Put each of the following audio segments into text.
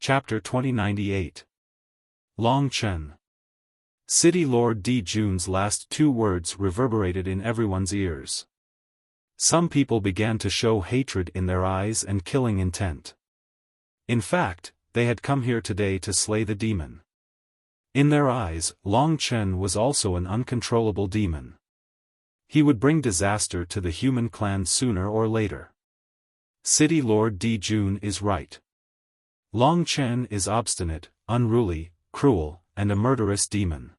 Chapter 2098. Long Chen. City Lord Di Jun's last two words reverberated in everyone's ears. Some people began to show hatred in their eyes and killing intent. In fact, they had come here today to slay the demon. In their eyes, Long Chen was also an uncontrollable demon. He would bring disaster to the human clan sooner or later. City Lord Di Jun is right. Long Chen is obstinate, unruly, cruel, and a murderous demon.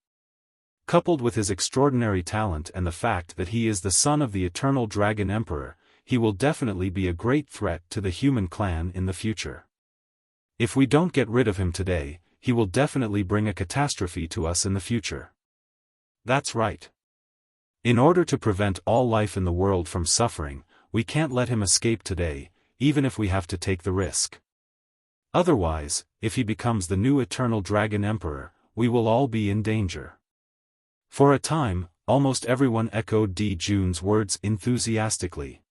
Coupled with his extraordinary talent and the fact that he is the son of the eternal Dragon Emperor, he will definitely be a great threat to the human clan in the future. If we don't get rid of him today, he will definitely bring a catastrophe to us in the future. That's right. In order to prevent all life in the world from suffering, we can't let him escape today, even if we have to take the risk. Otherwise, if he becomes the new eternal Dragon Emperor, we will all be in danger. For a time, almost everyone echoed Di Jun's words enthusiastically.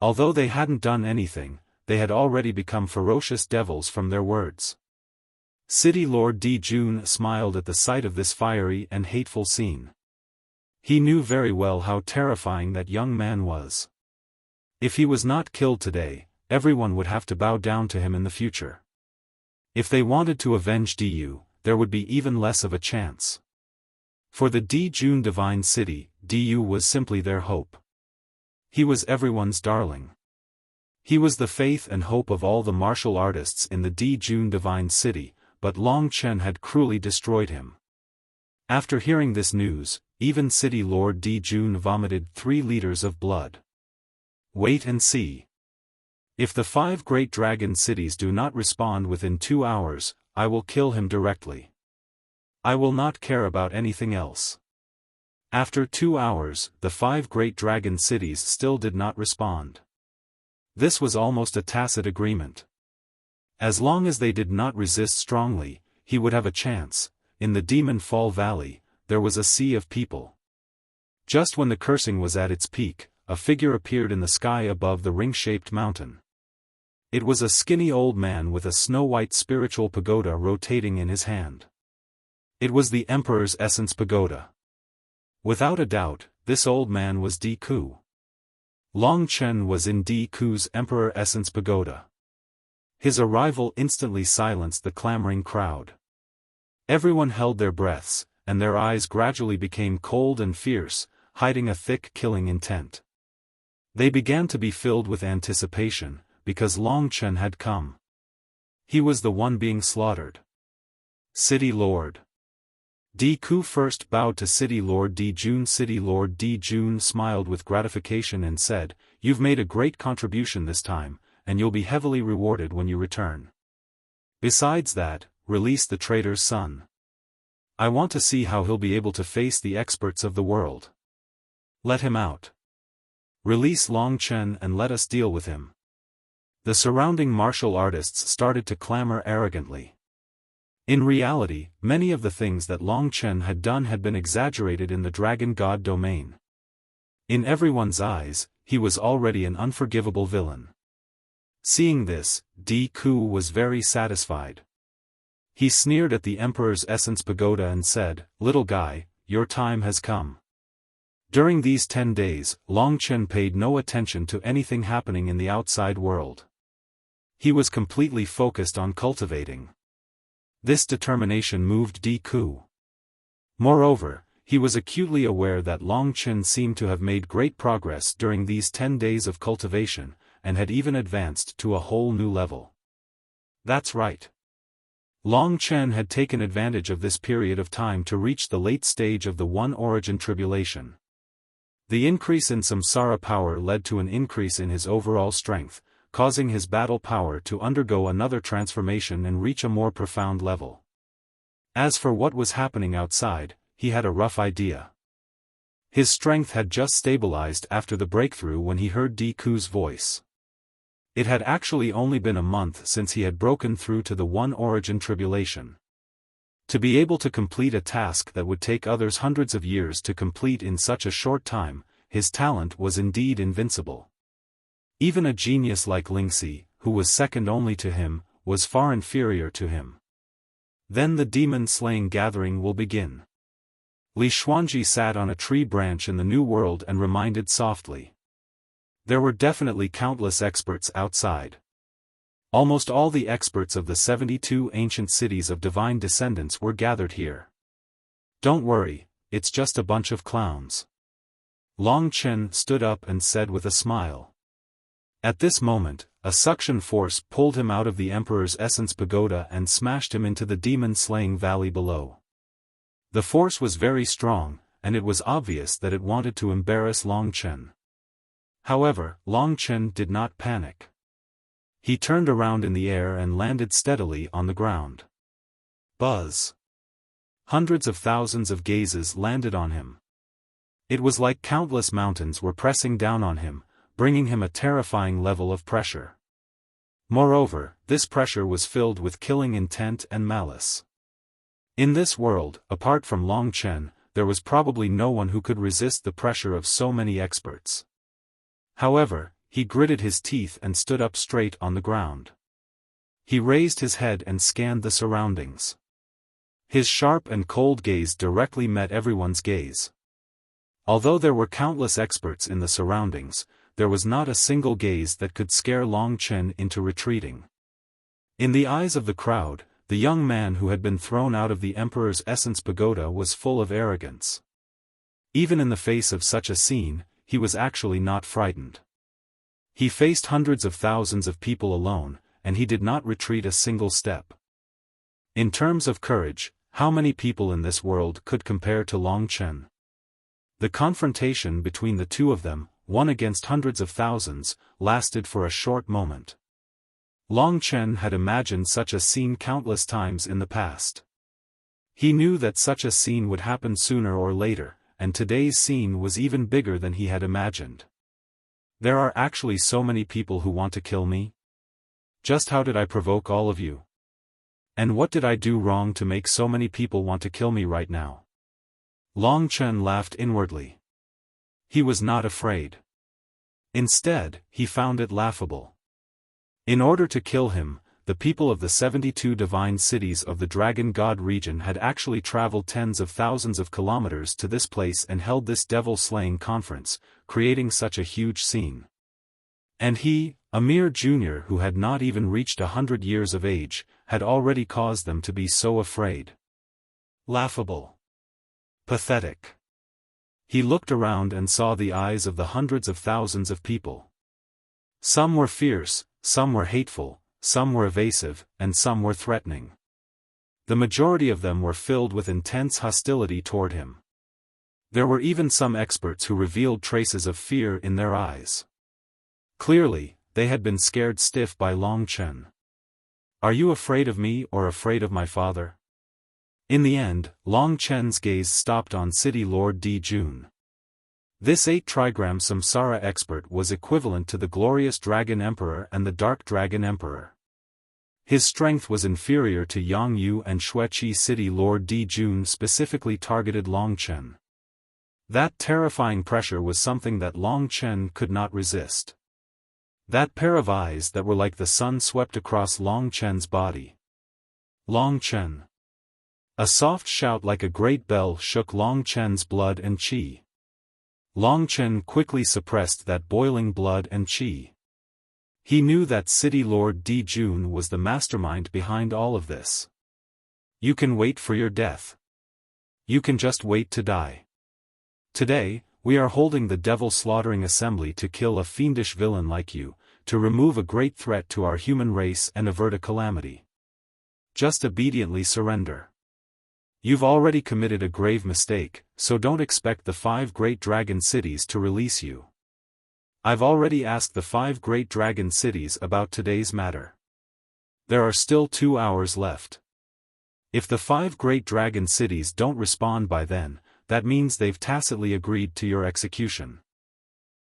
Although they hadn't done anything, they had already become ferocious devils from their words. City Lord Di Jun smiled at the sight of this fiery and hateful scene. He knew very well how terrifying that young man was. If he was not killed today, everyone would have to bow down to him in the future. If they wanted to avenge Diyu, there would be even less of a chance. For the Di Jun Divine City, Diyu was simply their hope. He was everyone's darling. He was the faith and hope of all the martial artists in the Di Jun Divine City, but Long Chen had cruelly destroyed him. After hearing this news, even City Lord Di Jun vomited 3 liters of blood. Wait and see. If the 5 great dragon cities do not respond within 2 hours, I will kill him directly. I will not care about anything else. After 2 hours, the 5 great dragon cities still did not respond. This was almost a tacit agreement. As long as they did not resist strongly, he would have a chance. In the Demon Fall Valley, there was a sea of people. Just when the cursing was at its peak, a figure appeared in the sky above the ring-shaped mountain. It was a skinny old man with a snow-white spiritual pagoda rotating in his hand. It was the Emperor's Essence Pagoda. Without a doubt, this old man was Di Ku. Long Chen was in Di Ku's Emperor Essence Pagoda. His arrival instantly silenced the clamoring crowd. Everyone held their breaths, and their eyes gradually became cold and fierce, hiding a thick killing intent. They began to be filled with anticipation, because Long Chen had come. He was the one being slaughtered. City Lord. Di Ku first bowed to City Lord Di Jun. City Lord Di Jun smiled with gratification and said, "You've made a great contribution this time, and you'll be heavily rewarded when you return. Besides that, release the traitor's son. I want to see how he'll be able to face the experts of the world. Let him out. Release Long Chen and let us deal with him." The surrounding martial artists started to clamor arrogantly. In reality, many of the things that Long Chen had done had been exaggerated in the Dragon God domain. In everyone's eyes, he was already an unforgivable villain. Seeing this, Di Ku was very satisfied. He sneered at the Emperor's Essence Pagoda and said, "Little guy, your time has come." During these 10 days, Long Chen paid no attention to anything happening in the outside world. He was completely focused on cultivating. This determination moved Di Ku. Moreover, he was acutely aware that Long Chen seemed to have made great progress during these 10 days of cultivation, and had even advanced to a whole new level. That's right. Long Chen had taken advantage of this period of time to reach the late stage of the One Origin Tribulation. The increase in samsara power led to an increase in his overall strength, causing his battle power to undergo another transformation and reach a more profound level. As for what was happening outside, he had a rough idea. His strength had just stabilized after the breakthrough when he heard Di Ku's voice. It had actually only been a month since he had broken through to the One Origin Tribulation. To be able to complete a task that would take others hundreds of years to complete in such a short time, his talent was indeed invincible. Even a genius like Lingxi, who was second only to him, was far inferior to him. Then the demon-slaying gathering will begin. Li Xuanji sat on a tree branch in the New World and reminded softly. There were definitely countless experts outside. Almost all the experts of the 72 ancient cities of divine descendants were gathered here. Don't worry, it's just a bunch of clowns. Long Chen stood up and said with a smile. At this moment, a suction force pulled him out of the Emperor's Essence Pagoda and smashed him into the demon-slaying valley below. The force was very strong, and it was obvious that it wanted to embarrass Long Chen. However, Long Chen did not panic. He turned around in the air and landed steadily on the ground. Buzz! Hundreds of thousands of gazes landed on him. It was like countless mountains were pressing down on him, bringing him a terrifying level of pressure. Moreover, this pressure was filled with killing intent and malice. In this world, apart from Long Chen, there was probably no one who could resist the pressure of so many experts. However, he gritted his teeth and stood up straight on the ground. He raised his head and scanned the surroundings. His sharp and cold gaze directly met everyone's gaze. Although there were countless experts in the surroundings, there was not a single gaze that could scare Long Chen into retreating. In the eyes of the crowd, the young man who had been thrown out of the Emperor's Essence Pagoda was full of arrogance. Even in the face of such a scene, he was actually not frightened. He faced hundreds of thousands of people alone, and he did not retreat a single step. In terms of courage, how many people in this world could compare to Long Chen? The confrontation between the two of them, one against hundreds of thousands, lasted for a short moment. Long Chen had imagined such a scene countless times in the past. He knew that such a scene would happen sooner or later, and today's scene was even bigger than he had imagined. There are actually so many people who want to kill me? Just how did I provoke all of you? And what did I do wrong to make so many people want to kill me right now? Long Chen laughed inwardly. He was not afraid. Instead, he found it laughable. In order to kill him, the people of the 72 divine cities of the Dragon God region had actually traveled tens of thousands of kilometers to this place and held this devil-slaying conference, creating such a huge scene. And he, a mere junior who had not even reached 100 years of age, had already caused them to be so afraid. Laughable. Pathetic. He looked around and saw the eyes of the hundreds of thousands of people. Some were fierce, some were hateful, some were evasive, and some were threatening. The majority of them were filled with intense hostility toward him. There were even some experts who revealed traces of fear in their eyes. Clearly, they had been scared stiff by Long Chen. Are you afraid of me or afraid of my father? In the end, Long Chen's gaze stopped on City Lord Di Jun. This 8-trigram samsara expert was equivalent to the glorious Dragon Emperor and the Dark Dragon Emperor. His strength was inferior to Yang Yu and Xueqi. City Lord Di Jun specifically targeted Long Chen. That terrifying pressure was something that Long Chen could not resist. That pair of eyes that were like the sun swept across Long Chen's body. Long Chen. A soft shout like a great bell shook Long Chen's blood and qi. Long Chen quickly suppressed that boiling blood and qi. He knew that City Lord Di Jun was the mastermind behind all of this. You can wait for your death. You can just wait to die. Today, we are holding the devil slaughtering assembly to kill a fiendish villain like you, to remove a great threat to our human race and avert a calamity. Just obediently surrender. You've already committed a grave mistake, so don't expect the 5 great dragon cities to release you. I've already asked the 5 great dragon cities about today's matter. There are still 2 hours left. If the 5 great dragon cities don't respond by then, that means they've tacitly agreed to your execution.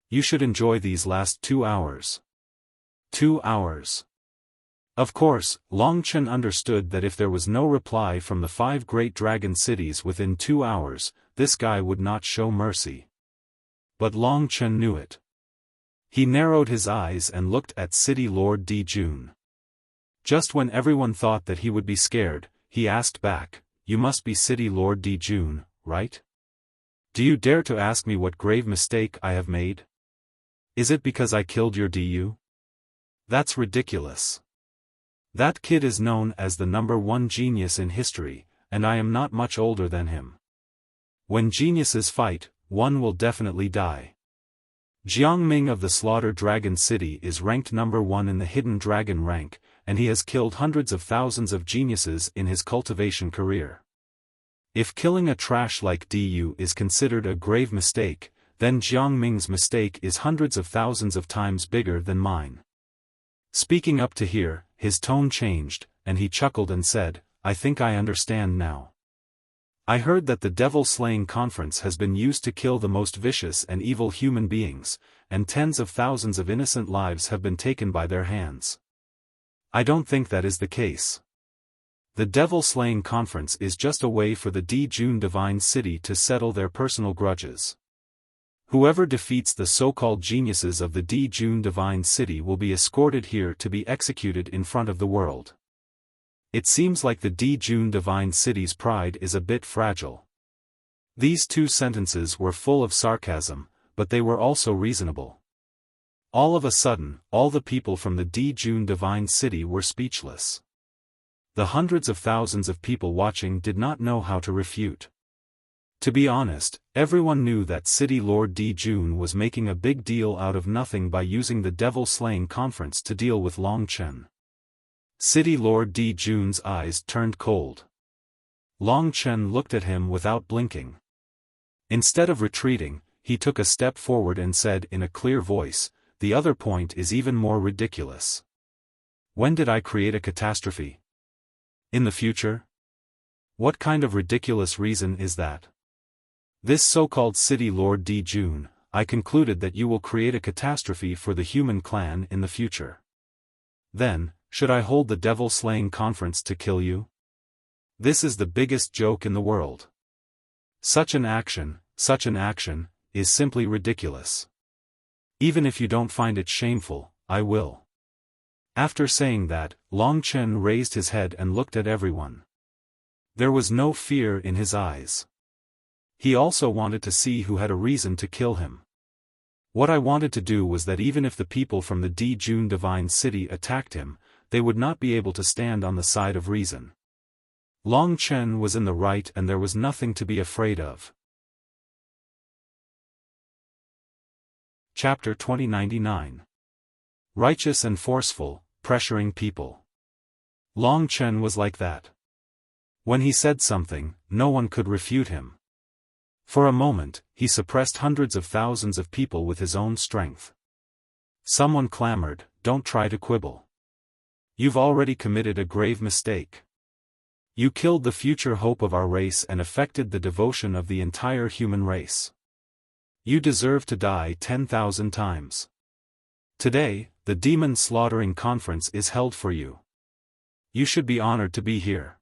You should enjoy these last 2 hours. 2 hours. Of course, Long Chen understood that if there was no reply from the 5 great dragon cities within 2 hours, this guy would not show mercy. But Long Chen knew it. He narrowed his eyes and looked at City Lord Di Jun. Just when everyone thought that he would be scared, he asked back, "You must be City Lord Dijun, right? Do you dare to ask me what grave mistake I have made? Is it because I killed your Du? That's ridiculous. That kid is known as the #1 genius in history, and I am not much older than him. When geniuses fight, one will definitely die. Jiangming of the Slaughter Dragon City is ranked #1 in the Hidden Dragon rank, and he has killed hundreds of thousands of geniuses in his cultivation career. If killing a trash like Du is considered a grave mistake, then Jiangming's mistake is hundreds of thousands of times bigger than mine." Speaking up to here, his tone changed, and he chuckled and said, "I think I understand now. I heard that the devil-slaying conference has been used to kill the most vicious and evil human beings, and tens of thousands of innocent lives have been taken by their hands. I don't think that is the case. The devil-slaying conference is just a way for the Dijun Divine City to settle their personal grudges. Whoever defeats the so-called geniuses of the Dijun Divine City will be escorted here to be executed in front of the world. It seems like the Dijun Divine City's pride is a bit fragile." These two sentences were full of sarcasm, but they were also reasonable. All of a sudden, all the people from the Dijun Divine City were speechless. The hundreds of thousands of people watching did not know how to refute. To be honest, everyone knew that City Lord Dijun was making a big deal out of nothing by using the devil-slaying conference to deal with Long Chen. City Lord Dijun's eyes turned cold. Long Chen looked at him without blinking. Instead of retreating, he took a step forward and said in a clear voice, "The other point is even more ridiculous. When did I create a catastrophe? In the future? What kind of ridiculous reason is that? This so-called City Lord Dijun, I concluded that you will create a catastrophe for the human clan in the future. Then, should I hold the devil-slaying conference to kill you? This is the biggest joke in the world. Such an action, is simply ridiculous. Even if you don't find it shameful, I will." After saying that, Long Chen raised his head and looked at everyone. There was no fear in his eyes. He also wanted to see who had a reason to kill him. What I wanted to do was that even if the people from the Dijun Divine City attacked him, they would not be able to stand on the side of reason. Long Chen was in the right and there was nothing to be afraid of. Chapter 2099. Righteous and forceful, pressuring people. Long Chen was like that. When he said something, no one could refute him. For a moment, he suppressed hundreds of thousands of people with his own strength. Someone clamored, "Don't try to quibble. You've already committed a grave mistake. You killed the future hope of our race and affected the devotion of the entire human race. You deserve to die 10,000 times. Today, the demon slaughtering conference is held for you. You should be honored to be here."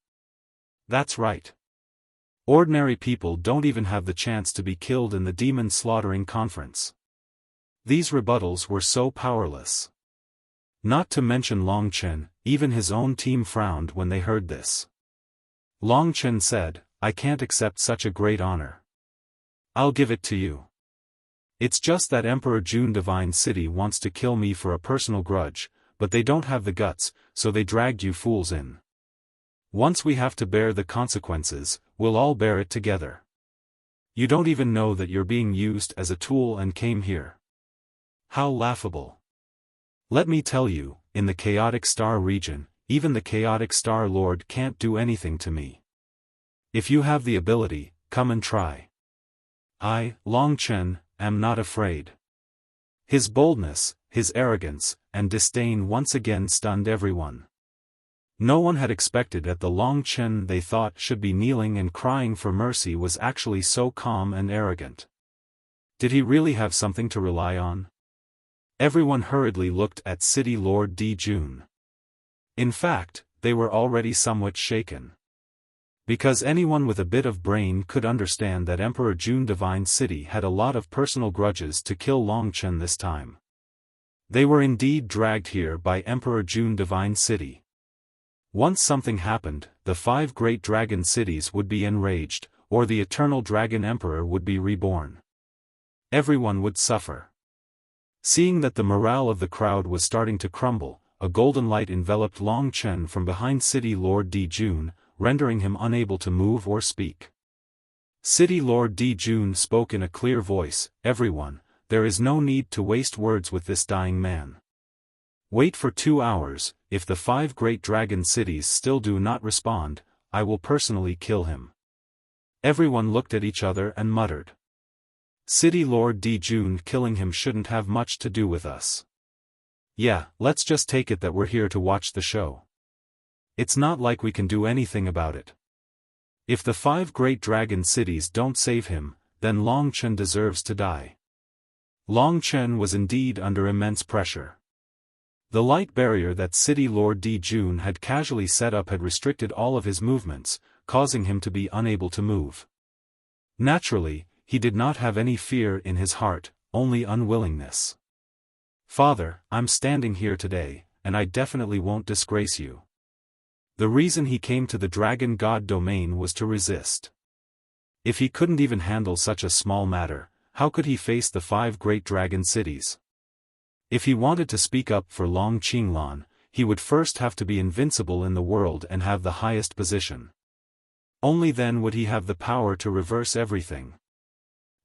That's right. Ordinary people don't even have the chance to be killed in the demon slaughtering conference. These rebuttals were so powerless. Not to mention Long Chen, even his own team frowned when they heard this. Long Chen said, "I can't accept such a great honor. I'll give it to you. It's just that Emperor Jun Divine City wants to kill me for a personal grudge, but they don't have the guts, so they dragged you fools in. Once we have to bear the consequences, we'll all bear it together. You don't even know that you're being used as a tool and came here. How laughable. Let me tell you, in the Chaotic Star region, even the Chaotic Star Lord can't do anything to me. If you have the ability, come and try. I, Long Chen, am not afraid." His boldness, his arrogance, and disdain once again stunned everyone. No one had expected that the Long Chen they thought should be kneeling and crying for mercy was actually so calm and arrogant. Did he really have something to rely on? Everyone hurriedly looked at City Lord Dijun. In fact, they were already somewhat shaken. Because anyone with a bit of brain could understand that Emperor Jun Divine City had a lot of personal grudges to kill Long Chen this time. They were indeed dragged here by Emperor Jun Divine City. Once something happened, the 5 great dragon cities would be enraged, or the eternal dragon emperor would be reborn. Everyone would suffer. Seeing that the morale of the crowd was starting to crumble, a golden light enveloped Long Chen from behind City Lord Dijun, rendering him unable to move or speak. City Lord Dijun spoke in a clear voice, "Everyone, there is no need to waste words with this dying man. Wait for 2 hours, if the 5 great dragon cities still do not respond, I will personally kill him." Everyone looked at each other and muttered. City Lord Dijun killing him shouldn't have much to do with us. Yeah, let's just take it that we're here to watch the show. It's not like we can do anything about it. If the 5 great dragon cities don't save him, then Long Chen deserves to die. Long Chen was indeed under immense pressure. The light barrier that City Lord Dijun had casually set up had restricted all of his movements, causing him to be unable to move. Naturally, he did not have any fear in his heart, only unwillingness. "Father, I'm standing here today, and I definitely won't disgrace you." The reason he came to the Dragon God domain was to resist. If he couldn't even handle such a small matter, how could he face the 5 great dragon cities? If he wanted to speak up for Long Qinglan, he would first have to be invincible in the world and have the highest position. Only then would he have the power to reverse everything.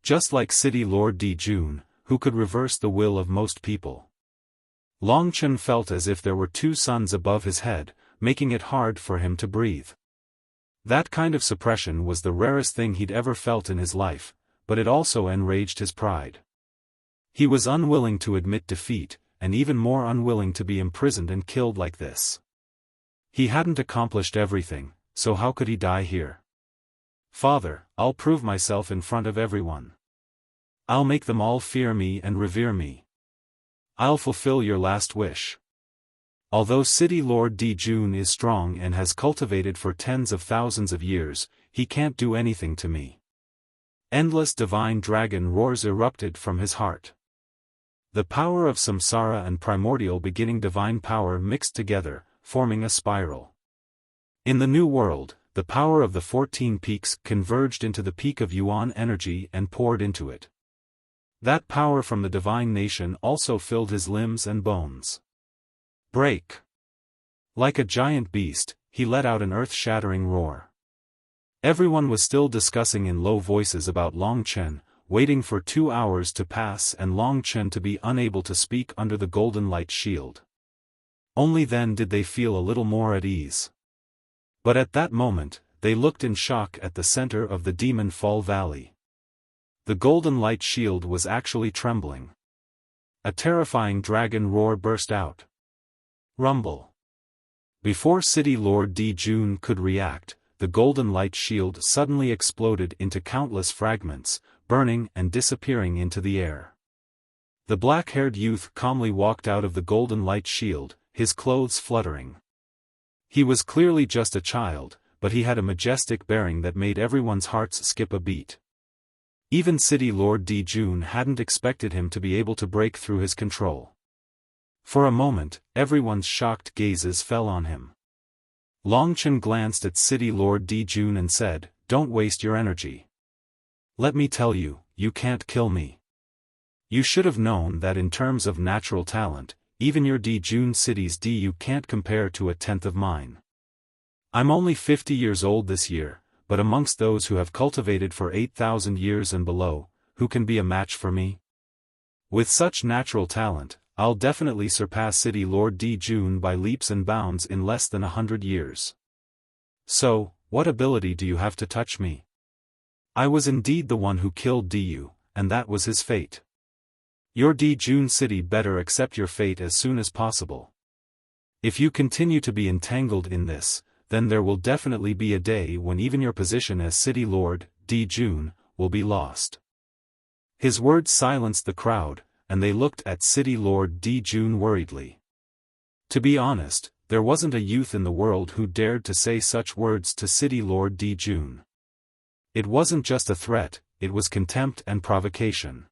Just like City Lord Dijun, who could reverse the will of most people. Long Chen felt as if there were 2 suns above his head, making it hard for him to breathe. That kind of suppression was the rarest thing he'd ever felt in his life, but it also enraged his pride. He was unwilling to admit defeat, and even more unwilling to be imprisoned and killed like this. He hadn't accomplished everything, so how could he die here? "Father, I'll prove myself in front of everyone. I'll make them all fear me and revere me. I'll fulfill your last wish." Although City Lord Dijun is strong and has cultivated for tens of thousands of years, he can't do anything to me. Endless divine dragon roars erupted from his heart. The power of samsara and primordial beginning divine power mixed together, forming a spiral. In the new world, the power of the 14 peaks converged into the peak of Yuan energy and poured into it. That power from the divine nation also filled his limbs and bones. Break! Like a giant beast, he let out an earth-shattering roar. Everyone was still discussing in low voices about Long Chen, waiting for 2 hours to pass and Long Chen to be unable to speak under the golden light shield. Only then did they feel a little more at ease. But at that moment, they looked in shock at the center of the Demon Fall Valley. The golden light shield was actually trembling. A terrifying dragon roar burst out. Rumble. Before City Lord Dijun could react, the golden light shield suddenly exploded into countless fragments, burning and disappearing into the air. The black-haired youth calmly walked out of the golden light shield, his clothes fluttering. He was clearly just a child, but he had a majestic bearing that made everyone's hearts skip a beat. Even City Lord Dijun hadn't expected him to be able to break through his control. For a moment, everyone's shocked gazes fell on him. Long Chen glanced at City Lord Dijun and said, "Don't waste your energy. Let me tell you, you can't kill me. You should have known that in terms of natural talent, even your Dijun city's Du can't compare to a tenth of mine. I'm only 50 years old this year, but amongst those who have cultivated for 8,000 years and below, who can be a match for me? With such natural talent, I'll definitely surpass City Lord Dijun by leaps and bounds in less than 100 years. So, what ability do you have to touch me? I was indeed the one who killed Du, and that was his fate. Your Dijun city better accept your fate as soon as possible. If you continue to be entangled in this, then there will definitely be a day when even your position as City Lord, Dijun, will be lost." His words silenced the crowd, and they looked at City Lord Dijun worriedly. To be honest, there wasn't a youth in the world who dared to say such words to City Lord Dijun. It wasn't just a threat, it was contempt and provocation.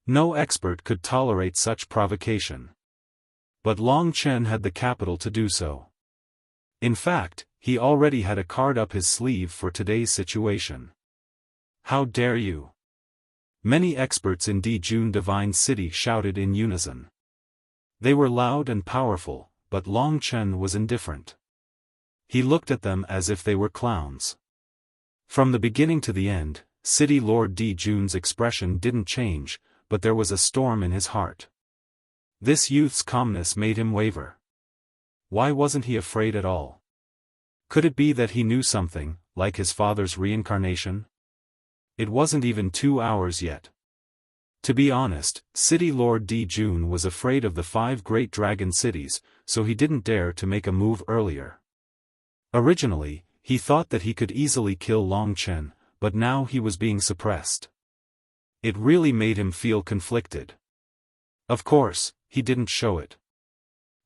No expert could tolerate such provocation. But Long Chen had the capital to do so. In fact, he already had a card up his sleeve for today's situation. How dare you! Many experts in Dijun Divine City shouted in unison. They were loud and powerful, but Long Chen was indifferent. He looked at them as if they were clowns. From the beginning to the end, City Lord Dijun's expression didn't change, but there was a storm in his heart. This youth's calmness made him waver. Why wasn't he afraid at all? Could it be that he knew something, like his father's reincarnation? It wasn't even 2 hours yet. To be honest, City Lord Dijun was afraid of the 5 great dragon cities, so he didn't dare to make a move earlier. Originally, he thought that he could easily kill Long Chen, but now he was being suppressed. It really made him feel conflicted. Of course, he didn't show it.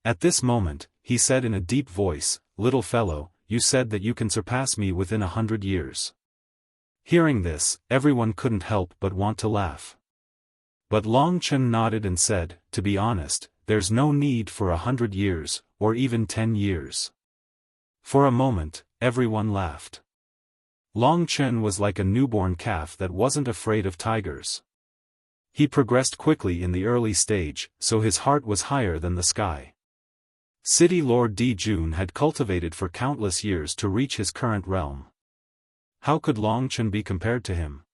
At this moment, he said in a deep voice, "Little fellow, you said that you can surpass me within 100 years. Hearing this, everyone couldn't help but want to laugh. But Long Chen nodded and said, "To be honest, there's no need for 100 years, or even 10 years. For a moment, everyone laughed. Long Chen was like a newborn calf that wasn't afraid of tigers. He progressed quickly in the early stage, so his heart was higher than the sky. City Lord Dijun had cultivated for countless years to reach his current realm. How could Long Chen be compared to him?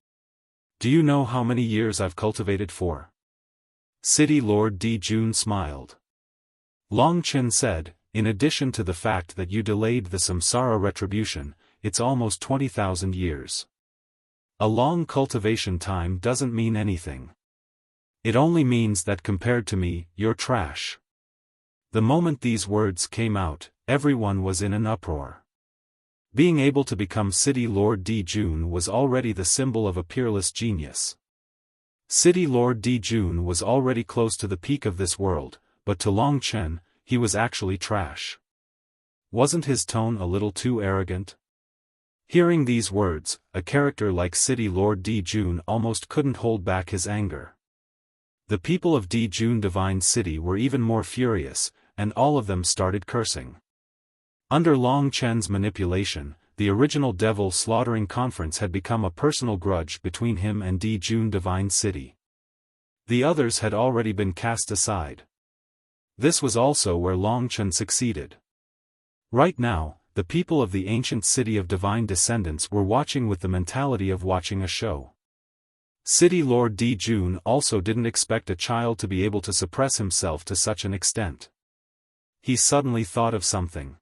Do you know how many years I've cultivated for?" City Lord Dijun smiled. Long Chen said, "In addition to the fact that you delayed the samsara retribution, it's almost 20,000 years. A long cultivation time doesn't mean anything. It only means that compared to me, you're trash." The moment these words came out, everyone was in an uproar. Being able to become City Lord Dijun was already the symbol of a peerless genius. City Lord Dijun was already close to the peak of this world, but to Long Chen, he was actually trash. Wasn't his tone a little too arrogant? Hearing these words, a character like City Lord Dijun almost couldn't hold back his anger. The people of Dijun Divine City were even more furious, and all of them started cursing. Under Long Chen's manipulation, the original devil slaughtering conference had become a personal grudge between him and Dijun Divine City. The others had already been cast aside. This was also where Long Chen succeeded. Right now, the people of the ancient city of divine descendants were watching with the mentality of watching a show. City Lord Dijun also didn't expect a child to be able to suppress himself to such an extent. He suddenly thought of something.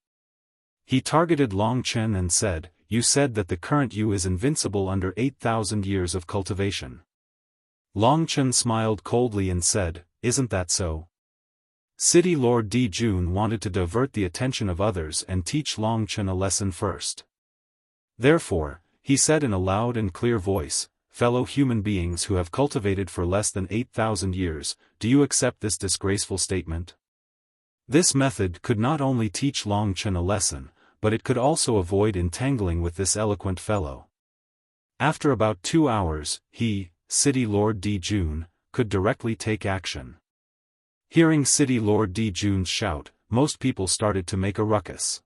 He targeted Long Chen and said, "You said that the current you is invincible under 8,000 years of cultivation." Long Chen smiled coldly and said, "Isn't that so?" City Lord Dijun wanted to divert the attention of others and teach Long Chen a lesson first. Therefore, he said in a loud and clear voice, "Fellow human beings who have cultivated for less than 8,000 years, do you accept this disgraceful statement?" This method could not only teach Long Chen a lesson, but it could also avoid entangling with this eloquent fellow. After about 2 hours, he, City Lord Dijun, could directly take action. Hearing City Lord Dijun's shout, most people started to make a ruckus.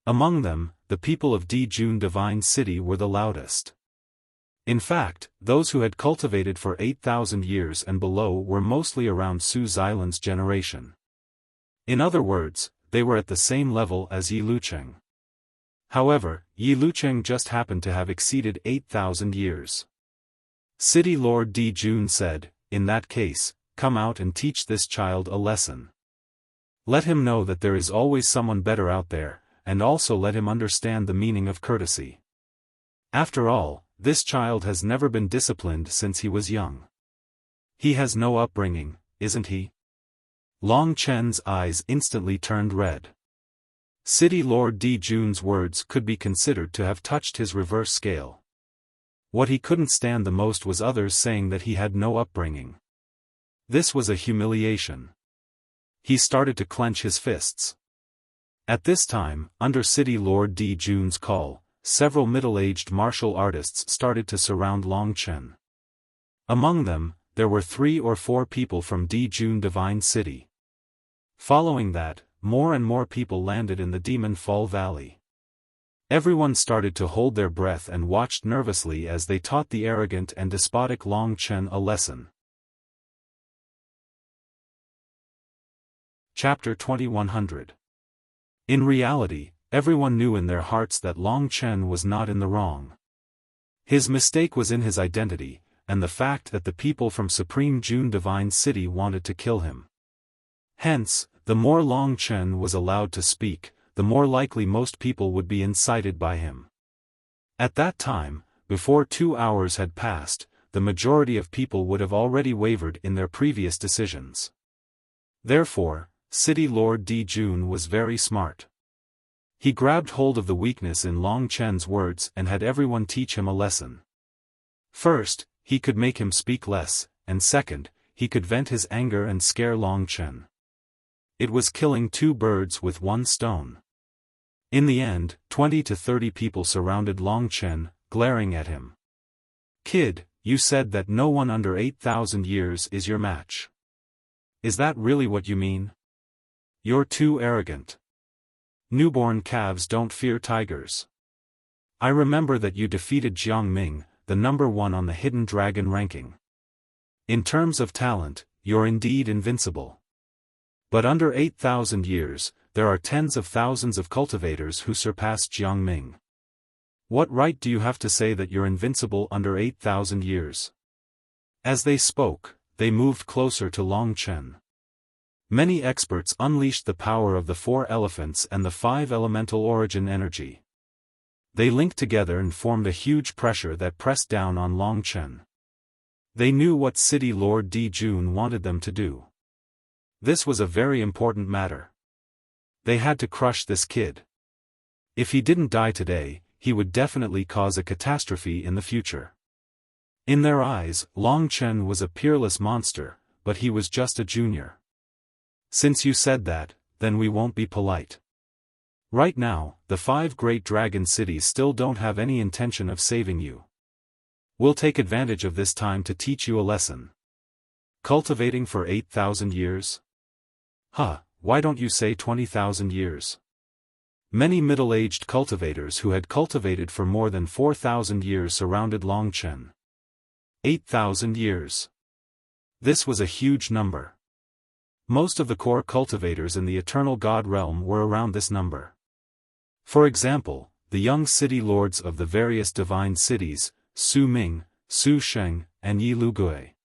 Among them, the people of Dijun Divine City were the loudest. In fact, those who had cultivated for 8,000 years and below were mostly around Su Xilan's generation. In other words, they were at the same level as Yi Lucheng. However, Yi Lucheng just happened to have exceeded 8,000 years. City Lord Dijun said, "In that case, come out and teach this child a lesson. Let him know that there is always someone better out there, and also let him understand the meaning of courtesy. After all, this child has never been disciplined since he was young. He has no upbringing, isn't he?" Long Chen's eyes instantly turned red. City Lord Dijun's words could be considered to have touched his reverse scale. What he couldn't stand the most was others saying that he had no upbringing. This was a humiliation. He started to clench his fists. At this time, under City Lord Dijun's call, several middle-aged martial artists started to surround Long Chen. Among them, there were 3 or 4 people from Dijun Divine City. Following that, more and more people landed in the Demon Fall Valley. Everyone started to hold their breath and watched nervously as they taught the arrogant and despotic Long Chen a lesson. Chapter 2100. In reality, everyone knew in their hearts that Long Chen was not in the wrong. His mistake was in his identity, and the fact that the people from Supreme June Divine City wanted to kill him. Hence, the more Long Chen was allowed to speak, the more likely most people would be incited by him. At that time, before 2 hours had passed, the majority of people would have already wavered in their previous decisions. Therefore, City Lord Di Jun was very smart. He grabbed hold of the weakness in Long Chen's words and had everyone teach him a lesson. First, he could make him speak less, and second, he could vent his anger and scare Long Chen. It was killing 2 birds with 1 stone. In the end, 20 to 30 people surrounded Long Chen, glaring at him. "Kid, you said that no one under 8,000 years is your match. Is that really what you mean? You're too arrogant. Newborn calves don't fear tigers. I remember that you defeated Jiang Ming, the number 1 on the Hidden Dragon ranking. In terms of talent, you're indeed invincible. But under 8,000 years, there are tens of thousands of cultivators who surpass Jiang Ming. What right do you have to say that you're invincible under 8,000 years?" As they spoke, they moved closer to Long Chen. Many experts unleashed the power of the 4 elephants and the 5 elemental origin energy. They linked together and formed a huge pressure that pressed down on Long Chen. They knew what City Lord Di Jun wanted them to do. This was a very important matter. They had to crush this kid. If he didn't die today, he would definitely cause a catastrophe in the future. In their eyes, Long Chen was a peerless monster, but he was just a junior. "Since you said that, then we won't be polite. Right now, the 5 great dragon cities still don't have any intention of saving you. We'll take advantage of this time to teach you a lesson. Cultivating for 8,000 years? Why don't you say 20,000 years? Many middle-aged cultivators who had cultivated for more than 4,000 years surrounded Long Chen. 8,000 years. This was a huge number. Most of the core cultivators in the Eternal God realm were around this number. For example, the young city lords of the various divine cities, Su Ming, Su Sheng, and Yi Lugui.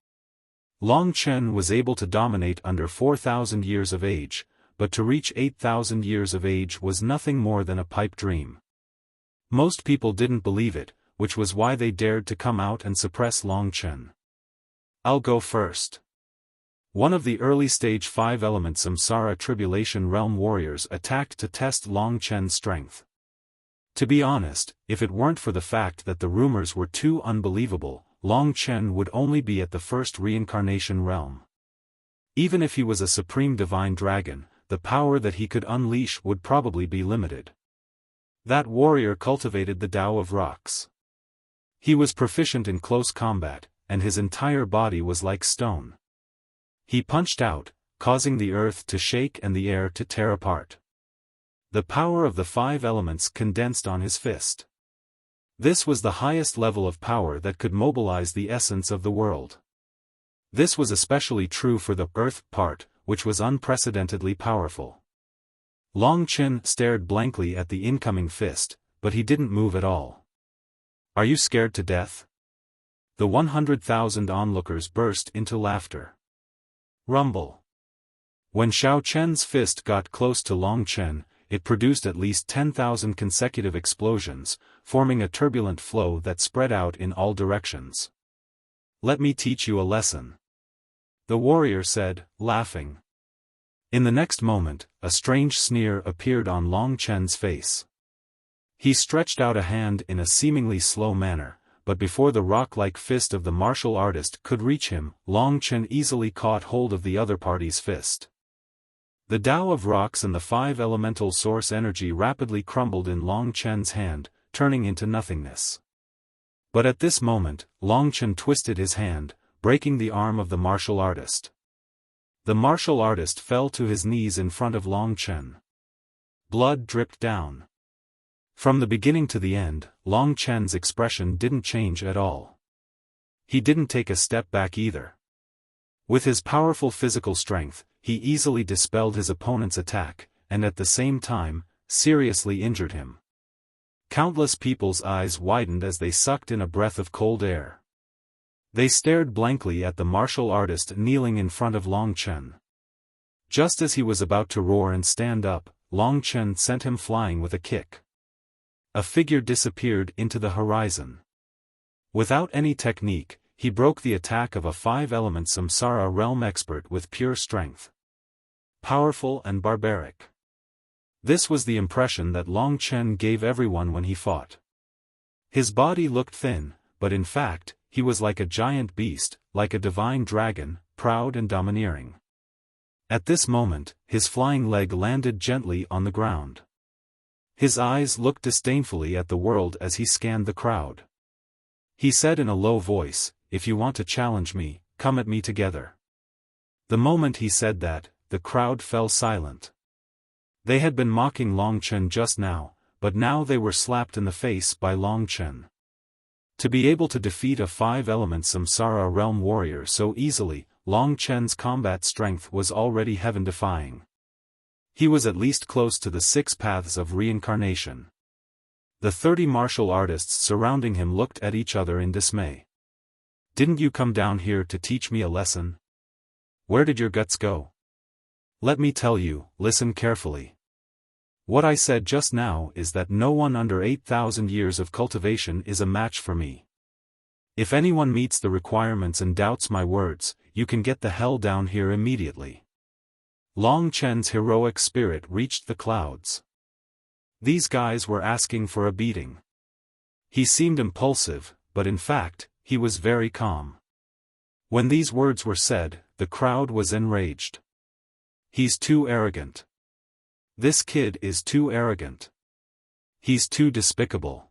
Long Chen was able to dominate under 4,000 years of age, but to reach 8,000 years of age was nothing more than a pipe dream. Most people didn't believe it, which was why they dared to come out and suppress Long Chen. "I'll go first." One of the early-stage 5-element Samsara Tribulation Realm warriors attacked to test Long Chen's strength. To be honest, if it weren't for the fact that the rumors were too unbelievable, Long Chen would only be at the first reincarnation realm. Even if he was a supreme divine dragon, the power that he could unleash would probably be limited. That warrior cultivated the Tao of Rocks. He was proficient in close combat, and his entire body was like stone. He punched out, causing the earth to shake and the air to tear apart. The power of the 5 elements condensed on his fist. This was the highest level of power that could mobilize the essence of the world. This was especially true for the earth part, which was unprecedentedly powerful. Long Chen stared blankly at the incoming fist, but he didn't move at all. "Are you scared to death?" The 100,000 onlookers burst into laughter. Rumble. When Xiao Chen's fist got close to Long Chen, it produced at least 10,000 consecutive explosions, forming a turbulent flow that spread out in all directions. "Let me teach you a lesson," the warrior said, laughing. In the next moment, a strange sneer appeared on Long Chen's face. He stretched out a hand in a seemingly slow manner, but before the rock-like fist of the martial artist could reach him, Long Chen easily caught hold of the other party's fist. The Tao of Rocks and the 5 elemental source energy rapidly crumbled in Long Chen's hand, turning into nothingness. But at this moment, Long Chen twisted his hand, breaking the arm of the martial artist. The martial artist fell to his knees in front of Long Chen. Blood dripped down. From the beginning to the end, Long Chen's expression didn't change at all. He didn't take a step back either. With his powerful physical strength, he easily dispelled his opponent's attack, and at the same time, seriously injured him. Countless people's eyes widened as they sucked in a breath of cold air. They stared blankly at the martial artist kneeling in front of Long Chen. Just as he was about to roar and stand up, Long Chen sent him flying with a kick. A figure disappeared into the horizon. Without any technique, he broke the attack of a five-element samsara realm expert with pure strength. Powerful and barbaric. This was the impression that Long Chen gave everyone when he fought. His body looked thin, but in fact, he was like a giant beast, like a divine dragon, proud and domineering. At this moment, his flying leg landed gently on the ground. His eyes looked disdainfully at the world as he scanned the crowd. He said in a low voice, "If you want to challenge me, come at me together." The moment he said that, the crowd fell silent. They had been mocking Long Chen just now, but now they were slapped in the face by Long Chen. To be able to defeat a five-element samsara realm warrior so easily, Long Chen's combat strength was already heaven-defying. He was at least close to the 6 paths of reincarnation. The 30 martial artists surrounding him looked at each other in dismay. "Didn't you come down here to teach me a lesson? Where did your guts go? Let me tell you, listen carefully. What I said just now is that no one under 8,000 years of cultivation is a match for me. If anyone meets the requirements and doubts my words, you can get the hell down here immediately." Long Chen's heroic spirit reached the clouds. These guys were asking for a beating. He seemed impulsive, but in fact, he was very calm. When these words were said, the crowd was enraged. "He's too arrogant. This kid is too arrogant. He's too despicable."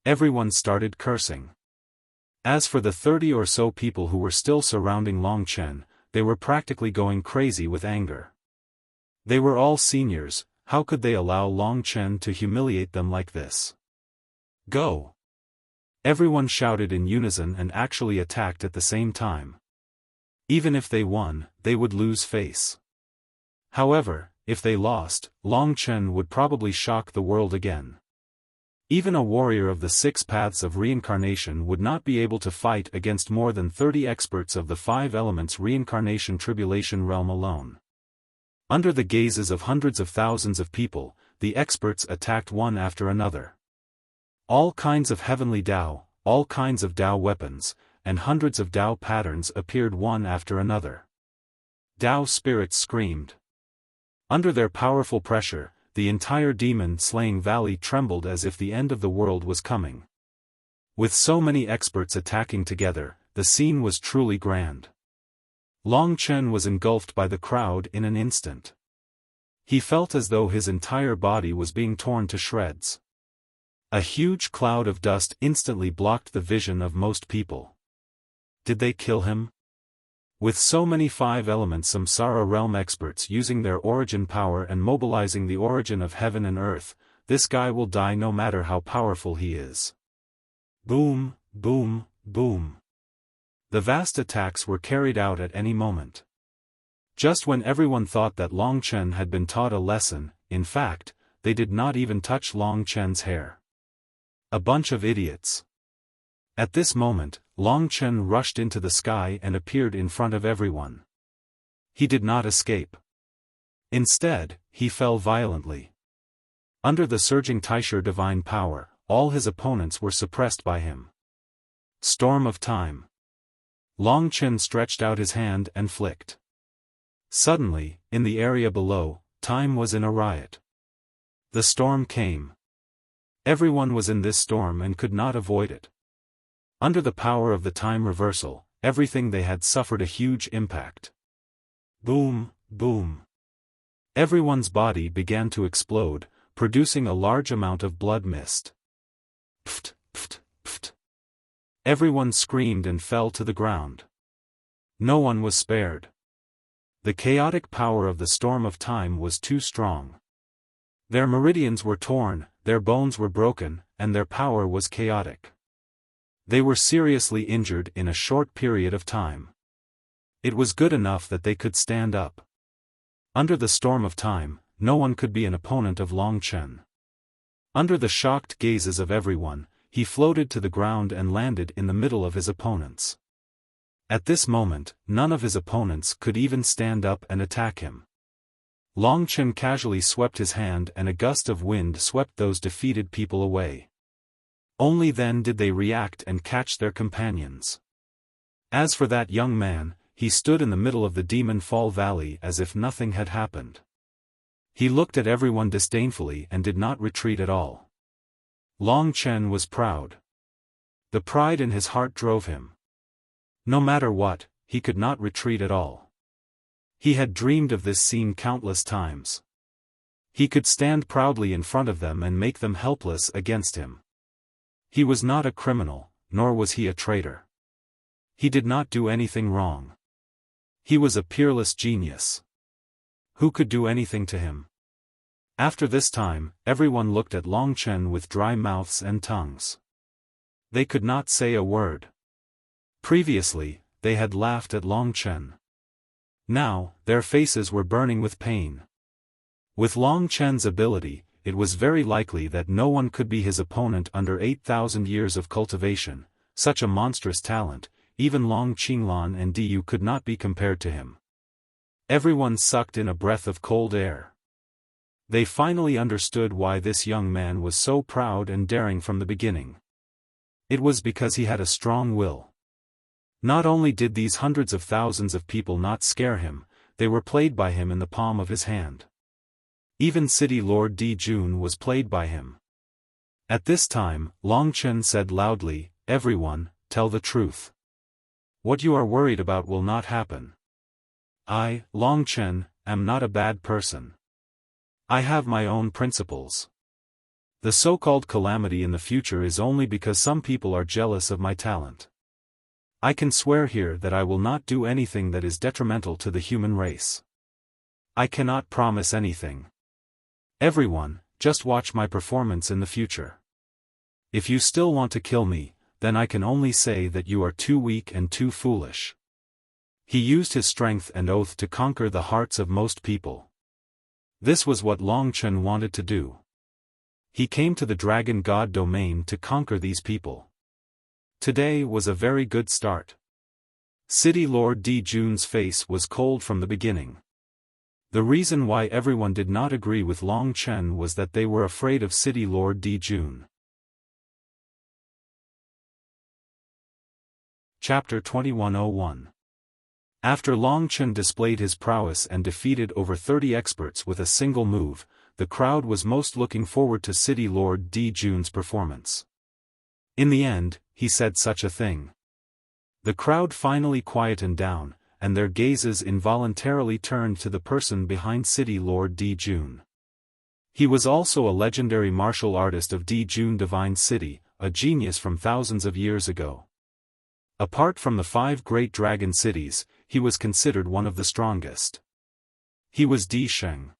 Everyone started cursing. As for the 30 or so people who were still surrounding Long Chen, they were practically going crazy with anger. They were all seniors, how could they allow Long Chen to humiliate them like this? "Go!" Everyone shouted in unison and actually attacked at the same time. Even if they won, they would lose face. However, if they lost, Long Chen would probably shock the world again. Even a warrior of the 6 paths of reincarnation would not be able to fight against more than 30 experts of the 5 elements reincarnation tribulation realm alone. Under the gazes of hundreds of thousands of people, the experts attacked one after another. All kinds of heavenly Tao, all kinds of Tao weapons, and hundreds of Tao patterns appeared one after another. Tao spirits screamed. Under their powerful pressure, the entire demon-slaying valley trembled as if the end of the world was coming. With so many experts attacking together, the scene was truly grand. Long Chen was engulfed by the crowd in an instant. He felt as though his entire body was being torn to shreds. A huge cloud of dust instantly blocked the vision of most people. Did they kill him? With so many 5-element samsara realm experts using their origin power and mobilizing the origin of heaven and earth, this guy will die no matter how powerful he is. Boom, boom, boom. The vast attacks were carried out at any moment. Just when everyone thought that Long Chen had been taught a lesson, in fact, they did not even touch Long Chen's hair. A bunch of idiots. At this moment, Long Chen rushed into the sky and appeared in front of everyone. He did not escape. Instead, he fell violently. Under the surging Taisher divine power, all his opponents were suppressed by him. Storm of time. Long Chen stretched out his hand and flicked. Suddenly, in the area below, time was in a riot. The storm came. Everyone was in this storm and could not avoid it. Under the power of the time reversal, everything they had suffered a huge impact. Boom, boom. Everyone's body began to explode, producing a large amount of blood mist. Pft, pft, pft. Everyone screamed and fell to the ground. No one was spared. The chaotic power of the storm of time was too strong. Their meridians were torn, their bones were broken, and their power was chaotic. They were seriously injured in a short period of time. It was good enough that they could stand up. Under the storm of time, no one could be an opponent of Long Chen. Under the shocked gazes of everyone, he floated to the ground and landed in the middle of his opponents. At this moment, none of his opponents could even stand up and attack him. Long Chen casually swept his hand and a gust of wind swept those defeated people away. Only then did they react and catch their companions. As for that young man, he stood in the middle of the Demon Fall Valley as if nothing had happened. He looked at everyone disdainfully and did not retreat at all. Long Chen was proud. The pride in his heart drove him. No matter what, he could not retreat at all. He had dreamed of this scene countless times. He could stand proudly in front of them and make them helpless against him. He was not a criminal, nor was he a traitor. He did not do anything wrong. He was a peerless genius. Who could do anything to him? After this time, everyone looked at Long Chen with dry mouths and tongues. They could not say a word. Previously, they had laughed at Long Chen. Now, their faces were burning with pain. With Long Chen's ability, it was very likely that no one could be his opponent under 8,000 years of cultivation. Such a monstrous talent, even Long Qinglan and Diyu could not be compared to him. Everyone sucked in a breath of cold air. They finally understood why this young man was so proud and daring from the beginning. It was because he had a strong will. Not only did these hundreds of thousands of people not scare him, they were played by him in the palm of his hand. Even City Lord Di Jun was played by him. At this time, Long Chen said loudly, "Everyone, tell the truth. What you are worried about will not happen. I, Long Chen, am not a bad person. I have my own principles. The so-called calamity in the future is only because some people are jealous of my talent. I can swear here that I will not do anything that is detrimental to the human race. I cannot promise anything. Everyone, just watch my performance in the future. If you still want to kill me, then I can only say that you are too weak and too foolish." He used his strength and oath to conquer the hearts of most people. This was what Long Chen wanted to do. He came to the Dragon God domain to conquer these people. Today was a very good start. City Lord Di Jun's face was cold from the beginning. The reason why everyone did not agree with Long Chen was that they were afraid of City Lord Di Jun. Chapter 2101. After Long Chen displayed his prowess and defeated over 30 experts with a single move, the crowd was most looking forward to City Lord Di Jun's performance. In the end, he said such a thing. The crowd finally quietened down, and their gazes involuntarily turned to the person behind City Lord Di Jun. He was also a legendary martial artist of Di Jun Divine City, a genius from thousands of years ago. Apart from the 5 great dragon cities, he was considered one of the strongest. He was Di Sheng.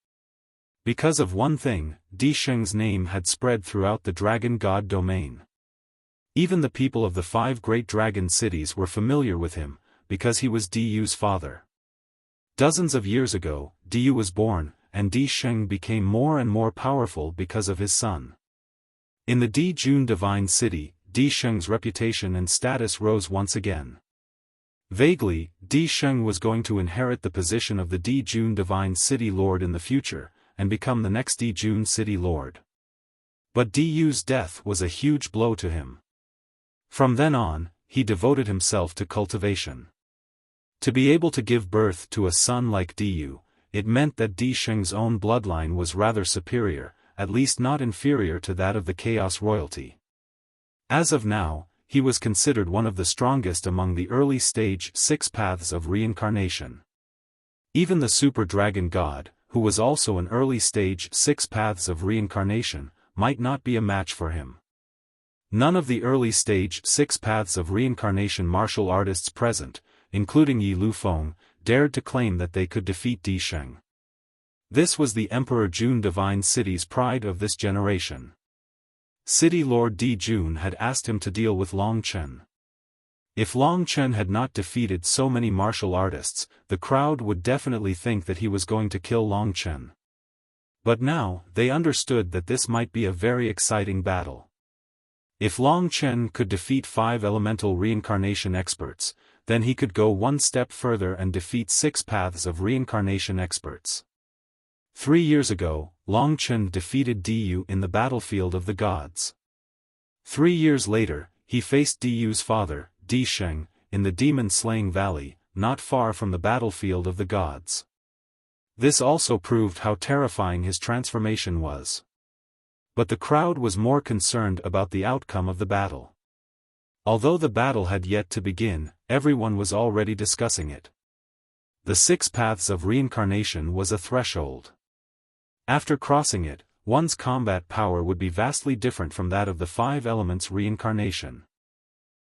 Because of one thing, Di Sheng's name had spread throughout the Dragon God domain. Even the people of the 5 great dragon cities were familiar with him, because he was Diyu's father. Dozens of years ago, Diyu was born, and Di Sheng became more and more powerful because of his son. In the Di Jun Divine City, Di Sheng's reputation and status rose once again. Vaguely, Di Sheng was going to inherit the position of the Di Jun Divine City Lord in the future, and become the next Di Jun City Lord. But Diyu's death was a huge blow to him. From then on, he devoted himself to cultivation. To be able to give birth to a son like Diyu, it meant that Di Sheng's own bloodline was rather superior, at least not inferior to that of the Chaos Royalty. As of now, he was considered one of the strongest among the early stage 6 paths of reincarnation. Even the Super Dragon God, who was also an early stage 6 paths of reincarnation, might not be a match for him. None of the early stage 6 paths of reincarnation martial artists present, including Yi Lufeng, dared to claim that they could defeat Di Sheng. This was the Emperor Jun Divine City's pride of this generation. City Lord Di Jun had asked him to deal with Long Chen. If Long Chen had not defeated so many martial artists, the crowd would definitely think that he was going to kill Long Chen. But now, they understood that this might be a very exciting battle. If Long Chen could defeat 5 elemental reincarnation experts, then he could go one step further and defeat 6 paths of reincarnation experts. 3 years ago, Long Chen defeated Diyu in the battlefield of the gods. 3 years later, he faced Diyu's father, Di Sheng, in the demon-slaying valley, not far from the battlefield of the gods. This also proved how terrifying his transformation was. But the crowd was more concerned about the outcome of the battle. Although the battle had yet to begin, everyone was already discussing it. The 6 paths of reincarnation was a threshold. After crossing it, one's combat power would be vastly different from that of the 5 elements reincarnation.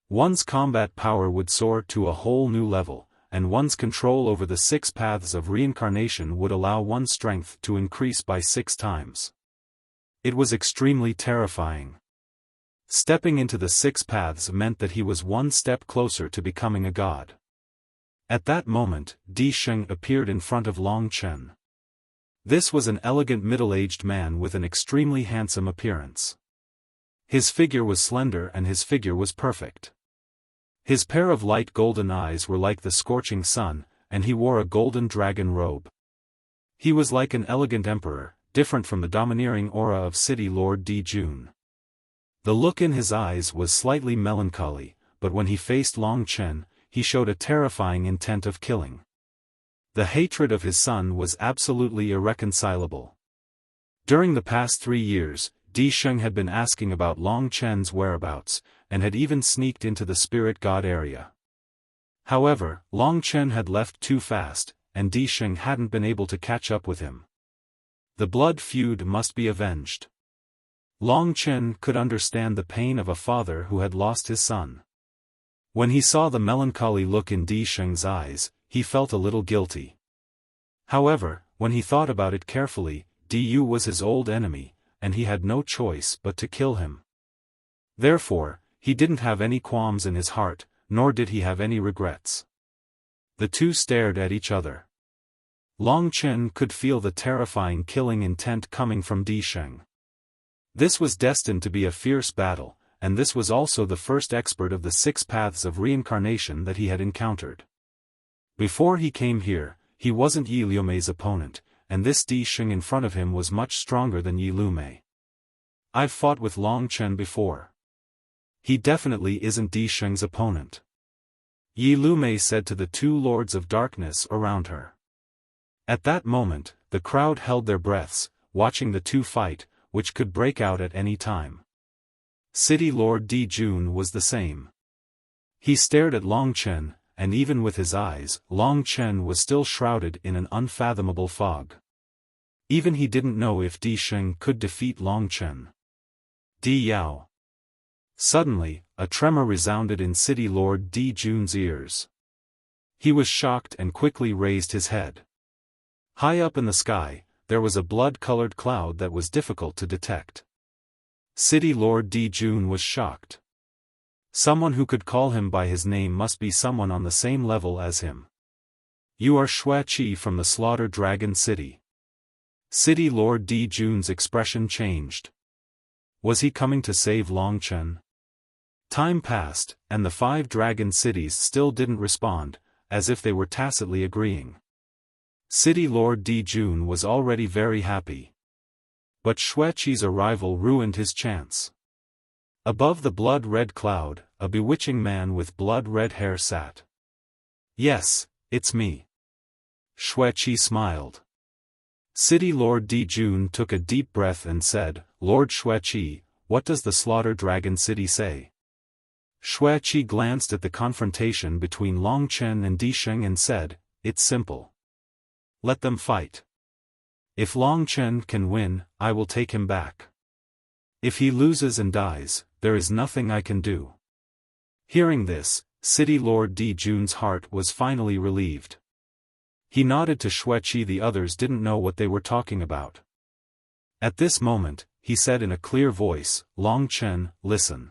One's combat power would soar to a whole new level, and one's control over the 6 paths of reincarnation would allow one's strength to increase by 6 times. It was extremely terrifying. Stepping into the 6 paths meant that he was one step closer to becoming a god. At that moment, Di Sheng appeared in front of Long Chen. This was an elegant middle-aged man with an extremely handsome appearance. His figure was slender and his figure was perfect. His pair of light golden eyes were like the scorching sun, and he wore a golden dragon robe. He was like an elegant emperor, different from the domineering aura of City Lord Di Jun. The look in his eyes was slightly melancholy, but when he faced Long Chen, he showed a terrifying intent of killing. The hatred of his son was absolutely irreconcilable. During the past 3 years, Di Sheng had been asking about Long Chen's whereabouts, and had even sneaked into the spirit god area. However, Long Chen had left too fast, and Di Sheng hadn't been able to catch up with him. The blood feud must be avenged. Long Chen could understand the pain of a father who had lost his son. When he saw the melancholy look in Di Sheng's eyes, he felt a little guilty. However, when he thought about it carefully, Diyu was his old enemy, and he had no choice but to kill him. Therefore, he didn't have any qualms in his heart, nor did he have any regrets. The two stared at each other. Long Chen could feel the terrifying killing intent coming from Di Sheng. This was destined to be a fierce battle, and this was also the first expert of the 6 paths of reincarnation that he had encountered. Before he came here, he wasn't Yi Liumei's opponent, and this Di Sheng in front of him was much stronger than Yi Liumei. I've fought with Long Chen before. He definitely isn't Di Sheng's opponent. Yi Liumei said to the 2 lords of darkness around her. At that moment, the crowd held their breaths, watching the 2 fight, which could break out at any time. City Lord Di Jun was the same. He stared at Long Chen, and even with his eyes, Long Chen was still shrouded in an unfathomable fog. Even he didn't know if Di Sheng could defeat Long Chen. Di Yao. Suddenly, a tremor resounded in City Lord Di Jun's ears. He was shocked and quickly raised his head. High up in the sky, there was a blood-colored cloud that was difficult to detect. City Lord Di Jun was shocked. Someone who could call him by his name must be someone on the same level as him. You are Xueqi from the Slaughter Dragon City. City Lord Di Jun's expression changed. Was he coming to save Long Chen? Time passed, and the 5 dragon cities still didn't respond, as if they were tacitly agreeing. City Lord Di Jun was already very happy. But Xueqi's arrival ruined his chance. Above the blood-red cloud, a bewitching man with blood-red hair sat. Yes, it's me. Xueqi smiled. City Lord Di Jun took a deep breath and said, Lord Xueqi, what does the Slaughter Dragon City say? Xueqi glanced at the confrontation between Long Chen and Di Sheng and said, it's simple. Let them fight. If Long Chen can win, I will take him back. If he loses and dies, there is nothing I can do. Hearing this, City Lord Di Jun's heart was finally relieved. He nodded to Xueqi. The others didn't know what they were talking about. At this moment, he said in a clear voice, Long Chen, listen.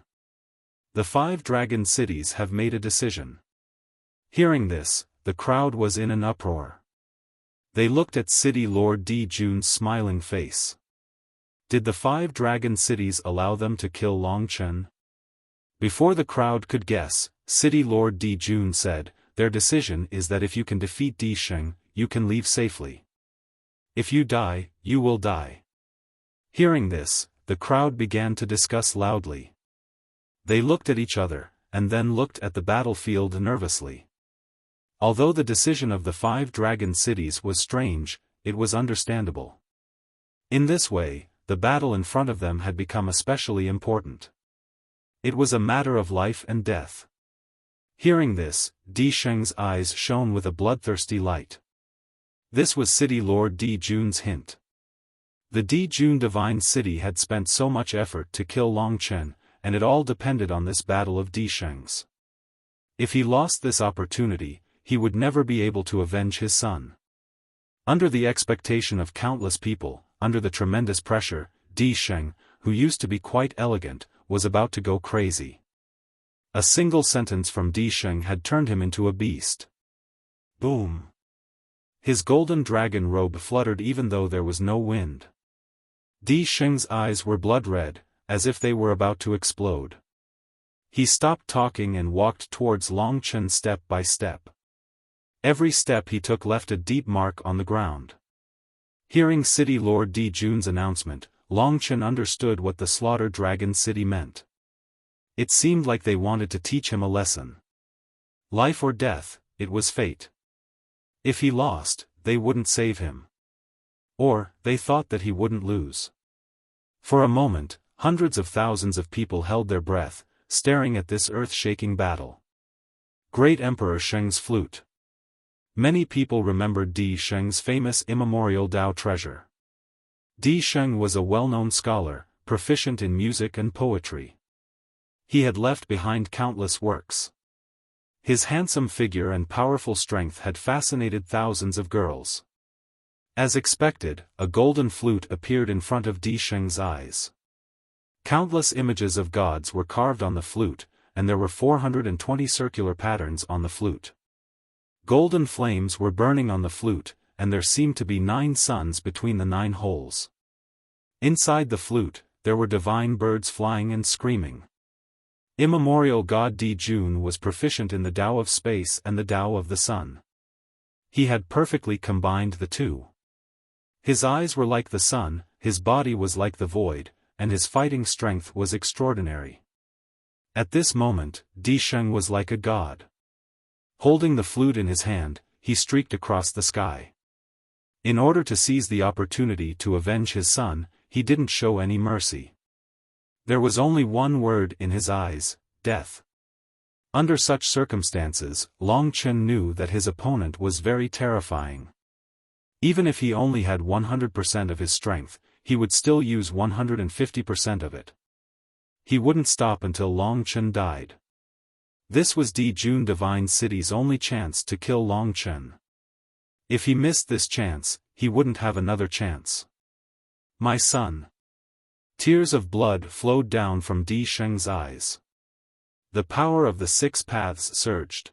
The 5 dragon cities have made a decision. Hearing this, the crowd was in an uproar. They looked at City Lord Di Jun's smiling face. Did the 5 dragon cities allow them to kill Long Chen? Before the crowd could guess, City Lord Di Jun said, their decision is that if you can defeat Di Sheng, you can leave safely. If you die, you will die. Hearing this, the crowd began to discuss loudly. They looked at each other, and then looked at the battlefield nervously. Although the decision of the 5 dragon cities was strange, it was understandable. In this way, the battle in front of them had become especially important. It was a matter of life and death. Hearing this, Di Sheng's eyes shone with a bloodthirsty light. This was City Lord Di Jun's hint. The Di Jun Divine City had spent so much effort to kill Long Chen, and it all depended on this battle of Di Sheng's. If he lost this opportunity, he would never be able to avenge his son. Under the expectation of countless people, under the tremendous pressure, Di Sheng, who used to be quite elegant, was about to go crazy. A single sentence from Di Sheng had turned him into a beast. Boom! His golden dragon robe fluttered even though there was no wind. Di Sheng's eyes were blood red, as if they were about to explode. He stopped talking and walked towards Long Chen step by step. Every step he took left a deep mark on the ground. Hearing City Lord Di Jun's announcement, Long Chen understood what the Slaughter Dragon City meant. It seemed like they wanted to teach him a lesson. Life or death, it was fate. If he lost, they wouldn't save him. Or, they thought that he wouldn't lose. For a moment, hundreds of thousands of people held their breath, staring at this earth-shaking battle. Great Emperor Sheng's flute. Many people remembered Di Sheng's famous immemorial Dao treasure. Di Sheng was a well-known scholar, proficient in music and poetry. He had left behind countless works. His handsome figure and powerful strength had fascinated thousands of girls. As expected, a golden flute appeared in front of Di Sheng's eyes. Countless images of gods were carved on the flute, and there were 420 circular patterns on the flute. Golden flames were burning on the flute, and there seemed to be 9 suns between the 9 holes. Inside the flute, there were divine birds flying and screaming. Immemorial God Di Jun was proficient in the Tao of space and the Tao of the sun. He had perfectly combined the two. His eyes were like the sun, his body was like the void, and his fighting strength was extraordinary. At this moment, Di Sheng was like a god. Holding the flute in his hand, he streaked across the sky. In order to seize the opportunity to avenge his son, he didn't show any mercy. There was only one word in his eyes: death. Under such circumstances, Long Chen knew that his opponent was very terrifying. Even if he only had 100% of his strength, he would still use 150% of it. He wouldn't stop until Long Chen died. This was Di Jun Divine City's only chance to kill Long Chen. If he missed this chance, he wouldn't have another chance. My son. Tears of blood flowed down from Di Sheng's eyes. The power of the 6 paths surged.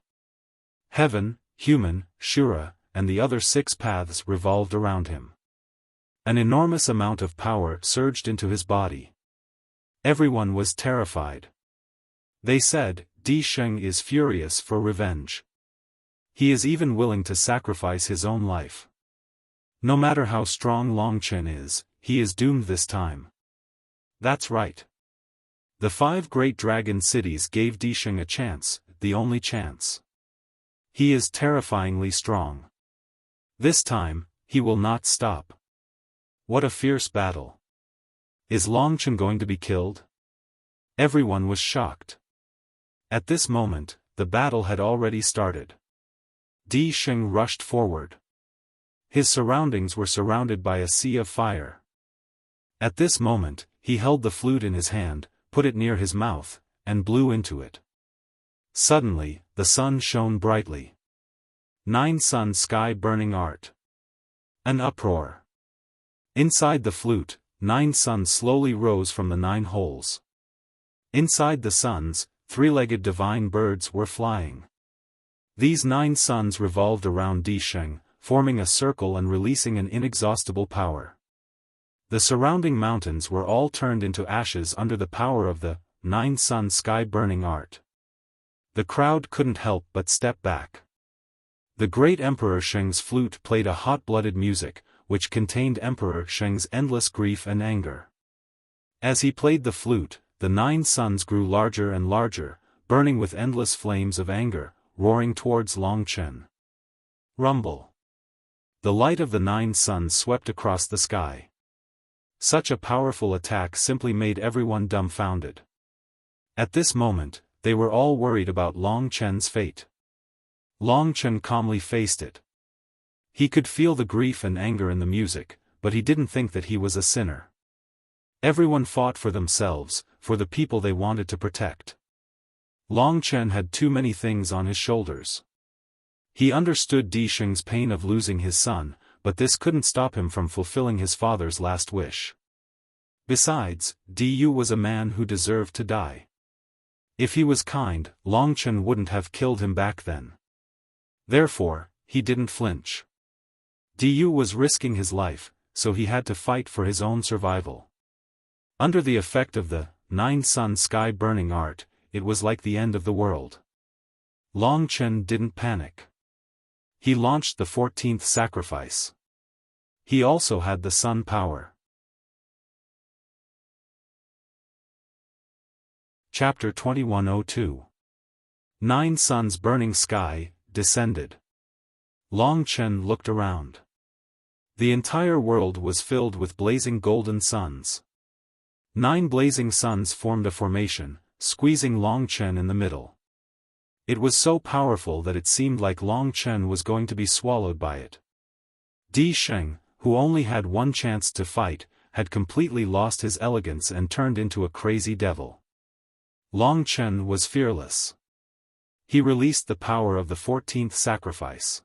Heaven, human, Shura, and the other 6 paths revolved around him. An enormous amount of power surged into his body. Everyone was terrified. They said, Di Sheng is furious for revenge. He is even willing to sacrifice his own life. No matter how strong Long Chen is, he is doomed this time. That's right. The 5 great dragon cities gave Di Sheng a chance, the only chance. He is terrifyingly strong. This time, he will not stop. What a fierce battle. Is Long Chen going to be killed? Everyone was shocked. At this moment, the battle had already started. Di Sheng rushed forward. His surroundings were surrounded by a sea of fire. At this moment, he held the flute in his hand, put it near his mouth, and blew into it. Suddenly, the sun shone brightly. 9-sun sky burning art. An uproar. Inside the flute, 9 suns slowly rose from the 9 holes. Inside the suns, 3-legged divine birds were flying. These 9 suns revolved around Di Sheng, forming a circle and releasing an inexhaustible power. The surrounding mountains were all turned into ashes under the power of the 9-sun sky burning art. The crowd couldn't help but step back. The great Emperor Sheng's flute played a hot-blooded music, which contained Emperor Sheng's endless grief and anger. As he played the flute, the 9 suns grew larger and larger, burning with endless flames of anger, roaring towards Long Chen. Rumble. The light of the 9 suns swept across the sky. Such a powerful attack simply made everyone dumbfounded. At this moment, they were all worried about Long Chen's fate. Long Chen calmly faced it. He could feel the grief and anger in the music, but he didn't think that he was a sinner. Everyone fought for themselves, for the people they wanted to protect. Long Chen had too many things on his shoulders. He understood Di Sheng's pain of losing his son, but this couldn't stop him from fulfilling his father's last wish. Besides, Di Yu was a man who deserved to die. If he was kind, Long Chen wouldn't have killed him back then. Therefore, he didn't flinch. Di Yu was risking his life, so he had to fight for his own survival. Under the effect of the 9-sun sky burning art, it was like the end of the world. Long Chen didn't panic. He launched the 14th sacrifice. He also had the sun power. Chapter 2102. 9 suns burning sky, descended. Long Chen looked around. The entire world was filled with blazing golden suns. 9 blazing suns formed a formation, squeezing Long Chen in the middle. It was so powerful that it seemed like Long Chen was going to be swallowed by it. Di Sheng, who only had one chance to fight, had completely lost his elegance and turned into a crazy devil. Long Chen was fearless. He released the power of the 14th sacrifice.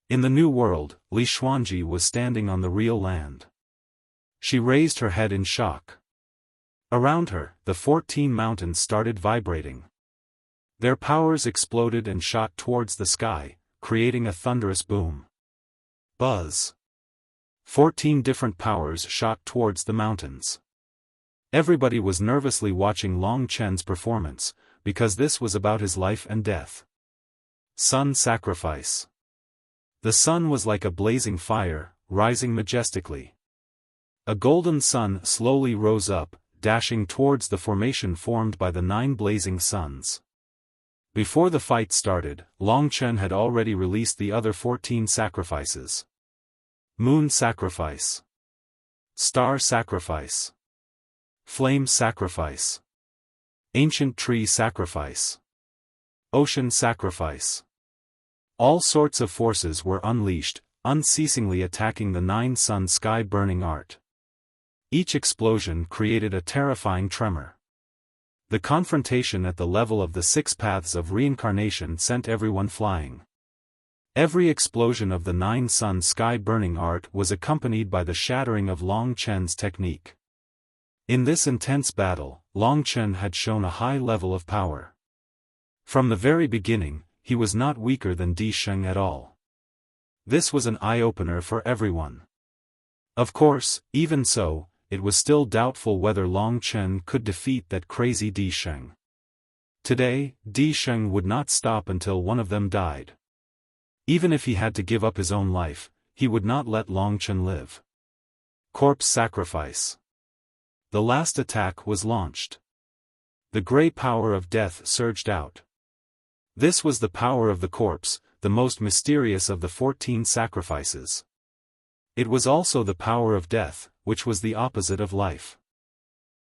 In the new world, Li Xuanji was standing on the real land. She raised her head in shock. Around her, the 14 mountains started vibrating. Their powers exploded and shot towards the sky, creating a thunderous boom. Buzz. 14 different powers shot towards the mountains. Everybody was nervously watching Long Chen's performance, because this was about his life and death. Sun sacrifice. The sun was like a blazing fire, rising majestically. A golden sun slowly rose up, dashing towards the formation formed by the 9 blazing suns. Before the fight started, Long Chen had already released the other 14 sacrifices. Moon sacrifice. Star sacrifice. Flame sacrifice. Ancient tree sacrifice. Ocean sacrifice. All sorts of forces were unleashed, unceasingly attacking the 9-sun sky burning art. Each explosion created a terrifying tremor. The confrontation at the level of the 6 paths of reincarnation sent everyone flying. Every explosion of the 9-sun sky burning art was accompanied by the shattering of Long Chen's technique. In this intense battle, Long Chen had shown a high level of power. From the very beginning, he was not weaker than Di Sheng at all. This was an eye-opener for everyone. Of course, even so, it was still doubtful whether Long Chen could defeat that crazy Di Sheng. Today, Di Sheng would not stop until one of them died. Even if he had to give up his own life, he would not let Long Chen live. Corpse sacrifice. The last attack was launched. The grey power of death surged out. This was the power of the corpse, the most mysterious of the 14 sacrifices. It was also the power of death, which was the opposite of life.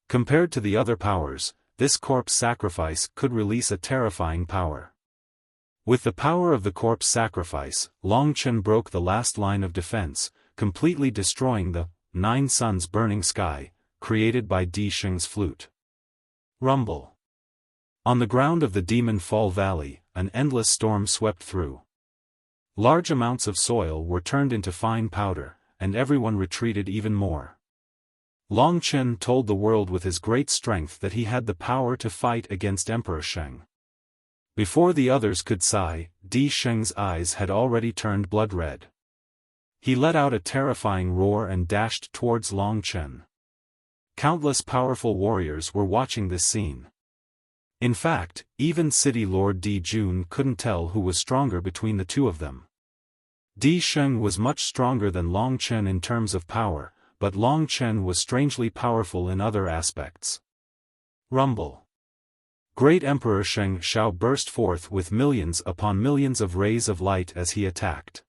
Compared to the other powers, this corpse sacrifice could release a terrifying power. With the power of the corpse sacrifice, Long Chen broke the last line of defense, completely destroying the 9 suns burning sky, created by Di Sheng's flute. Rumble. On the ground of the Demon Fall Valley, an endless storm swept through. Large amounts of soil were turned into fine powder, and everyone retreated even more. Long Chen told the world with his great strength that he had the power to fight against Emperor Sheng. Before the others could sigh, Di Sheng's eyes had already turned blood red. He let out a terrifying roar and dashed towards Long Chen. Countless powerful warriors were watching this scene. In fact, even City Lord Di Jun couldn't tell who was stronger between the two of them. Di Sheng was much stronger than Long Chen in terms of power, but Long Chen was strangely powerful in other aspects. Rumble. Great Emperor Sheng Xiao burst forth with millions upon millions of rays of light as he attacked.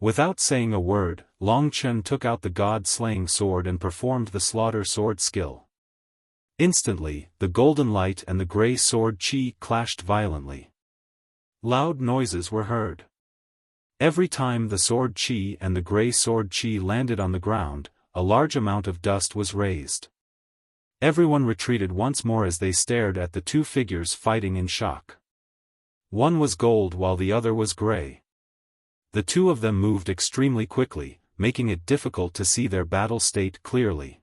Without saying a word, Long Chen took out the god-slaying sword and performed the slaughter sword skill. Instantly, the golden light and the grey sword qi clashed violently. Loud noises were heard. Every time the sword qi and the grey sword qi landed on the ground, a large amount of dust was raised. Everyone retreated once more as they stared at the two figures fighting in shock. One was gold while the other was grey. The two of them moved extremely quickly, making it difficult to see their battle state clearly.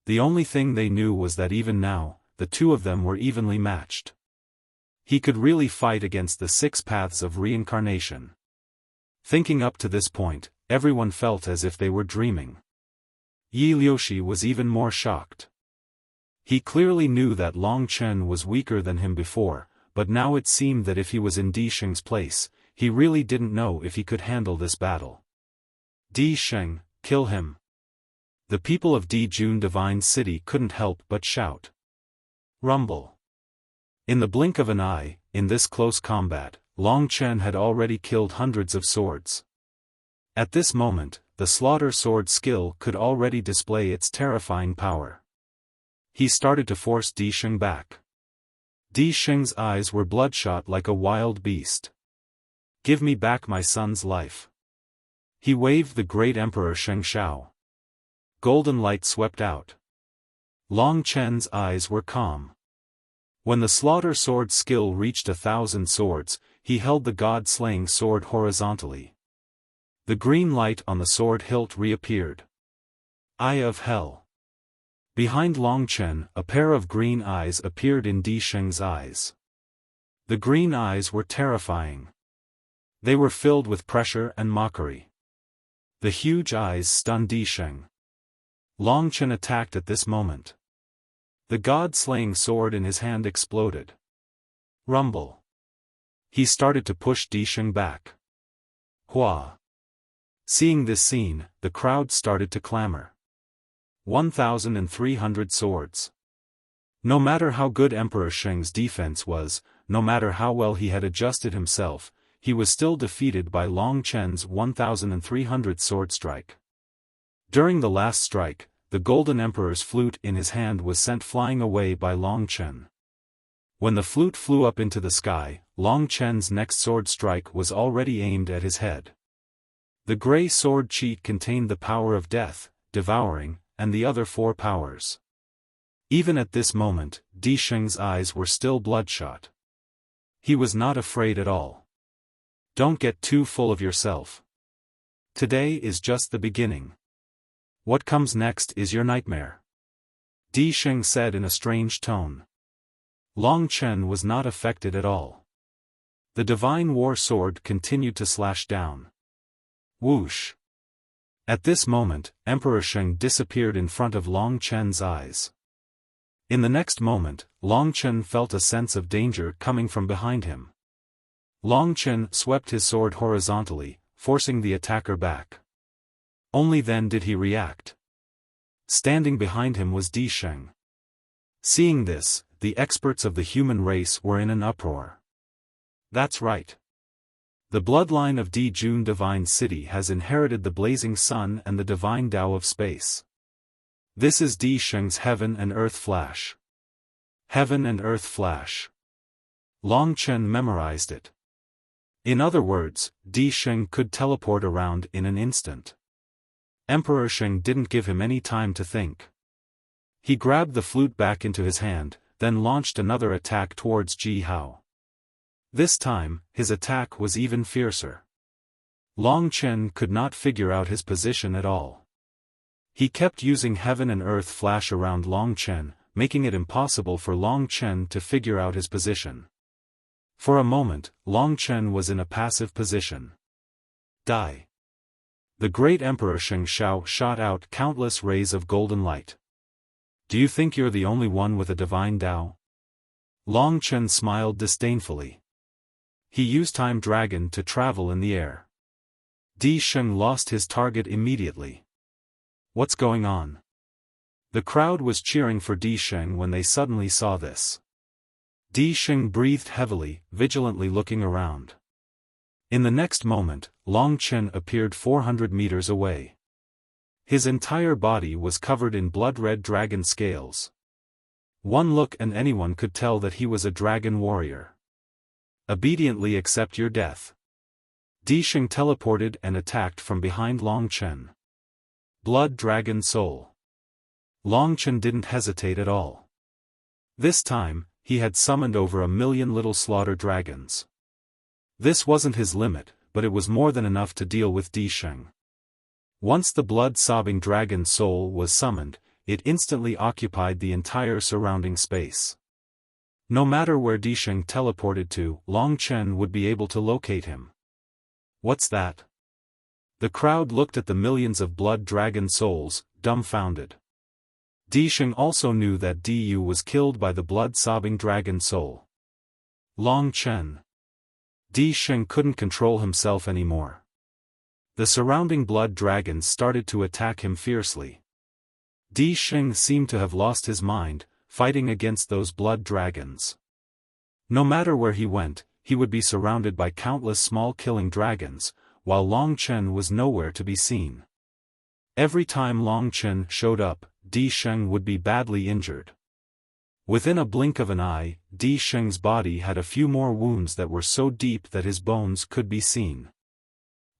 The only thing they knew was that even now, the two of them were evenly matched. He could really fight against the 6 paths of reincarnation. Thinking up to this point, everyone felt as if they were dreaming. Yi Liushi was even more shocked. He clearly knew that Long Chen was weaker than him before, but now it seemed that if he was in Di Sheng's place, he really didn't know if he could handle this battle. Di Sheng, kill him. The people of Di Jun Divine City couldn't help but shout. Rumble. In the blink of an eye, in this close combat, Long Chen had already killed hundreds of swords. At this moment, the slaughter sword skill could already display its terrifying power. He started to force Di Sheng back. Di Sheng's eyes were bloodshot like a wild beast. Give me back my son's life. He waved the great Emperor Sheng Xiao. Golden light swept out. Long Chen's eyes were calm. When the slaughter sword skill reached 1,000 swords, he held the god-slaying sword horizontally. The green light on the sword hilt reappeared. Eye of Hell. Behind Long Chen, a pair of green eyes appeared in Di Sheng's eyes. The green eyes were terrifying. They were filled with pressure and mockery. The huge eyes stunned Di Sheng. Long Chen attacked at this moment. The god-slaying sword in his hand exploded. Rumble. He started to push Di Sheng back. Hua. Seeing this scene, the crowd started to clamor. 1,300 swords. No matter how good Emperor Sheng's defense was, no matter how well he had adjusted himself, he was still defeated by Long Chen's 1,300 sword strike. During the last strike, the Golden Emperor's flute in his hand was sent flying away by Long Chen. When the flute flew up into the sky, Long Chen's next sword strike was already aimed at his head. The grey sword qi contained the power of death, devouring, and the other 4 powers. Even at this moment, Di Sheng's eyes were still bloodshot. He was not afraid at all. Don't get too full of yourself. Today is just the beginning. What comes next is your nightmare. Di Sheng said in a strange tone. Long Chen was not affected at all. The divine war sword continued to slash down. Whoosh. At this moment, Emperor Sheng disappeared in front of Long Chen's eyes. In the next moment, Long Chen felt a sense of danger coming from behind him. Long Chen swept his sword horizontally, forcing the attacker back. Only then did he react. Standing behind him was Di Sheng. Seeing this, the experts of the human race were in an uproar. That's right. The bloodline of Di Jun Divine City has inherited the blazing sun and the divine Tao of space. This is Di Sheng's Heaven and Earth Flash. Heaven and Earth Flash. Long Chen memorized it. In other words, Di Sheng could teleport around in an instant. Emperor Sheng didn't give him any time to think. He grabbed the flute back into his hand, then launched another attack towards Ji Hao. This time, his attack was even fiercer. Long Chen could not figure out his position at all. He kept using heaven and earth flash around Long Chen, making it impossible for Long Chen to figure out his position. For a moment, Long Chen was in a passive position. Die. The great Emperor Sheng Xiao shot out countless rays of golden light. Do you think you're the only one with a divine Tao? Long Chen smiled disdainfully. He used Time Dragon to travel in the air. Di Sheng lost his target immediately. What's going on? The crowd was cheering for Di Sheng when they suddenly saw this. Di Sheng breathed heavily, vigilantly looking around. In the next moment, Long Chen appeared 400 meters away. His entire body was covered in blood-red dragon scales. One look and anyone could tell that he was a dragon warrior. Obediently accept your death. Di Sheng teleported and attacked from behind Long Chen. Blood Dragon Soul. Long Chen didn't hesitate at all. This time, he had summoned over 1,000,000 little slaughter dragons. This wasn't his limit, but it was more than enough to deal with Di Sheng. Once the blood-sobbing dragon soul was summoned, it instantly occupied the entire surrounding space. No matter where Di Sheng teleported to, Long Chen would be able to locate him. What's that? The crowd looked at the millions of blood dragon souls, dumbfounded. Di Sheng also knew that Du was killed by the blood-sobbing dragon soul. Long Chen. Di Sheng couldn't control himself anymore. The surrounding blood dragons started to attack him fiercely. Di Sheng seemed to have lost his mind, fighting against those blood dragons. No matter where he went, he would be surrounded by countless small killing dragons, while Long Chen was nowhere to be seen. Every time Long Chen showed up, Di Sheng would be badly injured. Within a blink of an eye, Di Sheng's body had a few more wounds that were so deep that his bones could be seen.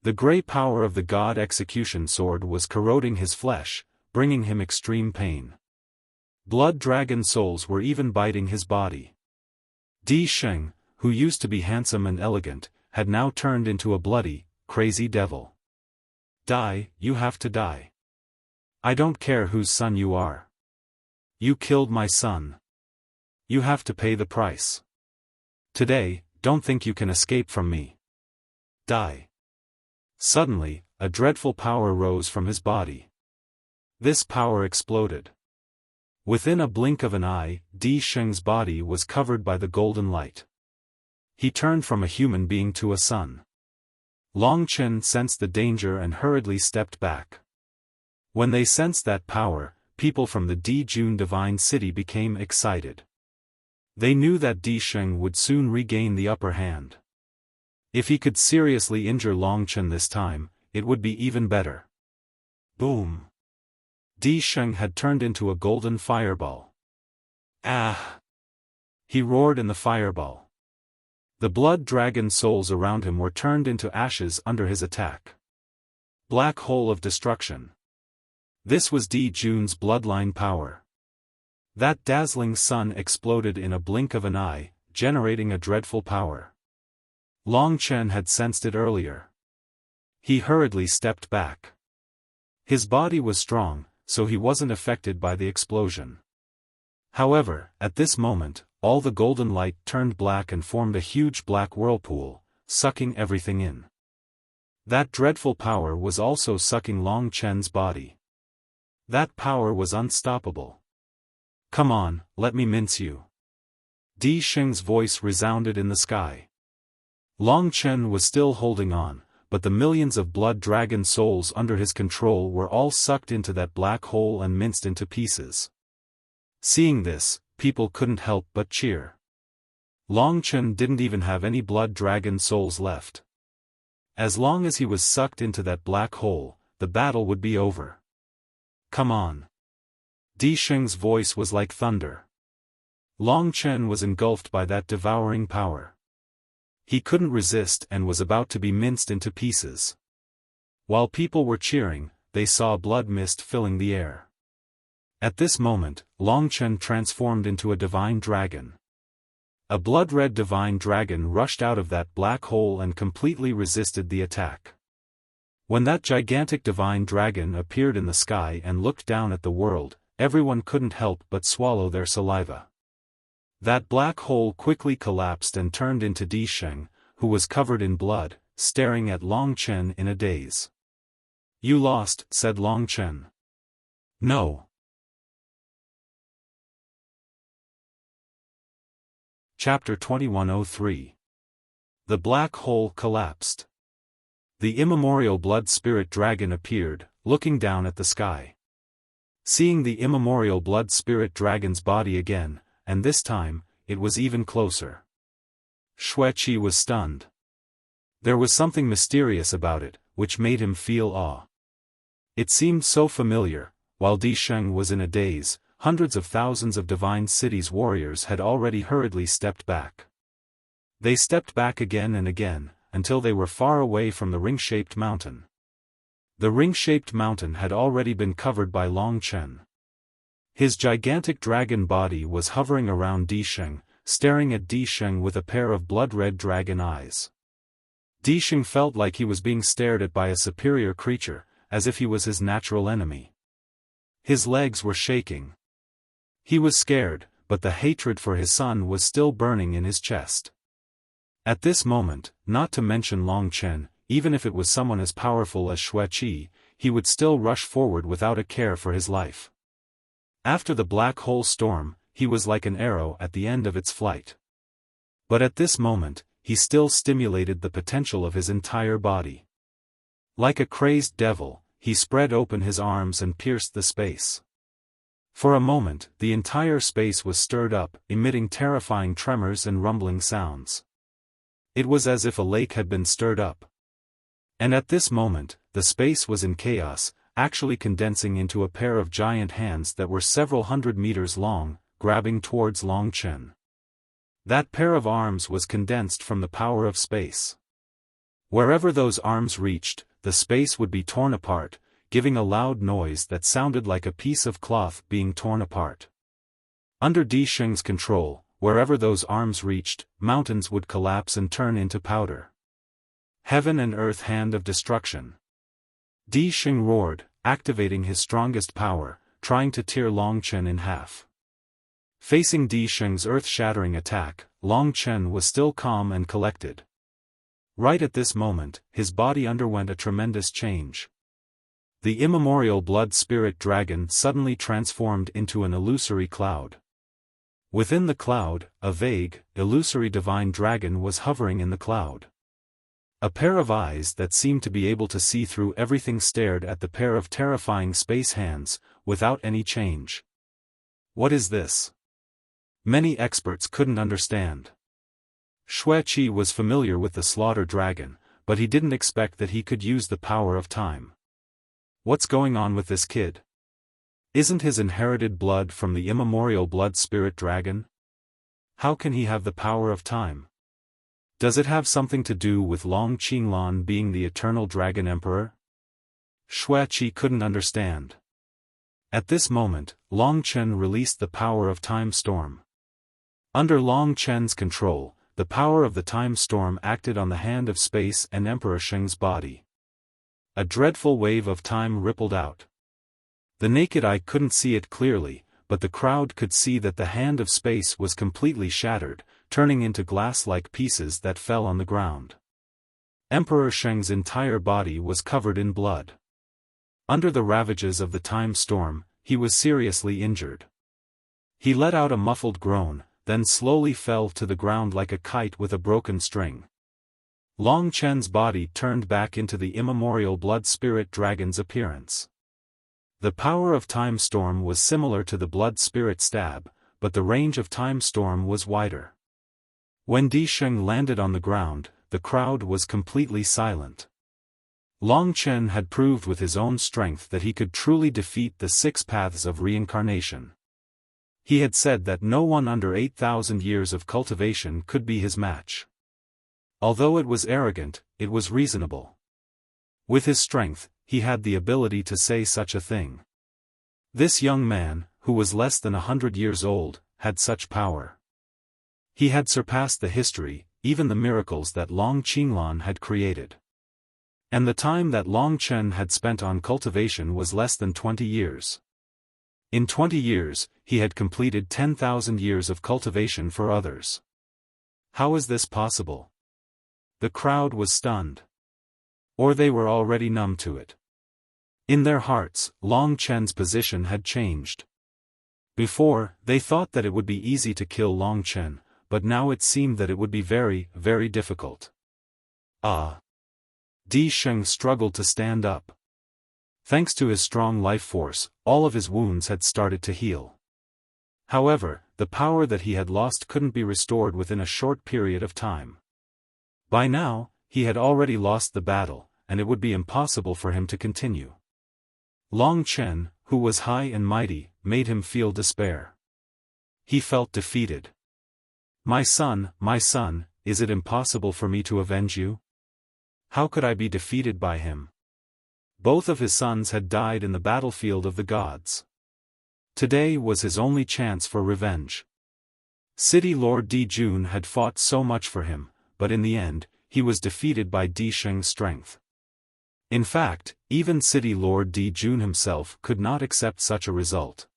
The grey power of the God Execution Sword was corroding his flesh, bringing him extreme pain. Blood dragon souls were even biting his body. Di Sheng, who used to be handsome and elegant, had now turned into a bloody, crazy devil. Die, you have to die. I don't care whose son you are. You killed my son. You have to pay the price. Today, don't think you can escape from me. Die. Suddenly, a dreadful power rose from his body. This power exploded. Within a blink of an eye, Di Sheng's body was covered by the golden light. He turned from a human being to a sun. Long Chen sensed the danger and hurriedly stepped back. When they sensed that power, people from the Dijun Divine City became excited. They knew that Di Sheng would soon regain the upper hand. If he could seriously injure Long Chen this time, it would be even better. Boom! Di Sheng had turned into a golden fireball. Ah! He roared in the fireball. The blood dragon souls around him were turned into ashes under his attack. Black hole of destruction. This was Di Jun's bloodline power. That dazzling sun exploded in a blink of an eye, generating a dreadful power. Long Chen had sensed it earlier. He hurriedly stepped back. His body was strong, so he wasn't affected by the explosion. However, at this moment, all the golden light turned black and formed a huge black whirlpool, sucking everything in. That dreadful power was also sucking Long Chen's body. That power was unstoppable. Come on, let me mince you. Di Sheng's voice resounded in the sky. Long Chen was still holding on, but the millions of blood dragon souls under his control were all sucked into that black hole and minced into pieces. Seeing this, people couldn't help but cheer. Long Chen didn't even have any blood dragon souls left. As long as he was sucked into that black hole, the battle would be over. Come on. Di Sheng's voice was like thunder. Long Chen was engulfed by that devouring power. He couldn't resist and was about to be minced into pieces. While people were cheering, they saw blood mist filling the air. At this moment, Long Chen transformed into a divine dragon. A blood-red divine dragon rushed out of that black hole and completely resisted the attack. When that gigantic divine dragon appeared in the sky and looked down at the world, everyone couldn't help but swallow their saliva. That black hole quickly collapsed and turned into Di Sheng, who was covered in blood, staring at Long Chen in a daze. "You lost," said Long Chen. "No." Chapter 2103. The black hole collapsed. The immemorial blood spirit dragon appeared, looking down at the sky. Seeing the immemorial blood spirit dragon's body again, and this time, it was even closer. Xueqi was stunned. There was something mysterious about it, which made him feel awe. It seemed so familiar. While Di Sheng was in a daze, hundreds of thousands of Divine City's warriors had already hurriedly stepped back. They stepped back again and again, until they were far away from the ring-shaped mountain. The ring-shaped mountain had already been covered by Long Chen. His gigantic dragon body was hovering around Di Sheng, staring at Di Sheng with a pair of blood-red dragon eyes. Di Sheng felt like he was being stared at by a superior creature, as if he was his natural enemy. His legs were shaking. He was scared, but the hatred for his son was still burning in his chest. At this moment, not to mention Long Chen, even if it was someone as powerful as Xueqi, he would still rush forward without a care for his life. After the black hole storm, he was like an arrow at the end of its flight. But at this moment, he still stimulated the potential of his entire body. Like a crazed devil, he spread open his arms and pierced the space. For a moment, the entire space was stirred up, emitting terrifying tremors and rumbling sounds. It was as if a lake had been stirred up. And at this moment, the space was in chaos, actually condensing into a pair of giant hands that were several hundred meters long, grabbing towards Long Chen. That pair of arms was condensed from the power of space. Wherever those arms reached, the space would be torn apart, giving a loud noise that sounded like a piece of cloth being torn apart. Under Di Sheng's control, wherever those arms reached, mountains would collapse and turn into powder. Heaven and earth hand of destruction. Di Sheng roared, activating his strongest power, trying to tear Long Chen in half. Facing Di Sheng's earth-shattering attack, Long Chen was still calm and collected. Right at this moment, his body underwent a tremendous change. The immemorial blood spirit dragon suddenly transformed into an illusory cloud. Within the cloud, a vague, illusory divine dragon was hovering in the cloud. A pair of eyes that seemed to be able to see through everything stared at the pair of terrifying space hands, without any change. What is this? Many experts couldn't understand. Xueqi was familiar with the slaughter dragon, but he didn't expect that he could use the power of time. What's going on with this kid? Isn't his inherited blood from the immemorial blood spirit dragon? How can he have the power of time? Does it have something to do with Long Qinglan being the eternal dragon emperor? Xueqi couldn't understand. At this moment, Long Chen released the power of time storm. Under Long Chen's control, the power of the time storm acted on the hand of space and Emperor Sheng's body. A dreadful wave of time rippled out. The naked eye couldn't see it clearly, but the crowd could see that the hand of space was completely shattered, turning into glass-like pieces that fell on the ground. Emperor Sheng's entire body was covered in blood. Under the ravages of the time storm, he was seriously injured. He let out a muffled groan, then slowly fell to the ground like a kite with a broken string. Long Chen's body turned back into the immemorial blood spirit dragon's appearance. The power of time storm was similar to the blood spirit stab, but the range of time storm was wider. When Di Sheng landed on the ground, the crowd was completely silent. Long Chen had proved with his own strength that he could truly defeat the 6 paths of reincarnation. He had said that no one under 8,000 years of cultivation could be his match. Although it was arrogant, it was reasonable. With his strength, he had the ability to say such a thing. This young man, who was less than 100 years old, had such power. He had surpassed the history, even the miracles that Long Qinglan had created. And the time that Long Chen had spent on cultivation was less than 20 years. In 20 years, he had completed 10,000 years of cultivation for others. How is this possible? The crowd was stunned. Or they were already numb to it. In their hearts, Long Chen's position had changed. Before, they thought that it would be easy to kill Long Chen, but now it seemed that it would be very, very difficult. Di Sheng struggled to stand up. Thanks to his strong life force, all of his wounds had started to heal. However, the power that he had lost couldn't be restored within a short period of time. By now, he had already lost the battle, and it would be impossible for him to continue. Long Chen, who was high and mighty, made him feel despair. He felt defeated. My son, is it impossible for me to avenge you? How could I be defeated by him? Both of his sons had died in the battlefield of the gods. Today was his only chance for revenge. City Lord Di Jun had fought so much for him, but in the end, he was defeated by Di Sheng's strength. In fact, even City Lord Di Jun himself could not accept such a result.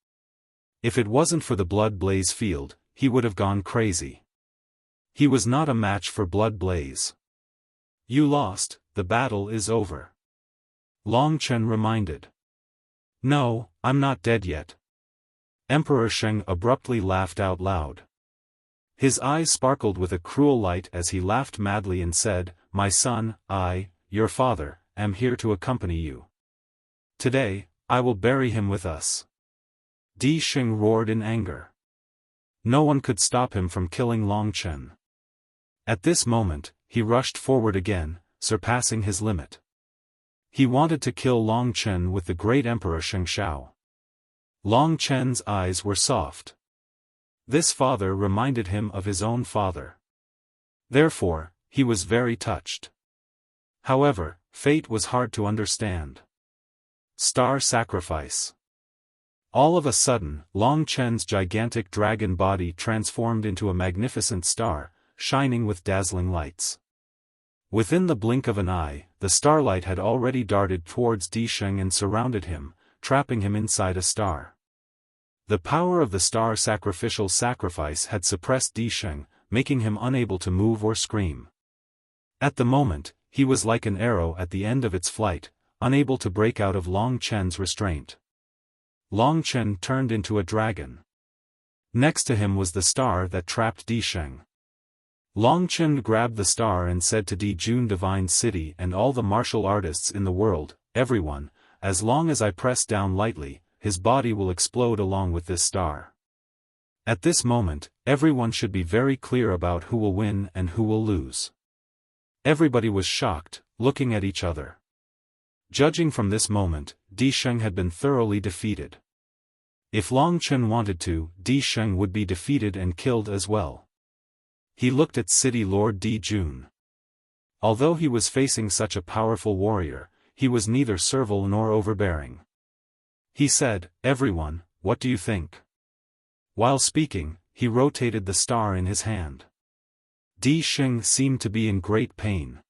If it wasn't for the Blood Blaze field, he would have gone crazy. He was not a match for Blood Blaze. You lost, the battle is over. Long Chen reminded. No, I'm not dead yet. Emperor Sheng abruptly laughed out loud. His eyes sparkled with a cruel light as he laughed madly and said, My son, I, your father, am here to accompany you. Today, I will bury him with us. Di Sheng roared in anger. No one could stop him from killing Long Chen. At this moment, he rushed forward again, surpassing his limit. He wanted to kill Long Chen with the great Emperor Sheng Shao. Long Chen's eyes were soft. This father reminded him of his own father. Therefore, he was very touched. However, fate was hard to understand. Star sacrifice. All of a sudden, Long Chen's gigantic dragon body transformed into a magnificent star, shining with dazzling lights. Within the blink of an eye, the starlight had already darted towards Di Sheng and surrounded him, trapping him inside a star. The power of the star sacrificial sacrifice had suppressed Di Sheng, making him unable to move or scream. At the moment, he was like an arrow at the end of its flight, unable to break out of Long Chen's restraint. Long Chen turned into a dragon. Next to him was the star that trapped Di Sheng. Long Chen grabbed the star and said to Di Jun Divine City and all the martial artists in the world, everyone, as long as I press down lightly, his body will explode along with this star. At this moment, everyone should be very clear about who will win and who will lose. Everybody was shocked, looking at each other. Judging from this moment, Di Sheng had been thoroughly defeated. If Long Chen wanted to, Di Sheng would be defeated and killed as well. He looked at City Lord Di Jun. Although he was facing such a powerful warrior, he was neither servile nor overbearing. He said, Everyone, what do you think? While speaking, he rotated the star in his hand. Di Sheng seemed to be in great pain.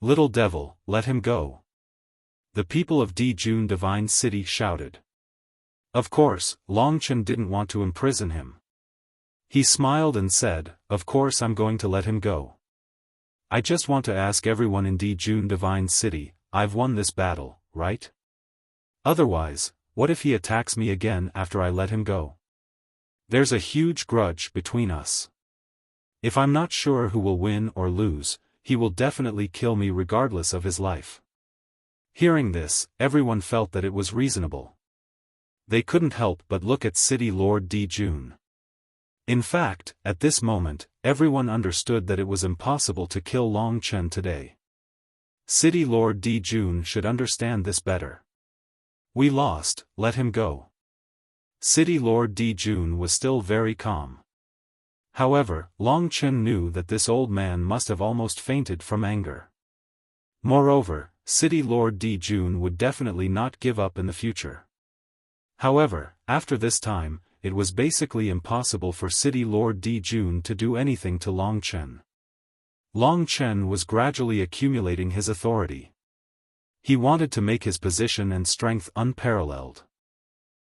Little devil, let him go. The people of Di Jun Divine City shouted. Of course, Long Chen didn't want to imprison him. He smiled and said, Of course I'm going to let him go. I just want to ask everyone in Di Jun Divine City, I've won this battle, right? Otherwise, what if he attacks me again after I let him go? There's a huge grudge between us. If I'm not sure who will win or lose, he will definitely kill me regardless of his life. Hearing this, everyone felt that it was reasonable. They couldn't help but look at City Lord Di Jun. In fact, at this moment, everyone understood that it was impossible to kill Long Chen today. City Lord Di Jun should understand this better. We lost, let him go. City Lord Di Jun was still very calm. However, Long Chen knew that this old man must have almost fainted from anger. Moreover, City Lord Di Jun would definitely not give up in the future. However, after this time, it was basically impossible for City Lord Di Jun to do anything to Long Chen. Long Chen was gradually accumulating his authority. He wanted to make his position and strength unparalleled.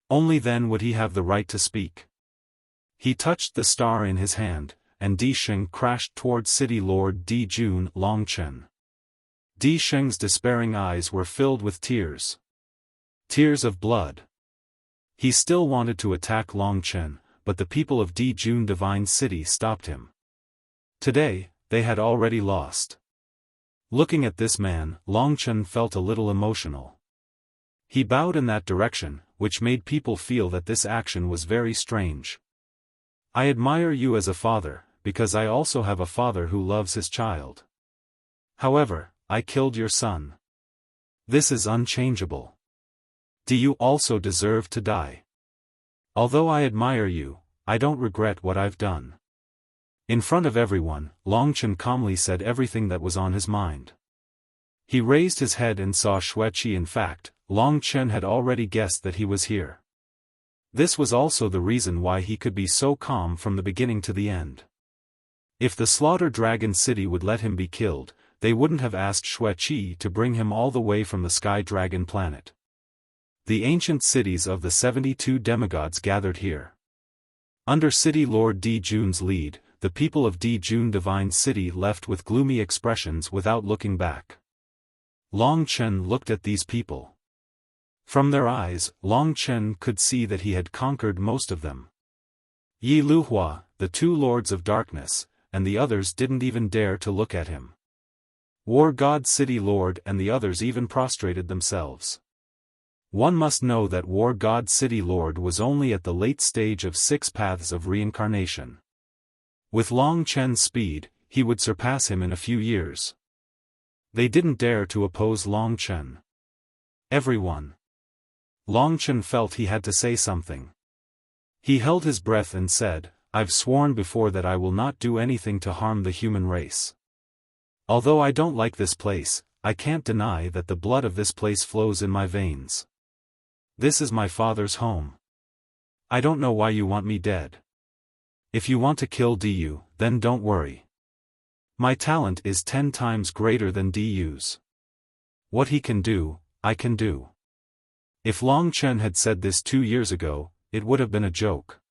Only then would he have the right to speak. He touched the star in his hand, and Di Sheng crashed toward City Lord Di Jun Longchen. Di Sheng's despairing eyes were filled with tears. Tears of blood. He still wanted to attack Longchen, but the people of Di Jun Divine City stopped him. Today, they had already lost. Looking at this man, Longchen felt a little emotional. He bowed in that direction, which made people feel that this action was very strange. I admire you as a father, because I also have a father who loves his child. However, I killed your son. This is unchangeable. Do you also deserve to die? Although I admire you, I don't regret what I've done. In front of everyone, Longchen calmly said everything that was on his mind. He raised his head and saw Xueqi. In fact, Longchen had already guessed that he was here. This was also the reason why he could be so calm from the beginning to the end. If the Slaughter Dragon City would let him be killed, they wouldn't have asked Xueqi to bring him all the way from the Sky Dragon planet. The ancient cities of the 72 demigods gathered here. Under City Lord Di Jun's lead, the people of Di Jun Divine City left with gloomy expressions without looking back. Longchen looked at these people. From their eyes, Longchen could see that he had conquered most of them. Yi Luhua, the two lords of darkness, and the others didn't even dare to look at him. War God City Lord and the others even prostrated themselves. One must know that War God City Lord was only at the late stage of 6 paths of reincarnation. With Longchen's speed, he would surpass him in a few years. They didn't dare to oppose Longchen. Everyone. Longchen felt he had to say something. He held his breath and said, "I've sworn before that I will not do anything to harm the human race. Although I don't like this place, I can't deny that the blood of this place flows in my veins. This is my father's home. I don't know why you want me dead. If you want to kill Du, then don't worry. My talent is 10 times greater than Du's. What he can do, I can do." If Longchen had said this 2 years ago, it would have been a joke.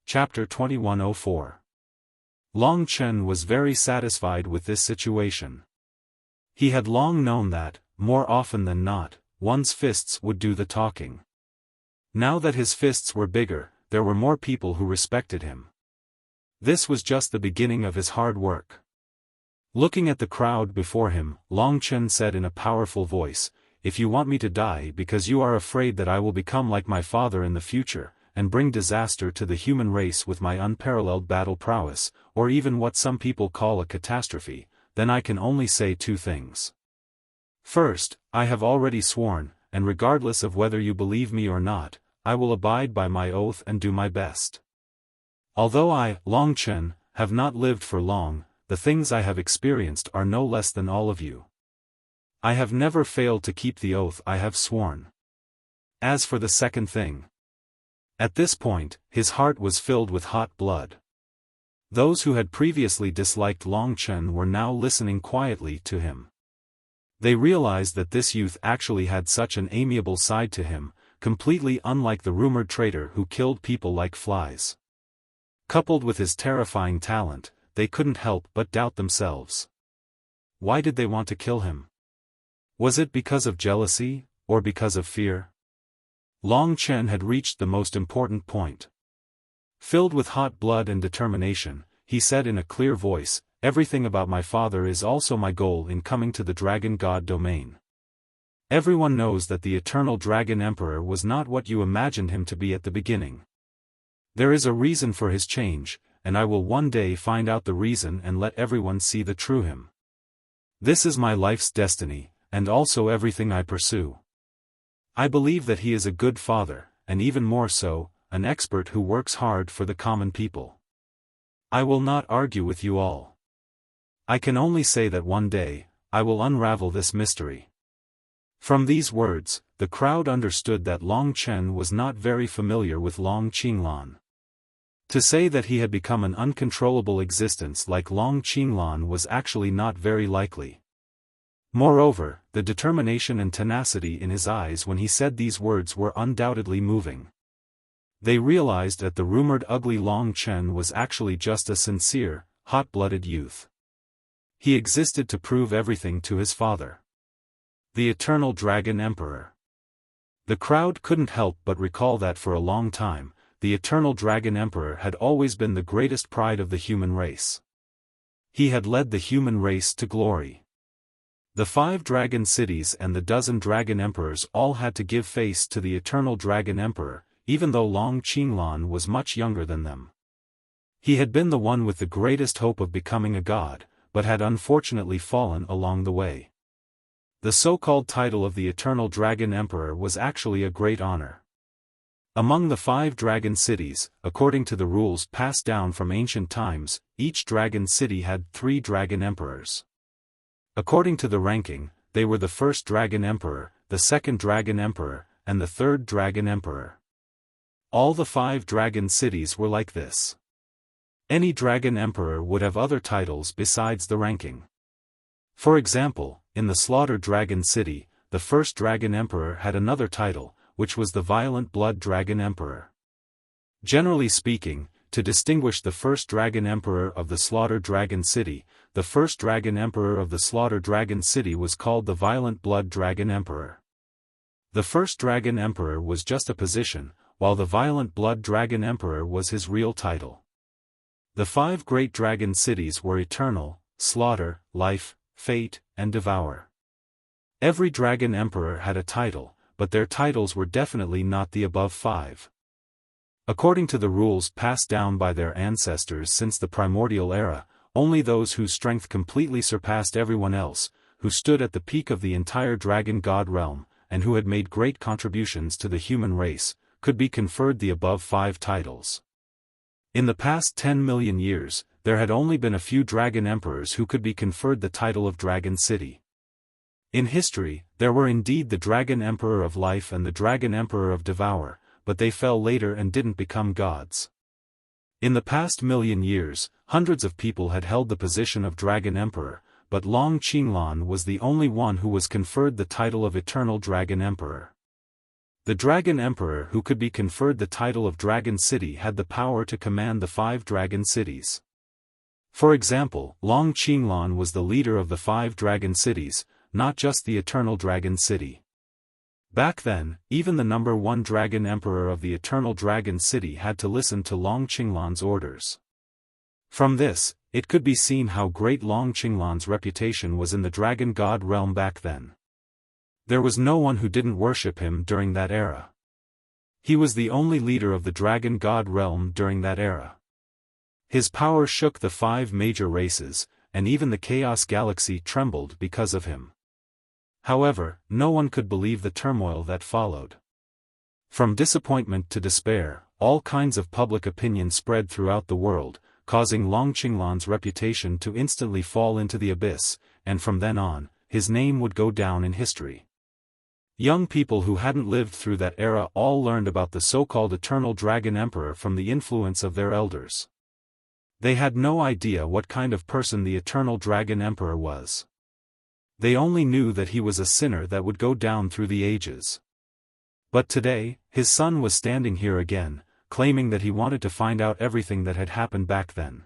Chapter 2104. Longchen was very satisfied with this situation. He had long known that, more often than not, one's fists would do the talking. Now that his fists were bigger, there were more people who respected him. This was just the beginning of his hard work. Looking at the crowd before him, Longchen said in a powerful voice, "If you want me to die because you are afraid that I will become like my father in the future, and bring disaster to the human race with my unparalleled battle prowess, or even what some people call a catastrophe, then I can only say 2 things. First, I have already sworn, and regardless of whether you believe me or not, I will abide by my oath and do my best. Although I, Longchen, have not lived for long, the things I have experienced are no less than all of you. I have never failed to keep the oath I have sworn. As for the second thing." At this point, his heart was filled with hot blood. Those who had previously disliked Longchen were now listening quietly to him. They realized that this youth actually had such an amiable side to him, completely unlike the rumored traitor who killed people like flies. Coupled with his terrifying talent, they couldn't help but doubt themselves. Why did they want to kill him? Was it because of jealousy, or because of fear? Longchen had reached the most important point. Filled with hot blood and determination, he said in a clear voice, "Everything about my father is also my goal in coming to the Dragon God domain. Everyone knows that the eternal Dragon Emperor was not what you imagined him to be at the beginning. There is a reason for his change, and I will one day find out the reason and let everyone see the true him. This is my life's destiny, and also everything I pursue. I believe that he is a good father, and even more so, an expert who works hard for the common people. I will not argue with you all. I can only say that one day, I will unravel this mystery." From these words, the crowd understood that Longchen was not very familiar with Long Qinglan. To say that he had become an uncontrollable existence like Long Qinglan was actually not very likely. Moreover, the determination and tenacity in his eyes when he said these words were undoubtedly moving. They realized that the rumored ugly Long Chen was actually just a sincere, hot-blooded youth. He existed to prove everything to his father. The Eternal Dragon Emperor. The crowd couldn't help but recall that for a long time, the Eternal Dragon Emperor had always been the greatest pride of the human race. He had led the human race to glory. The 5 dragon cities and the dozen dragon emperors all had to give face to the Eternal Dragon Emperor, even though Long Qinglan was much younger than them. He had been the one with the greatest hope of becoming a god, but had unfortunately fallen along the way. The so-called title of the Eternal Dragon Emperor was actually a great honor. Among the 5 dragon cities, according to the rules passed down from ancient times, each dragon city had 3 dragon emperors. According to the ranking, they were the first dragon emperor, the second dragon emperor, and the third dragon emperor. All the 5 dragon cities were like this. Any dragon emperor would have other titles besides the ranking. For example, in the Slaughter Dragon City, the first dragon emperor had another title, which was the Violent Blood Dragon Emperor. Generally speaking, to distinguish the first dragon emperor of the Slaughter Dragon City, the first dragon emperor of the Slaughter Dragon City was called the Violent Blood Dragon Emperor. The first dragon emperor was just a position, while the Violent Blood Dragon Emperor was his real title. The 5 great dragon cities were Eternal, Slaughter, Life, Fate, and Devour. Every dragon emperor had a title, but their titles were definitely not the above 5. According to the rules passed down by their ancestors since the primordial era, only those whose strength completely surpassed everyone else, who stood at the peak of the entire dragon god realm, and who had made great contributions to the human race, could be conferred the above 5 titles. In the past 10 million years, there had only been a few dragon emperors who could be conferred the title of Dragon City. In history, there were indeed the Dragon Emperor of Life and the Dragon Emperor of Devour, but they fell later and didn't become gods. In the past million years, hundreds of people had held the position of Dragon Emperor, but Long Qinglan was the only one who was conferred the title of Eternal Dragon Emperor. The Dragon Emperor who could be conferred the title of Dragon City had the power to command the 5 dragon cities. For example, Long Qinglan was the leader of the 5 dragon cities, not just the Eternal Dragon City. Back then, even the number 1 dragon emperor of the Eternal Dragon City had to listen to Long Qinglan's orders. From this, it could be seen how great Long Qinglan's reputation was in the dragon god realm back then. There was no one who didn't worship him during that era. He was the only leader of the dragon god realm during that era. His power shook the 5 major races, and even the Chaos Galaxy trembled because of him. However, no one could believe the turmoil that followed. From disappointment to despair, all kinds of public opinion spread throughout the world, causing Long Qinglan's reputation to instantly fall into the abyss, and from then on, his name would go down in history. Young people who hadn't lived through that era all learned about the so-called Eternal Dragon Emperor from the influence of their elders. They had no idea what kind of person the Eternal Dragon Emperor was. They only knew that he was a sinner that would go down through the ages. But today, his son was standing here again, claiming that he wanted to find out everything that had happened back then.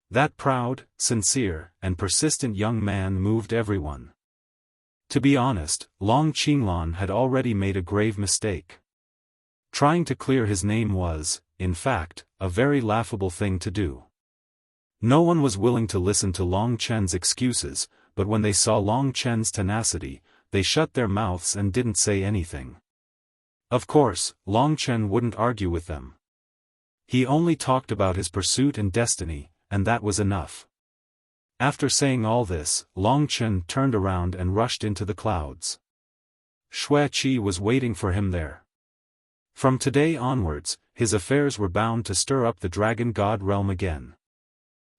That proud, sincere, and persistent young man moved everyone. To be honest, Long Qinglan had already made a grave mistake. Trying to clear his name was, in fact, a very laughable thing to do. No one was willing to listen to Long Chen's excuses, but when they saw Long Chen's tenacity, they shut their mouths and didn't say anything. Of course, Long Chen wouldn't argue with them. He only talked about his pursuit and destiny, and that was enough. After saying all this, Long Chen turned around and rushed into the clouds. Xue Qi was waiting for him there. From today onwards, his affairs were bound to stir up the dragon god realm again.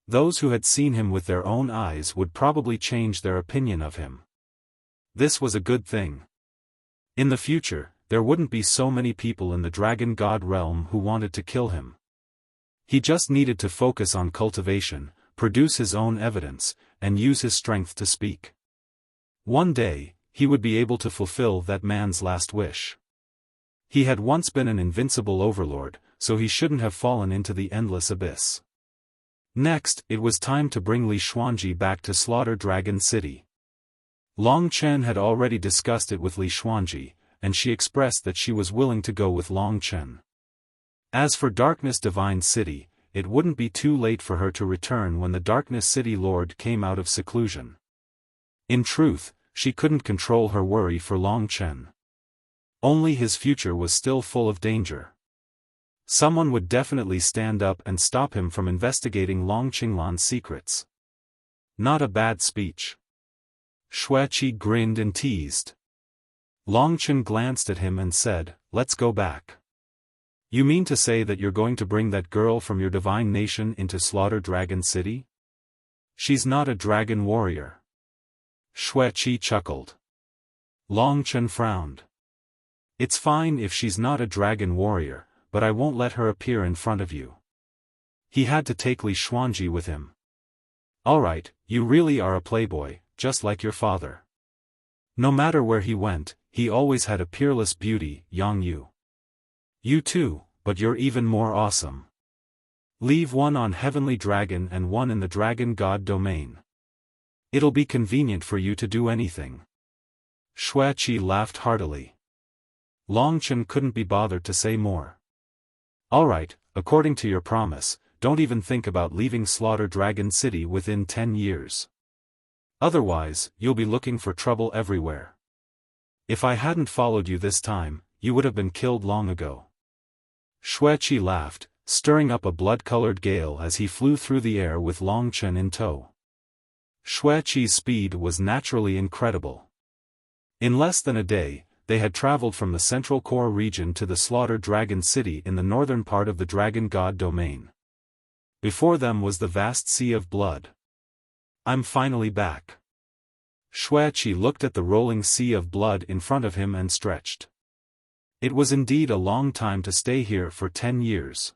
Those who had seen him with their own eyes would probably change their opinion of him. This was a good thing. In the future, there wouldn't be so many people in the dragon god realm who wanted to kill him. He just needed to focus on cultivation, produce his own evidence, and use his strength to speak. One day, he would be able to fulfill that man's last wish. He had once been an invincible overlord, so he shouldn't have fallen into the endless abyss. Next, it was time to bring Li Xuanji back to Slaughter Dragon City. Long Chen had already discussed it with Li Xuanji, and she expressed that she was willing to go with Long Chen. As for Darkness Divine City, it wouldn't be too late for her to return when the Darkness City Lord came out of seclusion. In truth, she couldn't control her worry for Long Chen. Only his future was still full of danger. Someone would definitely stand up and stop him from investigating Long Qinglan's secrets. Not a bad speech. Xueqi grinned and teased. Long Chen glanced at him and said, "Let's go back." "You mean to say that you're going to bring that girl from your divine nation into Slaughter Dragon City? She's not a dragon warrior." Xueqi chuckled. Long Chen frowned. "It's fine if she's not a dragon warrior, but I won't let her appear in front of you." He had to take Li Xuanji with him. "Alright, you really are a playboy, just like your father." No matter where he went, he always had a peerless beauty, Yang Yu. "You too, but you're even more awesome. Leave one on Heavenly Dragon and one in the Dragon God domain. It'll be convenient for you to do anything." Xueqi laughed heartily. Long Chen couldn't be bothered to say more. "Alright, according to your promise, don't even think about leaving Slaughter Dragon City within 10 years. Otherwise, you'll be looking for trouble everywhere. If I hadn't followed you this time, you would have been killed long ago." Xueqi laughed, stirring up a blood-colored gale as he flew through the air with Long Chen in tow. Xueqi's speed was naturally incredible. In less than a day, they had traveled from the Central Core region to the Slaughter Dragon City in the northern part of the Dragon God domain. Before them was the vast sea of blood. "I'm finally back." Xueqi looked at the rolling sea of blood in front of him and stretched. It was indeed a long time to stay here for 10 years.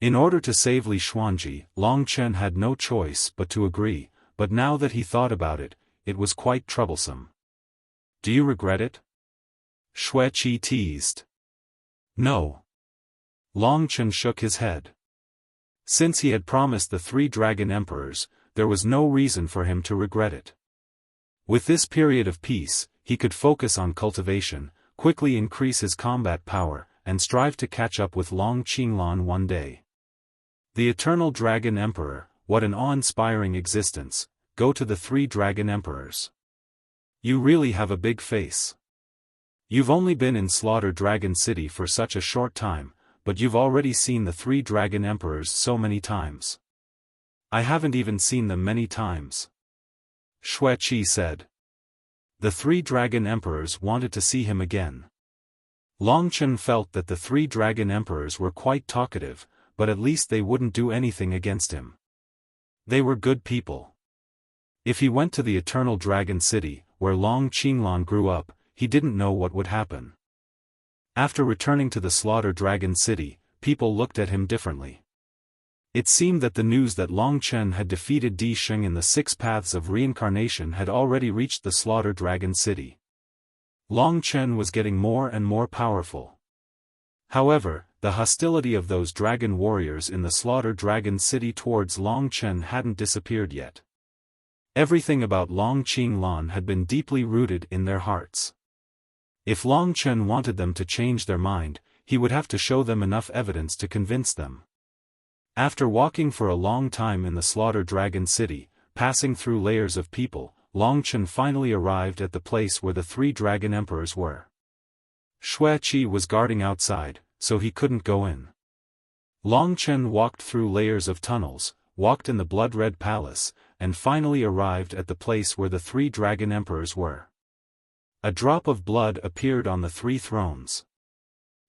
In order to save Li Xuanji, Long Chen had no choice but to agree, but now that he thought about it, it was quite troublesome. "Do you regret it?" Xueqi teased. "No." Long Chen shook his head. Since he had promised the 3 dragon emperors, there was no reason for him to regret it. With this period of peace, he could focus on cultivation, quickly increase his combat power, and strive to catch up with Long Qinglan one day. The Eternal Dragon Emperor, what an awe-inspiring existence. Go to the 3 dragon emperors. You really have a big face. You've only been in Slaughter Dragon City for such a short time, but you've already seen the 3 dragon emperors so many times. I haven't even seen them many times." Xueqi said. The 3 dragon emperors wanted to see him again. Long Chen felt that the 3 dragon emperors were quite talkative, but at least they wouldn't do anything against him. They were good people. If he went to the Eternal Dragon City, where Long Qinglan grew up, he didn't know what would happen. After returning to the Slaughter Dragon City, people looked at him differently. It seemed that the news that Long Chen had defeated Di Sheng in the 6 Paths of Reincarnation had already reached the Slaughter Dragon City. Long Chen was getting more and more powerful. However, the hostility of those dragon warriors in the Slaughter Dragon City towards Long Chen hadn't disappeared yet. Everything about Long Qinglan had been deeply rooted in their hearts. If Long Chen wanted them to change their mind, he would have to show them enough evidence to convince them. After walking for a long time in the Slaughter Dragon City, passing through layers of people, Long Chen finally arrived at the place where the 3 dragon emperors were. Xueqi was guarding outside, so he couldn't go in. Long Chen walked through layers of tunnels, walked in the blood-red palace, and finally arrived at the place where the 3 dragon emperors were. A drop of blood appeared on the 3 thrones.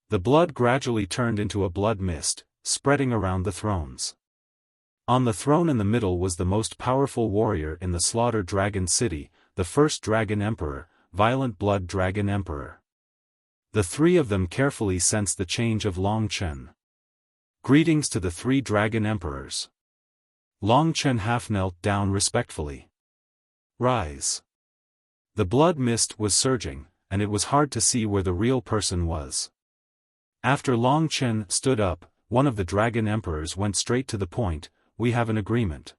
The blood gradually turned into a blood mist, spreading around the thrones. On the throne in the middle was the most powerful warrior in the Slaughter Dragon City, the 1st Dragon Emperor, Violent Blood Dragon Emperor. The 3 of them carefully sensed the change of Long Chen. Greetings to the 3 dragon emperors. Long Chen half knelt down respectfully. Rise. The blood mist was surging, and it was hard to see where the real person was. After Long Chen stood up, one of the dragon emperors went straight to the point. We have an agreement.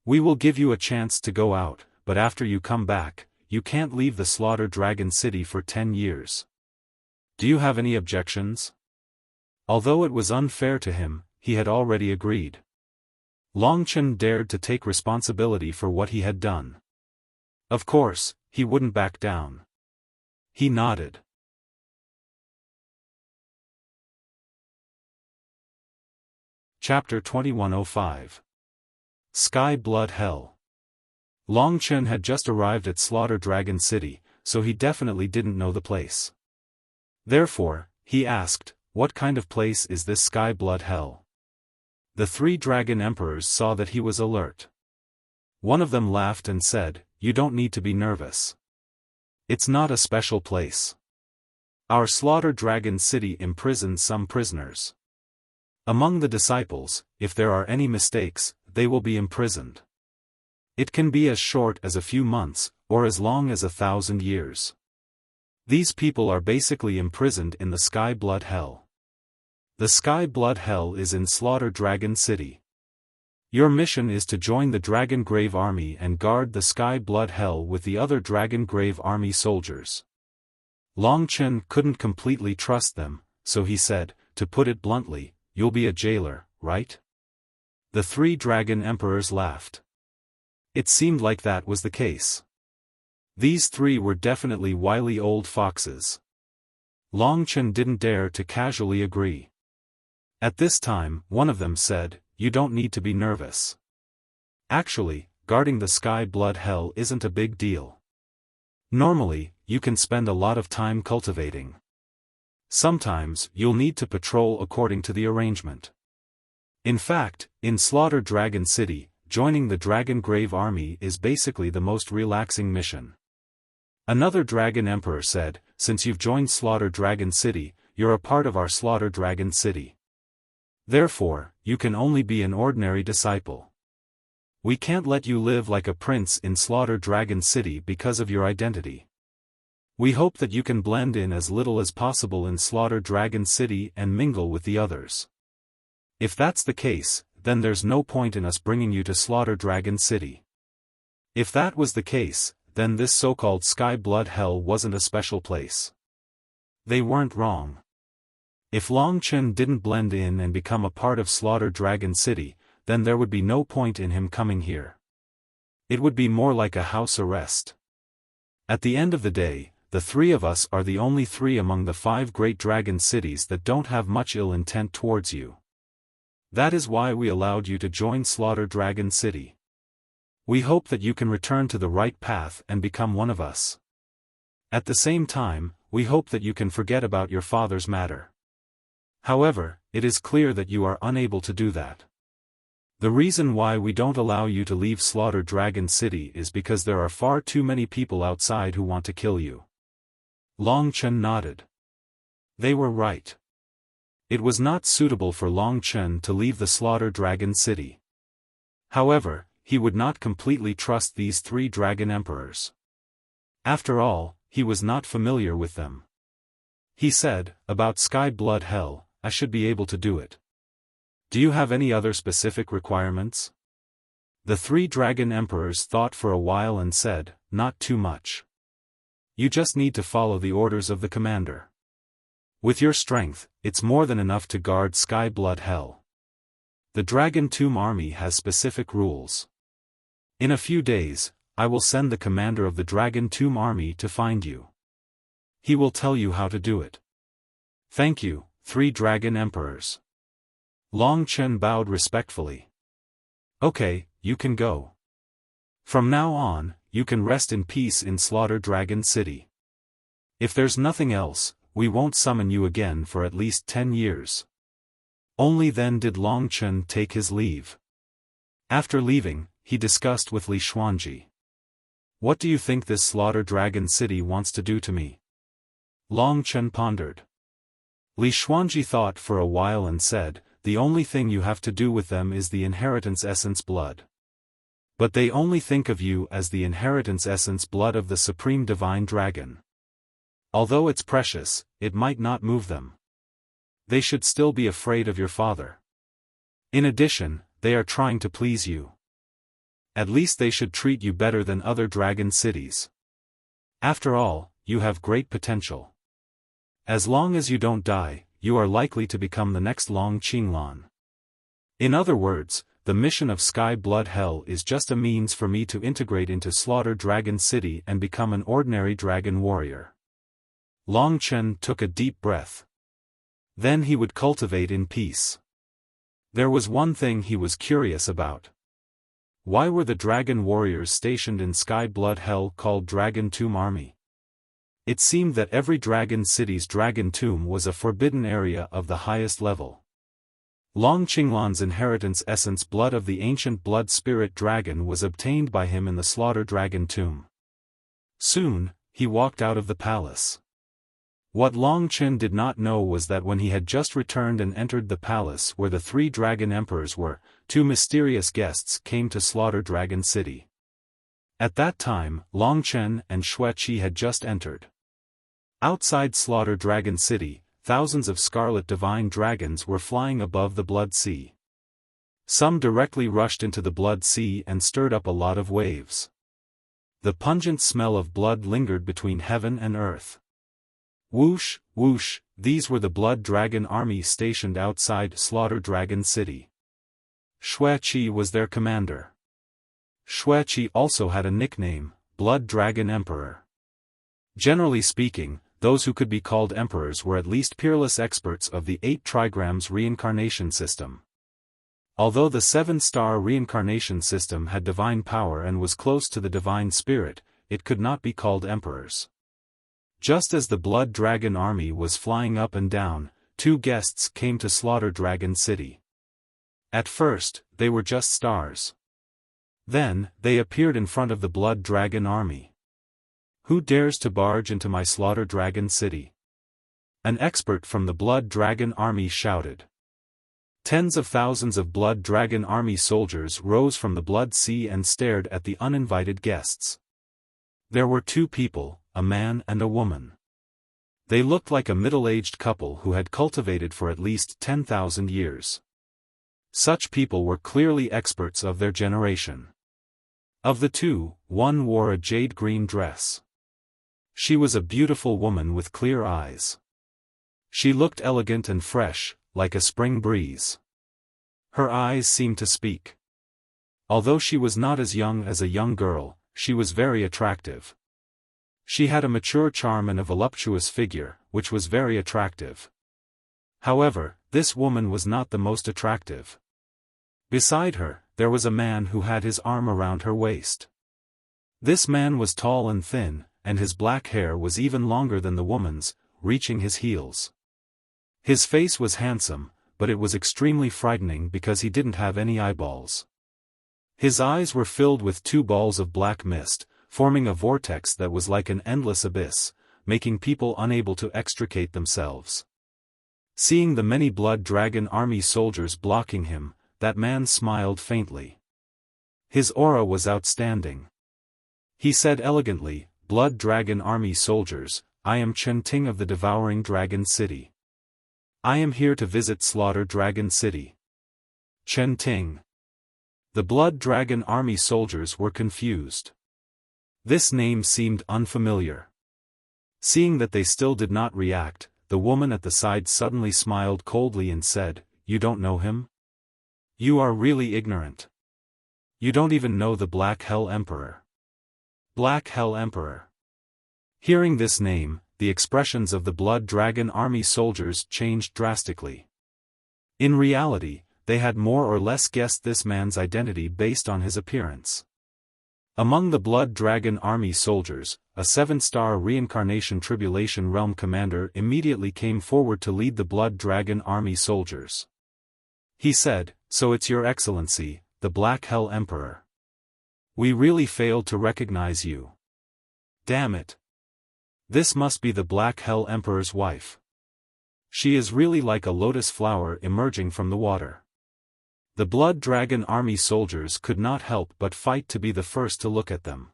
We will give you a chance to go out, but after you come back, you can't leave the Slaughter Dragon City for 10 years. Do you have any objections? Although it was unfair to him, he had already agreed. Long Chen dared to take responsibility for what he had done. Of course, he wouldn't back down. He nodded. Chapter 2105. Sky Blood Hell. Long Chen had just arrived at Slaughter Dragon City, so he definitely didn't know the place. Therefore, he asked, what kind of place is this Sky Blood Hell? The 3 dragon emperors saw that he was alert. One of them laughed and said, you don't need to be nervous. It's not a special place. Our Slaughter Dragon City imprisons some prisoners. Among the disciples, if there are any mistakes, they will be imprisoned. It can be as short as a few months, or as long as 1,000 years. These people are basically imprisoned in the Sky Blood Hell. The Sky Blood Hell is in Slaughter Dragon City. Your mission is to join the Dragon Grave Army and guard the Sky Blood Hell with the other Dragon Grave Army soldiers. Long Chen couldn't completely trust them, so he said, to put it bluntly, you'll be a jailer, right? The 3 dragon emperors laughed. It seemed like that was the case. These 3 were definitely wily old foxes. Long Chen didn't dare to casually agree. At this time, one of them said, you don't need to be nervous. Actually, guarding the Sky Blood Hell isn't a big deal. Normally, you can spend a lot of time cultivating. Sometimes, you'll need to patrol according to the arrangement. In fact, in Slaughter Dragon City, joining the Dragon Grave Army is basically the most relaxing mission. Another Dragon Emperor said, since you've joined Slaughter Dragon City, you're a part of our Slaughter Dragon City. Therefore, you can only be an ordinary disciple. We can't let you live like a prince in Slaughter Dragon City because of your identity. We hope that you can blend in as little as possible in Slaughter Dragon City and mingle with the others. If that's the case, then there's no point in us bringing you to Slaughter Dragon City. If that was the case, then this so-called Sky Blood Hell wasn't a special place. They weren't wrong. If Long Chen didn't blend in and become a part of Slaughter Dragon City, then there would be no point in him coming here. It would be more like a house arrest. At the end of the day, the 3 of us are the only 3 among the 5 great dragon cities that don't have much ill intent towards you. That is why we allowed you to join Slaughter Dragon City. We hope that you can return to the right path and become one of us. At the same time, we hope that you can forget about your father's matter. However, it is clear that you are unable to do that. The reason why we don't allow you to leave Slaughter Dragon City is because there are far too many people outside who want to kill you. Long Chen nodded. They were right. It was not suitable for Long Chen to leave the Slaughter Dragon City. However, he would not completely trust these 3 dragon emperors. After all, he was not familiar with them. He said, about Sky Blood Hell, I should be able to do it. Do you have any other specific requirements? The 3 dragon emperors thought for a while and said, not too much. You just need to follow the orders of the commander. With your strength, it's more than enough to guard Sky Blood Hell. The Dragon Tomb Army has specific rules. In a few days, I will send the commander of the Dragon Tomb Army to find you. He will tell you how to do it. Thank you, 3 dragon emperors. Long Chen bowed respectfully. Okay, you can go. From now on, you can rest in peace in Slaughter Dragon City. If there's nothing else, we won't summon you again for at least 10 years. Only then did Long Chen take his leave. After leaving, he discussed with Li Xuanji. What do you think this Slaughter Dragon City wants to do to me? Long Chen pondered. Li Xuanji thought for a while and said, the only thing you have to do with them is the inheritance essence blood. But they only think of you as the inheritance essence blood of the supreme divine dragon. Although it's precious, it might not move them. They should still be afraid of your father. In addition, they are trying to please you. At least they should treat you better than other dragon cities. After all, you have great potential. As long as you don't die, you are likely to become the next Long Qinglan. In other words, the mission of Sky Blood Hell is just a means for me to integrate into Slaughter Dragon City and become an ordinary dragon warrior. Long Chen took a deep breath. Then he would cultivate in peace. There was one thing he was curious about. Why were the dragon warriors stationed in Sky Blood Hell called Dragon Tomb Army? It seemed that every dragon city's dragon tomb was a forbidden area of the highest level. Long Qinglan's inheritance essence blood of the ancient blood spirit dragon was obtained by him in the Slaughter Dragon Tomb. Soon, he walked out of the palace. What Long Chen did not know was that when he had just returned and entered the palace where the 3 dragon emperors were, 2 mysterious guests came to Slaughter Dragon City. At that time, Long Chen and Xueqi had just entered. Outside Slaughter Dragon City, thousands of scarlet divine dragons were flying above the Blood Sea. Some directly rushed into the Blood Sea and stirred up a lot of waves. The pungent smell of blood lingered between heaven and earth. Whoosh, whoosh, these were the Blood Dragon army stationed outside Slaughter Dragon City. Xueqi was their commander. Xueqi also had a nickname, Blood Dragon Emperor. Generally speaking, those who could be called emperors were at least peerless experts of the 8 trigrams reincarnation system. Although the 7-star reincarnation system had divine power and was close to the divine spirit, it could not be called emperors. Just as the Blood Dragon army was flying up and down, 2 guests came to Slaughter Dragon City. At first, they were just stars. Then, they appeared in front of the Blood Dragon army. Who dares to barge into my Slaughter Dragon City? An expert from the Blood Dragon army shouted. Tens of thousands of Blood Dragon army soldiers rose from the Blood Sea and stared at the uninvited guests. There were 2 people, a man and a woman. They looked like a middle-aged couple who had cultivated for at least 10,000 years. Such people were clearly experts of their generation. Of the 2, one wore a jade-green dress. She was a beautiful woman with clear eyes. She looked elegant and fresh, like a spring breeze. Her eyes seemed to speak. Although she was not as young as a young girl, she was very attractive. She had a mature charm and a voluptuous figure, which was very attractive. However, this woman was not the most attractive. Beside her, there was a man who had his arm around her waist. This man was tall and thin, and his black hair was even longer than the woman's, reaching his heels. His face was handsome, but it was extremely frightening because he didn't have any eyeballs. His eyes were filled with 2 balls of black mist, forming a vortex that was like an endless abyss, making people unable to extricate themselves. Seeing the many Blood Dragon army soldiers blocking him, that man smiled faintly. His aura was outstanding. He said elegantly, Blood Dragon army soldiers, I am Chen Ting of the Devouring Dragon City. I am here to visit Slaughter Dragon City. Chen Ting. The Blood Dragon army soldiers were confused. This name seemed unfamiliar. Seeing that they still did not react, the woman at the side suddenly smiled coldly and said, You don't know him? You are really ignorant. You don't even know the Black Hell Emperor. Black Hell Emperor. Hearing this name, the expressions of the Blood Dragon army soldiers changed drastically. In reality, they had more or less guessed this man's identity based on his appearance. Among the Blood Dragon army soldiers, a 7-star reincarnation tribulation realm commander immediately came forward to lead the Blood Dragon army soldiers. He said, So it's your excellency, the Black Hell Emperor. We really failed to recognize you. Damn it. This must be the Black Hell Emperor's wife. She is really like a lotus flower emerging from the water. The Blood Dragon Army soldiers could not help but fight to be the first to look at them.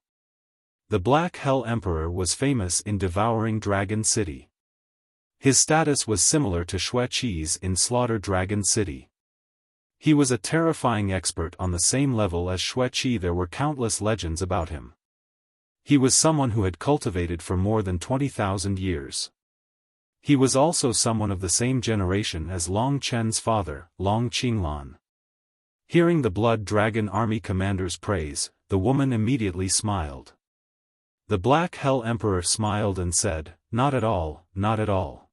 The Black Hell Emperor was famous in devouring Dragon City. His status was similar to Xueqi's in Slaughter Dragon City. He was a terrifying expert on the same level as Xueqi. There were countless legends about him. He was someone who had cultivated for more than 20,000 years. He was also someone of the same generation as Long Chen's father, Long Qinglan. Hearing the Blood Dragon Army commander's praise, the woman immediately smiled. The Black Hell Emperor smiled and said, "Not at all, not at all.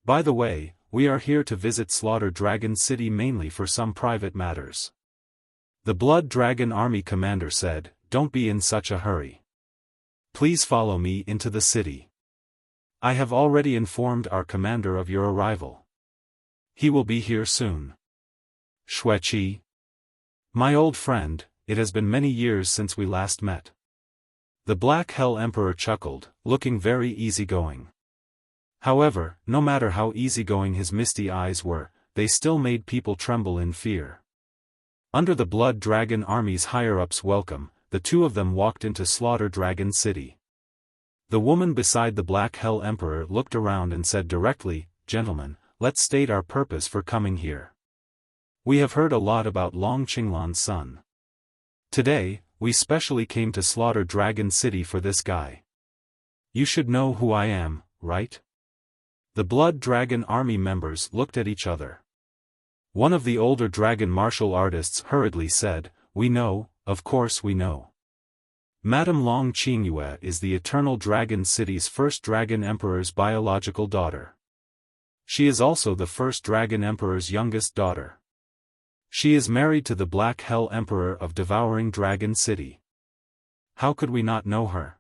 By the way, we are here to visit Slaughter Dragon City mainly for some private matters." The Blood Dragon Army commander said, "Don't be in such a hurry. Please follow me into the city. I have already informed our commander of your arrival. He will be here soon." Xueqi. My old friend, it has been many years since we last met. The Black Hell Emperor chuckled, looking very easygoing. However, no matter how easygoing his misty eyes were, they still made people tremble in fear. Under the Blood Dragon Army's higher-ups' welcome, the two of them walked into Slaughter Dragon City. The woman beside the Black Hell Emperor looked around and said directly, "Gentlemen, let's state our purpose for coming here. We have heard a lot about Long Qinglan's son. Today, we specially came to Slaughter Dragon City for this guy. You should know who I am, right?" The Blood Dragon Army members looked at each other. One of the older dragon martial artists hurriedly said, "We know, of course we know. Madame Long Qingyue is the Eternal Dragon City's first Dragon Emperor's biological daughter. She is also the first Dragon Emperor's youngest daughter. She is married to the Black Hell Emperor of Devouring Dragon City. How could we not know her?"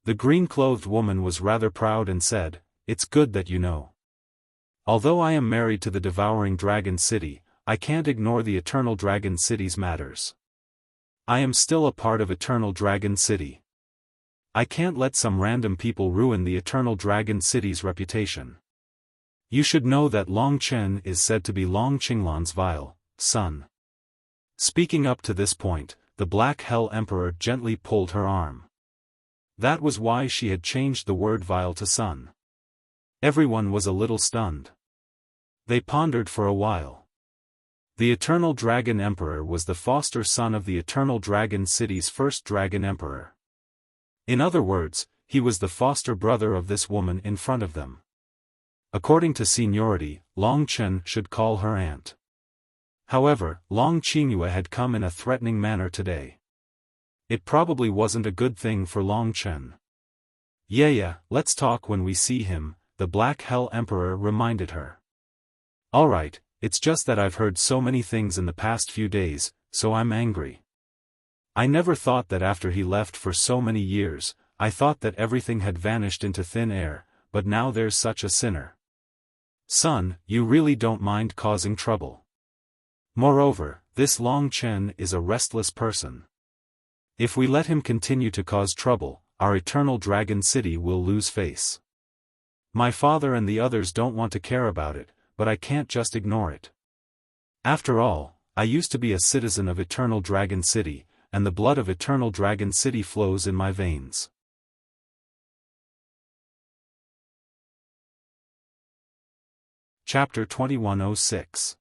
The green-clothed woman was rather proud and said, "It's good that you know. Although I am married to the Devouring Dragon City, I can't ignore the Eternal Dragon City's matters. I am still a part of Eternal Dragon City. I can't let some random people ruin the Eternal Dragon City's reputation. You should know that Long Chen is said to be Long Qinglan's vile son." Speaking up to this point, the Black Hell Emperor gently pulled her arm. That was why she had changed the word vile to son. Everyone was a little stunned. They pondered for a while. The Eternal Dragon Emperor was the foster son of the Eternal Dragon City's first Dragon Emperor. In other words, he was the foster brother of this woman in front of them. According to seniority, Long Chen should call her aunt. However, Long Qingyue had come in a threatening manner today. It probably wasn't a good thing for Long Chen. Yeah, let's talk when we see him," the Black Hell Emperor reminded her. "Alright, it's just that I've heard so many things in the past few days, so I'm angry. I never thought that after he left for so many years, I thought that everything had vanished into thin air, but now there's such a sinner. Son, you really don't mind causing trouble. Moreover, this Long Chen is a restless person. If we let him continue to cause trouble, our Eternal Dragon City will lose face. My father and the others don't want to care about it, but I can't just ignore it. After all, I used to be a citizen of Eternal Dragon City, and the blood of Eternal Dragon City flows in my veins." Chapter 2106.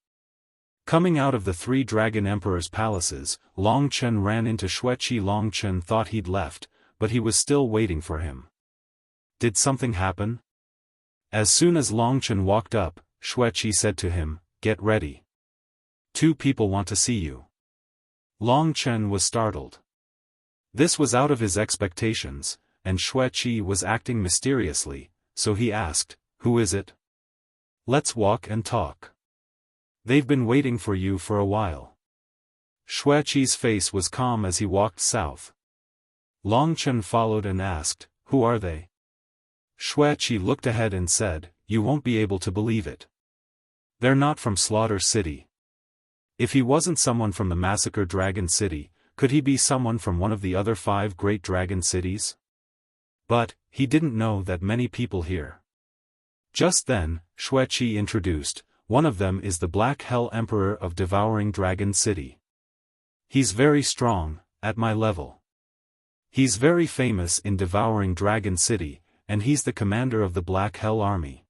Coming out of the three Dragon Emperors' palaces, Long Chen ran into Xueqi. Long Chen thought he'd left, but he was still waiting for him. Did something happen? As soon as Long Chen walked up, Xueqi said to him, "Get ready. Two people want to see you." Long Chen was startled. This was out of his expectations, and Xueqi was acting mysteriously, so he asked, "Who is it? Let's walk and talk. They've been waiting for you for a while." Xueqi's face was calm as he walked south. Long Chen followed and asked, "Who are they?" Xueqi looked ahead and said, "You won't be able to believe it. They're not from Slaughter City." If he wasn't someone from the Massacre Dragon City, could he be someone from one of the other 5 great dragon cities? But he didn't know that many people here. Just then, Xueqi introduced. One of them is the Black Hell Emperor of Devouring Dragon City. He's very strong, at my level. He's very famous in Devouring Dragon City, and he's the commander of the Black Hell Army.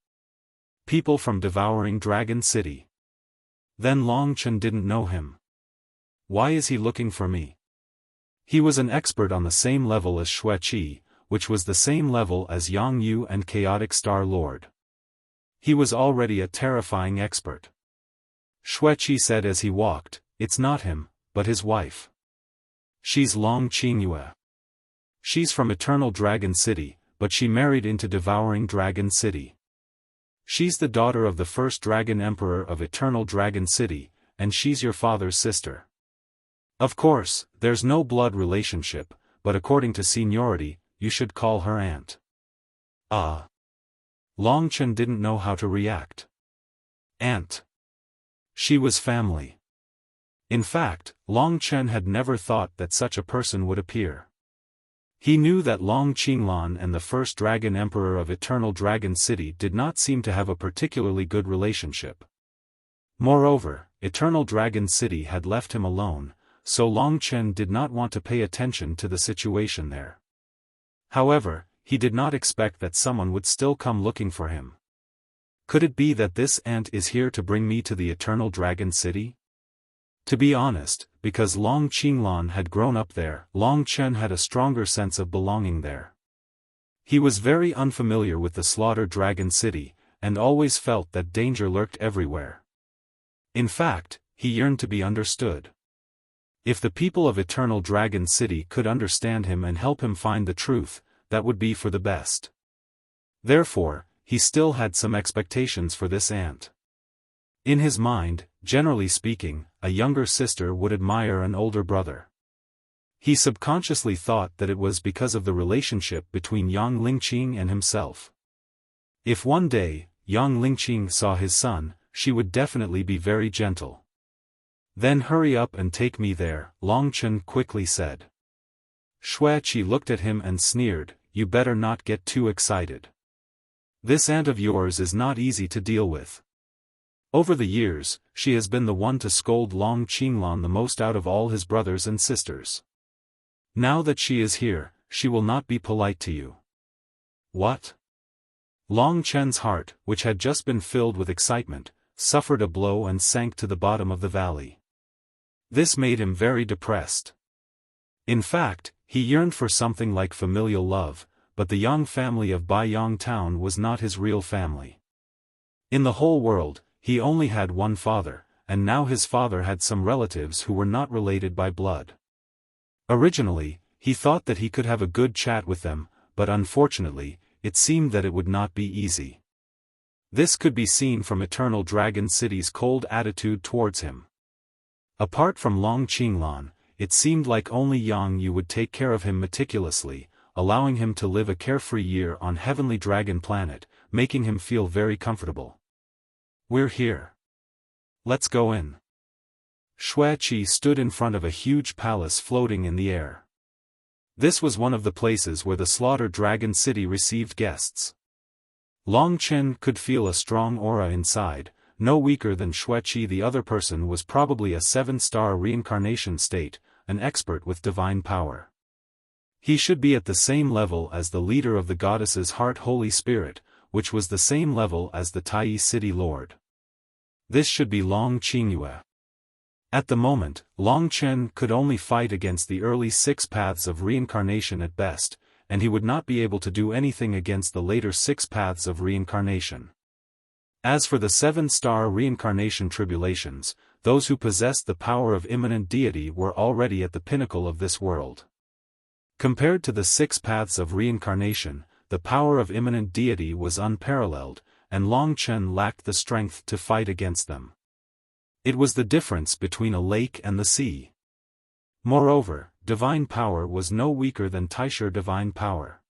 People from Devouring Dragon City. Then Long Chen didn't know him. Why is he looking for me? He was an expert on the same level as Xueqi, which was the same level as Yang Yu and Chaotic Star Lord. He was already a terrifying expert. Xueqi said as he walked, "It's not him, but his wife. She's Long Qingyue. She's from Eternal Dragon City, but she married into Devouring Dragon City. She's the daughter of the first Dragon Emperor of Eternal Dragon City, and she's your father's sister. Of course, there's no blood relationship, but according to seniority, you should call her aunt." Ah. Long Chen didn't know how to react. Aunt. She was family. In fact, Long Chen had never thought that such a person would appear. He knew that Long Qinglan and the first Dragon Emperor of Eternal Dragon City did not seem to have a particularly good relationship. Moreover, Eternal Dragon City had left him alone, so Long Chen did not want to pay attention to the situation there. However, he did not expect that someone would still come looking for him. Could it be that this aunt is here to bring me to the Eternal Dragon City? To be honest, because Long Qinglan had grown up there, Long Chen had a stronger sense of belonging there. He was very unfamiliar with the Slaughtered Dragon City, and always felt that danger lurked everywhere. In fact, he yearned to be understood. If the people of Eternal Dragon City could understand him and help him find the truth, that would be for the best. Therefore, he still had some expectations for this aunt. In his mind, generally speaking, a younger sister would admire an older brother. He subconsciously thought that it was because of the relationship between Yang Lingqing and himself. If one day, Yang Lingqing saw his son, she would definitely be very gentle. "Then hurry up and take me there," Long Chen quickly said. Xueqi looked at him and sneered, "You better not get too excited. This aunt of yours is not easy to deal with. Over the years, she has been the one to scold Long Qinglan the most out of all his brothers and sisters. Now that she is here, she will not be polite to you." What? Long Chen's heart, which had just been filled with excitement, suffered a blow and sank to the bottom of the valley. This made him very depressed. In fact, he yearned for something like familial love, but the Yang family of Baiyang Town was not his real family. In the whole world, he only had one father, and now his father had some relatives who were not related by blood. Originally, he thought that he could have a good chat with them, but unfortunately, it seemed that it would not be easy. This could be seen from Eternal Dragon City's cold attitude towards him. Apart from Long Qinglan, it seemed like only Yang Yu would take care of him meticulously, allowing him to live a carefree year on Heavenly Dragon Planet, making him feel very comfortable. "We're here. Let's go in." Xueqi stood in front of a huge palace floating in the air. This was one of the places where the Slaughtered Dragon City received guests. Long Chen could feel a strong aura inside, no weaker than Xueqi. The other person was probably a 7-star reincarnation state, an expert with divine power. He should be at the same level as the leader of the goddess's heart Holy Spirit, which was the same level as the Tai City Lord. This should be Long Qingyue. At the moment, Long Chen could only fight against the early 6 paths of reincarnation at best, and he would not be able to do anything against the later 6 paths of reincarnation. As for the 7-star reincarnation tribulations, those who possessed the power of immanent deity were already at the pinnacle of this world. Compared to the 6 paths of reincarnation, the power of immanent deity was unparalleled, and Long Chen lacked the strength to fight against them. It was the difference between a lake and the sea. Moreover, divine power was no weaker than Taisher divine power.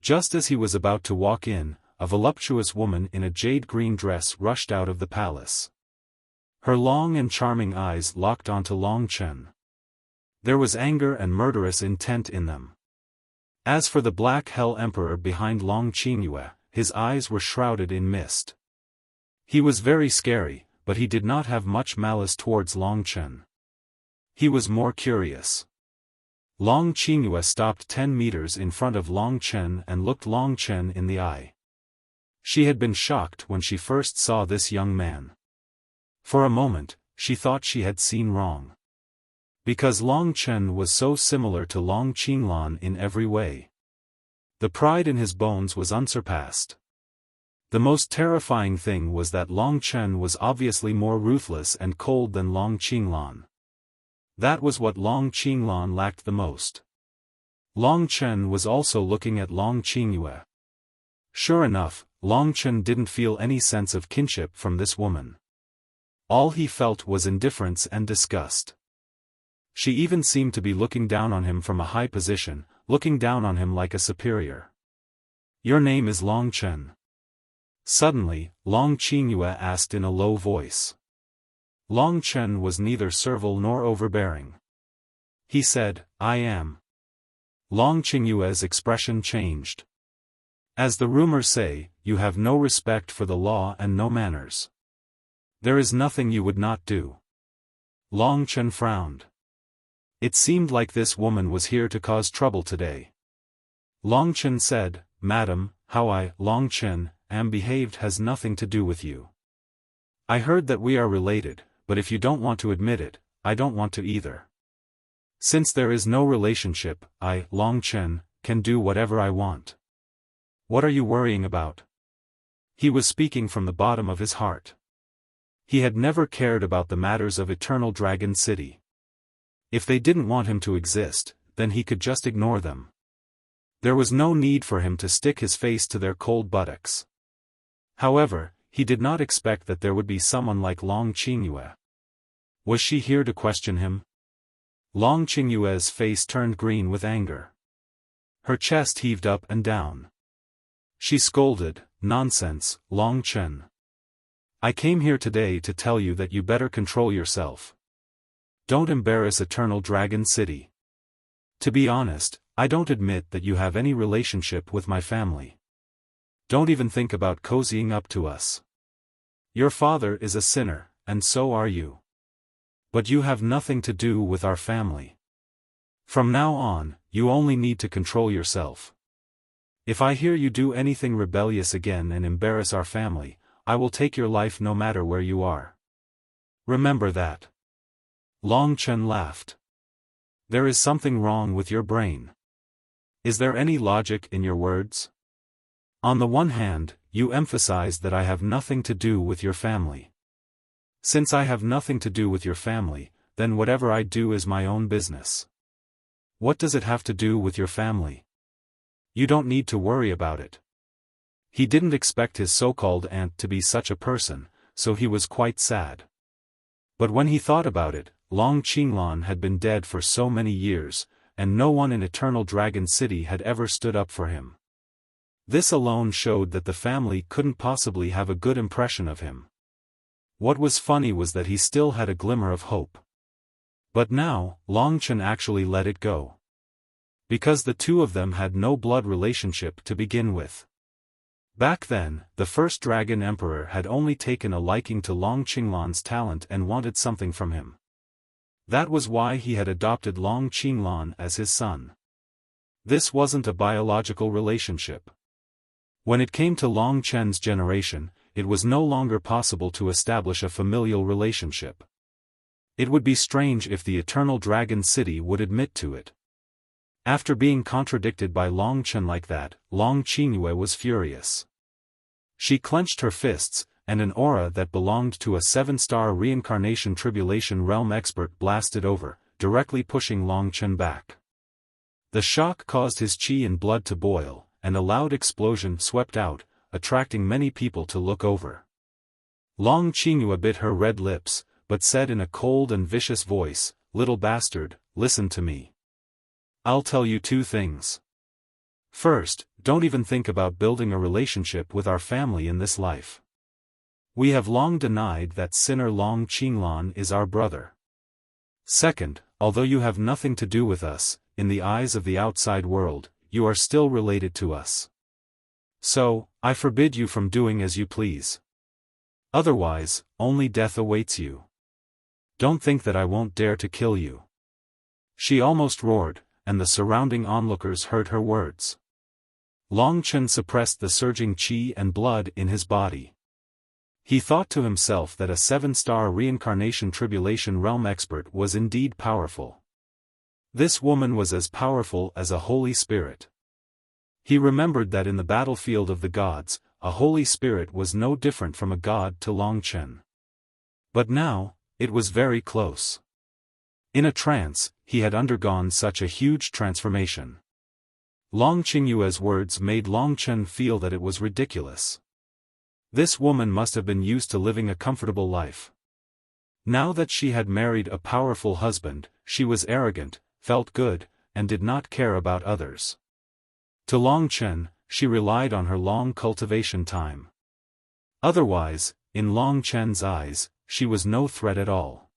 Just as he was about to walk in, a voluptuous woman in a jade-green dress rushed out of the palace. Her long and charming eyes locked onto Long Chen. There was anger and murderous intent in them. As for the Black Hell Emperor behind Long Qingyue, his eyes were shrouded in mist. He was very scary, but he did not have much malice towards Long Chen. He was more curious. Long Qingyue stopped 10 meters in front of Long Chen and looked Long Chen in the eye. She had been shocked when she first saw this young man. For a moment, she thought she had seen wrong. Because Long Chen was so similar to Long Qinglan in every way. The pride in his bones was unsurpassed. The most terrifying thing was that Long Chen was obviously more ruthless and cold than Long Qinglan. That was what Long Qinglan lacked the most. Long Chen was also looking at Long Qingyue. Sure enough, Long Chen didn't feel any sense of kinship from this woman. All he felt was indifference and disgust. She even seemed to be looking down on him from a high position, looking down on him like a superior. "Your name is Long Chen?" Suddenly, Long Qingyue asked in a low voice. Long Chen was neither servile nor overbearing. He said, "I am." Long Qingyue's expression changed. As the rumors say, you have no respect for the law and no manners. There is nothing you would not do. Long Chen frowned. It seemed like this woman was here to cause trouble today. Long Chen said, "Madam, how I, Long Chen, am behaved has nothing to do with you. I heard that we are related, but if you don't want to admit it, I don't want to either. Since there is no relationship, I, Long Chen, can do whatever I want. What are you worrying about?" He was speaking from the bottom of his heart. He had never cared about the matters of Eternal Dragon City. If they didn't want him to exist, then he could just ignore them. There was no need for him to stick his face to their cold buttocks. However, he did not expect that there would be someone like Long Qingyue. Was she here to question him? Long Qingyue's face turned green with anger. Her chest heaved up and down. She scolded, "Nonsense, Long Chen. I came here today to tell you that you better control yourself. Don't embarrass Eternal Dragon City. To be honest, I don't admit that you have any relationship with my family. Don't even think about cozying up to us. Your father is a sinner, and so are you. But you have nothing to do with our family. From now on, you only need to control yourself. If I hear you do anything rebellious again and embarrass our family, I will take your life no matter where you are. Remember that." Long Chen laughed. "There is something wrong with your brain. Is there any logic in your words? On the one hand, you emphasize that I have nothing to do with your family. Since I have nothing to do with your family, then whatever I do is my own business. What does it have to do with your family? You don't need to worry about it." He didn't expect his so-called aunt to be such a person, so he was quite sad. But when he thought about it, Long Qinglan had been dead for so many years, and no one in Eternal Dragon City had ever stood up for him. This alone showed that the family couldn't possibly have a good impression of him. What was funny was that he still had a glimmer of hope. But now, Long Chen actually let it go. Because the two of them had no blood relationship to begin with. Back then, the first Dragon Emperor had only taken a liking to Long Qinglan's talent and wanted something from him. That was why he had adopted Long Qinglan as his son. This wasn't a biological relationship. When it came to Long Chen's generation, it was no longer possible to establish a familial relationship. It would be strange if the Eternal Dragon City would admit to it. After being contradicted by Long Chen like that, Long Qingyue was furious. She clenched her fists, and an aura that belonged to a 7-star reincarnation tribulation realm expert blasted over, directly pushing Long Chen back. The shock caused his qi and blood to boil, and a loud explosion swept out, attracting many people to look over. Long Qingyue bit her red lips, but said in a cold and vicious voice, "Little bastard, listen to me. I'll tell you two things. First, don't even think about building a relationship with our family in this life. We have long denied that sinner Long Qinglan is our brother. Second, although you have nothing to do with us, in the eyes of the outside world, you are still related to us. So, I forbid you from doing as you please. Otherwise, only death awaits you. Don't think that I won't dare to kill you." She almost roared, and the surrounding onlookers heard her words. Long Chen suppressed the surging qi and blood in his body. He thought to himself that a 7-star reincarnation tribulation realm expert was indeed powerful. This woman was as powerful as a Holy Spirit. He remembered that in the battlefield of the gods, a Holy Spirit was no different from a god to Long Chen. But now, it was very close. In a trance, he had undergone such a huge transformation. Long Qingyue's words made Long Chen feel that it was ridiculous. This woman must have been used to living a comfortable life. Now that she had married a powerful husband, she was arrogant, felt good, and did not care about others. To Long Chen, she relied on her long cultivation time. Otherwise, in Long Chen's eyes, she was no threat at all.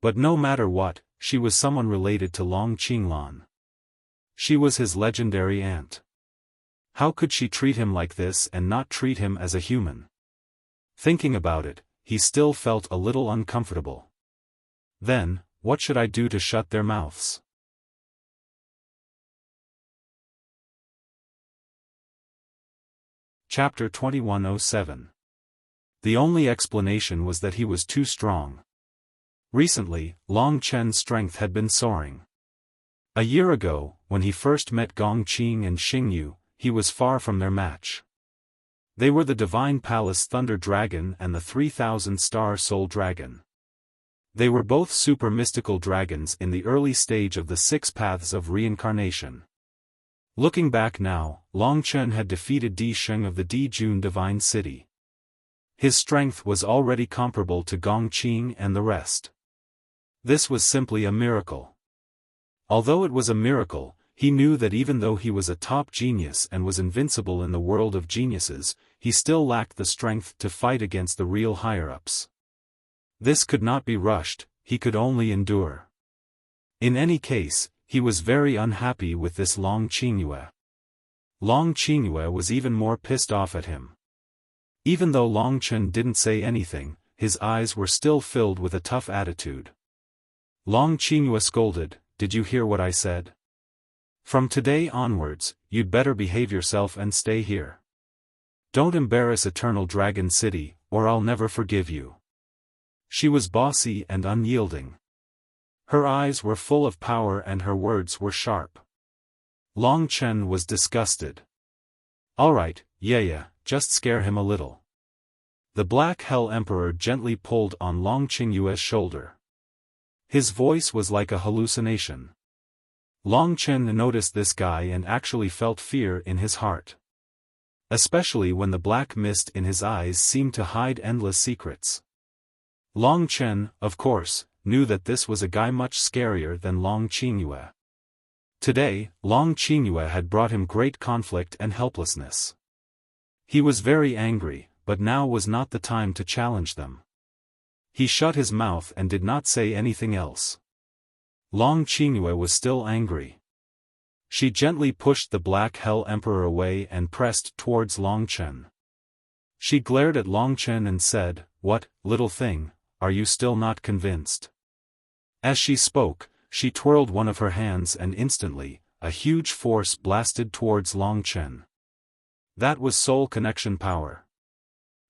But no matter what, she was someone related to Long Qinglan. She was his legendary aunt. How could she treat him like this and not treat him as a human? Thinking about it, he still felt a little uncomfortable. Then, what should I do to shut their mouths? Chapter 2107. The only explanation was that he was too strong. Recently, Long Chen's strength had been soaring. A year ago, when he first met Gong Qing and Xingyu, he was far from their match. They were the Divine Palace Thunder Dragon and the 3,000-star Soul Dragon. They were both super mystical dragons in the early stage of the 6 paths of reincarnation. Looking back now, Long Chen had defeated Di Sheng of the Dijun Divine City. His strength was already comparable to Gong Qing and the rest. This was simply a miracle. Although it was a miracle, he knew that even though he was a top genius and was invincible in the world of geniuses, he still lacked the strength to fight against the real higher-ups. This could not be rushed, he could only endure. In any case, he was very unhappy with this Long Qingyue. Long Qingyue was even more pissed off at him. Even though Long Chen didn't say anything, his eyes were still filled with a tough attitude. Long Qingyue scolded, "Did you hear what I said? From today onwards, you'd better behave yourself and stay here. Don't embarrass Eternal Dragon City, or I'll never forgive you." She was bossy and unyielding. Her eyes were full of power and her words were sharp. Long Chen was disgusted. "Alright, yeah, just scare him a little." The Black Hell Emperor gently pulled on Long Qingyue's shoulder. His voice was like a hallucination. Long Chen noticed this guy and actually felt fear in his heart. Especially when the black mist in his eyes seemed to hide endless secrets. Long Chen, of course, knew that this was a guy much scarier than Long Qingyue. Today, Long Qingyue had brought him great conflict and helplessness. He was very angry, but now was not the time to challenge them. He shut his mouth and did not say anything else. Long Qingyue was still angry. She gently pushed the Black Hell Emperor away and pressed towards Long Chen. She glared at Long Chen and said, "What, little thing, are you still not convinced?" As she spoke, she twirled one of her hands and instantly, a huge force blasted towards Long Chen. That was soul connection power.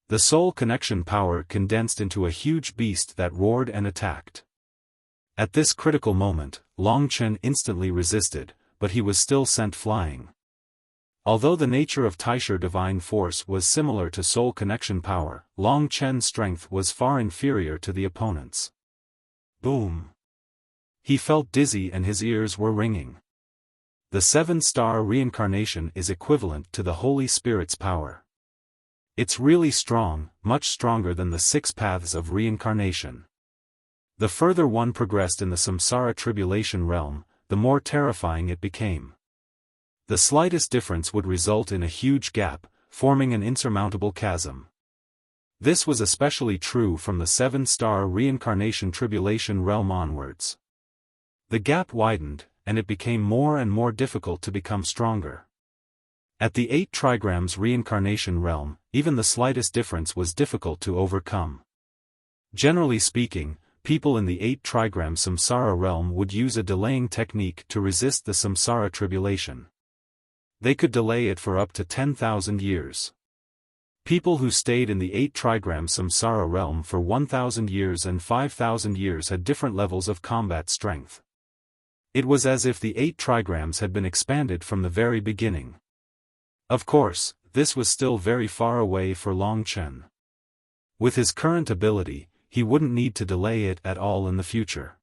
The soul connection power condensed into a huge beast that roared and attacked. At this critical moment, Long Chen instantly resisted, but he was still sent flying. Although the nature of Taisher divine force was similar to soul connection power, Long Chen's strength was far inferior to the opponent's. Boom! He felt dizzy and his ears were ringing. The 7-star reincarnation is equivalent to the Holy Spirit's power. It's really strong, much stronger than the 6 paths of reincarnation. The further one progressed in the samsara tribulation realm, the more terrifying it became. The slightest difference would result in a huge gap, forming an insurmountable chasm. This was especially true from the 7-star reincarnation tribulation realm onwards. The gap widened, and it became more and more difficult to become stronger. At the 8 trigrams reincarnation realm, even the slightest difference was difficult to overcome. Generally speaking, people in the 8 trigram samsara realm would use a delaying technique to resist the samsara tribulation. They could delay it for up to 10,000 years. People who stayed in the 8 trigram samsara realm for 1,000 years and 5,000 years had different levels of combat strength. It was as if the 8 trigrams had been expanded from the very beginning. Of course, this was still very far away for Long Chen. With his current ability, he wouldn't need to delay it at all in the future.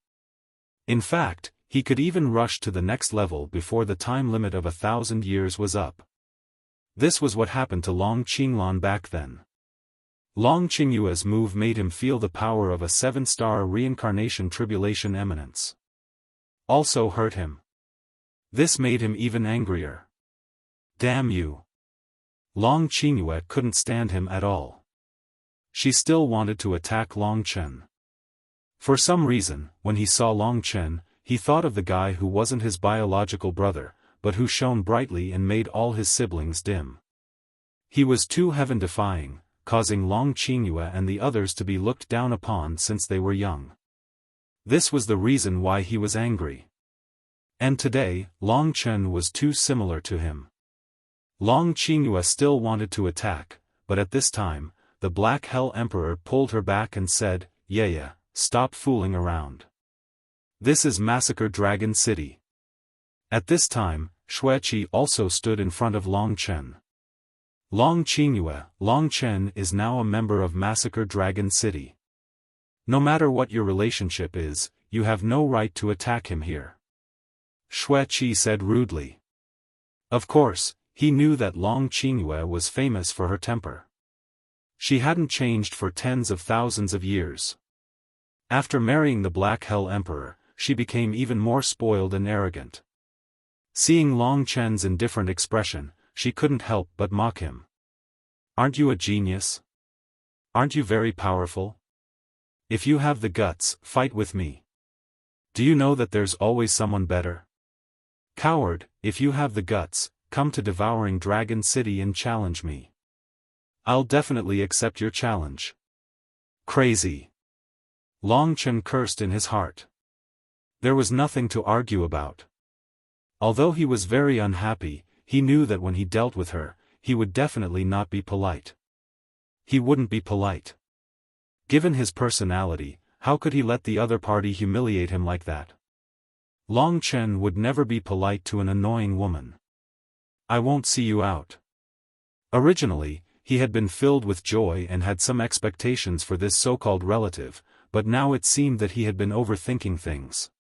In fact, he could even rush to the next level before the time limit of 1,000 years was up. This was what happened to Long Qinglan back then. Long Qingyue's move made him feel the power of a 7-star reincarnation tribulation eminence. Also hurt him. This made him even angrier. Damn you. Long Qingyue couldn't stand him at all. She still wanted to attack Long Chen. For some reason, when he saw Long Chen, he thought of the guy who wasn't his biological brother, but who shone brightly and made all his siblings dim. He was too heaven-defying, causing Long Qingyue and the others to be looked down upon since they were young. This was the reason why he was angry. And today, Long Chen was too similar to him. Long Qingyue still wanted to attack, but at this time, the Black Hell Emperor pulled her back and said, "Yeah, stop fooling around. This is Massacre Dragon City." At this time, Xueqi also stood in front of Long Chen. Long Qingyue, Long Chen is now a member of Massacre Dragon City. No matter what your relationship is, you have no right to attack him here. Xueqi said rudely. Of course, he knew that Long Qingyue was famous for her temper. She hadn't changed for tens of thousands of years. After marrying the Black Hell Emperor, she became even more spoiled and arrogant. Seeing Long Chen's indifferent expression, she couldn't help but mock him. "Aren't you a genius? Aren't you very powerful? If you have the guts, fight with me. Do you know that there's always someone better? Coward, if you have the guts, come to Devouring Dragon City and challenge me. I'll definitely accept your challenge." Crazy. Long Chen cursed in his heart. There was nothing to argue about. Although he was very unhappy, he knew that when he dealt with her, he would definitely not be polite. He wouldn't be polite. Given his personality, how could he let the other party humiliate him like that? Long Chen would never be polite to an annoying woman. "I won't see you out." Originally, he had been filled with joy and had some expectations for this so-called relative, but now it seemed that he had been overthinking things.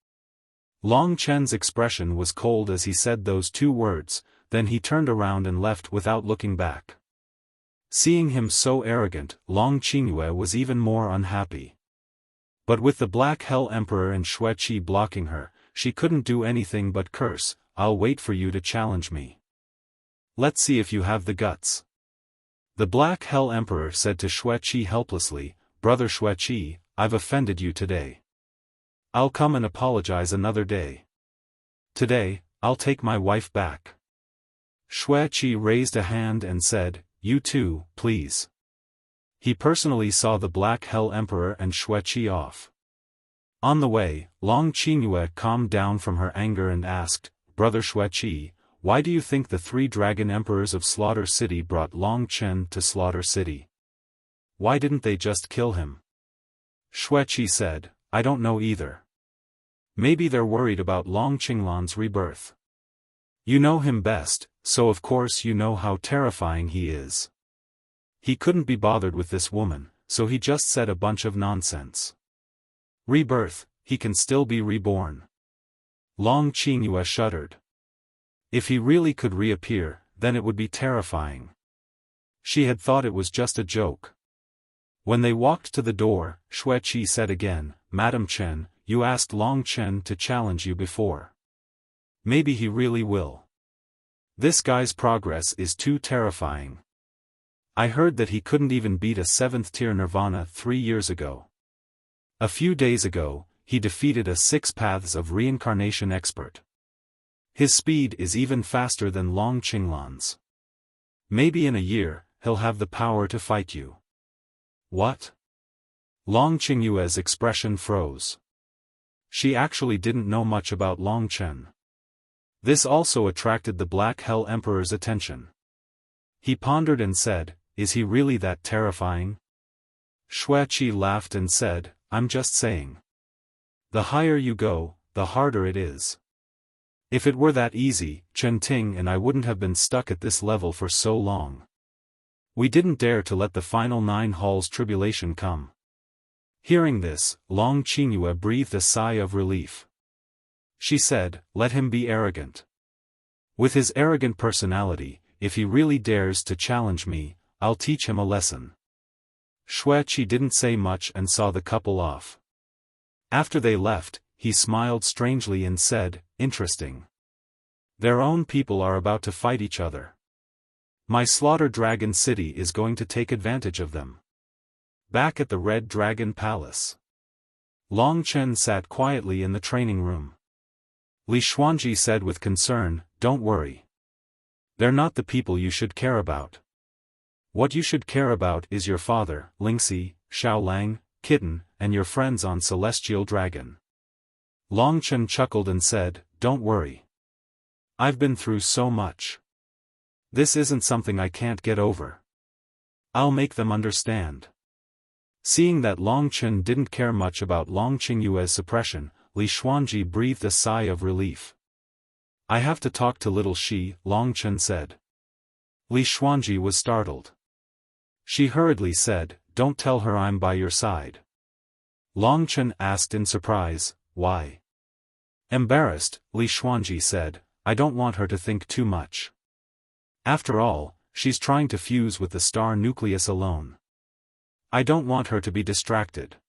Long Chen's expression was cold as he said those 2 words, then he turned around and left without looking back. Seeing him so arrogant, Long Qingyue was even more unhappy. But with the Black Hell Emperor and Xueqi blocking her, she couldn't do anything but curse, "I'll wait for you to challenge me. Let's see if you have the guts." The Black Hell Emperor said to Xueqi helplessly, "Brother Xueqi, I've offended you today. I'll come and apologize another day. Today, I'll take my wife back." Xueqi raised a hand and said, "You too, please." He personally saw the Black Hell Emperor and Xueqi off. On the way, Long Qingyue calmed down from her anger and asked, "Brother Xueqi, why do you think the 3 Dragon Emperors of Slaughter City brought Long Chen to Slaughter City? Why didn't they just kill him?" Xueqi said, "I don't know either. Maybe they're worried about Long Qinglan's rebirth. You know him best, so of course you know how terrifying he is. He couldn't be bothered with this woman, so he just said a bunch of nonsense. Rebirth, he can still be reborn." Long Qingyue shuddered. If he really could reappear, then it would be terrifying. She had thought it was just a joke. When they walked to the door, Xueqi said again, "Madam Chen, you asked Long Chen to challenge you before. Maybe he really will. This guy's progress is too terrifying. I heard that he couldn't even beat a 7th tier Nirvana 3 years ago. A few days ago, he defeated a 6 Paths of Reincarnation expert. His speed is even faster than Long Qinglan's. Maybe in a year, he'll have the power to fight you. What? Long Qingyue's expression froze. She actually didn't know much about Long Chen. This also attracted the Black Hell Emperor's attention. He pondered and said, "Is he really that terrifying?" Xueqi laughed and said, "I'm just saying. The higher you go, the harder it is. If it were that easy, Chen Ting and I wouldn't have been stuck at this level for so long. We didn't dare to let the final 9 halls tribulation come." Hearing this, Long Qingyue breathed a sigh of relief. She said, "Let him be arrogant. With his arrogant personality, if he really dares to challenge me, I'll teach him a lesson." Xueqi didn't say much and saw the couple off. After they left, he smiled strangely and said, "Interesting. Their own people are about to fight each other. My Slaughter Dragon City is going to take advantage of them." Back at the Red Dragon Palace, Long Chen sat quietly in the training room. Li Xuanji said with concern, "Don't worry. They're not the people you should care about. What you should care about is your father, Lingxi, Xiaolang, Kitten, and your friends on Celestial Dragon." Long Chen chuckled and said, "Don't worry. I've been through so much. This isn't something I can't get over. I'll make them understand." Seeing that Long Chen didn't care much about Long Qingyue's suppression, Li Xuanji breathed a sigh of relief. "I have to talk to little Shi," Long Chen said. Li Xuanji was startled. She hurriedly said, "Don't tell her I'm by your side." Long Chen asked in surprise, "Why?" Embarrassed, Li Xuanji said, "I don't want her to think too much. After all, she's trying to fuse with the star nucleus alone. I don't want her to be distracted.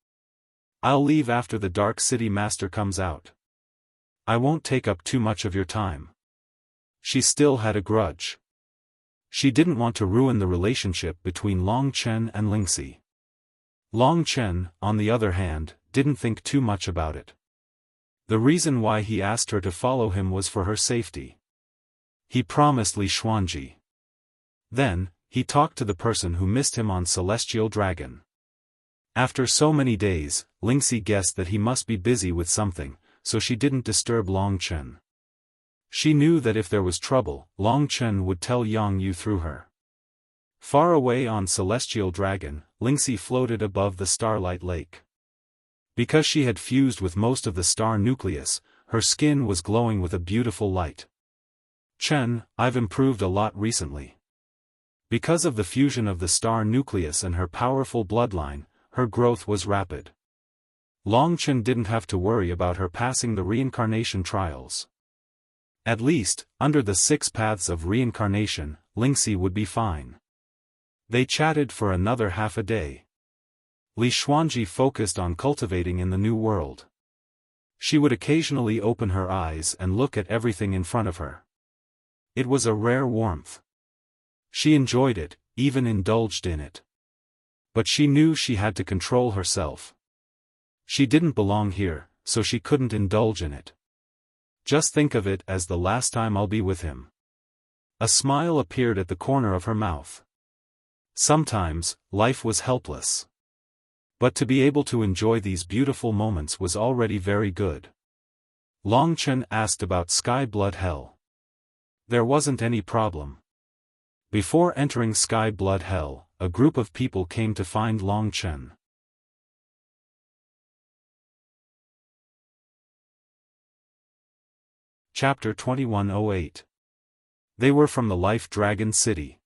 I'll leave after the Dark City Master comes out. I won't take up too much of your time." She still had a grudge. She didn't want to ruin the relationship between Long Chen and Lingxi. Long Chen, on the other hand, didn't think too much about it. The reason why he asked her to follow him was for her safety. He promised Li Xuanji. Then, he talked to the person who missed him on Celestial Dragon. After so many days, Lingxi guessed that he must be busy with something, so she didn't disturb Long Chen. She knew that if there was trouble, Long Chen would tell Yang Yu through her. Far away on Celestial Dragon, Lingxi floated above the Starlight Lake. Because she had fused with most of the star nucleus, her skin was glowing with a beautiful light. "Chen, I've improved a lot recently." Because of the fusion of the star nucleus and her powerful bloodline, her growth was rapid. Long Chen didn't have to worry about her passing the reincarnation trials. At least, under the 6 paths of reincarnation, Lingxi would be fine. They chatted for another half a day. Li Xuanji focused on cultivating in the new world. She would occasionally open her eyes and look at everything in front of her. It was a rare warmth. She enjoyed it, even indulged in it. But she knew she had to control herself. She didn't belong here, so she couldn't indulge in it. "Just think of it as the last time I'll be with him." A smile appeared at the corner of her mouth. Sometimes, life was helpless. But to be able to enjoy these beautiful moments was already very good. Long Chen asked about Sky Blood Hell. There wasn't any problem. Before entering Sky Blood Hell, a group of people came to find Long Chen. Chapter 2108. They were from the Life Dragon City.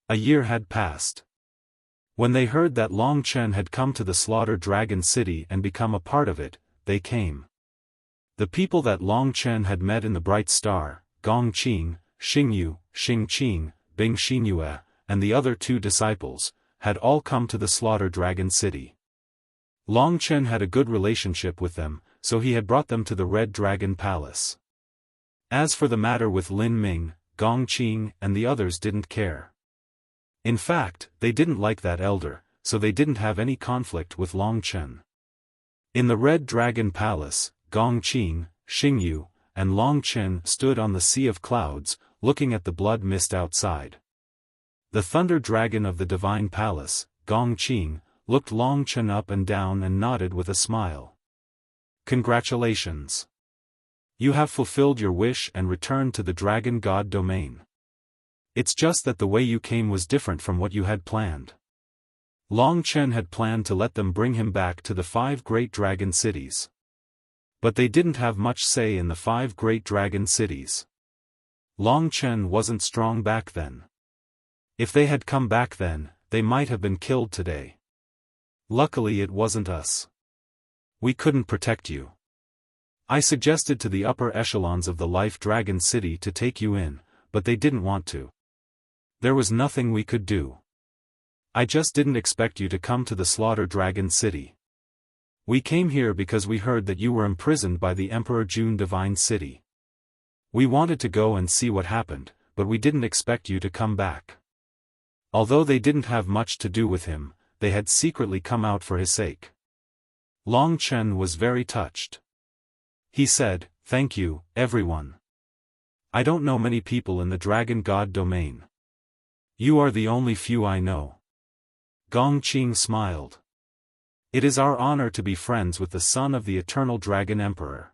A year had passed. When they heard that Long Chen had come to the Slaughter Dragon City and become a part of it, they came. The people that Long Chen had met in the Bright Star, Gong Qing, Xingyu, Xing Qing, Bing Xinyue, and the other 2 disciples, had all come to the Slaughter Dragon City. Long Chen had a good relationship with them, so he had brought them to the Red Dragon Palace. As for the matter with Lin Ming, Gong Qing and the others didn't care. In fact, they didn't like that elder, so they didn't have any conflict with Long Chen. In the Red Dragon Palace, Gong Qing, Xingyu, and Long Chen stood on the sea of clouds, looking at the blood mist outside. The thunder dragon of the divine palace, Gong Qing, looked Long Chen up and down and nodded with a smile. Congratulations. You have fulfilled your wish and returned to the dragon god domain. It's just that the way you came was different from what you had planned. Long Chen had planned to let them bring him back to the 5 great dragon cities. But they didn't have much say in the 5 great dragon cities. Long Chen wasn't strong back then. If they had come back then, they might have been killed today. Luckily it wasn't us. We couldn't protect you. I suggested to the upper echelons of the Life Dragon City to take you in, but they didn't want to. There was nothing we could do. I just didn't expect you to come to the Slaughter Dragon City. We came here because we heard that you were imprisoned by the Emperor June Divine City. We wanted to go and see what happened, but we didn't expect you to come back. Although they didn't have much to do with him, they had secretly come out for his sake. Long Chen was very touched. He said, "Thank you, everyone. I don't know many people in the Dragon God domain. You are the only few I know." Gong Qing smiled. "It is our honor to be friends with the son of the Eternal Dragon Emperor."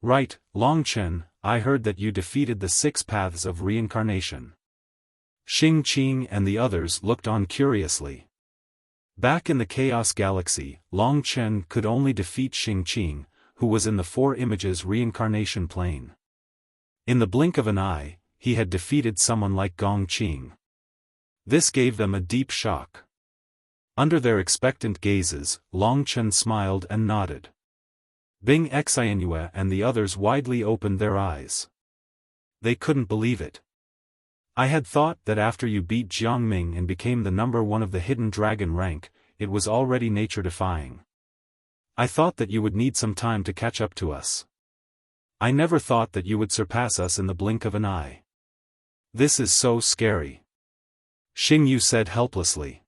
"Right, Long Chen, I heard that you defeated the 6 paths of reincarnation." Xing Qing and the others looked on curiously. Back in the Chaos Galaxy, Long Chen could only defeat Xing Qing, who was in the 4 images reincarnation plane. In the blink of an eye, he had defeated someone like Gong Qing. This gave them a deep shock. Under their expectant gazes, Long Chen smiled and nodded. Bing Xianue and the others widely opened their eyes. They couldn't believe it. "I had thought that after you beat Jiang Ming and became the number 1 of the hidden dragon rank, it was already nature-defying. I thought that you would need some time to catch up to us. I never thought that you would surpass us in the blink of an eye. This is so scary," Xing Yu said helplessly.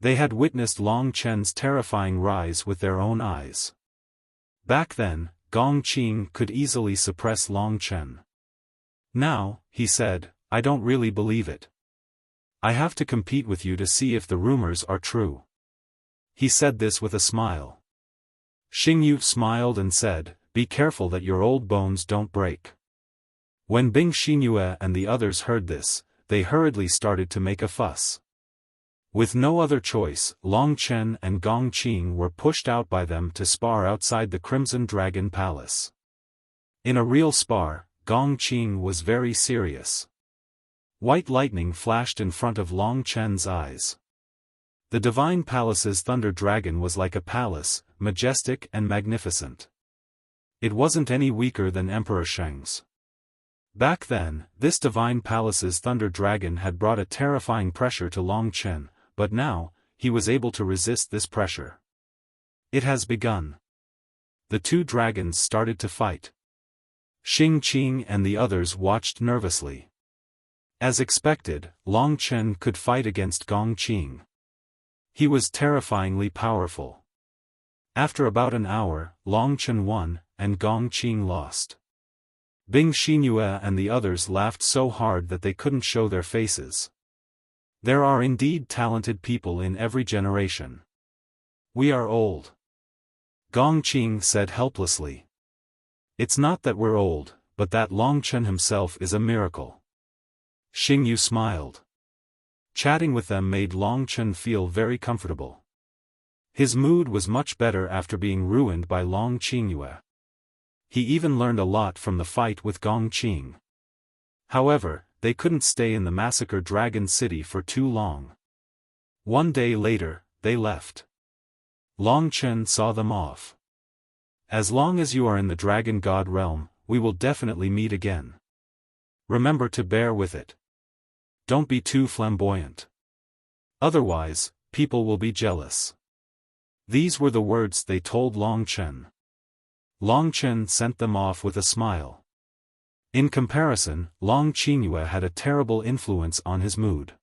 They had witnessed Long Chen's terrifying rise with their own eyes. Back then, Gong Qing could easily suppress Long Chen. Now, he said, "I don't really believe it. I have to compete with you to see if the rumors are true." He said this with a smile. Xing Yu smiled and said, "Be careful that your old bones don't break." When Bing Xianue and the others heard this, they hurriedly started to make a fuss. With no other choice, Long Chen and Gong Qing were pushed out by them to spar outside the Crimson Dragon Palace. In a real spar, Gong Qing was very serious. White lightning flashed in front of Long Chen's eyes. The Divine Palace's Thunder Dragon was like a palace, majestic and magnificent. It wasn't any weaker than Emperor Sheng's. Back then, this Divine Palace's Thunder Dragon had brought a terrifying pressure to Long Chen, but now, he was able to resist this pressure. It has begun. The 2 dragons started to fight. Xing Qing and the others watched nervously. As expected, Long Chen could fight against Gong Qing. He was terrifyingly powerful. After about an hour, Long Chen won, and Gong Qing lost. Bing Xianue and the others laughed so hard that they couldn't show their faces. There are indeed talented people in every generation. "We are old," Gong Qing said helplessly. "It's not that we're old, but that Long Chen himself is a miracle." Xing Yu smiled. Chatting with them made Long Chen feel very comfortable. His mood was much better after being ruined by Long Qianue. He even learned a lot from the fight with Gong Qing. However, they couldn't stay in the Massacre Dragon City for too long. One day later, they left. Long Chen saw them off. "As long as you are in the Dragon God realm, we will definitely meet again. Remember to bear with it. Don't be too flamboyant. Otherwise, people will be jealous." These were the words they told Long Chen. Long Chen sent them off with a smile. In comparison, Long Qianue had a terrible influence on his mood.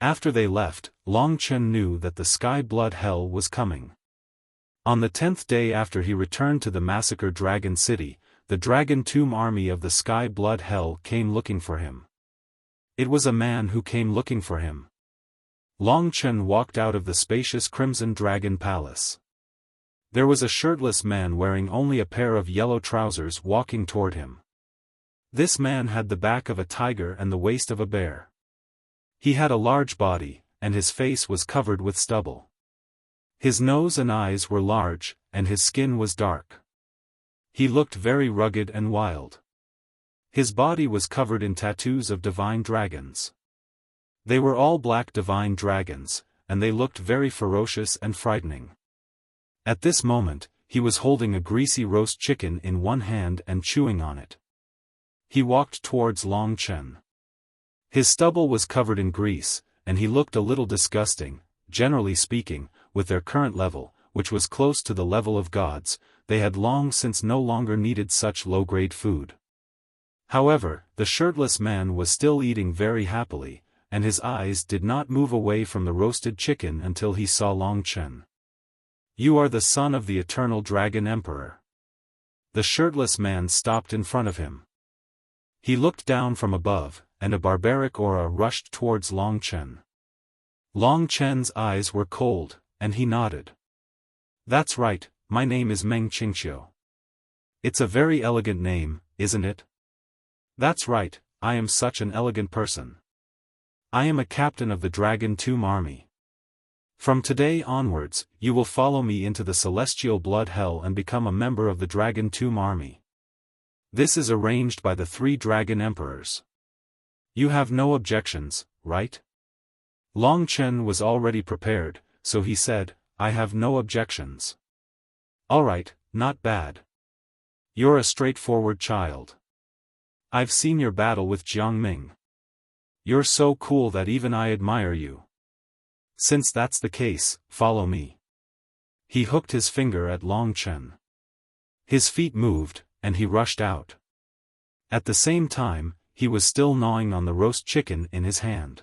After they left, Long Chen knew that the Sky Blood Hell was coming. On the 10th day after he returned to the Massacre Dragon City, the Dragon Tomb army of the Sky Blood Hell came looking for him. It was a man who came looking for him. Long Chen walked out of the spacious Crimson Dragon Palace. There was a shirtless man wearing only a pair of yellow trousers walking toward him. This man had the back of a tiger and the waist of a bear. He had a large body, and his face was covered with stubble. His nose and eyes were large, and his skin was dark. He looked very rugged and wild. His body was covered in tattoos of divine dragons. They were all black divine dragons, and they looked very ferocious and frightening. At this moment, he was holding a greasy roast chicken in one hand and chewing on it. He walked towards Long Chen. His stubble was covered in grease, and he looked a little disgusting. Generally speaking, with their current level, which was close to the level of gods, they had long since no longer needed such low-grade food. However, the shirtless man was still eating very happily, and his eyes did not move away from the roasted chicken until he saw Long Chen. "You are the son of the Eternal Dragon Emperor." The shirtless man stopped in front of him. He looked down from above, and a barbaric aura rushed towards Long Chen. Long Chen's eyes were cold, and he nodded. "That's right, my name is Meng Qingqiu." "It's a very elegant name, isn't it?" "That's right, I am such an elegant person. I am a captain of the Dragon Tomb Army. From today onwards, you will follow me into the celestial blood hell and become a member of the Dragon Tomb Army. This is arranged by the 3 Dragon Emperors. You have no objections, right?" Long Chen was already prepared, so he said, "I have no objections." "All right, not bad. You're a straightforward child. I've seen your battle with Jiang Ming. You're so cool that even I admire you. Since that's the case, follow me." He hooked his finger at Long Chen. His feet moved, and he rushed out. At the same time, he was still gnawing on the roast chicken in his hand.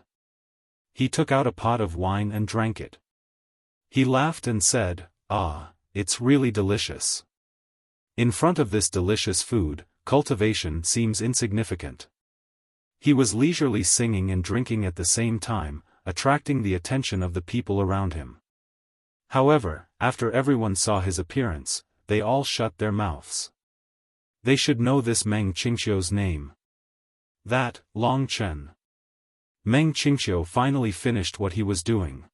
He took out a pot of wine and drank it. He laughed and said, "Ah, it's really delicious." In front of this delicious food, cultivation seems insignificant. He was leisurely singing and drinking at the same time, attracting the attention of the people around him. However, after everyone saw his appearance, they all shut their mouths. They should know this Meng Qingqiu's name. That, Long Chen. Meng Qingqiu finally finished what he was doing.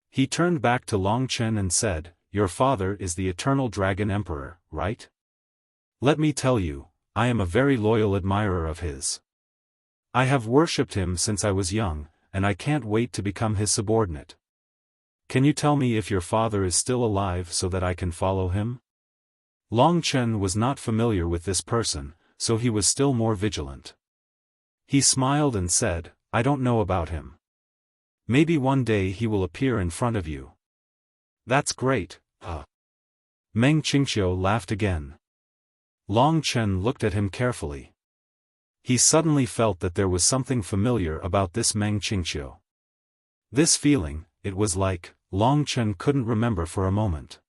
He turned back to Long Chen and said, "Your father is the Eternal Dragon Emperor, right? Let me tell you, I am a very loyal admirer of his. I have worshipped him since I was young, and I can't wait to become his subordinate. Can you tell me if your father is still alive so that I can follow him?" Long Chen was not familiar with this person, so he was still more vigilant. He smiled and said, "I don't know about him. Maybe one day he will appear in front of you." "That's great, Meng Qingqiu laughed again. Long Chen looked at him carefully. He suddenly felt that there was something familiar about this Meng Qingqiu. This feeling, it was like, Long Chen couldn't remember for a moment.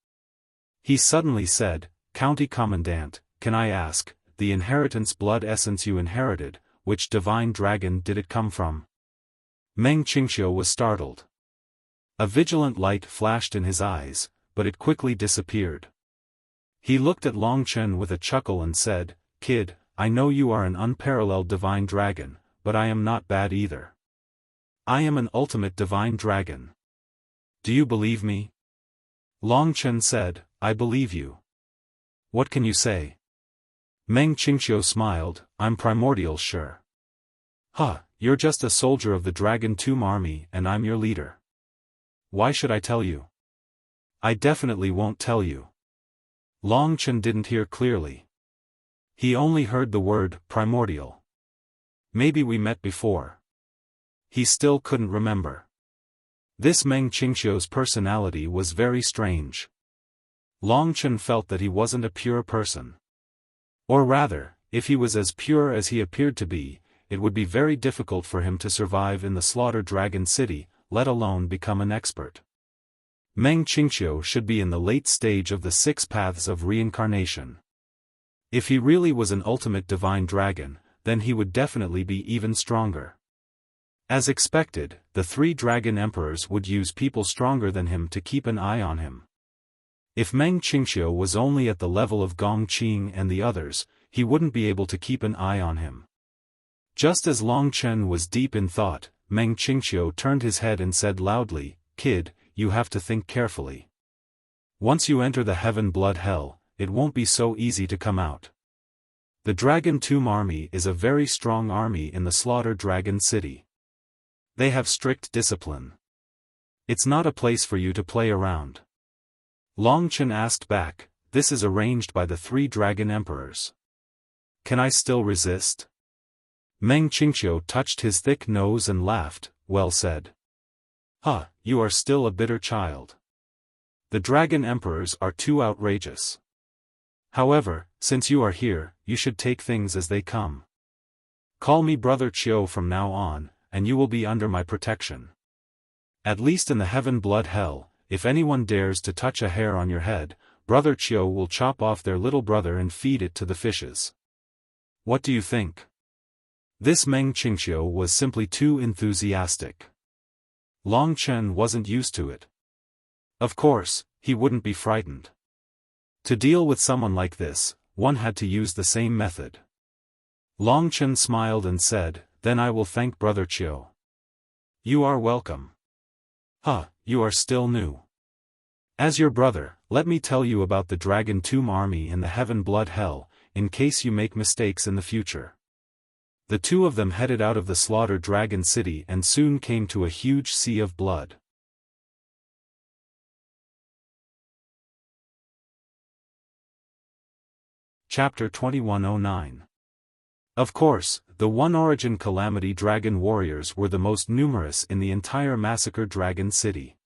He suddenly said, "County Commandant, can I ask, the inheritance blood essence you inherited, which divine dragon did it come from?" Meng Qingqiu was startled. A vigilant light flashed in his eyes, but it quickly disappeared. He looked at Long Chen with a chuckle and said, "Kid, I know you are an unparalleled divine dragon, but I am not bad either. I am an ultimate divine dragon. Do you believe me?" Long Chen said, "I believe you. What can you say?" Meng Qingqiu smiled, "I'm primordial sure." You're just a soldier of the Dragon Tomb Army and I'm your leader. Why should I tell you?" "I definitely won't tell you." Long Chen didn't hear clearly. He only heard the word, primordial. "Maybe we met before." He still couldn't remember. This Meng Qingqiu's personality was very strange. Long Chen felt that he wasn't a pure person. Or rather, if he was as pure as he appeared to be, it would be very difficult for him to survive in the Slaughter Dragon City, let alone become an expert. Meng Qingqiu should be in the late stage of the 6 paths of reincarnation. If he really was an ultimate divine dragon, then he would definitely be even stronger. As expected, the 3 dragon emperors would use people stronger than him to keep an eye on him. If Meng Qingqiu was only at the level of Gong Qing and the others, he wouldn't be able to keep an eye on him. Just as Long Chen was deep in thought, Meng Qingqiu turned his head and said loudly, "Kid, you have to think carefully. Once you enter the heaven blood hell, it won't be so easy to come out. The Dragon Tomb Army is a very strong army in the Slaughter Dragon City. They have strict discipline. It's not a place for you to play around." Long Chen asked back, "This is arranged by the 3 dragon emperors. Can I still resist?" Meng Qingqiu touched his thick nose and laughed, "Well said. Huh, you are still a bitter child. The dragon emperors are too outrageous. However, since you are here, you should take things as they come. Call me Brother Qiu from now on, and you will be under my protection. At least in the heaven blood hell, if anyone dares to touch a hair on your head, Brother Qiu will chop off their little brother and feed it to the fishes. What do you think?" This Meng Qingqiu was simply too enthusiastic. Long Chen wasn't used to it. Of course, he wouldn't be frightened. To deal with someone like this, one had to use the same method. Long Chen smiled and said, "Then I will thank Brother Qiu." "You are welcome. Huh, you are still new. As your brother, let me tell you about the Dragon Tomb Army and the Heaven Blood Hell, in case you make mistakes in the future." The 2 of them headed out of the Slaughter Dragon City and soon came to a huge sea of blood. Chapter 2109. Of course, the One Origin Calamity Dragon warriors were the most numerous in the entire Massacre Dragon City.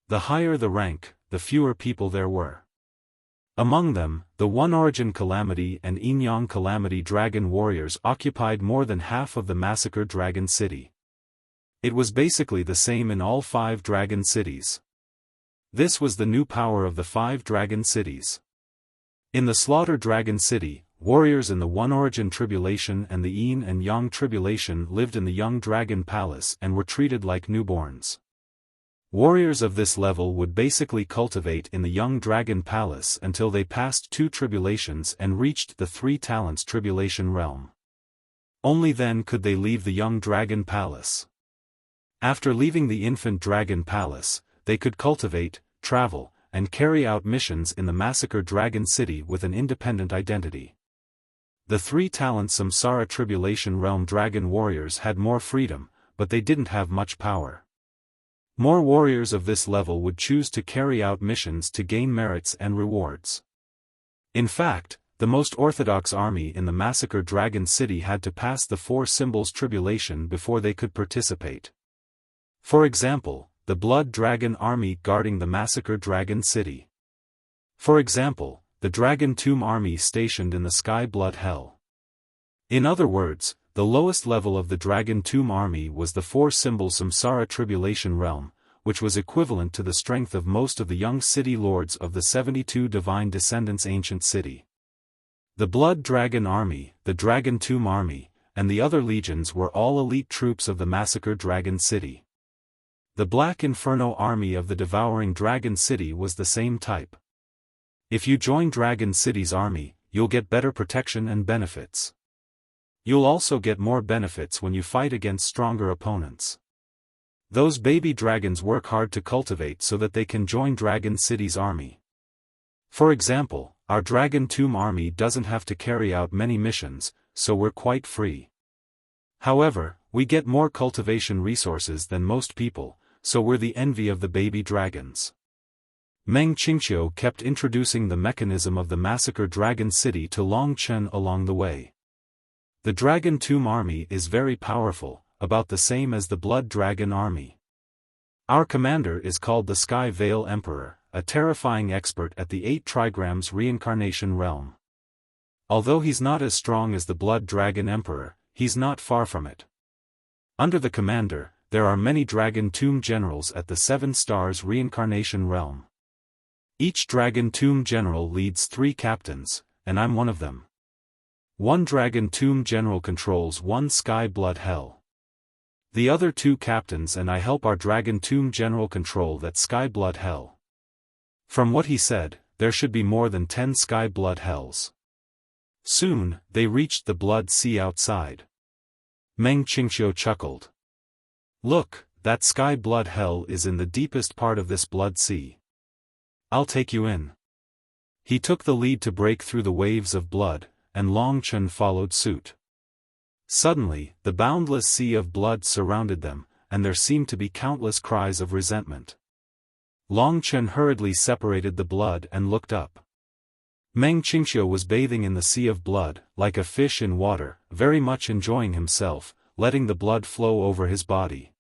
The higher the rank, the fewer people there were. Among them, the One Origin Calamity and Yin Calamity Dragon warriors occupied more than half of the Massacre Dragon City. It was basically the same in all 5 dragon cities. This was the new power of the 5 dragon cities. In the Slaughter Dragon City, warriors in the One Origin Tribulation and the Yin and Yang Tribulation lived in the Young Dragon Palace and were treated like newborns. Warriors of this level would basically cultivate in the Young Dragon Palace until they passed 2 tribulations and reached the 3 Talents Tribulation realm. Only then could they leave the Young Dragon Palace. After leaving the Infant Dragon Palace, they could cultivate, travel, and carry out missions in the Massacre Dragon City with an independent identity. The 3 Talent Samsara Tribulation Realm Dragon Warriors had more freedom, but they didn't have much power. More warriors of this level would choose to carry out missions to gain merits and rewards. In fact, the most orthodox army in the Massacre Dragon City had to pass the 4 Symbols Tribulation before they could participate. For example, the Blood Dragon Army guarding the Massacre Dragon City. For example, the Dragon Tomb Army stationed in the Sky Blood Hell. In other words, the lowest level of the Dragon Tomb Army was the 4 Symbol Samsara Tribulation Realm, which was equivalent to the strength of most of the young city lords of the 72 Divine Descendants Ancient City. The Blood Dragon Army, the Dragon Tomb Army, and the other legions were all elite troops of the Massacre Dragon City. The Black Inferno Army of the Devouring Dragon City was the same type. If you join Dragon City's army, you'll get better protection and benefits. You'll also get more benefits when you fight against stronger opponents. Those baby dragons work hard to cultivate so that they can join Dragon City's army. For example, our Dragon Tomb Army doesn't have to carry out many missions, so we're quite free. However, we get more cultivation resources than most people, so we're the envy of the baby dragons. Meng Qingqiu kept introducing the mechanism of the Massacre Dragon City to Long Chen along the way. The Dragon Tomb Army is very powerful, about the same as the Blood Dragon Army. Our commander is called the Sky Veil Emperor, a terrifying expert at the 8 Trigrams Reincarnation Realm. Although he's not as strong as the Blood Dragon Emperor, he's not far from it. Under the commander, there are many Dragon Tomb Generals at the 7 Stars Reincarnation Realm. Each Dragon Tomb General leads 3 captains, and I'm one of them. One Dragon Tomb General controls 1 Sky Blood Hell. The other 2 captains and I help our Dragon Tomb General control that Sky Blood Hell. From what he said, there should be more than 10 Sky Blood Hells. Soon, they reached the Blood Sea outside. Meng Qingqiu chuckled. Look, that Sky Blood Hell is in the deepest part of this Blood Sea. I'll take you in. He took the lead to break through the waves of blood, and Long Chen followed suit. Suddenly, the boundless sea of blood surrounded them, and there seemed to be countless cries of resentment. Long Chen hurriedly separated the blood and looked up. Meng Qingqiu was bathing in the sea of blood, like a fish in water, very much enjoying himself, letting the blood flow over his body.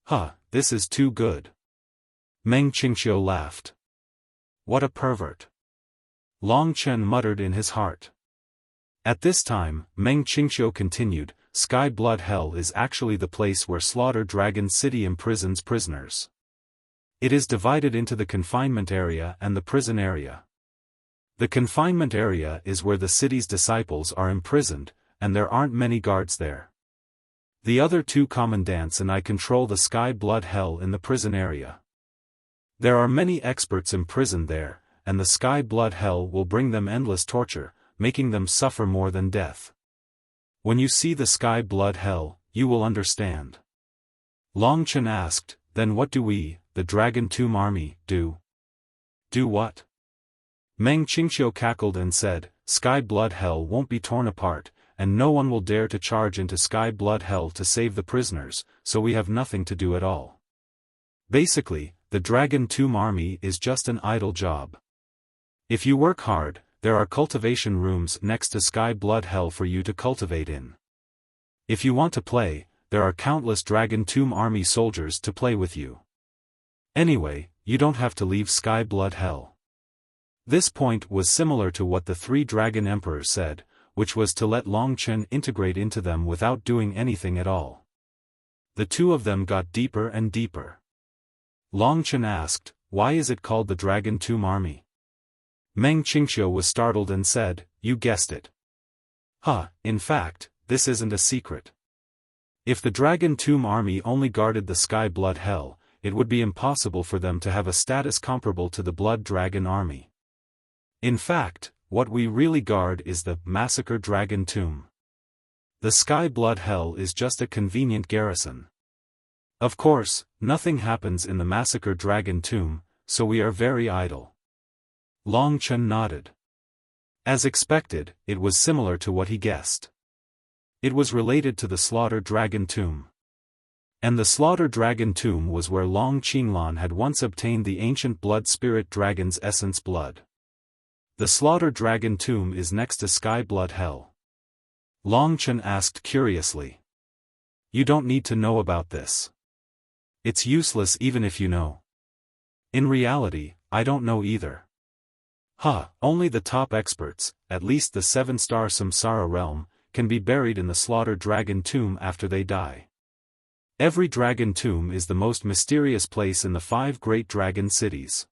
Huh, this is too good. Meng Qingqiu laughed. What a pervert. Long Chen muttered in his heart. At this time, Meng Qingqiu continued, Sky Blood Hell is actually the place where Slaughter Dragon City imprisons prisoners. It is divided into the confinement area and the prison area. The confinement area is where the city's disciples are imprisoned, and there aren't many guards there. The other 2 commandants and I control the Sky Blood Hell in the prison area. There are many experts imprisoned there, and the Sky Blood Hell will bring them endless torture, making them suffer more than death. When you see the Sky Blood Hell, you will understand. Long Chen asked, then what do we, the Dragon Tomb Army, do? Do what? Meng Qingqiu cackled and said, Sky Blood Hell won't be torn apart, and no one will dare to charge into Sky Blood Hell to save the prisoners, so we have nothing to do at all. Basically, the Dragon Tomb Army is just an idle job. If you work hard, there are cultivation rooms next to Sky Blood Hell for you to cultivate in. If you want to play, there are countless Dragon Tomb Army soldiers to play with you. Anyway, you don't have to leave Sky Blood Hell. This point was similar to what the 3 Dragon Emperors said, which was to let Long Chen integrate into them without doing anything at all. The 2 of them got deeper and deeper. Long Chen asked, why is it called the Dragon Tomb Army? Meng Qingqiu was startled and said, you guessed it. In fact, this isn't a secret. If the Dragon Tomb Army only guarded the Sky Blood Hell, it would be impossible for them to have a status comparable to the Blood Dragon Army. In fact, what we really guard is the Massacre Dragon Tomb. The Sky Blood Hell is just a convenient garrison. Of course, nothing happens in the Massacre Dragon Tomb, so we are very idle. Long Chen nodded. As expected, it was similar to what he guessed. It was related to the Slaughter Dragon Tomb. And the Slaughter Dragon Tomb was where Long Qinglan had once obtained the ancient blood spirit dragon's essence blood. The Slaughter Dragon Tomb is next to Sky Blood Hell. Long Chen asked curiously. You don't need to know about this. It's useless even if you know. In reality, I don't know either. Only the top experts, at least the 7-star Samsara realm, can be buried in the Slaughter Dragon Tomb after they die. Every dragon tomb is the most mysterious place in the 5 great dragon cities.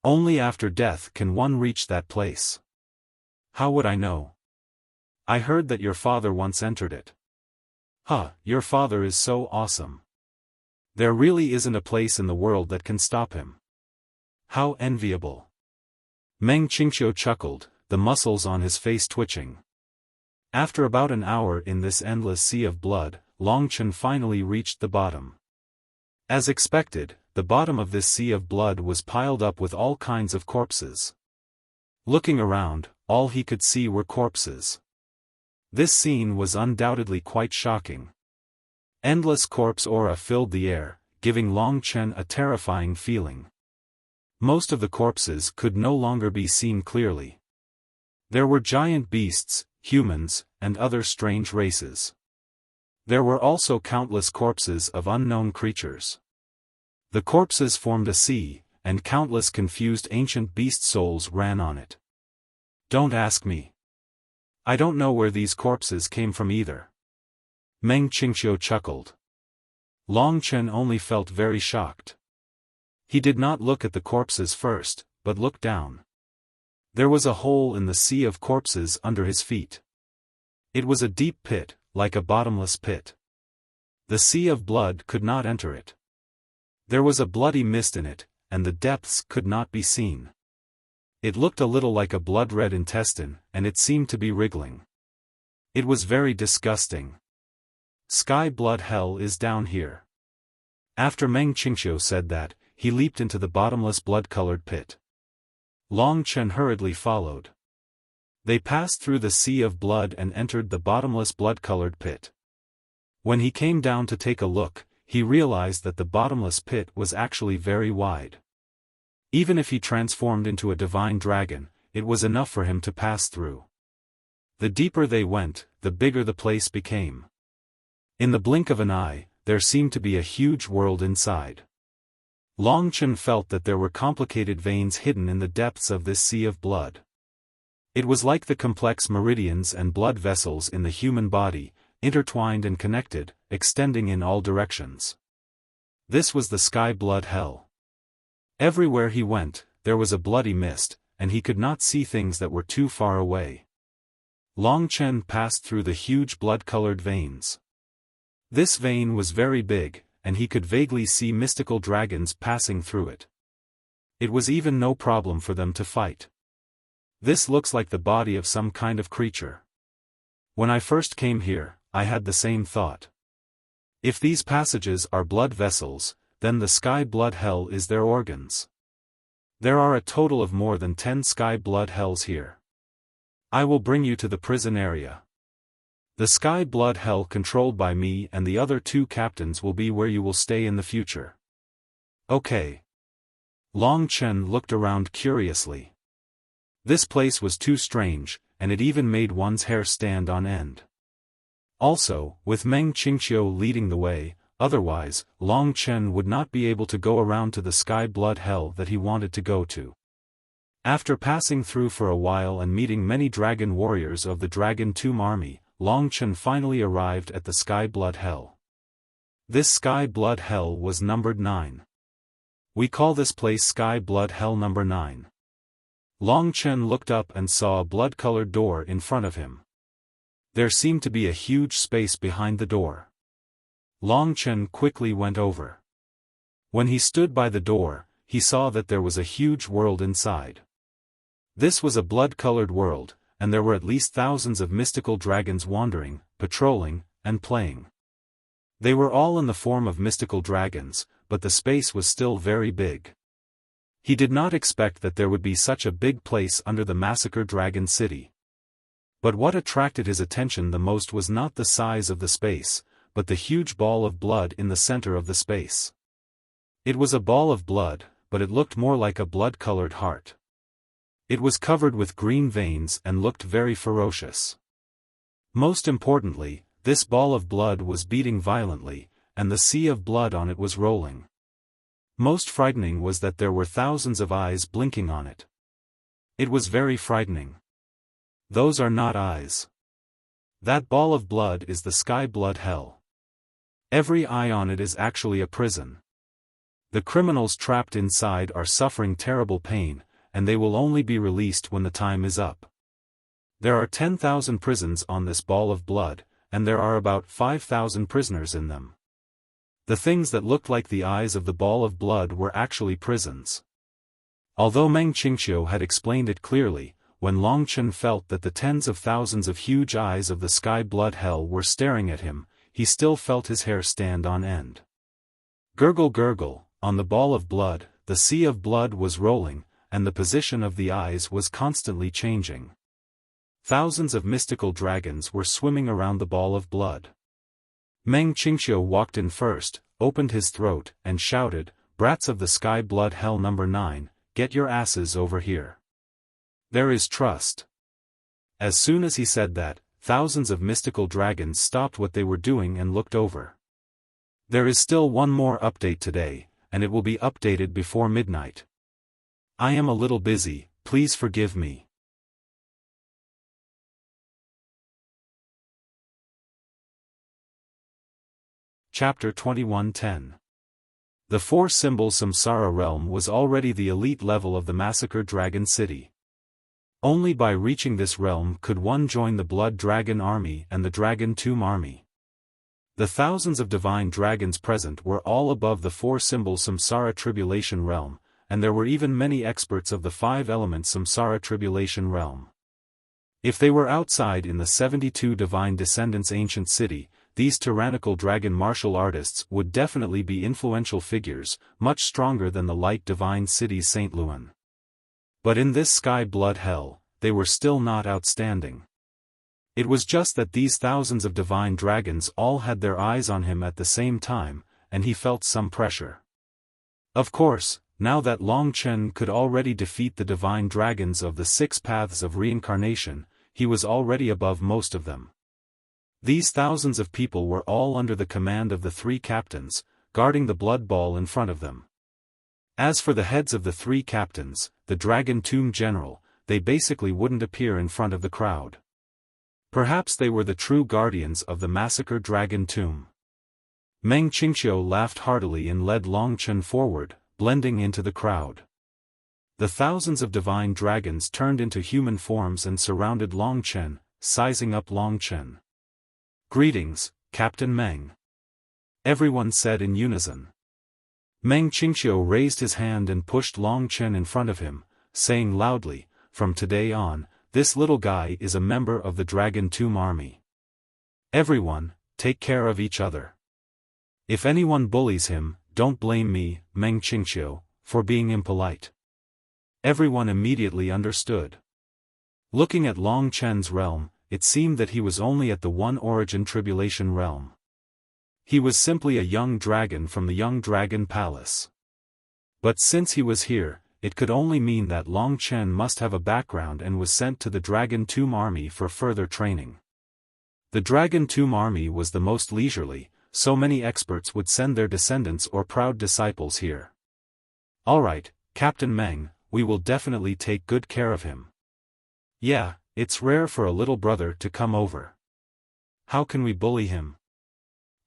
Only after death can one reach that place. How would I know? I heard that your father once entered it. Your father is so awesome. There really isn't a place in the world that can stop him. How enviable. Meng Qingqiu chuckled, the muscles on his face twitching. After about an hour in this endless sea of blood, Long Chen finally reached the bottom. As expected, the bottom of this sea of blood was piled up with all kinds of corpses. Looking around, all he could see were corpses. This scene was undoubtedly quite shocking. Endless corpse aura filled the air, giving Long Chen a terrifying feeling. Most of the corpses could no longer be seen clearly. There were giant beasts, humans, and other strange races. There were also countless corpses of unknown creatures. The corpses formed a sea, and countless confused ancient beast souls ran on it. Don't ask me. I don't know where these corpses came from either. Meng Qingqiu chuckled. Long Chen only felt very shocked. He did not look at the corpses first, but looked down. There was a hole in the sea of corpses under his feet. It was a deep pit, like a bottomless pit. The sea of blood could not enter it. There was a bloody mist in it, and the depths could not be seen. It looked a little like a blood-red intestine, and it seemed to be wriggling. It was very disgusting. Sky blood hell is down here. After Meng Qingqiu said that, he leaped into the bottomless blood-colored pit. Long Chen hurriedly followed. They passed through the sea of blood and entered the bottomless blood-colored pit. When he came down to take a look, he realized that the bottomless pit was actually very wide. Even if he transformed into a divine dragon, it was enough for him to pass through. The deeper they went, the bigger the place became. In the blink of an eye, there seemed to be a huge world inside. Long Chen felt that there were complicated veins hidden in the depths of this sea of blood. It was like the complex meridians and blood vessels in the human body, intertwined and connected, extending in all directions. This was the sky blood hell. Everywhere he went, there was a bloody mist, and he could not see things that were too far away. Long Chen passed through the huge blood-colored veins. This vein was very big, and he could vaguely see mystical dragons passing through it. It was even no problem for them to fight. This looks like the body of some kind of creature. When I first came here, I had the same thought. If these passages are blood vessels, then the sky blood hell is their organs. There are a total of more than 10 sky blood hells here. I will bring you to the prison area. The sky blood hell controlled by me and the other 2 captains will be where you will stay in the future. Okay. Long Chen looked around curiously. This place was too strange, and it even made one's hair stand on end. Also, with Meng Qingqiu leading the way, otherwise, Long Chen would not be able to go around to the sky blood hell that he wanted to go to. After passing through for a while and meeting many dragon warriors of the Dragon Tomb army, Long Chen finally arrived at the sky blood hell. This sky blood hell was numbered 9. We call this place sky blood hell number 9. Long Chen looked up and saw a blood-colored door in front of him. There seemed to be a huge space behind the door. Long Chen quickly went over. When he stood by the door, he saw that there was a huge world inside. This was a blood-colored world, and there were at least thousands of mystical dragons wandering, patrolling, and playing. They were all in the form of mystical dragons, but the space was still very big. He did not expect that there would be such a big place under the massacred dragon city. But what attracted his attention the most was not the size of the space, but the huge ball of blood in the center of the space. It was a ball of blood, but it looked more like a blood-colored heart. It was covered with green veins and looked very ferocious. Most importantly, this ball of blood was beating violently, and the sea of blood on it was rolling. Most frightening was that there were thousands of eyes blinking on it. It was very frightening. Those are not eyes. That ball of blood is the sky blood hell. Every eye on it is actually a prison. The criminals trapped inside are suffering terrible pain, and they will only be released when the time is up. There are 10,000 prisons on this ball of blood, and there are about 5,000 prisoners in them. The things that looked like the eyes of the ball of blood were actually prisons. Although Meng Qingqiu had explained it clearly, when Long Chen felt that the tens of thousands of huge eyes of the sky blood hell were staring at him, he still felt his hair stand on end. Gurgle gurgle, on the ball of blood, the sea of blood was rolling, and the position of the eyes was constantly changing. Thousands of mystical dragons were swimming around the ball of blood. Meng Qingqiu walked in first, opened his throat, and shouted, "Brats of the sky blood hell number 9, get your asses over here. There is trust." As soon as he said that, thousands of mystical dragons stopped what they were doing and looked over. There is still one more update today, and it will be updated before midnight. I am a little busy, please forgive me. Chapter 21:10. The 4-symbol Samsara realm was already the elite level of the massacred dragon city. Only by reaching this realm could one join the Blood Dragon army and the Dragon Tomb army. The thousands of divine dragons present were all above the four-symbol Samsara tribulation realm, and there were even many experts of the five elements Samsara tribulation realm. If they were outside in the 72 divine descendants ancient city, these tyrannical dragon martial artists would definitely be influential figures, much stronger than the light divine city St. Luan. But in this sky blood hell, they were still not outstanding. It was just that these thousands of divine dragons all had their eyes on him at the same time, and he felt some pressure. Of course, now that Long Chen could already defeat the divine dragons of the 6 paths of reincarnation, he was already above most of them. These thousands of people were all under the command of the 3 captains, guarding the blood ball in front of them. As for the heads of the 3 captains, the Dragon Tomb General, they basically wouldn't appear in front of the crowd. Perhaps they were the true guardians of the massacred Dragon Tomb. Meng Qingqiu laughed heartily and led Long Chen forward, blending into the crowd. The thousands of divine dragons turned into human forms and surrounded Long Chen, sizing up Long Chen. "Greetings, Captain Meng," everyone said in unison. Meng Qingqiu raised his hand and pushed Long Chen in front of him, saying loudly, "From today on, this little guy is a member of the Dragon Tomb army. Everyone, take care of each other. If anyone bullies him, don't blame me, Meng Qingqiu, for being impolite." Everyone immediately understood. Looking at Long Chen's realm, it seemed that he was only at the one origin tribulation realm. He was simply a young dragon from the Young Dragon Palace. But since he was here, it could only mean that Long Chen must have a background and was sent to the Dragon Tomb army for further training. The Dragon Tomb army was the most leisurely, so many experts would send their descendants or proud disciples here. "Alright, Captain Meng, we will definitely take good care of him." "Yeah, it's rare for a little brother to come over. How can we bully him?"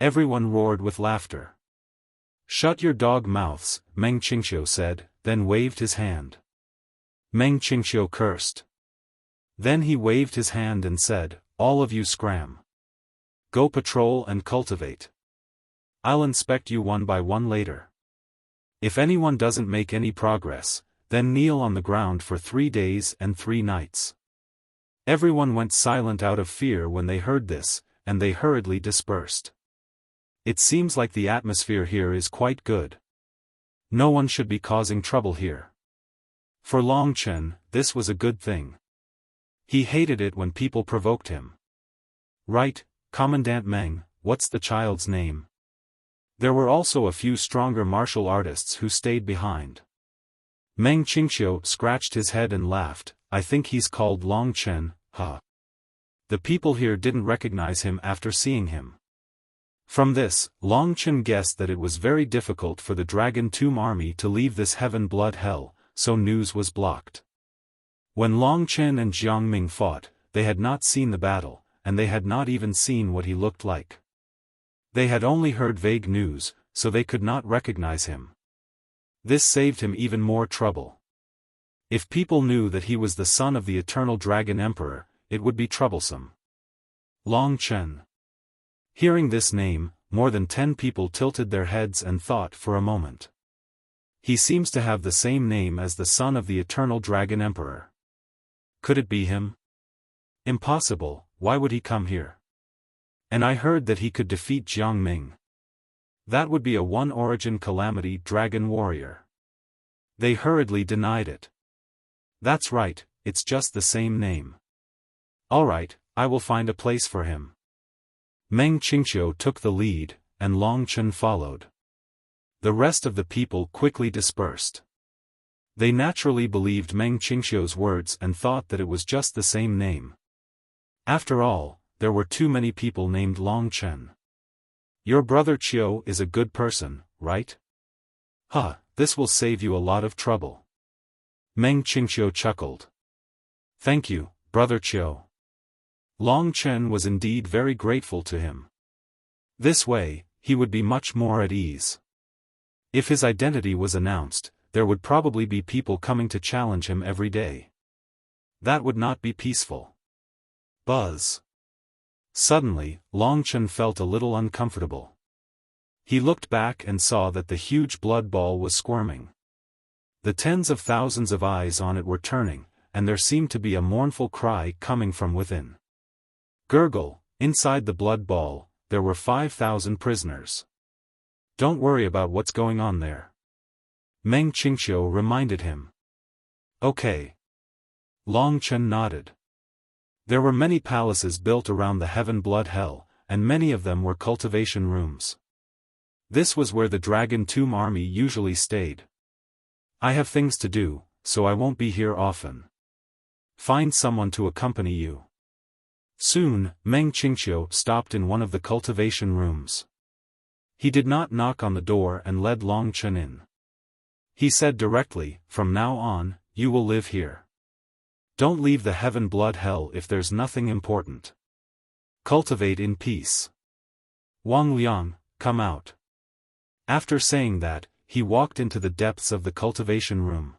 Everyone roared with laughter. "Shut your dog mouths," Meng Qingqiu said, then waved his hand. Meng Qingqiu cursed. Then he waved his hand and said, "All of you scram. Go patrol and cultivate. I'll inspect you one by one later. If anyone doesn't make any progress, then kneel on the ground for 3 days and 3 nights." Everyone went silent out of fear when they heard this, and they hurriedly dispersed. It seems like the atmosphere here is quite good. No one should be causing trouble here. For Long Chen, this was a good thing. He hated it when people provoked him. "Right, Commandant Meng, what's the child's name?" There were also a few stronger martial artists who stayed behind. Meng Qingqiu scratched his head and laughed, "I think he's called Long Chen, huh?" The people here didn't recognize him after seeing him. From this, Long Chen guessed that it was very difficult for the Dragon Tomb army to leave this heaven blood hell, so news was blocked. When Long Chen and Jiang Ming fought, they had not seen the battle, and they had not even seen what he looked like. They had only heard vague news, so they could not recognize him. This saved him even more trouble. If people knew that he was the son of the Eternal Dragon Emperor, it would be troublesome. Long Chen. Hearing this name, more than 10 people tilted their heads and thought for a moment. He seems to have the same name as the son of the Eternal Dragon Emperor. Could it be him? Impossible, why would he come here? And I heard that he could defeat Jiang Ming. That would be a one-origin calamity dragon warrior. They hurriedly denied it. That's right, it's just the same name. Alright, I will find a place for him. Meng Qingqiu took the lead, and Long Chen followed. The rest of the people quickly dispersed. They naturally believed Meng Qingqiu's words and thought that it was just the same name. After all, there were too many people named Long Chen. Your brother Qiu is a good person, right? Huh, this will save you a lot of trouble. Meng Qingqiu chuckled. Thank you, brother Qiu. Long Chen was indeed very grateful to him. This way, he would be much more at ease. If his identity was announced, there would probably be people coming to challenge him every day. That would not be peaceful. Buzz. Suddenly, Long Chen felt a little uncomfortable. He looked back and saw that the huge blood ball was squirming. The tens of thousands of eyes on it were turning, and there seemed to be a mournful cry coming from within. Gurgle, inside the blood ball, there were 5,000 prisoners. Don't worry about what's going on there. Meng Qingqiu reminded him. Okay. Long Chen nodded. There were many palaces built around the Heaven Blood Hell, and many of them were cultivation rooms. This was where the Dragon Tomb army usually stayed. I have things to do, so I won't be here often. Find someone to accompany you. Soon, Meng Qingqiu stopped in one of the cultivation rooms. He did not knock on the door and led Long Chen in. He said directly, from now on, you will live here. Don't leave the Heaven Blood Hell if there's nothing important. Cultivate in peace. Wang Liang, come out. After saying that, he walked into the depths of the cultivation room.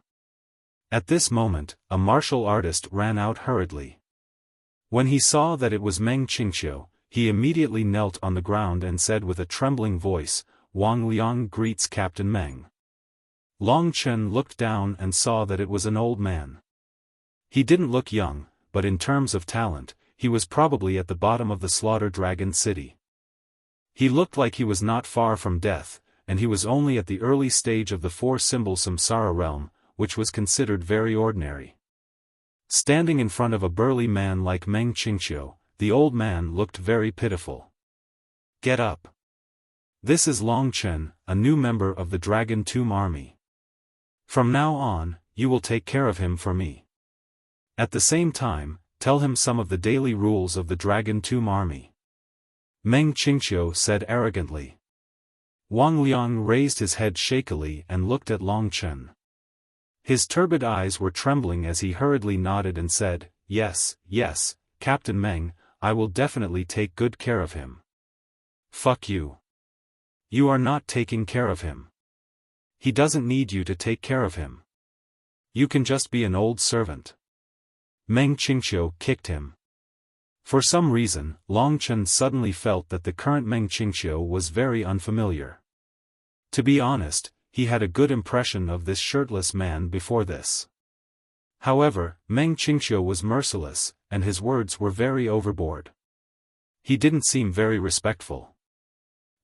At this moment, a martial artist ran out hurriedly. When he saw that it was Meng Qingqiu, he immediately knelt on the ground and said with a trembling voice, Wang Liang greets Captain Meng. Long Chen looked down and saw that it was an old man. He didn't look young, but in terms of talent, he was probably at the bottom of the Slaughter Dragon City. He looked like he was not far from death, and he was only at the early stage of the four-symbol Samsara realm, which was considered very ordinary. Standing in front of a burly man like Meng Qingqiu, the old man looked very pitiful. Get up. This is Long Chen, a new member of the Dragon Tomb army. From now on, you will take care of him for me. At the same time, tell him some of the daily rules of the Dragon Tomb army. Meng Qingqiu said arrogantly. Wang Liang raised his head shakily and looked at Long Chen. His turbid eyes were trembling as he hurriedly nodded and said, Yes, yes, Captain Meng, I will definitely take good care of him. Fuck you. You are not taking care of him. He doesn't need you to take care of him. You can just be an old servant. Meng Qingqiu kicked him. For some reason, Long Chen suddenly felt that the current Meng Qingqiu was very unfamiliar. To be honest, he had a good impression of this shirtless man before this. However, Meng Qingqiu was merciless, and his words were very overboard. He didn't seem very respectful.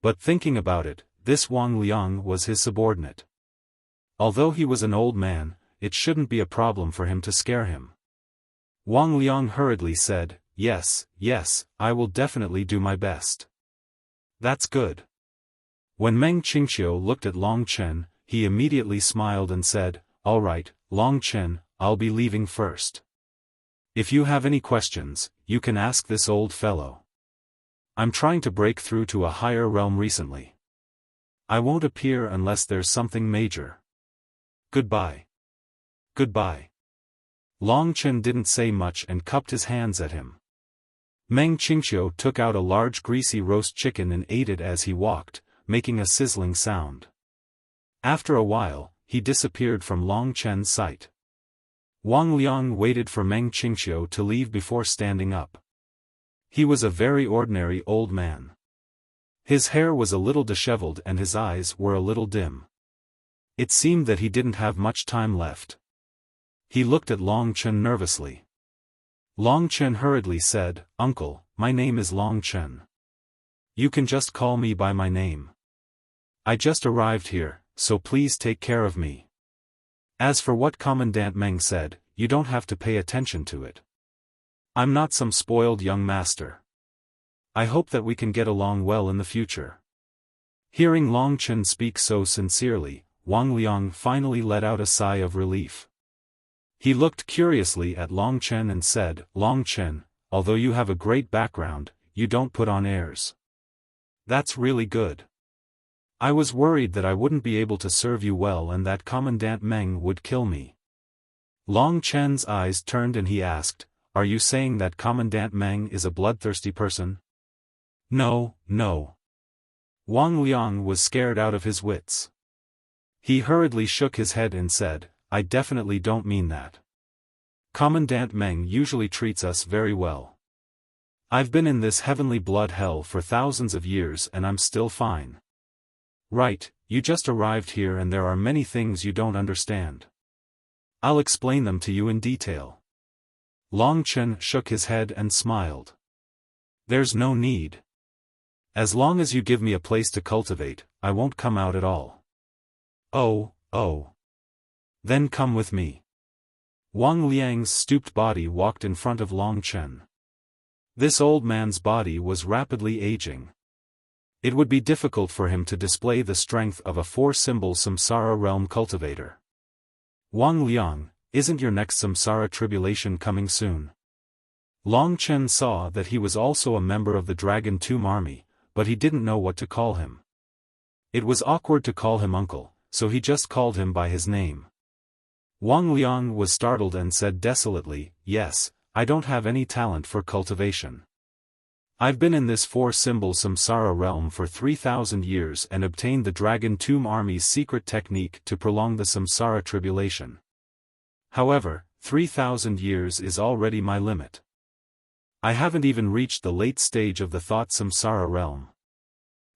But thinking about it, this Wang Liang was his subordinate. Although he was an old man, it shouldn't be a problem for him to scare him. Wang Liang hurriedly said, Yes, yes, I will definitely do my best. That's good. When Meng Qingqiu looked at Long Chen, he immediately smiled and said, All right, Long Chen, I'll be leaving first. If you have any questions, you can ask this old fellow. I'm trying to break through to a higher realm recently. I won't appear unless there's something major. Goodbye. Goodbye. Long Chen didn't say much and cupped his hands at him. Meng Qingqiu took out a large greasy roast chicken and ate it as he walked, making a sizzling sound. After a while, he disappeared from Long Chen's sight. Wang Liang waited for Meng Qingqiu to leave before standing up. He was a very ordinary old man. His hair was a little disheveled and his eyes were a little dim. It seemed that he didn't have much time left. He looked at Long Chen nervously. Long Chen hurriedly said, Uncle, my name is Long Chen. You can just call me by my name. I just arrived here, so please take care of me. As for what Commandant Meng said, you don't have to pay attention to it. I'm not some spoiled young master. I hope that we can get along well in the future. Hearing Long Chen speak so sincerely, Wang Liang finally let out a sigh of relief. He looked curiously at Long Chen and said, Long Chen, although you have a great background, you don't put on airs. That's really good. I was worried that I wouldn't be able to serve you well and that Commandant Meng would kill me. Long Chen's eyes turned and he asked, Are you saying that Commandant Meng is a bloodthirsty person? No, no. Wang Liang was scared out of his wits. He hurriedly shook his head and said, I definitely don't mean that. Commandant Meng usually treats us very well. I've been in this heavenly blood hell for thousands of years and I'm still fine. Right, you just arrived here and there are many things you don't understand. I'll explain them to you in detail. Long Chen shook his head and smiled. There's no need. As long as you give me a place to cultivate, I won't come out at all. Oh. Then come with me. Wang Liang's stooped body walked in front of Long Chen. This old man's body was rapidly aging. It would be difficult for him to display the strength of a four-symbol samsara realm cultivator. Wang Liang, isn't your next samsara tribulation coming soon? Long Chen saw that he was also a member of the Dragon Tomb army, but he didn't know what to call him. It was awkward to call him uncle, so he just called him by his name. Wang Liang was startled and said desolately, "Yes, I don't have any talent for cultivation. I've been in this four-symbol samsara realm for 3,000 years and obtained the Dragon Tomb army's secret technique to prolong the samsara tribulation. However, 3,000 years is already my limit. I haven't even reached the late stage of the thought samsara realm.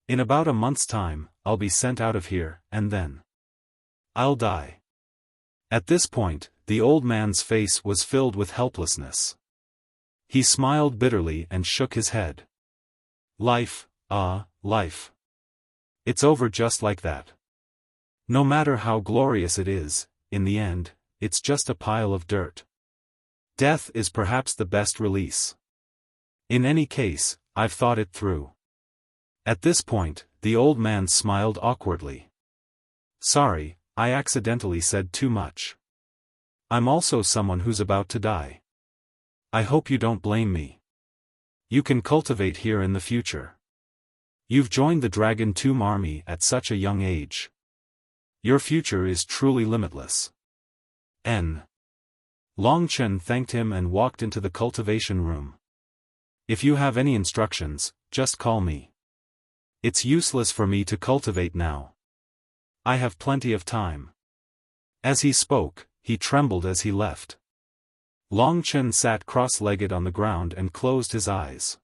In about a month's time, I'll be sent out of here, and then I'll die." At this point, the old man's face was filled with helplessness. He smiled bitterly and shook his head. Life. It's over just like that. No matter how glorious it is, in the end, it's just a pile of dirt. Death is perhaps the best release. In any case, I've thought it through. At this point, the old man smiled awkwardly. Sorry, I accidentally said too much. I'm also someone who's about to die. I hope you don't blame me. You can cultivate here in the future. You've joined the Dragon Tomb army at such a young age. Your future is truly limitless. Long Chen thanked him and walked into the cultivation room. If you have any instructions, just call me. It's useless for me to cultivate now. I have plenty of time. As he spoke, he trembled as he left. Long Chen sat cross-legged on the ground and closed his eyes.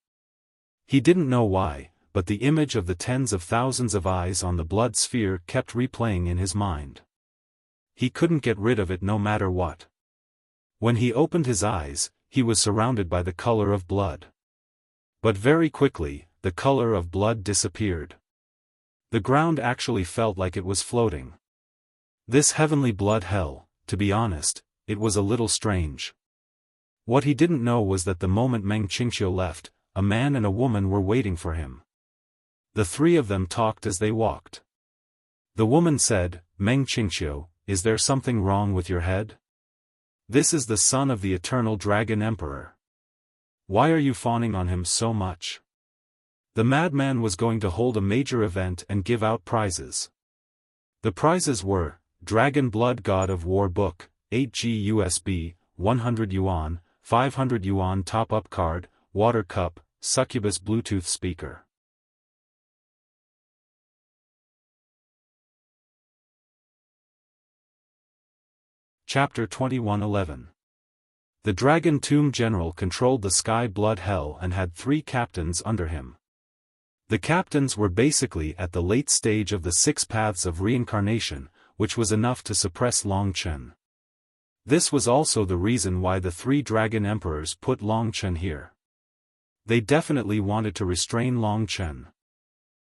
He didn't know why, but the image of the tens of thousands of eyes on the blood sphere kept replaying in his mind. He couldn't get rid of it no matter what. When he opened his eyes, he was surrounded by the color of blood. But very quickly, the color of blood disappeared. The ground actually felt like it was floating. This heavenly blood hell, to be honest, it was a little strange. What he didn't know was that the moment Meng Qingqiu left, a man and a woman were waiting for him. The three of them talked as they walked. The woman said, "Meng Qingqiu, is there something wrong with your head? This is the son of the eternal Dragon Emperor. Why are you fawning on him so much?" The madman was going to hold a major event and give out prizes. The prizes were, Dragon Blood God of War Book, 8G USB, 100 yuan, 500 yuan top-up card, water cup, succubus Bluetooth speaker. Chapter 21:11. The Dragon Tomb General controlled the Sky Blood Hell and had 3 captains under him. The captains were basically at the late stage of the 6 paths of reincarnation, which was enough to suppress Long Chen. This was also the reason why the 3 Dragon Emperors put Long Chen here. They definitely wanted to restrain Long Chen.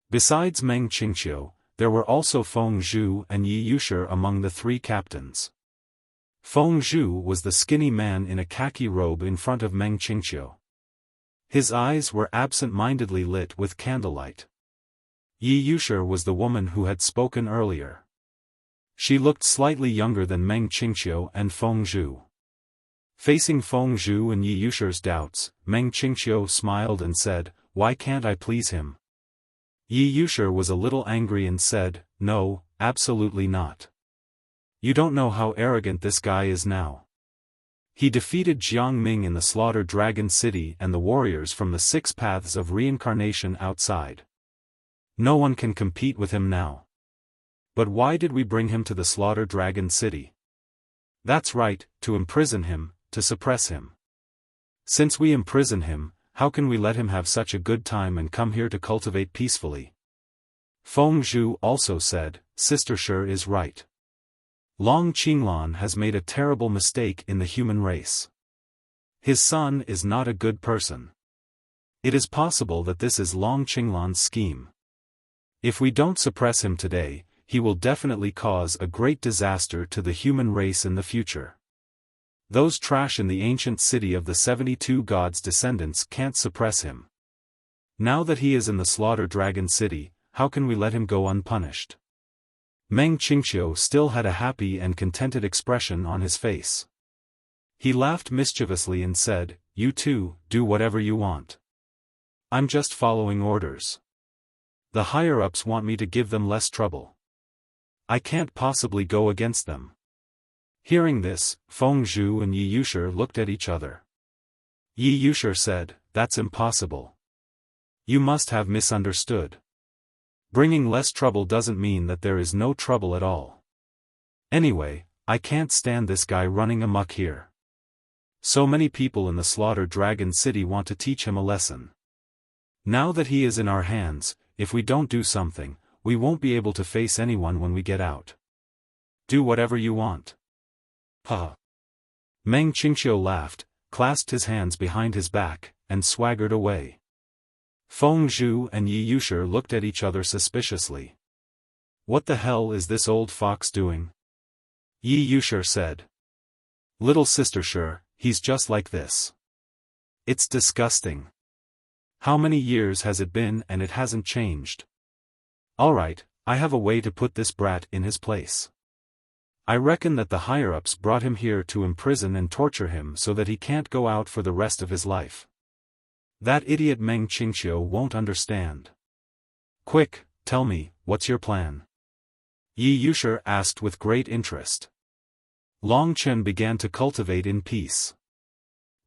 Besides Meng Qingqiu, there were also Feng Zhu and Yi Yushi among the 3 captains. Feng Zhu was the skinny man in a khaki robe in front of Meng Qingqiu. His eyes were absent-mindedly lit with candlelight. Yi Yushi was the woman who had spoken earlier. She looked slightly younger than Meng Qingqiu and Feng Zhu. Facing Feng Zhu and Yi Yushi's doubts, Meng Qingqiu smiled and said, "Why can't I please him?" Yi Yushi was a little angry and said, "No, absolutely not. You don't know how arrogant this guy is now. He defeated Jiang Ming in the slaughtered Dragon City and the warriors from the 6 paths of reincarnation outside. No one can compete with him now. But why did we bring him to the slaughtered Dragon City? That's right, to imprison him, to suppress him. Since we imprison him, how can we let him have such a good time and come here to cultivate peacefully? Feng Zhu also said, Sister Shi is right. Long Qinglan has made a terrible mistake in the human race. His son is not a good person. It is possible that this is Long Qinglan's scheme. If we don't suppress him today, he will definitely cause a great disaster to the human race in the future. Those trash in the ancient city of the 72 gods' descendants can't suppress him. Now that he is in the Slaughter Dragon City, how can we let him go unpunished? Meng Qingqiu still had a happy and contented expression on his face. He laughed mischievously and said, You too, do whatever you want. I'm just following orders. The higher-ups want me to give them less trouble. I can't possibly go against them. Hearing this, Feng Zhu and Yi Yushi looked at each other. Yi Yushi said, That's impossible. You must have misunderstood. Bringing less trouble doesn't mean that there is no trouble at all. Anyway, I can't stand this guy running amok here. So many people in the Slaughter Dragon City want to teach him a lesson. Now that he is in our hands, if we don't do something, we won't be able to face anyone when we get out. Do whatever you want. Huh. Meng Qingqiu laughed, clasped his hands behind his back, and swaggered away. Feng Zhu and Yi Yushi looked at each other suspiciously. What the hell is this old fox doing? Yi Yushi said. Little Sister Shi, he's just like this. It's disgusting. How many years has it been and it hasn't changed? Alright, I have a way to put this brat in his place. I reckon that the higher-ups brought him here to imprison and torture him so that he can't go out for the rest of his life. That idiot Meng Qingqiu won't understand. Quick, tell me, what's your plan? Yi Yushi asked with great interest. Long Chen began to cultivate in peace.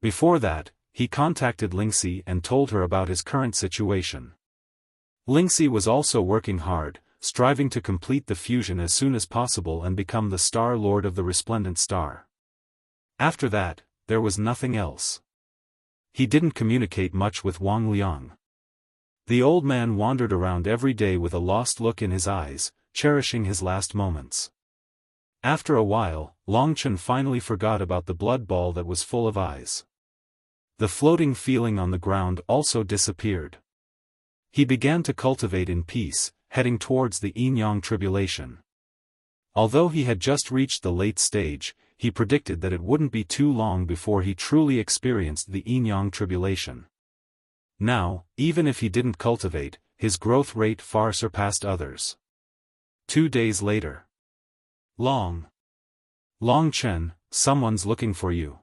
Before that, he contacted Lingxi and told her about his current situation. Lingxi was also working hard, striving to complete the fusion as soon as possible and become the Star Lord of the Resplendent Star. After that, there was nothing else. He didn't communicate much with Wang Liang. The old man wandered around every day with a lost look in his eyes, cherishing his last moments. After a while, Long Chen finally forgot about the blood ball that was full of eyes. The floating feeling on the ground also disappeared. He began to cultivate in peace, heading towards the Yin-Yang tribulation. Although he had just reached the late stage, he predicted that it wouldn't be too long before he truly experienced the Yin-Yang tribulation. Now, even if he didn't cultivate, his growth rate far surpassed others. 2 days later. Long Chen, someone's looking for you.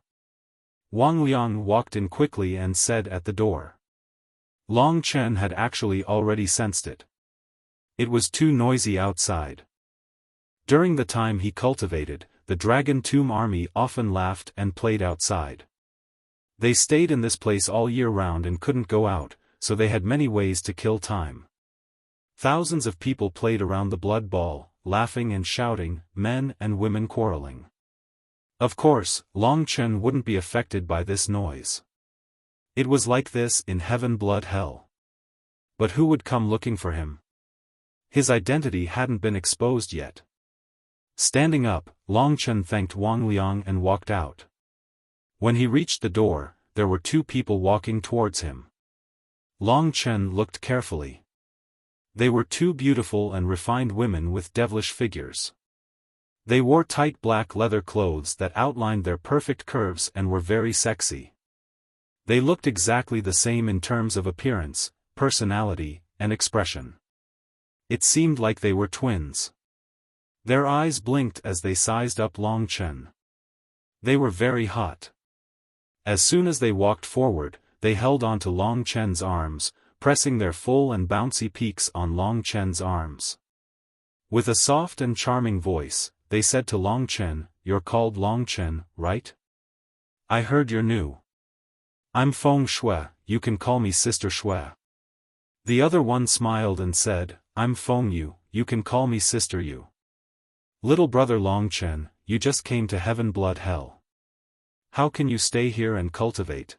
Wang Liang walked in quickly and said at the door. Long Chen had actually already sensed it. It was too noisy outside. During the time he cultivated, the Dragon Tomb army often laughed and played outside. They stayed in this place all year round and couldn't go out, so they had many ways to kill time. Thousands of people played around the blood ball, laughing and shouting, men and women quarreling. Of course, Long Chen wouldn't be affected by this noise. It was like this in heaven blood hell. But who would come looking for him? His identity hadn't been exposed yet. Standing up, Long Chen thanked Wang Liang and walked out. When he reached the door, there were 2 people walking towards him. Long Chen looked carefully. They were 2 beautiful and refined women with devilish figures. They wore tight black leather clothes that outlined their perfect curves and were very sexy. They looked exactly the same in terms of appearance, personality, and expression. It seemed like they were twins. Their eyes blinked as they sized up Long Chen. They were very hot. As soon as they walked forward, they held onto Long Chen's arms, pressing their full and bouncy peaks on Long Chen's arms. With a soft and charming voice, they said to Long Chen, "You're called Long Chen, right? I heard you're new. I'm Feng Shui, you can call me Sister Shui." The other one smiled and said, "I'm Feng Yu, you can call me Sister Yu." Little brother Long Chen, you just came to heaven blood hell. How can you stay here and cultivate?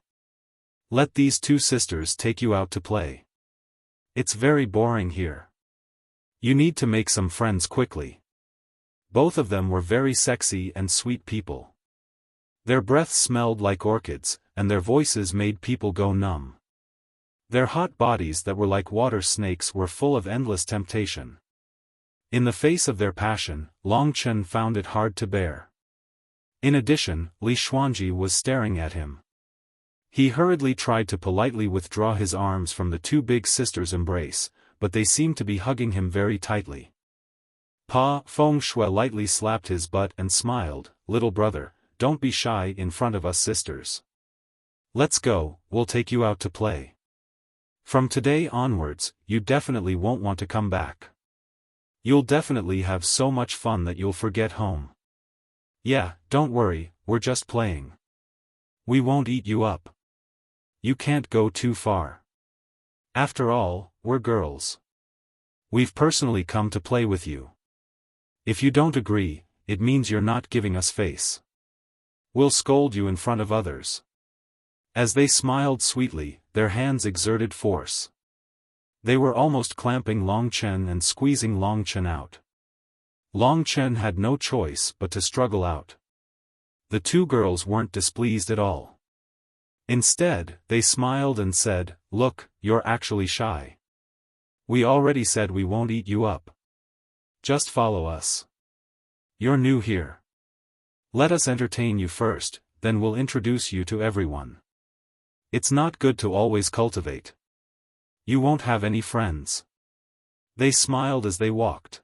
Let these two sisters take you out to play. It's very boring here. You need to make some friends quickly. Both of them were very sexy and sweet people. Their breath smelled like orchids, and their voices made people go numb. Their hot bodies that were like water snakes were full of endless temptation. In the face of their passion, Long Chen found it hard to bear. In addition, Li Xuanji was staring at him. He hurriedly tried to politely withdraw his arms from the two big sisters' embrace, but they seemed to be hugging him very tightly. Feng Shui lightly slapped his butt and smiled, "Little brother, don't be shy in front of us sisters. Let's go, we'll take you out to play. From today onwards, you definitely won't want to come back. You'll definitely have so much fun that you'll forget home. Yeah, don't worry, we're just playing. We won't eat you up. You can't go too far. After all, we're girls. We've personally come to play with you. If you don't agree, it means you're not giving us face. We'll scold you in front of others." As they smiled sweetly, their hands exerted force. They were almost clamping Long Chen and squeezing Long Chen out. Long Chen had no choice but to struggle out. The two girls weren't displeased at all. Instead, they smiled and said, "Look, you're actually shy. We already said we won't eat you up. Just follow us. You're new here. Let us entertain you first, then we'll introduce you to everyone. It's not good to always cultivate. You won't have any friends." They smiled as they walked.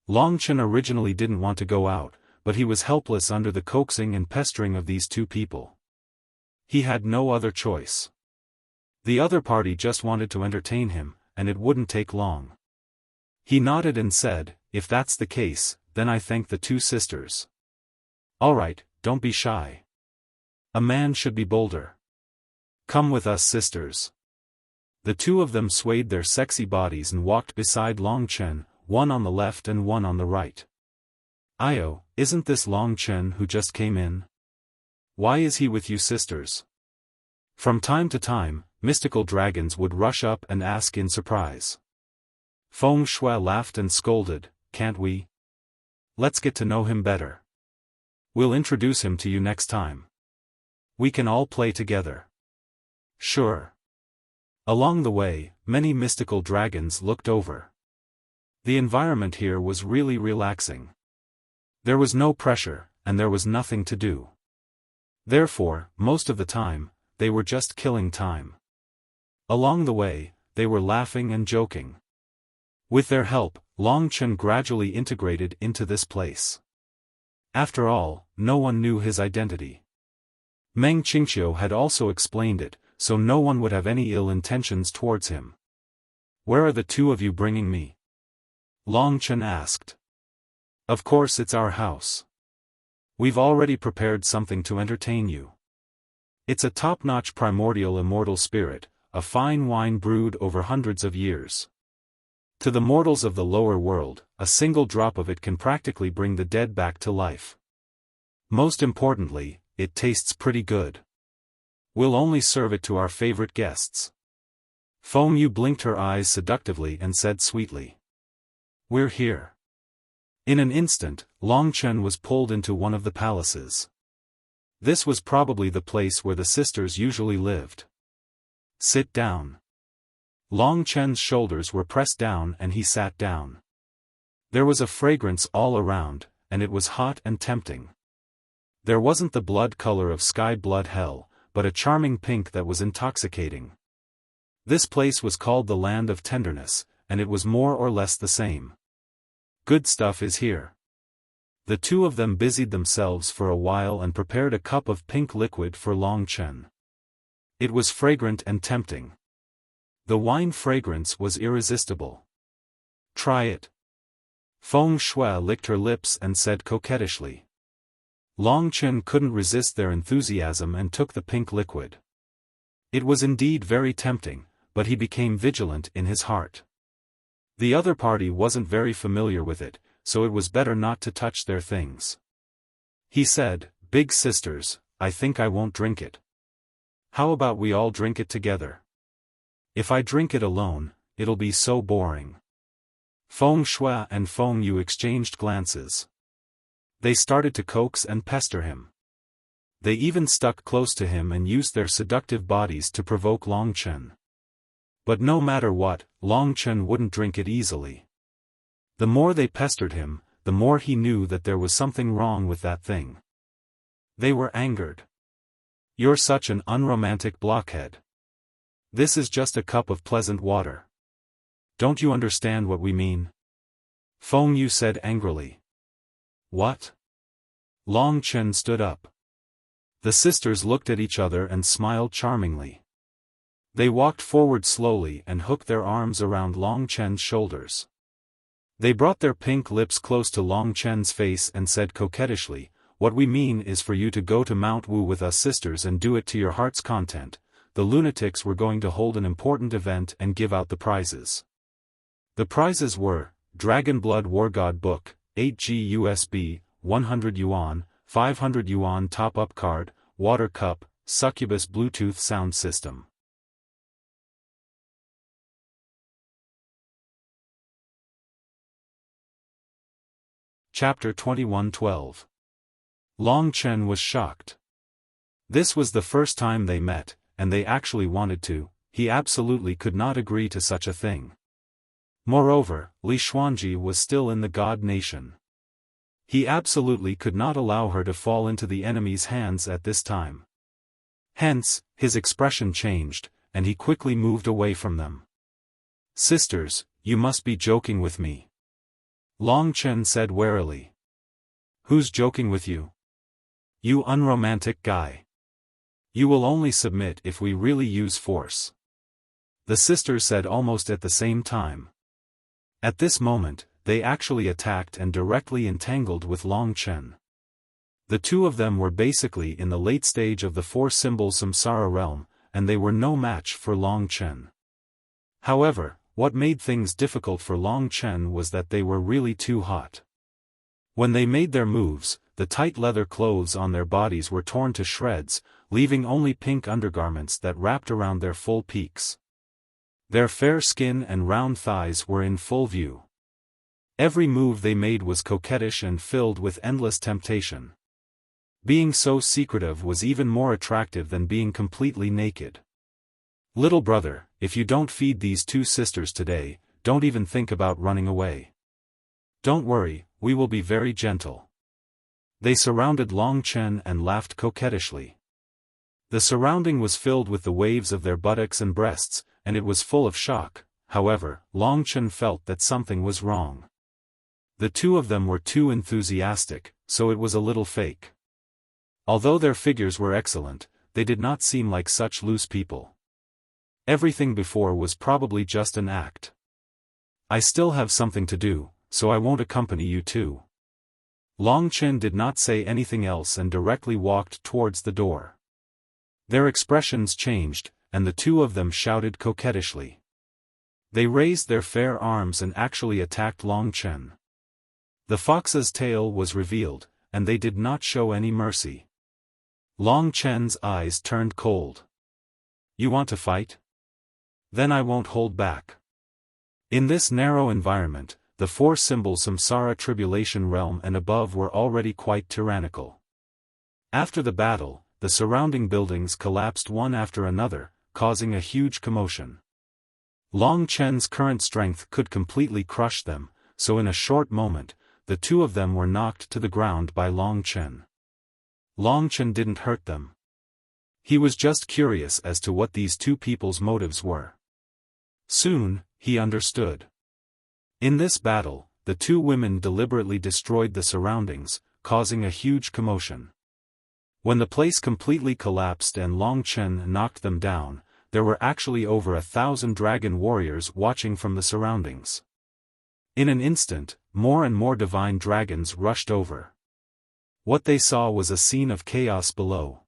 Long Chen originally didn't want to go out, but he was helpless under the coaxing and pestering of these two people. He had no other choice. The other party just wanted to entertain him, and it wouldn't take long. He nodded and said, "If that's the case, then I thank the two sisters. All right, don't be shy. A man should be bolder. Come with us sisters." The two of them swayed their sexy bodies and walked beside Long Chen, one on the left and one on the right. "Io, isn't this Long Chen who just came in? Why is he with you sisters?" From time to time, mystical dragons would rush up and ask in surprise. Feng Shui laughed and scolded, "Can't we? Let's get to know him better. We'll introduce him to you next time. We can all play together." "Sure." Along the way, many mystical dragons looked over. The environment here was really relaxing. There was no pressure, and there was nothing to do. Therefore, most of the time, they were just killing time. Along the way, they were laughing and joking. With their help, Long Chen gradually integrated into this place. After all, no one knew his identity. Meng Qingqiu had also explained it, so no one would have any ill intentions towards him. "Where are the two of you bringing me?" Long Chen asked. "Of course it's our house. We've already prepared something to entertain you. It's a top-notch primordial immortal spirit, a fine wine brewed over hundreds of years. To the mortals of the lower world, a single drop of it can practically bring the dead back to life. Most importantly, it tastes pretty good. We'll only serve it to our favorite guests." Feng Yu blinked her eyes seductively and said sweetly, "We're here." In an instant, Long Chen was pulled into one of the palaces. This was probably the place where the sisters usually lived. "Sit down." Long Chen's shoulders were pressed down and he sat down. There was a fragrance all around, and it was hot and tempting. There wasn't the blood color of sky blood hell, but a charming pink that was intoxicating. This place was called the Land of Tenderness, and it was more or less the same. Good stuff is here. The two of them busied themselves for a while and prepared a cup of pink liquid for Long Chen. It was fragrant and tempting. The wine fragrance was irresistible. "Try it." Feng Shui licked her lips and said coquettishly. Long Chen couldn't resist their enthusiasm and took the pink liquid. It was indeed very tempting, but he became vigilant in his heart. The other party wasn't very familiar with it, so it was better not to touch their things. He said, "Big sisters, I think I won't drink it." How about we all drink it together? If I drink it alone, it'll be so boring. Feng Shui and Feng Yu exchanged glances. They started to coax and pester him. They even stuck close to him and used their seductive bodies to provoke Long Chen. But no matter what, Long Chen wouldn't drink it easily. The more they pestered him, the more he knew that there was something wrong with that thing. They were angered. You're such an unromantic blockhead. This is just a cup of pleasant water. Don't you understand what we mean? Feng Yu said angrily. What? Long Chen stood up. The sisters looked at each other and smiled charmingly. They walked forward slowly and hooked their arms around Long Chen's shoulders. They brought their pink lips close to Long Chen's face and said coquettishly, "What we mean is for you to go to Mount Wu with us sisters and do it to your heart's content. The lunatics were going to hold an important event and give out the prizes." The prizes were, Dragon Blood War God Book, 8G USB, 100 yuan, 500 yuan top-up card, water cup, succubus Bluetooth sound system. Chapter 21:12. Long Chen was shocked. This was the first time they met, and they actually wanted to. He absolutely could not agree to such a thing. Moreover, Li Xuanji was still in the God Nation. He absolutely could not allow her to fall into the enemy's hands at this time. Hence, his expression changed, and he quickly moved away from them. "Sisters, you must be joking with me," Long Chen said warily. "Who's joking with you? You unromantic guy. You will only submit if we really use force," the sisters said almost at the same time. At this moment, they actually attacked and directly entangled with Long Chen. The two of them were basically in the late stage of the four-symbol samsara realm, and they were no match for Long Chen. However, what made things difficult for Long Chen was that they were really too hot. When they made their moves, the tight leather clothes on their bodies were torn to shreds, leaving only pink undergarments that wrapped around their full peaks. Their fair skin and round thighs were in full view. Every move they made was coquettish and filled with endless temptation. Being so secretive was even more attractive than being completely naked. "Little brother, if you don't feed these two sisters today, don't even think about running away. Don't worry, we will be very gentle." They surrounded Long Chen and laughed coquettishly. The surrounding was filled with the waves of their buttocks and breasts, and it was full of shock. However, Long Chen felt that something was wrong. The two of them were too enthusiastic, so it was a little fake. Although their figures were excellent, they did not seem like such loose people. Everything before was probably just an act. "I still have something to do, so I won't accompany you too." Long Chen did not say anything else and directly walked towards the door. Their expressions changed, and the two of them shouted coquettishly. They raised their fair arms and actually attacked Long Chen. The fox's tail was revealed, and they did not show any mercy. Long Chen's eyes turned cold. "You want to fight? Then I won't hold back." In this narrow environment, the four-symbol samsara tribulation realm and above were already quite tyrannical. After the battle, the surrounding buildings collapsed one after another, causing a huge commotion. Long Chen's current strength could completely crush them, so in a short moment, the two of them were knocked to the ground by Long Chen. Long Chen didn't hurt them. He was just curious as to what these two people's motives were. Soon, he understood. In this battle, the two women deliberately destroyed the surroundings, causing a huge commotion. When the place completely collapsed and Long Chen knocked them down, there were actually over 1,000 dragon warriors watching from the surroundings. In an instant, more and more divine dragons rushed over. What they saw was a scene of chaos below.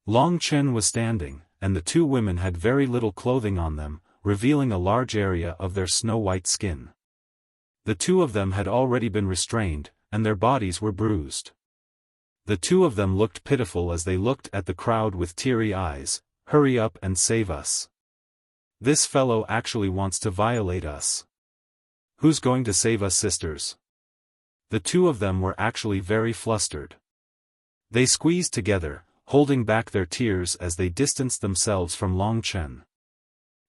Long Chen was standing, and the two women had very little clothing on them, revealing a large area of their snow-white skin. The two of them had already been restrained, and their bodies were bruised. The two of them looked pitiful as they looked at the crowd with teary eyes. hurry up and save us. This fellow actually wants to violate us. Who's going to save us, sisters? The two of them were actually very flustered. They squeezed together, holding back their tears as they distanced themselves from Long Chen.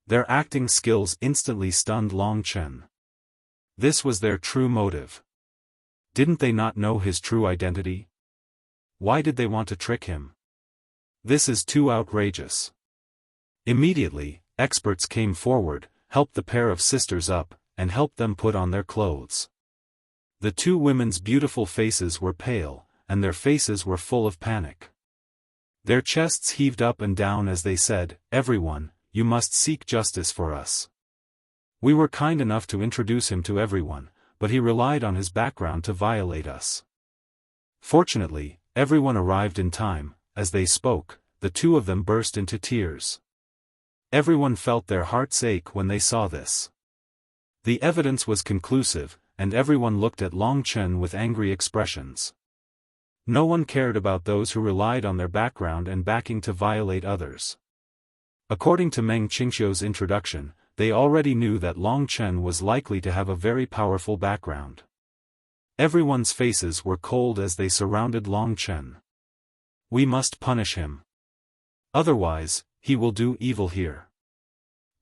Their acting skills instantly stunned Long Chen. This was their true motive. Didn't they not know his true identity? Why did they want to trick him? This is too outrageous. Immediately, experts came forward, helped the pair of sisters up, and helped them put on their clothes. The two women's beautiful faces were pale, and their faces were full of panic. Their chests heaved up and down as they said, "Everyone, you must seek justice for us. We were kind enough to introduce him to everyone, but he relied on his background to violate us." Fortunately, everyone arrived in time. As they spoke, the two of them burst into tears. Everyone felt their hearts ache when they saw this. The evidence was conclusive, and everyone looked at Long Chen with angry expressions. No one cared about those who relied on their background and backing to violate others. According to Meng Qingxiu's introduction, they already knew that Long Chen was likely to have a very powerful background. Everyone's faces were cold as they surrounded Long Chen. "We must punish him. Otherwise, he will do evil here.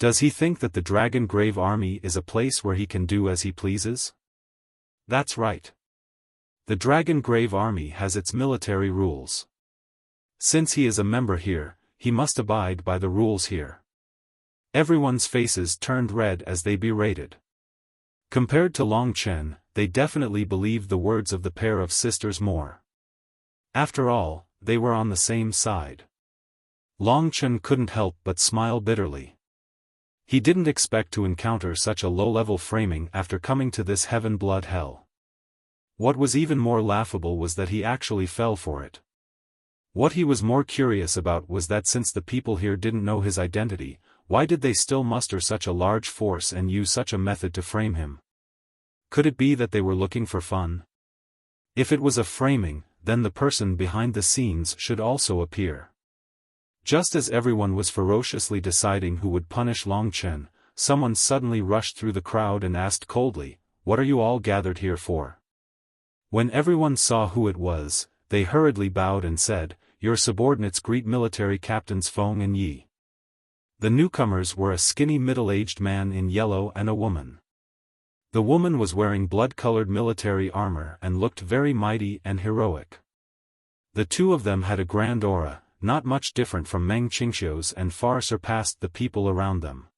Does he think that the Dragon Grave Army is a place where he can do as he pleases? That's right. The Dragon Grave Army has its military rules. Since he is a member here, he must abide by the rules here." Everyone's faces turned red as they berated. Compared to Long Chen, they definitely believed the words of the pair of sisters more. After all, they were on the same side. Long Chen couldn't help but smile bitterly. He didn't expect to encounter such a low-level framing after coming to this heaven blood hell. What was even more laughable was that he actually fell for it. What he was more curious about was that since the people here didn't know his identity, why did they still muster such a large force and use such a method to frame him? Could it be that they were looking for fun? If it was a framing, then the person behind the scenes should also appear. Just as everyone was ferociously deciding who would punish Long Chen, someone suddenly rushed through the crowd and asked coldly, "What are you all gathered here for?" When everyone saw who it was, they hurriedly bowed and said, "Your subordinates greet military captains Feng and Yi." The newcomers were a skinny middle-aged man in yellow and a woman. The woman was wearing blood-colored military armor and looked very mighty and heroic. The two of them had a grand aura, not much different from Meng Qingxiu's, and far surpassed the people around them.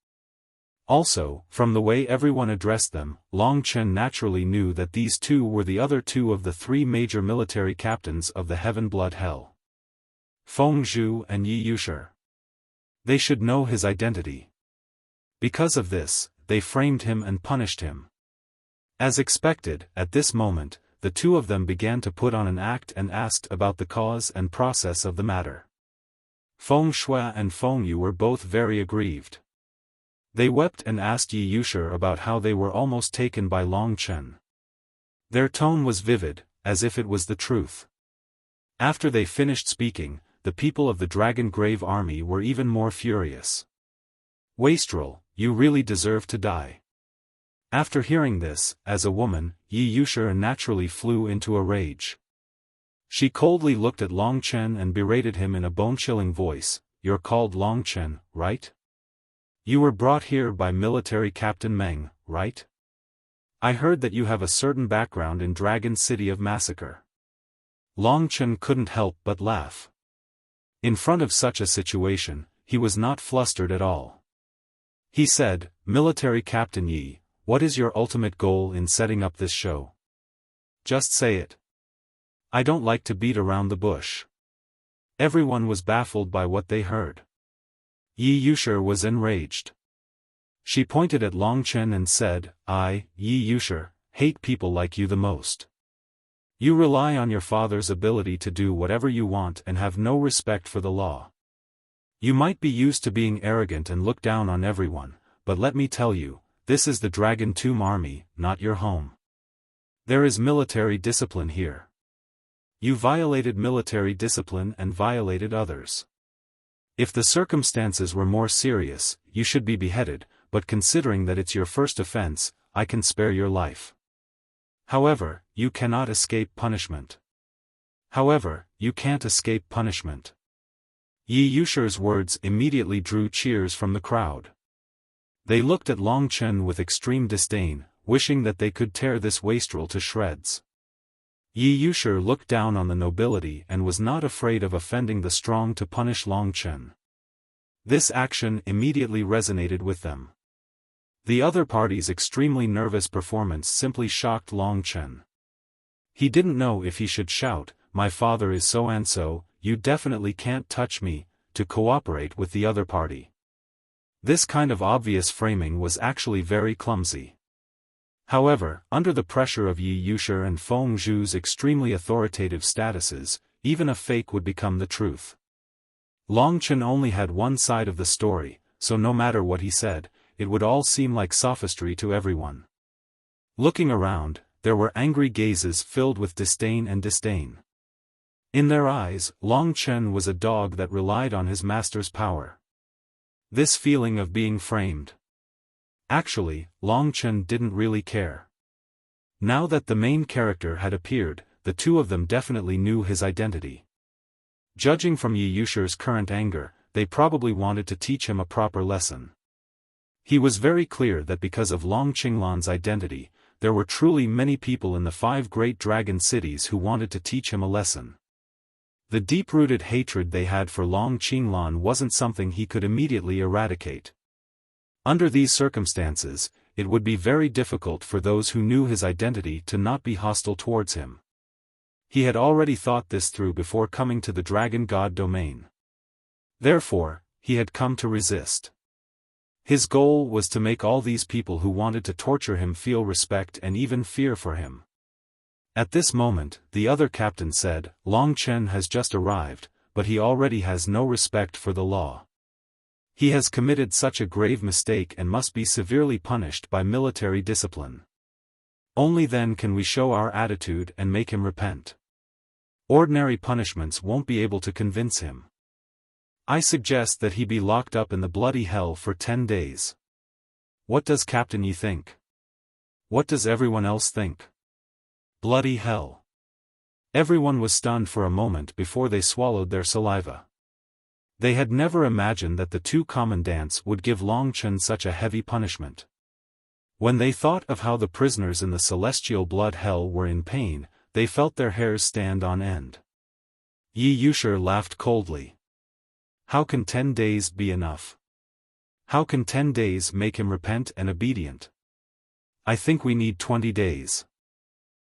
Also, from the way everyone addressed them, Long Chen naturally knew that these two were the other two of the three major military captains of the Heaven Blood Hell. Feng Zhu and Yi Yushi. They should know his identity. Because of this, they framed him and punished him. As expected, at this moment, the two of them began to put on an act and asked about the cause and process of the matter. Feng Shui and Feng Yu were both very aggrieved. They wept and asked Yi Yushi about how they were almost taken by Long Chen. Their tone was vivid, as if it was the truth. After they finished speaking, the people of the Dragon Grave Army were even more furious. "Wastrel, you really deserve to die." After hearing this, as a woman, Yi Yushi naturally flew into a rage. She coldly looked at Long Chen and berated him in a bone-chilling voice, "You're called Long Chen, right? You were brought here by military Captain Meng, right? I heard that you have a certain background in Dragon City of Massacre." Long Chen couldn't help but laugh. In front of such a situation, he was not flustered at all. He said, "Military Captain Yi, what is your ultimate goal in setting up this show? Just say it. I don't like to beat around the bush." Everyone was baffled by what they heard. Yi Yushi was enraged. She pointed at Long Chen and said, "I, Yi Yushi, hate people like you the most. You rely on your father's ability to do whatever you want and have no respect for the law. You might be used to being arrogant and look down on everyone, but let me tell you, this is the Dragon Tomb Army, not your home. There is military discipline here. You violated military discipline and violated others. If the circumstances were more serious, you should be beheaded, but considering that it's your first offense, I can spare your life. However, you cannot escape punishment. However, you can't escape punishment. Yi Yusher's words immediately drew cheers from the crowd. They looked at Long Chen with extreme disdain, wishing that they could tear this wastrel to shreds. Yi Yusher looked down on the nobility and was not afraid of offending the strong to punish Long Chen. This action immediately resonated with them. The other party's extremely nervous performance simply shocked Long Chen. He didn't know if he should shout, "My father is so-and-so, you definitely can't touch me," to cooperate with the other party. This kind of obvious framing was actually very clumsy. However, under the pressure of Yi Yusher and Feng Zhu's extremely authoritative statuses, even a fake would become the truth. Long Chen only had one side of the story, so no matter what he said, it would all seem like sophistry to everyone. Looking around, there were angry gazes filled with disdain and disdain. In their eyes, Long Chen was a dog that relied on his master's power. This feeling of being framed. Actually, Long Chen didn't really care. Now that the main character had appeared, the two of them definitely knew his identity. Judging from Yi Yusher's current anger, they probably wanted to teach him a proper lesson. He was very clear that because of Long Qinglan's identity, there were truly many people in the 5 great dragon cities who wanted to teach him a lesson. The deep-rooted hatred they had for Long Qinglan wasn't something he could immediately eradicate. Under these circumstances, it would be very difficult for those who knew his identity to not be hostile towards him. He had already thought this through before coming to the Dragon God domain. Therefore, he had come to resist. His goal was to make all these people who wanted to torture him feel respect and even fear for him. At this moment, the other captain said, "Long Chen has just arrived, but he already has no respect for the law. He has committed such a grave mistake and must be severely punished by military discipline. Only then can we show our attitude and make him repent. Ordinary punishments won't be able to convince him. I suggest that he be locked up in the bloody hell for 10 days. What does Captain Yi think? What does everyone else think?" Bloody hell. Everyone was stunned for a moment before they swallowed their saliva. They had never imagined that the two commandants would give Long Chen such a heavy punishment. When they thought of how the prisoners in the celestial blood hell were in pain, they felt their hairs stand on end. Yi Yusher laughed coldly. How can 10 days be enough? How can 10 days make him repent and obedient? I think we need 20 days.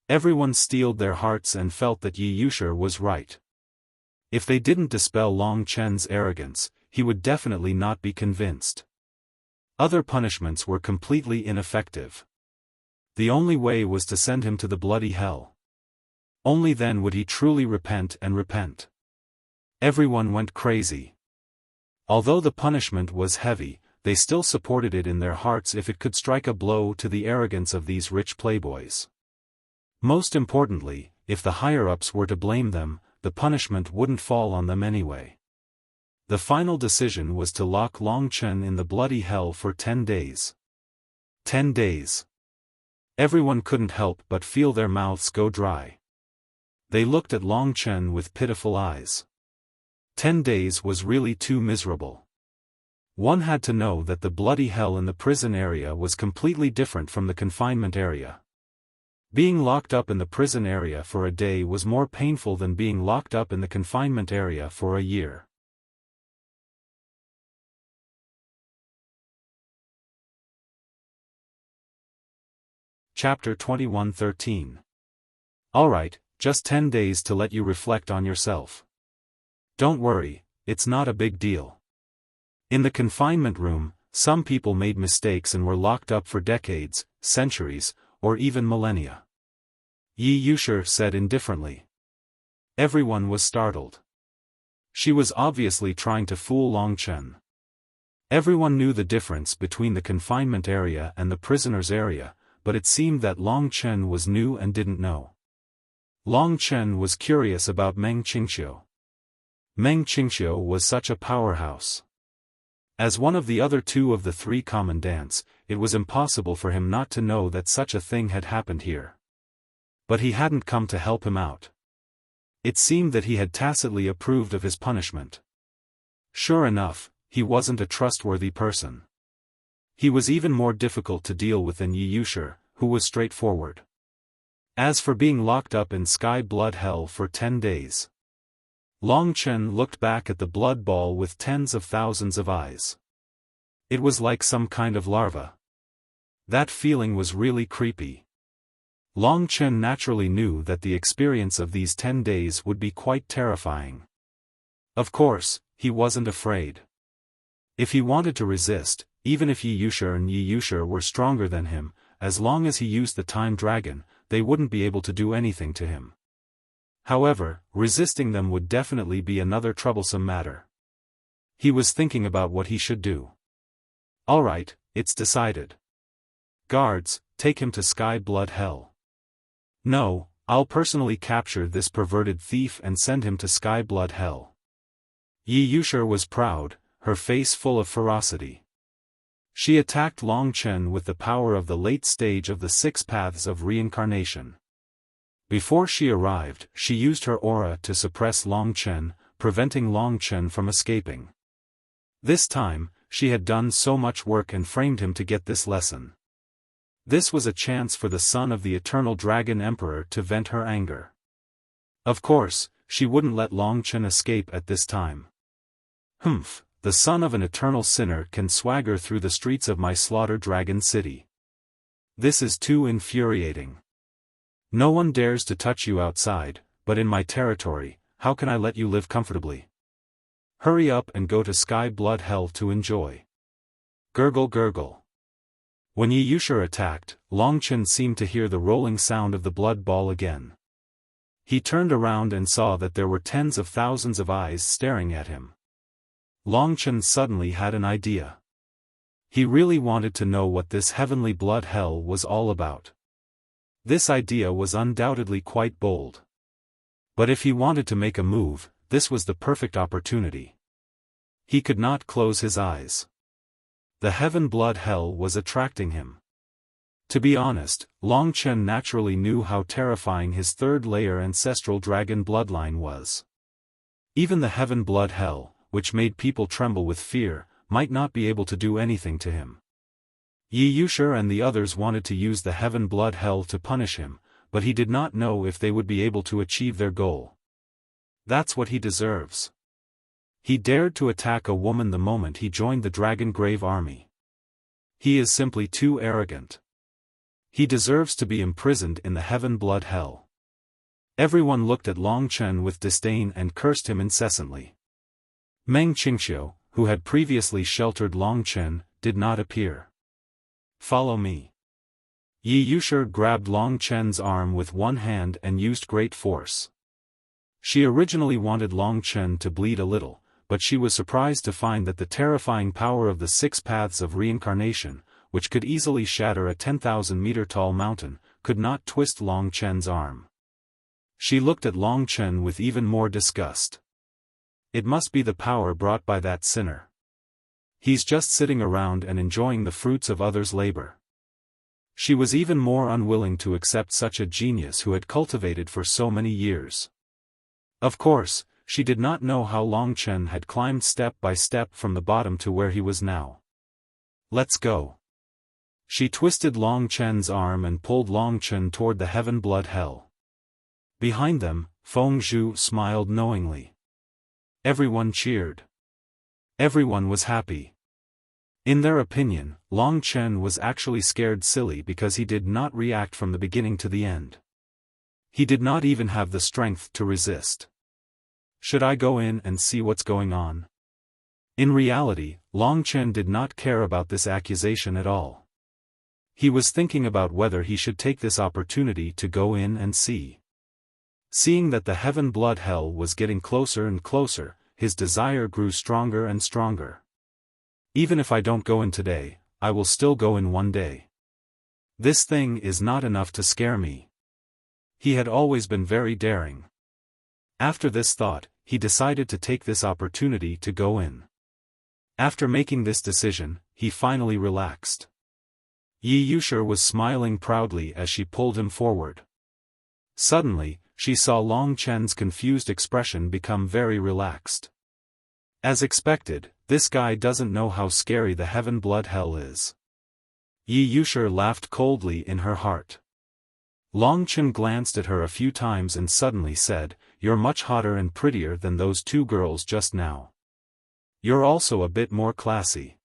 Everyone steeled their hearts and felt that Yi Yusher was right. If they didn't dispel Long Chen's arrogance, he would definitely not be convinced. Other punishments were completely ineffective. The only way was to send him to the bloody hell. Only then would he truly repent and repent. Everyone went crazy. Although the punishment was heavy, they still supported it in their hearts if it could strike a blow to the arrogance of these rich playboys. Most importantly, if the higher-ups were to blame them, the punishment wouldn't fall on them anyway. The final decision was to lock Long Chen in the bloody hell for 10 days. 10 days. Everyone couldn't help but feel their mouths go dry. They looked at Long Chen with pitiful eyes. 10 days was really too miserable. One had to know that the bloody hell in the prison area was completely different from the confinement area. Being locked up in the prison area for a day was more painful than being locked up in the confinement area for a year. Chapter 21:13. Alright, just 10 days to let you reflect on yourself. Don't worry, it's not a big deal. In the confinement room, some people made mistakes and were locked up for decades, centuries, or even millennia. Yi Yusher said indifferently. Everyone was startled. She was obviously trying to fool Long Chen. Everyone knew the difference between the confinement area and the prisoners' area, but it seemed that Long Chen was new and didn't know. Long Chen was curious about Meng Qingxiu. Meng Qingxiu was such a powerhouse. As one of the other two of the three commandants, it was impossible for him not to know that such a thing had happened here. But he hadn't come to help him out. It seemed that he had tacitly approved of his punishment. Sure enough, he wasn't a trustworthy person. He was even more difficult to deal with than Yi Yushi, who was straightforward. As for being locked up in sky blood hell for 10 days. Long Chen looked back at the blood ball with tens of thousands of eyes. It was like some kind of larva. That feeling was really creepy. Long Chen naturally knew that the experience of these 10 days would be quite terrifying. Of course, he wasn't afraid. If he wanted to resist, even if Yi Yushi and Yi Yushi were stronger than him, as long as he used the time dragon, they wouldn't be able to do anything to him. However, resisting them would definitely be another troublesome matter. He was thinking about what he should do. Alright, it's decided. Guards, take him to Sky Blood Hell. No, I'll personally capture this perverted thief and send him to Sky Blood Hell. Yi Yushi was proud, her face full of ferocity. She attacked Long Chen with the power of the late stage of the 6 paths of reincarnation. Before she arrived, she used her aura to suppress Long Chen, preventing Long Chen from escaping. This time, she had done so much work and framed him to get this lesson. This was a chance for the son of the Eternal Dragon Emperor to vent her anger. Of course, she wouldn't let Long Chen escape at this time. Humph, the son of an eternal sinner can swagger through the streets of my Slaughter Dragon City. This is too infuriating. No one dares to touch you outside, but in my territory, how can I let you live comfortably? Hurry up and go to Sky Blood Hell to enjoy. Gurgle gurgle. When Yi Yushi attacked, Long Chen seemed to hear the rolling sound of the blood ball again. He turned around and saw that there were tens of thousands of eyes staring at him. Long Chen suddenly had an idea. He really wanted to know what this heavenly blood hell was all about. This idea was undoubtedly quite bold. But if he wanted to make a move, this was the perfect opportunity. He could not close his eyes. The heaven blood hell was attracting him. To be honest, Long Chen naturally knew how terrifying his third-layer ancestral dragon bloodline was. Even the heaven blood hell, which made people tremble with fear, might not be able to do anything to him. Yi Yushi and the others wanted to use the heaven blood hell to punish him, but he did not know if they would be able to achieve their goal. That's what he deserves. He dared to attack a woman the moment he joined the Dragon Grave army. He is simply too arrogant. He deserves to be imprisoned in the heaven blood hell. Everyone looked at Long Chen with disdain and cursed him incessantly. Meng Qingxiu, who had previously sheltered Long Chen, did not appear. Follow me. Yi Yushi grabbed Long Chen's arm with one hand and used great force. She originally wanted Long Chen to bleed a little, but she was surprised to find that the terrifying power of the 6 paths of reincarnation, which could easily shatter a 10,000-meter-tall mountain, could not twist Long Chen's arm. She looked at Long Chen with even more disgust. It must be the power brought by that sinner. He's just sitting around and enjoying the fruits of others' labor. She was even more unwilling to accept such a genius who had cultivated for so many years. Of course, she did not know how Long Chen had climbed step by step from the bottom to where he was now. Let's go. She twisted Long Chen's arm and pulled Long Chen toward the heaven blood hell. Behind them, Feng Zhu smiled knowingly. Everyone cheered. Everyone was happy. In their opinion, Long Chen was actually scared silly because he did not react from the beginning to the end. He did not even have the strength to resist. Should I go in and see what's going on? In reality, Long Chen did not care about this accusation at all. He was thinking about whether he should take this opportunity to go in and see. Seeing that the heaven blood hell was getting closer and closer, his desire grew stronger and stronger. Even if I don't go in today, I will still go in one day. This thing is not enough to scare me. He had always been very daring. After this thought, he decided to take this opportunity to go in. After making this decision, he finally relaxed. Yi Yushi was smiling proudly as she pulled him forward. Suddenly, she saw Long Chen's confused expression become very relaxed. As expected, this guy doesn't know how scary the heaven blood hell is. Yi Yushi laughed coldly in her heart. Long Chen glanced at her a few times and suddenly said, "You're much hotter and prettier than those two girls just now. You're also a bit more classy.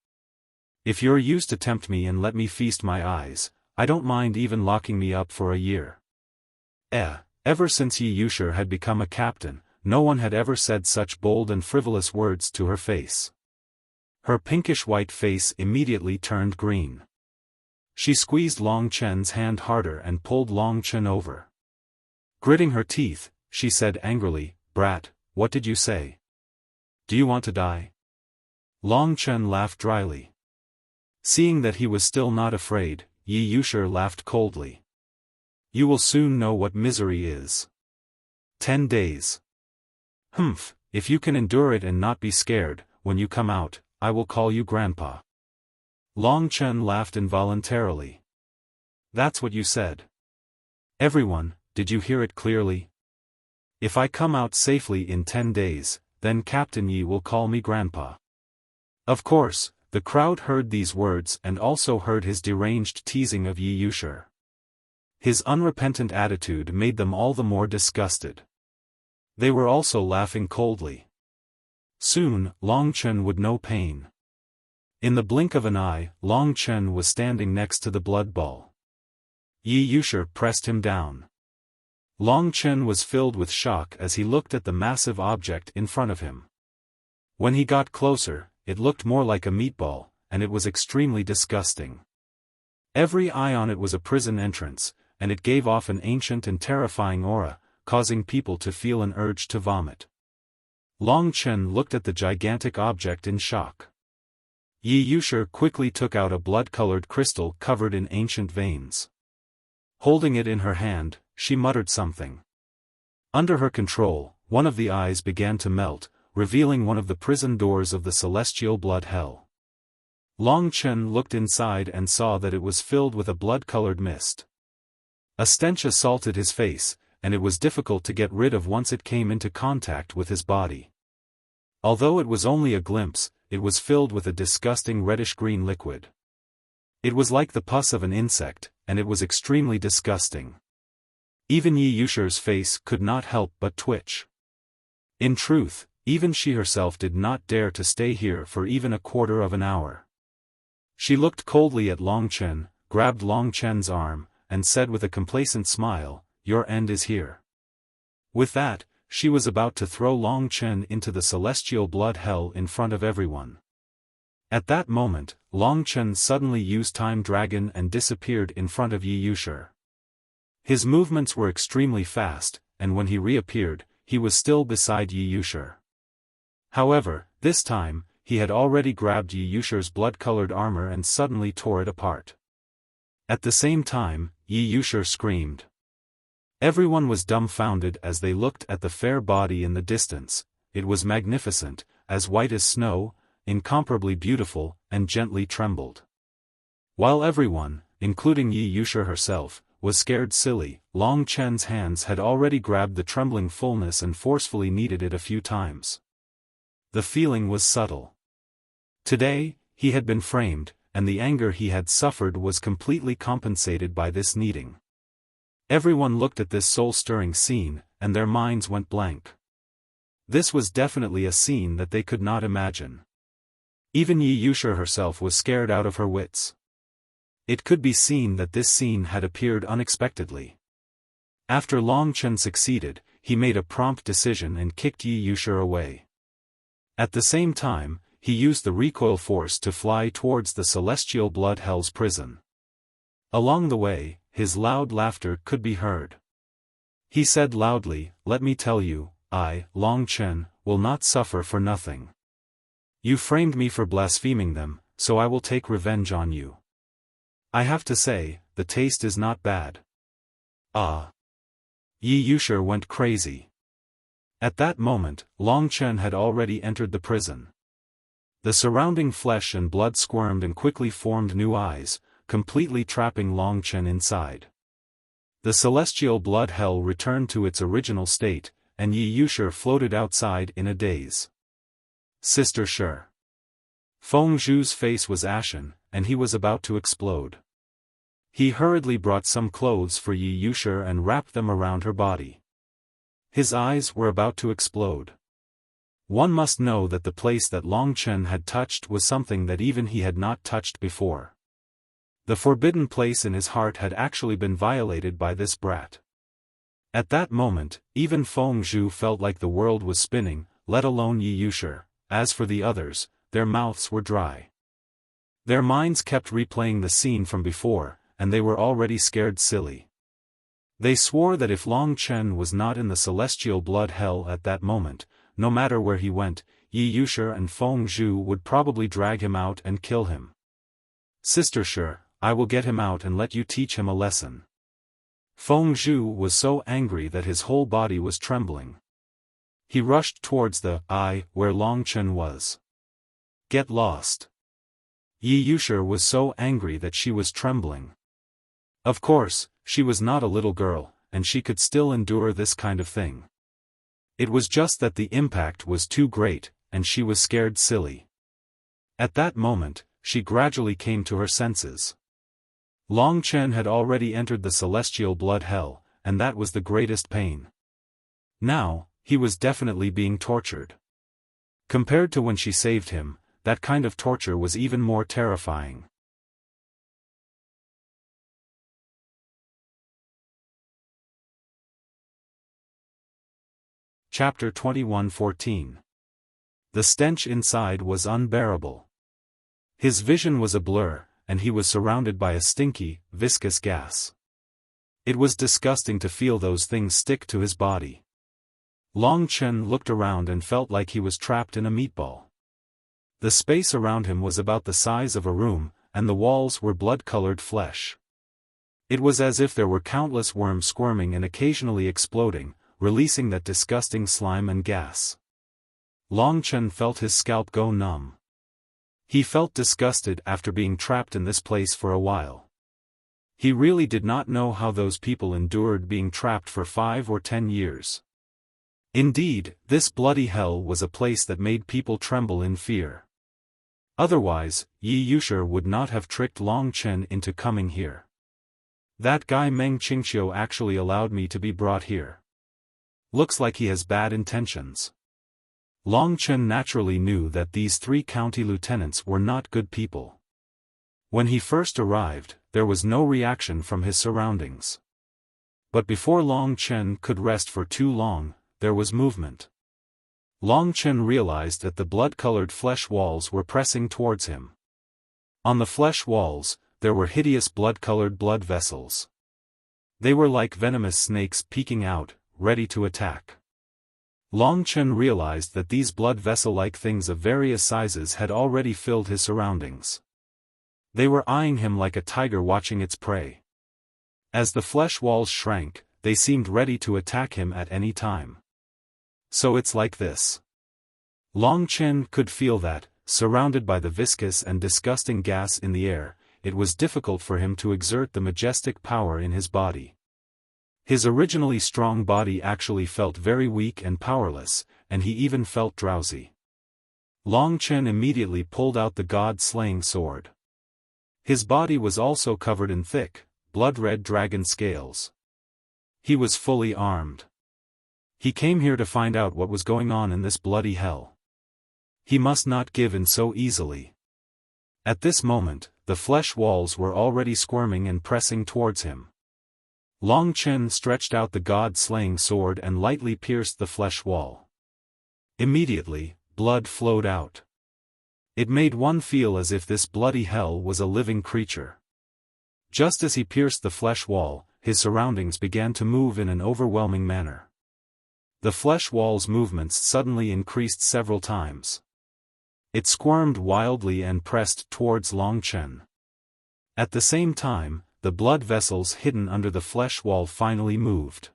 If you're used to tempt me and let me feast my eyes, I don't mind even locking me up for a year." Ever since Yi Yushi had become a captain, no one had ever said such bold and frivolous words to her face. Her pinkish-white face immediately turned green. She squeezed Long Chen's hand harder and pulled Long Chen over. Gritting her teeth, she said angrily, "Brat, what did you say? Do you want to die?" Long Chen laughed dryly. Seeing that he was still not afraid, Yi Yushi laughed coldly. "You will soon know what misery is. 10 days. Humph, if you can endure it and not be scared, when you come out, I will call you Grandpa." Long Chen laughed involuntarily. "That's what you said. Everyone, did you hear it clearly? If I come out safely in 10 days, then Captain Yi will call me Grandpa." Of course, the crowd heard these words and also heard his deranged teasing of Yi Yushi. His unrepentant attitude made them all the more disgusted. They were also laughing coldly. Soon, Long Chen would know pain. In the blink of an eye, Long Chen was standing next to the blood ball. Yi Yushi pressed him down. Long Chen was filled with shock as he looked at the massive object in front of him. When he got closer, it looked more like a meatball, and it was extremely disgusting. Every eye on it was a prison entrance, and it gave off an ancient and terrifying aura, causing people to feel an urge to vomit. Long Chen looked at the gigantic object in shock. Yi Yushi quickly took out a blood-colored crystal covered in ancient veins. Holding it in her hand, she muttered something. Under her control, one of the eyes began to melt, revealing one of the prison doors of the celestial blood hell. Long Chen looked inside and saw that it was filled with a blood-colored mist. A stench assaulted his face, and it was difficult to get rid of once it came into contact with his body. Although it was only a glimpse, it was filled with a disgusting reddish-green liquid. It was like the pus of an insect, and it was extremely disgusting. Even Yi Yushi's face could not help but twitch. In truth, even she herself did not dare to stay here for even a quarter of an hour. She looked coldly at Long Chen, grabbed Long Chen's arm, and said with a complacent smile, "Your end is here." With that, she was about to throw Long Chen into the celestial blood hell in front of everyone. At that moment, Long Chen suddenly used Time Dragon and disappeared in front of Yi Yushi. His movements were extremely fast, and when he reappeared, he was still beside Yi Yushi. However, this time, he had already grabbed Yi Yushi's blood-colored armor and suddenly tore it apart. At the same time, Yi Yushi screamed. Everyone was dumbfounded as they looked at the fair body in the distance. It was magnificent, as white as snow, incomparably beautiful, and gently trembled. While everyone, including Yi Yushi herself, was scared silly, Long Chen's hands had already grabbed the trembling fullness and forcefully kneaded it a few times. The feeling was subtle. Today, he had been framed, and the anger he had suffered was completely compensated by this kneading. Everyone looked at this soul-stirring scene, and their minds went blank. This was definitely a scene that they could not imagine. Even Yi Yushi herself was scared out of her wits. It could be seen that this scene had appeared unexpectedly. After Long Chen succeeded, he made a prompt decision and kicked Yi Yushi away. At the same time, he used the recoil force to fly towards the celestial blood hell's prison. Along the way, his loud laughter could be heard. He said loudly, "Let me tell you, I, Long Chen, will not suffer for nothing. You framed me for blaspheming them, so I will take revenge on you. I have to say, the taste is not bad." Ah! Yi Yushi went crazy. At that moment, Long Chen had already entered the prison. The surrounding flesh and blood squirmed and quickly formed new eyes, completely trapping Long Chen inside. The celestial blood hell returned to its original state, and Yi Yushi floated outside in a daze. Sister Shi. Feng Zhu's face was ashen, and he was about to explode. He hurriedly brought some clothes for Yi Yushi and wrapped them around her body. His eyes were about to explode. One must know that the place that Long Chen had touched was something that even he had not touched before. The forbidden place in his heart had actually been violated by this brat. At that moment, even Feng Zhu felt like the world was spinning, let alone Yi Yushi. As for the others, their mouths were dry. Their minds kept replaying the scene from before, and they were already scared silly. They swore that if Long Chen was not in the celestial blood hell at that moment, no matter where he went, Yi Yushi and Feng Zhu would probably drag him out and kill him. Sister Shi, I will get him out and let you teach him a lesson. Feng Zhu was so angry that his whole body was trembling. He rushed towards the eye where Long Chen was. Get lost. Yi Yushi was so angry that she was trembling. Of course, she was not a little girl, and she could still endure this kind of thing. It was just that the impact was too great, and she was scared silly. At that moment, she gradually came to her senses. Long Chen had already entered the celestial blood hell, and that was the greatest pain. Now, he was definitely being tortured. Compared to when she saved him, that kind of torture was even more terrifying. Chapter 21:14. The stench inside was unbearable. His vision was a blur, and he was surrounded by a stinky, viscous gas. It was disgusting to feel those things stick to his body. Long Chen looked around and felt like he was trapped in a meatball. The space around him was about the size of a room, and the walls were blood-colored flesh. It was as if there were countless worms squirming and occasionally exploding, releasing that disgusting slime and gas. Long Chen felt his scalp go numb. He felt disgusted after being trapped in this place for a while. He really did not know how those people endured being trapped for 5 or 10 years. Indeed, this bloody hell was a place that made people tremble in fear. Otherwise, Yi Yushi would not have tricked Long Chen into coming here. That guy Meng Qingxiu actually allowed me to be brought here. Looks like he has bad intentions. Long Chen naturally knew that these 3 county lieutenants were not good people. When he first arrived, there was no reaction from his surroundings. But before Long Chen could rest for too long, there was movement. Long Chen realized that the blood-colored flesh walls were pressing towards him. On the flesh walls, there were hideous blood-colored blood vessels. They were like venomous snakes peeking out, ready to attack. Long Chen realized that these blood vessel-like things of various sizes had already filled his surroundings. They were eyeing him like a tiger watching its prey. As the flesh walls shrank, they seemed ready to attack him at any time. So it's like this. Long Chen could feel that, surrounded by the viscous and disgusting gas in the air, it was difficult for him to exert the majestic power in his body. His originally strong body actually felt very weak and powerless, and he even felt drowsy. Long Chen immediately pulled out the god-slaying sword. His body was also covered in thick, blood-red dragon scales. He was fully armed. He came here to find out what was going on in this bloody hell. He must not give in so easily. At this moment, the flesh walls were already squirming and pressing towards him. Long Chen stretched out the god-slaying sword and lightly pierced the flesh wall. Immediately, blood flowed out. It made one feel as if this bloody hell was a living creature. Just as he pierced the flesh wall, his surroundings began to move in an overwhelming manner. The flesh wall's movements suddenly increased several times. It squirmed wildly and pressed towards Long Chen. At the same time, the blood vessels hidden under the flesh wall finally moved.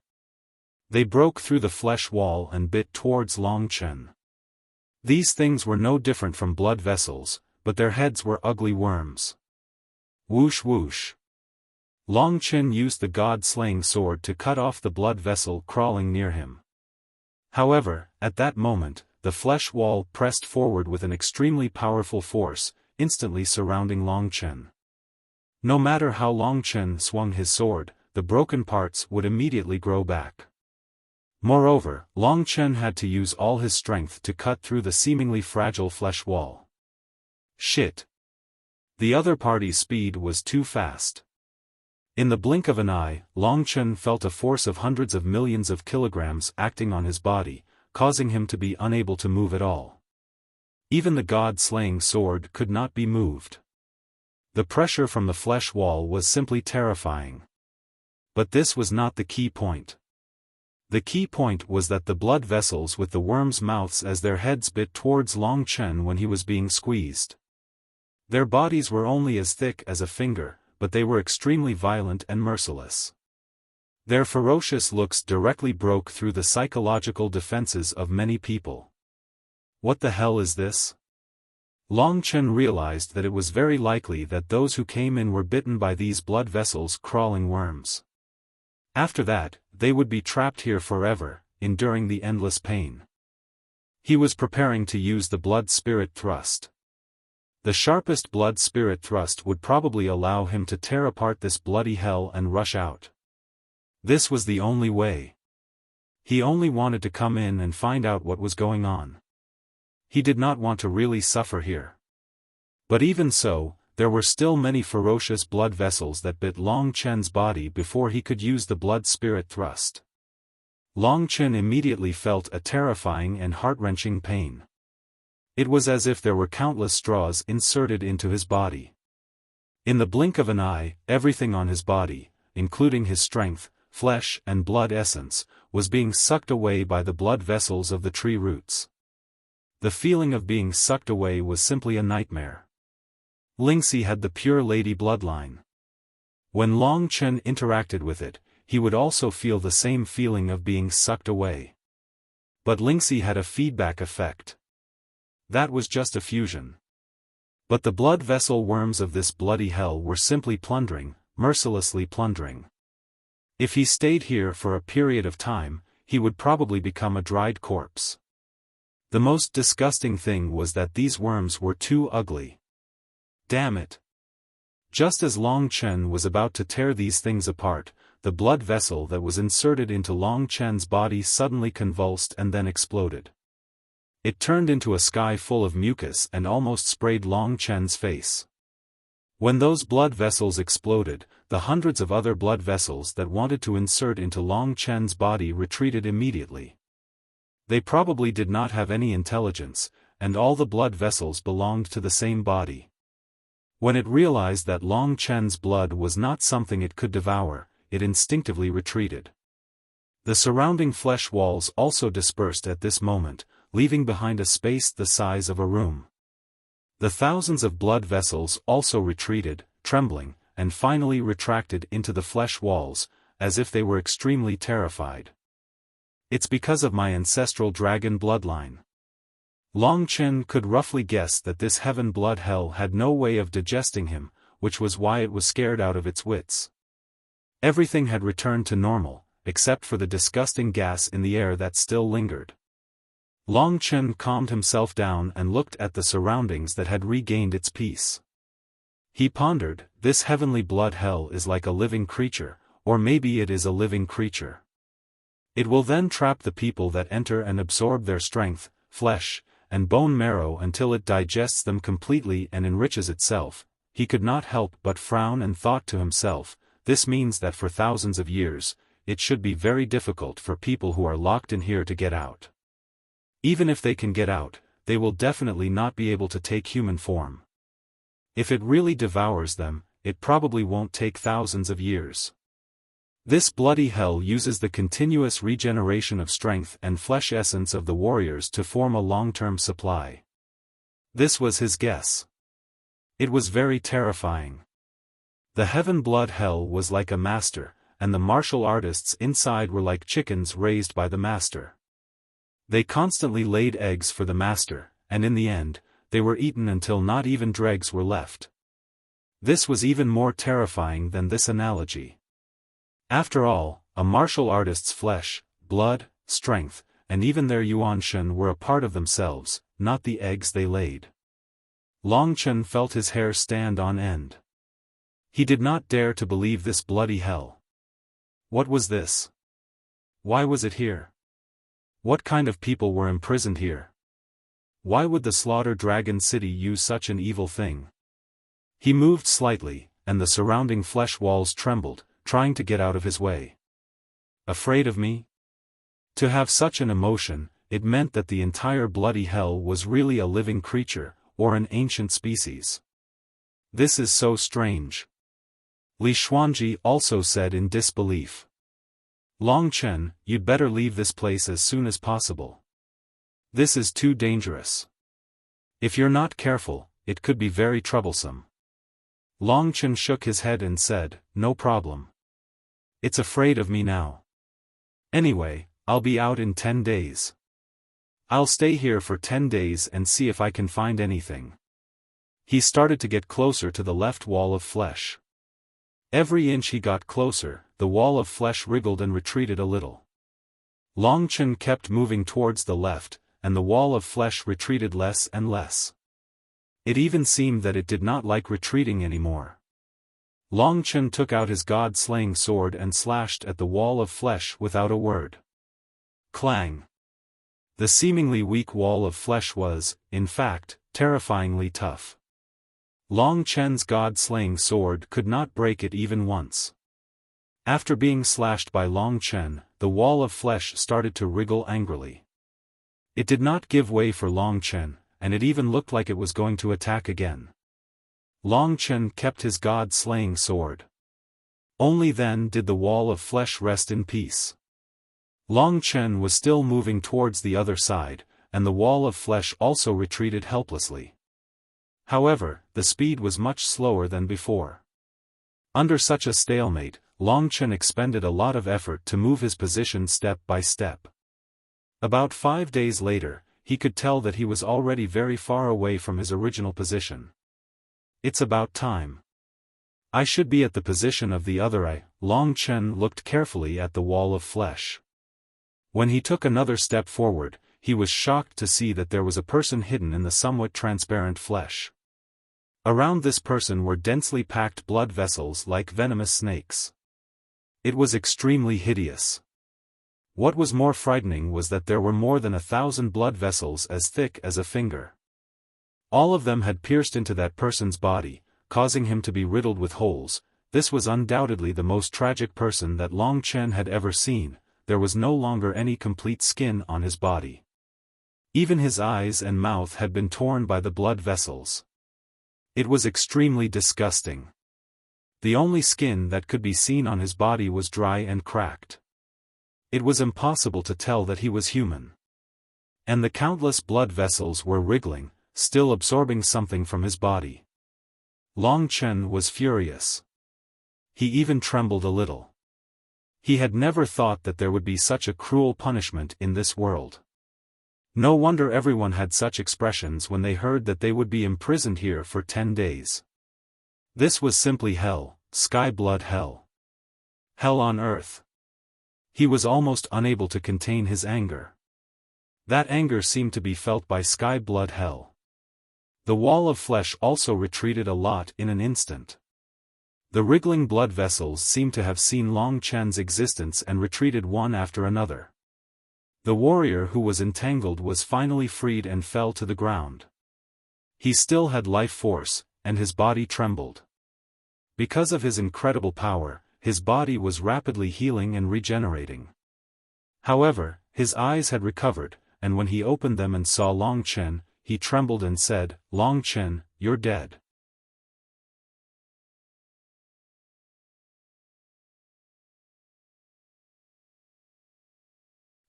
They broke through the flesh wall and bit towards Long Chen. These things were no different from blood vessels, but their heads were ugly worms. Whoosh whoosh. Long Chen used the god-slaying sword to cut off the blood vessel crawling near him. However, at that moment, the flesh wall pressed forward with an extremely powerful force, instantly surrounding Long Chen. No matter how Long Chen swung his sword, the broken parts would immediately grow back. Moreover, Long Chen had to use all his strength to cut through the seemingly fragile flesh wall. Shit! The other party's speed was too fast. In the blink of an eye, Long Chen felt a force of hundreds of millions of kilograms acting on his body, causing him to be unable to move at all. Even the god-slaying sword could not be moved. The pressure from the flesh wall was simply terrifying. But this was not the key point. The key point was that the blood vessels with the worms' mouths as their heads bit towards Long Chen when he was being squeezed. Their bodies were only as thick as a finger, but they were extremely violent and merciless. Their ferocious looks directly broke through the psychological defenses of many people. What the hell is this? Long Chen realized that it was very likely that those who came in were bitten by these blood vessels crawling worms. After that, they would be trapped here forever, enduring the endless pain. He was preparing to use the blood spirit thrust. The sharpest blood spirit thrust would probably allow him to tear apart this bloody hell and rush out. This was the only way. He only wanted to come in and find out what was going on. He did not want to really suffer here. But even so, there were still many ferocious blood vessels that bit Long Chen's body before he could use the blood spirit thrust. Long Chen immediately felt a terrifying and heart-wrenching pain. It was as if there were countless straws inserted into his body. In the blink of an eye, everything on his body, including his strength, flesh and blood essence, was being sucked away by the blood vessels of the tree roots. The feeling of being sucked away was simply a nightmare. Lingxi had the pure lady bloodline. When Long Chen interacted with it, he would also feel the same feeling of being sucked away. But Lingxi had a feedback effect. That was just a fusion. But the blood vessel worms of this bloody hell were simply plundering, mercilessly plundering. If he stayed here for a period of time, he would probably become a dried corpse. The most disgusting thing was that these worms were too ugly. Damn it! Just as Long Chen was about to tear these things apart, the blood vessel that was inserted into Long Chen's body suddenly convulsed and then exploded. It turned into a sky full of mucus and almost sprayed Long Chen's face. When those blood vessels exploded, the hundreds of other blood vessels that wanted to insert into Long Chen's body retreated immediately. They probably did not have any intelligence, and all the blood vessels belonged to the same body. When it realized that Long Chen's blood was not something it could devour, it instinctively retreated. The surrounding flesh walls also dispersed at this moment, leaving behind a space the size of a room. The thousands of blood vessels also retreated, trembling, and finally retracted into the flesh walls, as if they were extremely terrified. It's because of my ancestral dragon bloodline. Long Chen could roughly guess that this heaven blood hell had no way of digesting him, which was why it was scared out of its wits. Everything had returned to normal, except for the disgusting gas in the air that still lingered. Long Chen calmed himself down and looked at the surroundings that had regained its peace. He pondered, this heavenly blood hell is like a living creature, or maybe it is a living creature. It will then trap the people that enter and absorb their strength, flesh, and bone marrow until it digests them completely and enriches itself. He could not help but frown and thought to himself, this means that for thousands of years, it should be very difficult for people who are locked in here to get out. Even if they can get out, they will definitely not be able to take human form. If it really devours them, it probably won't take thousands of years. This bloody hell uses the continuous regeneration of strength and flesh essence of the warriors to form a long-term supply. This was his guess. It was very terrifying. The heaven blood hell was like a master, and the martial artists inside were like chickens raised by the master. They constantly laid eggs for the master, and in the end, they were eaten until not even dregs were left. This was even more terrifying than this analogy. After all, a martial artist's flesh, blood, strength, and even their yuanshen were a part of themselves, not the eggs they laid. Long Chen felt his hair stand on end. He did not dare to believe this bloody hell. What was this? Why was it here? What kind of people were imprisoned here? Why would the Slaughter Dragon City use such an evil thing? He moved slightly, and the surrounding flesh walls trembled, trying to get out of his way. Afraid of me? To have such an emotion, it meant that the entire bloody hell was really a living creature, or an ancient species. This is so strange. Li Xuanji also said in disbelief. Long Chen, you'd better leave this place as soon as possible. This is too dangerous. If you're not careful, it could be very troublesome. Long Chen shook his head and said, no problem. It's afraid of me now. Anyway, I'll be out in 10 days. I'll stay here for 10 days and see if I can find anything. He started to get closer to the left wall of flesh. Every inch he got closer, the wall of flesh wriggled and retreated a little. Long Chen kept moving towards the left, and the wall of flesh retreated less and less. It even seemed that it did not like retreating anymore. Long Chen took out his god-slaying sword and slashed at the wall of flesh without a word. Clang! The seemingly weak wall of flesh was, in fact, terrifyingly tough. Long Chen's god-slaying sword could not break it even once. After being slashed by Long Chen, the wall of flesh started to wriggle angrily. It did not give way for Long Chen, and it even looked like it was going to attack again. Long Chen kept his god-slaying sword. Only then did the wall of flesh rest in peace. Long Chen was still moving towards the other side, and the wall of flesh also retreated helplessly. However, the speed was much slower than before. Under such a stalemate, Long Chen expended a lot of effort to move his position step by step. About 5 days later, he could tell that he was already very far away from his original position. It's about time. I should be at the position of the other eye. Long Chen looked carefully at the wall of flesh. When he took another step forward, he was shocked to see that there was a person hidden in the somewhat transparent flesh. Around this person were densely packed blood vessels like venomous snakes. It was extremely hideous. What was more frightening was that there were more than 1,000 blood vessels as thick as a finger. All of them had pierced into that person's body, causing him to be riddled with holes. This was undoubtedly the most tragic person that Long Chen had ever seen. There was no longer any complete skin on his body. Even his eyes and mouth had been torn by the blood vessels. It was extremely disgusting. The only skin that could be seen on his body was dry and cracked. It was impossible to tell that he was human. And the countless blood vessels were wriggling, still absorbing something from his body. Long Chen was furious. He even trembled a little. He had never thought that there would be such a cruel punishment in this world. No wonder everyone had such expressions when they heard that they would be imprisoned here for 10 days. This was simply hell, sky blood hell. Hell on earth. He was almost unable to contain his anger. That anger seemed to be felt by sky blood hell. The wall of flesh also retreated a lot in an instant. The wriggling blood vessels seemed to have seen Long Chen's existence and retreated one after another. The warrior who was entangled was finally freed and fell to the ground. He still had life force, and his body trembled. Because of his incredible power, his body was rapidly healing and regenerating. However, his eyes had recovered, and when he opened them and saw Long Chen, he trembled and said, "Long Chen, you're dead."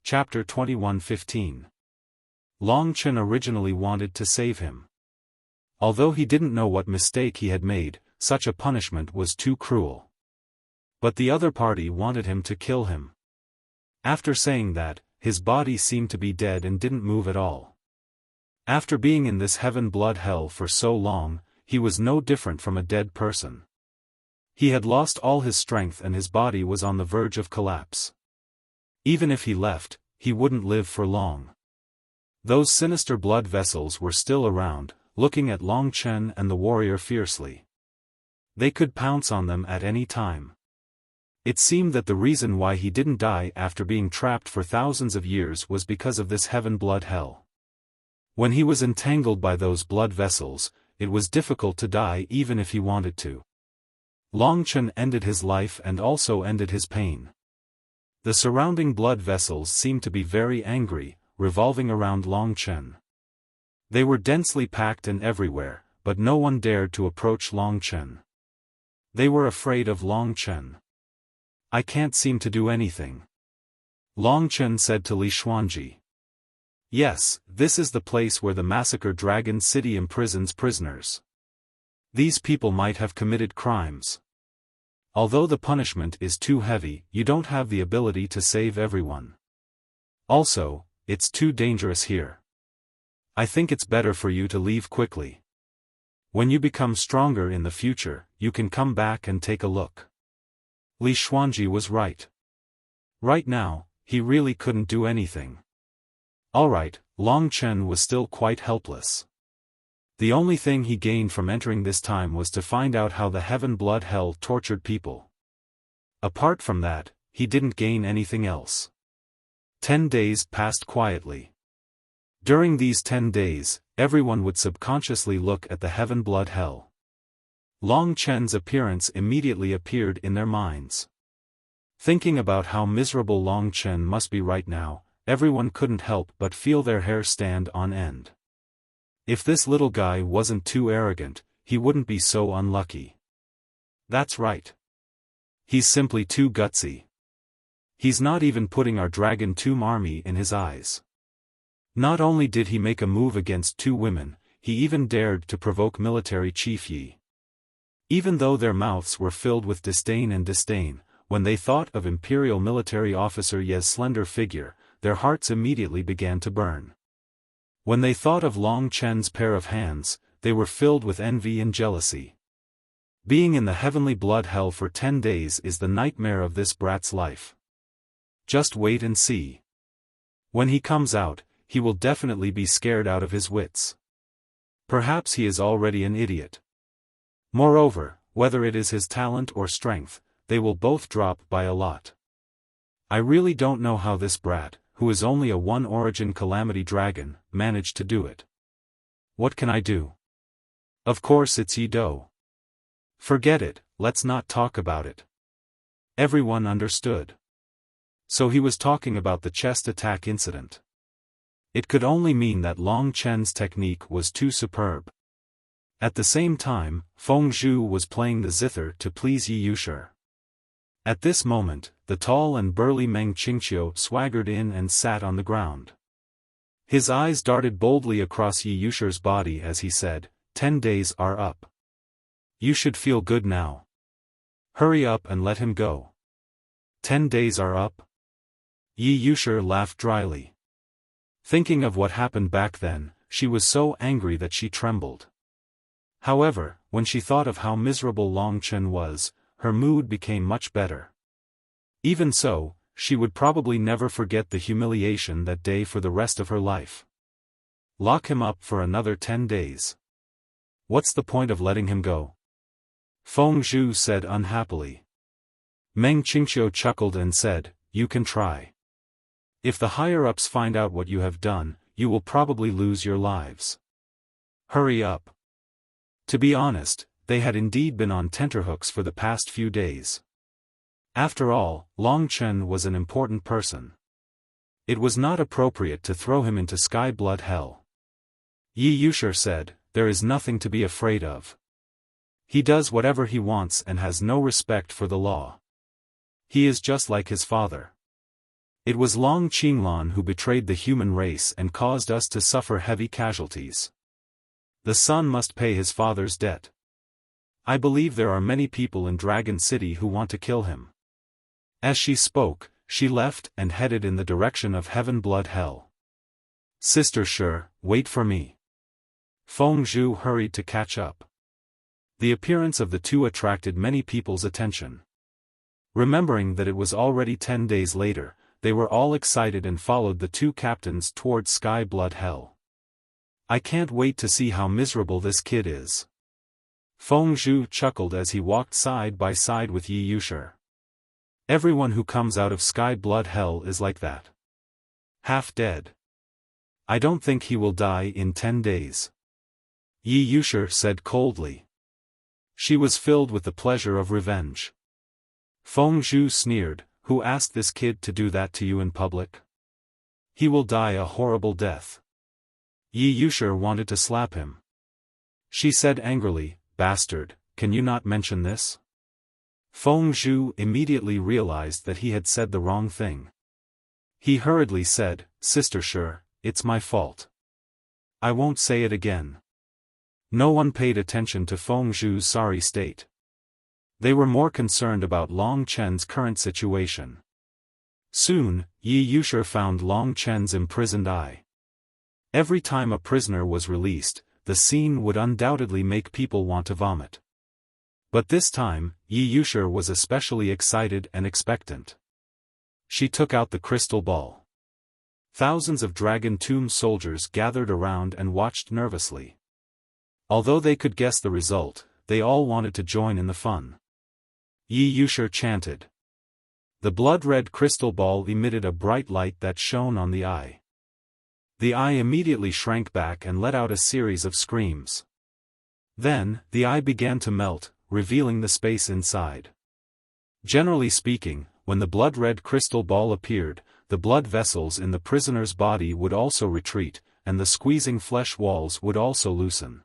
Chapter 21:15. Long Chen originally wanted to save him. Although he didn't know what mistake he had made, such a punishment was too cruel. But the other party wanted him to kill him. After saying that, his body seemed to be dead and didn't move at all. After being in this heaven blood hell for so long, he was no different from a dead person. He had lost all his strength and his body was on the verge of collapse. Even if he left, he wouldn't live for long. Those sinister blood vessels were still around, looking at Long Chen and the warrior fiercely. They could pounce on them at any time. It seemed that the reason why he didn't die after being trapped for thousands of years was because of this heaven blood hell. When he was entangled by those blood vessels, it was difficult to die even if he wanted to. Long Chen ended his life and also ended his pain. The surrounding blood vessels seemed to be very angry, revolving around Long Chen. They were densely packed and everywhere, but no one dared to approach Long Chen. They were afraid of Long Chen. "I can't seem to do anything," Long Chen said to Li Xuanji. "Yes, this is the place where the massacre dragon city imprisons prisoners. These people might have committed crimes. Although the punishment is too heavy, you don't have the ability to save everyone. Also, it's too dangerous here. I think it's better for you to leave quickly. When you become stronger in the future, you can come back and take a look." Li Xuanji was right. Right now, he really couldn't do anything. Alright, Long Chen was still quite helpless. The only thing he gained from entering this time was to find out how the heaven blood hell tortured people. Apart from that, he didn't gain anything else. 10 days passed quietly. During these 10 days, everyone would subconsciously look at the heaven blood hell. Long Chen's appearance immediately appeared in their minds. Thinking about how miserable Long Chen must be right now, everyone couldn't help but feel their hair stand on end. If this little guy wasn't too arrogant, he wouldn't be so unlucky. That's right. He's simply too gutsy. He's not even putting our Dragon Tomb army in his eyes. Not only did he make a move against 2 women, he even dared to provoke military chief Yi. Even though their mouths were filled with disdain, when they thought of Imperial military officer Ye's slender figure, their hearts immediately began to burn. When they thought of Long Chen's pair of hands, they were filled with envy and jealousy. Being in the heavenly blood hell for 10 days is the nightmare of this brat's life. Just wait and see. When he comes out, he will definitely be scared out of his wits. Perhaps he is already an idiot. Moreover, whether it is his talent or strength, they will both drop by a lot. I really don't know how this brat, who is only a one-origin calamity dragon, managed to do it. What can I do? Of course it's Yi Do. Forget it, let's not talk about it. Everyone understood. So he was talking about the chest attack incident. It could only mean that Long Chen's technique was too superb. At the same time, Feng Zhu was playing the zither to please Yi Yushi. At this moment, the tall and burly Meng Qingqiu swaggered in and sat on the ground. His eyes darted boldly across Yi Yushi's body as he said, 10 days are up. You should feel good now. Hurry up and let him go. 10 days are up? Yi Yushi laughed dryly. Thinking of what happened back then, she was so angry that she trembled. However, when she thought of how miserable Long Chen was, her mood became much better. Even so, she would probably never forget the humiliation that day for the rest of her life. Lock him up for another 10 days. What's the point of letting him go? Feng Zhu said unhappily. Meng Qingqiu chuckled and said, you can try. If the higher-ups find out what you have done, you will probably lose your lives. Hurry up. To be honest, they had indeed been on tenterhooks for the past few days. After all, Long Chen was an important person. It was not appropriate to throw him into sky blood hell. Yi Yushi said, there is nothing to be afraid of. He does whatever he wants and has no respect for the law. He is just like his father. It was Long Qinglan who betrayed the human race and caused us to suffer heavy casualties. The son must pay his father's debt. I believe there are many people in Dragon City who want to kill him. As she spoke, she left and headed in the direction of heaven blood hell. Sister Shi, wait for me. Feng Zhu hurried to catch up. The appearance of the two attracted many people's attention. Remembering that it was already 10 days later, they were all excited and followed the two captains toward sky blood hell. I can't wait to see how miserable this kid is. Feng Zhu chuckled as he walked side by side with Yi Yushi. Everyone who comes out of sky blood hell is like that. Half dead. I don't think he will die in 10 days. Yi Yushi said coldly. She was filled with the pleasure of revenge. Feng Zhu sneered, who asked this kid to do that to you in public? He will die a horrible death. Yi Yushi wanted to slap him. She said angrily, bastard, can you not mention this? Feng Zhu immediately realized that he had said the wrong thing. He hurriedly said, Sister Shi, it's my fault. I won't say it again. No one paid attention to Feng Zhu's sorry state. They were more concerned about Long Chen's current situation. Soon, Yi Yushi found Long Chen's imprisoned eye. Every time a prisoner was released, the scene would undoubtedly make people want to vomit. But this time, Yi Yushi was especially excited and expectant. She took out the crystal ball. Thousands of Dragon Tomb soldiers gathered around and watched nervously. Although they could guess the result, they all wanted to join in the fun. Yi Yushi chanted. The blood-red crystal ball emitted a bright light that shone on the eye. The eye immediately shrank back and let out a series of screams. Then, the eye began to melt, revealing the space inside. Generally speaking, when the blood-red crystal ball appeared, the blood vessels in the prisoner's body would also retreat, and the squeezing flesh walls would also loosen.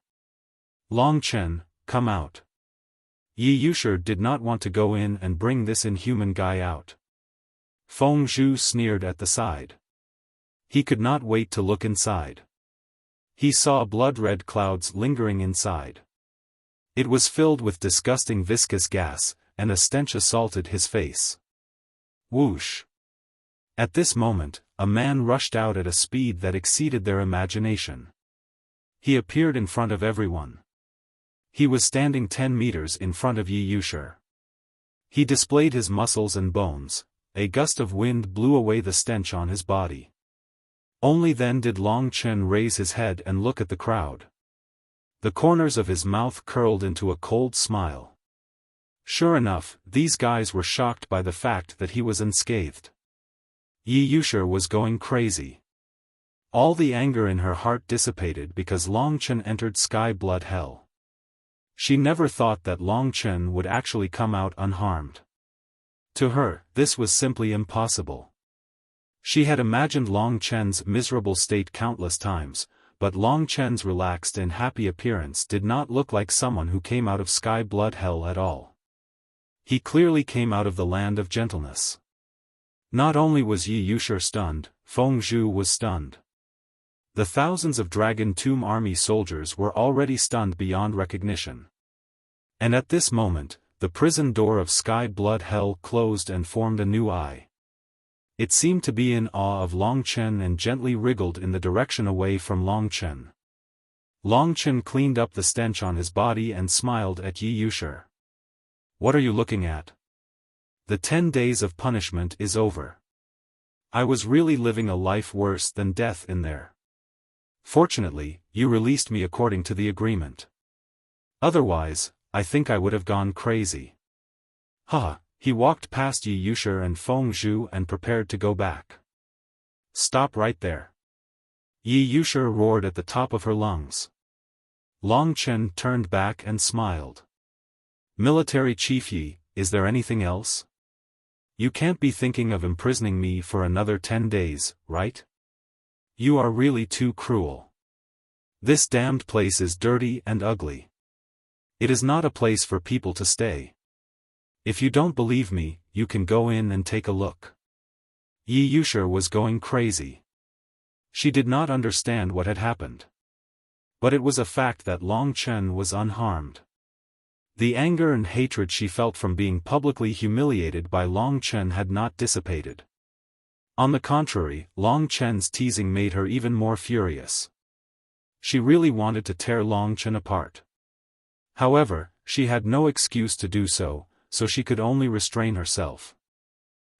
Long Chen, come out. Yi Yushi did not want to go in and bring this inhuman guy out. Feng Zhu sneered at the side. He could not wait to look inside. He saw blood-red clouds lingering inside. It was filled with disgusting viscous gas, and a stench assaulted his face. Whoosh! At this moment, a man rushed out at a speed that exceeded their imagination. He appeared in front of everyone. He was standing 10 meters in front of Yi Yushi. He displayed his muscles and bones. A gust of wind blew away the stench on his body. Only then did Long Chen raise his head and look at the crowd. The corners of his mouth curled into a cold smile. Sure enough, these guys were shocked by the fact that he was unscathed. Yi Yushi was going crazy. All the anger in her heart dissipated because Long Chen entered sky blood hell. She never thought that Long Chen would actually come out unharmed. To her, this was simply impossible. She had imagined Long Chen's miserable state countless times, but Long Chen's relaxed and happy appearance did not look like someone who came out of sky blood hell at all. He clearly came out of the land of gentleness. Not only was Yi Yushi stunned, Feng Zhu was stunned. The thousands of Dragon Tomb army soldiers were already stunned beyond recognition. And at this moment, the prison door of sky blood hell closed and formed a new eye. It seemed to be in awe of Long Chen and gently wriggled in the direction away from Long Chen. Long Chen cleaned up the stench on his body and smiled at Yi Yushi. What are you looking at? The 10 days of punishment is over. I was really living a life worse than death in there. Fortunately, you released me according to the agreement. Otherwise, I think I would have gone crazy. Haha, he walked past Yi Yushi and Feng Zhu and prepared to go back. Stop right there. Yi Yushi roared at the top of her lungs. Long Chen turned back and smiled. Military Chief Yi, is there anything else? You can't be thinking of imprisoning me for another 10 days, right? You are really too cruel. This damned place is dirty and ugly. It is not a place for people to stay. If you don't believe me, you can go in and take a look. Yi Yushi was going crazy. She did not understand what had happened. But it was a fact that Long Chen was unharmed. The anger and hatred she felt from being publicly humiliated by Long Chen had not dissipated. On the contrary, Long Chen's teasing made her even more furious. She really wanted to tear Long Chen apart. However, she had no excuse to do so, so she could only restrain herself.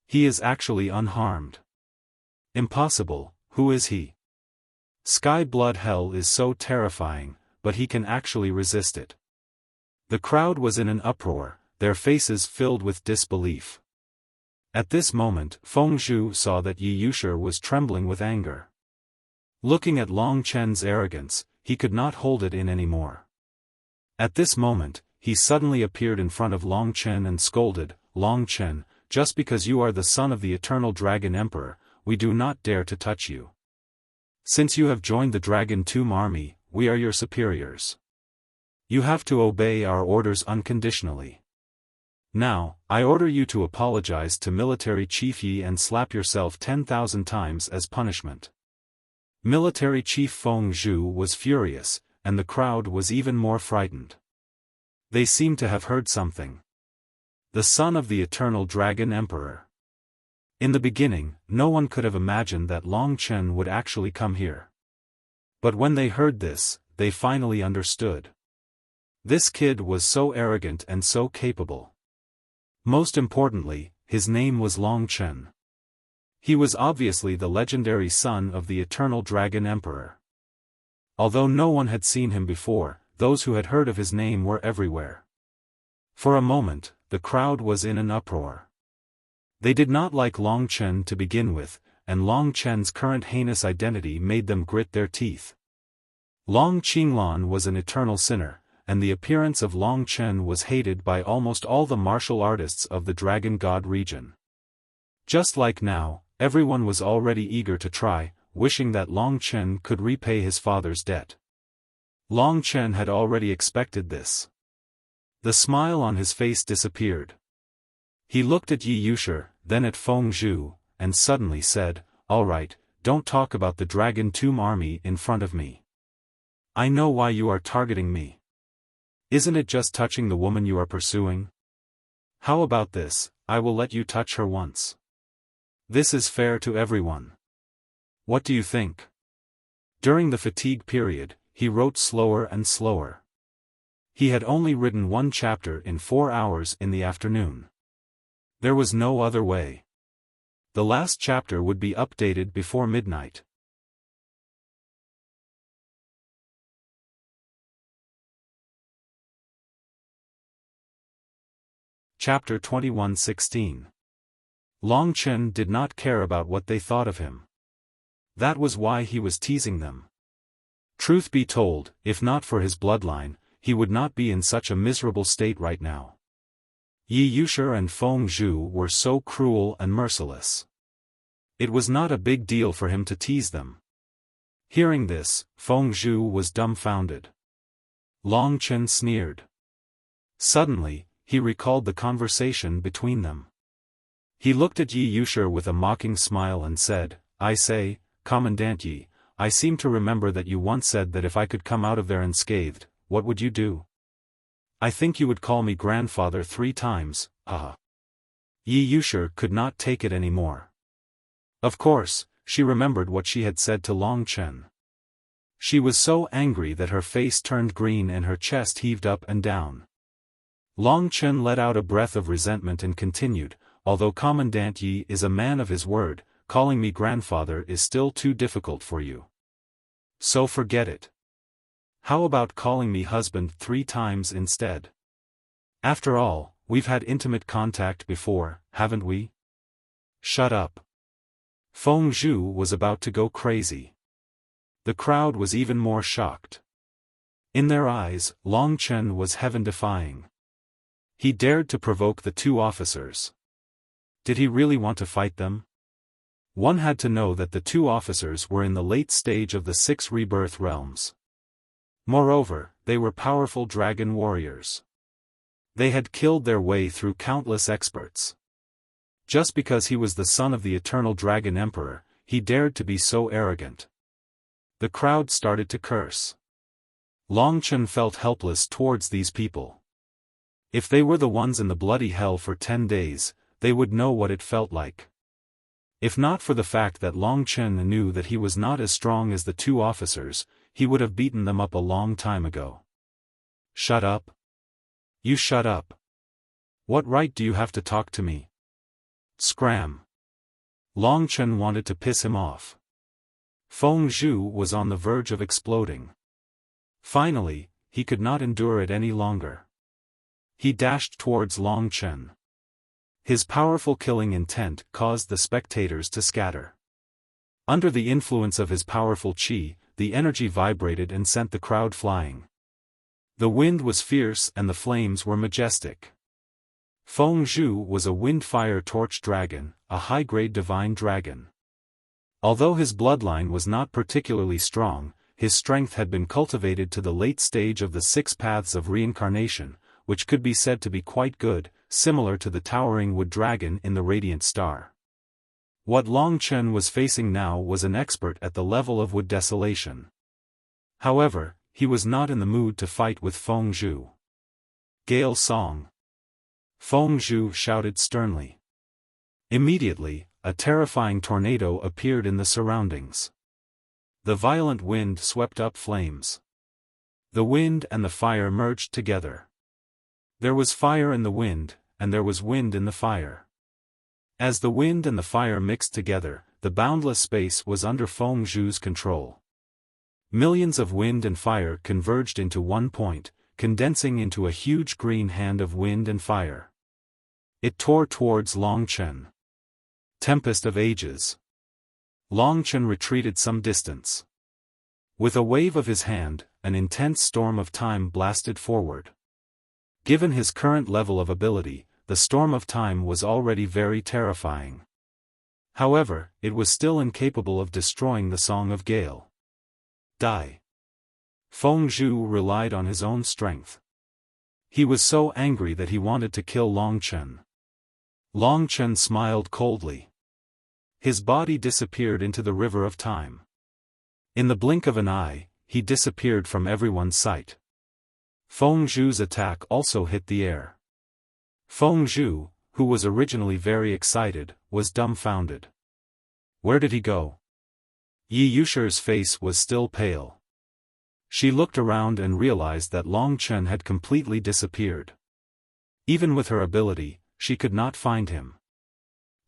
He is actually unharmed. Impossible, who is he? Sky Blood Hell is so terrifying, but he can actually resist it. The crowd was in an uproar, their faces filled with disbelief. At this moment, Feng Zhu saw that Yi Yushi was trembling with anger. Looking at Long Chen's arrogance, he could not hold it in anymore. At this moment, he suddenly appeared in front of Long Chen and scolded, "Long Chen, just because you are the son of the Eternal Dragon Emperor, we do not dare to touch you. Since you have joined the Dragon Tomb army, we are your superiors. You have to obey our orders unconditionally. Now, I order you to apologize to Military Chief Yi and slap yourself 10,000 times as punishment." Military Chief Feng Zhu was furious, and the crowd was even more frightened. They seemed to have heard something. The son of the Eternal Dragon Emperor. In the beginning, no one could have imagined that Long Chen would actually come here. But when they heard this, they finally understood. This kid was so arrogant and so capable. Most importantly, his name was Long Chen. He was obviously the legendary son of the Eternal Dragon Emperor. Although no one had seen him before, those who had heard of his name were everywhere. For a moment, the crowd was in an uproar. They did not like Long Chen to begin with, and Long Chen's current heinous identity made them grit their teeth. Long Qinglan was an eternal sinner, and the appearance of Long Chen was hated by almost all the martial artists of the Dragon God region. Just like now, everyone was already eager to try, wishing that Long Chen could repay his father's debt. Long Chen had already expected this. The smile on his face disappeared. He looked at Yi Yushi, then at Feng Zhu, and suddenly said, "All right, don't talk about the Dragon Tomb army in front of me. I know why you are targeting me. Isn't it just touching the woman you are pursuing? How about this, I will let you touch her once. This is fair to everyone. What do you think?" During the fatigue period, he wrote slower and slower. He had only written one chapter in 4 hours in the afternoon. There was no other way. The last chapter would be updated before midnight. Chapter 21:16. Long Chen did not care about what they thought of him. That was why he was teasing them. Truth be told, if not for his bloodline, he would not be in such a miserable state right now. Yi Yushi and Feng Zhu were so cruel and merciless. It was not a big deal for him to tease them. Hearing this, Feng Zhu was dumbfounded. Long Chen sneered. Suddenly, he recalled the conversation between them. He looked at Yi Yushi with a mocking smile and said, "I say, Commandant Yi, I seem to remember that you once said that if I could come out of there unscathed, what would you do? I think you would call me grandfather 3 times, Yi Yushi could not take it anymore. Of course, she remembered what she had said to Long Chen. She was so angry that her face turned green and her chest heaved up and down. Long Chen let out a breath of resentment and continued, "Although Commandant Yi is a man of his word, calling me grandfather is still too difficult for you. So forget it. How about calling me husband 3 times instead? After all, we've had intimate contact before, haven't we?" "Shut up." Feng Zhu was about to go crazy. The crowd was even more shocked. In their eyes, Long Chen was heaven-defying. He dared to provoke the 2 officers. Did he really want to fight them? One had to know that the 2 officers were in the late stage of the 6 rebirth realms. Moreover, they were powerful dragon warriors. They had killed their way through countless experts. Just because he was the son of the Eternal Dragon Emperor, he dared to be so arrogant. The crowd started to curse. Long Chen felt helpless towards these people. If they were the ones in the bloody hell for 10 days, they would know what it felt like. If not for the fact that Long Chen knew that he was not as strong as the two officers, he would have beaten them up a long time ago. Shut up. You shut up. What right do you have to talk to me? Scram. Long Chen wanted to piss him off. Feng Zhu was on the verge of exploding. Finally, he could not endure it any longer. He dashed towards Long Chen. His powerful killing intent caused the spectators to scatter. Under the influence of his powerful qi, the energy vibrated and sent the crowd flying. The wind was fierce and the flames were majestic. Feng Zhu was a wind-fire torch dragon, a high-grade divine dragon. Although his bloodline was not particularly strong, his strength had been cultivated to the late stage of the 6 paths of reincarnation, which could be said to be quite good, similar to the towering wood dragon in the Radiant Star. What Long Chen was facing now was an expert at the level of wood desolation. However, he was not in the mood to fight with Feng Zhu. Gale Song. Feng Zhu shouted sternly. Immediately, a terrifying tornado appeared in the surroundings. The violent wind swept up flames. The wind and the fire merged together. There was fire in the wind, and there was wind in the fire. As the wind and the fire mixed together, the boundless space was under Feng Zhu's control. Millions of wind and fire converged into one point, condensing into a huge green hand of wind and fire. It tore towards Long Chen. Tempest of Ages. Long Chen retreated some distance. With a wave of his hand, an intense storm of time blasted forward. Given his current level of ability, the storm of time was already very terrifying. However, it was still incapable of destroying the Song of Gale. Die. Feng Zhu relied on his own strength. He was so angry that he wanted to kill Long Chen. Long Chen smiled coldly. His body disappeared into the river of time. In the blink of an eye, he disappeared from everyone's sight. Feng Zhu's attack also hit the air. Feng Zhu, who was originally very excited, was dumbfounded. Where did he go? Yi Yusher's face was still pale. She looked around and realized that Long Chen had completely disappeared. Even with her ability, she could not find him.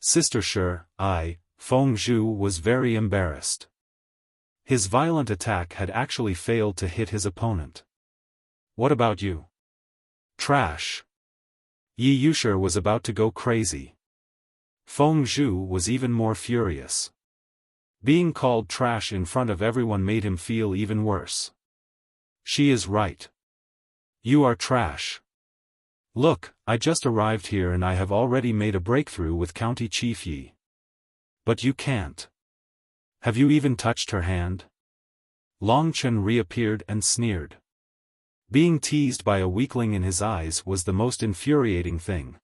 Sister Shi, Feng Zhu was very embarrassed. His violent attack had actually failed to hit his opponent. What about you? Trash. Yi Yusher was about to go crazy. Feng Zhu was even more furious. Being called trash in front of everyone made him feel even worse. She is right. You are trash. Look, I just arrived here and I have already made a breakthrough with County Chief Yi. But you can't. Have you even touched her hand? Long Chen reappeared and sneered. Being teased by a weakling in his eyes was the most infuriating thing.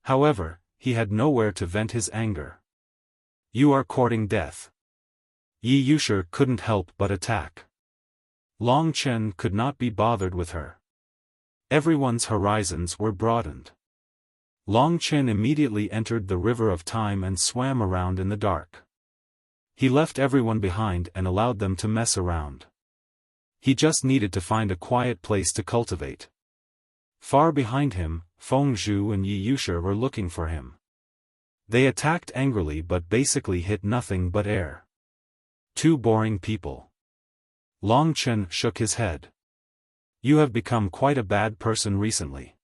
However, he had nowhere to vent his anger. You are courting death. Yi Yusher couldn't help but attack. Long Chen could not be bothered with her. Everyone's horizons were broadened. Long Chen immediately entered the river of time and swam around in the dark. He left everyone behind and allowed them to mess around. He just needed to find a quiet place to cultivate. Far behind him, Feng Zhu and Yi Yusher were looking for him. They attacked angrily but basically hit nothing but air. Two boring people. Long Chen shook his head. You have become quite a bad person recently.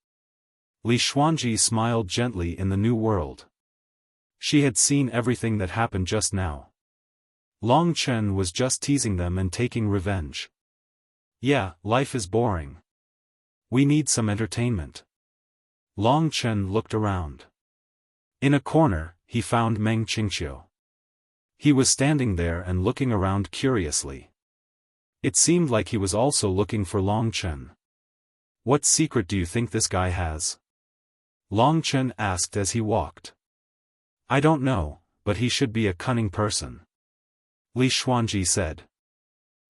Li Xuanji smiled gently in the new world. She had seen everything that happened just now. Long Chen was just teasing them and taking revenge. Yeah, life is boring. We need some entertainment. Long Chen looked around. In a corner, he found Meng Qingqiu. He was standing there and looking around curiously. It seemed like he was also looking for Long Chen. What secret do you think this guy has? Long Chen asked as he walked. I don't know, but he should be a cunning person. Li Xuanji said.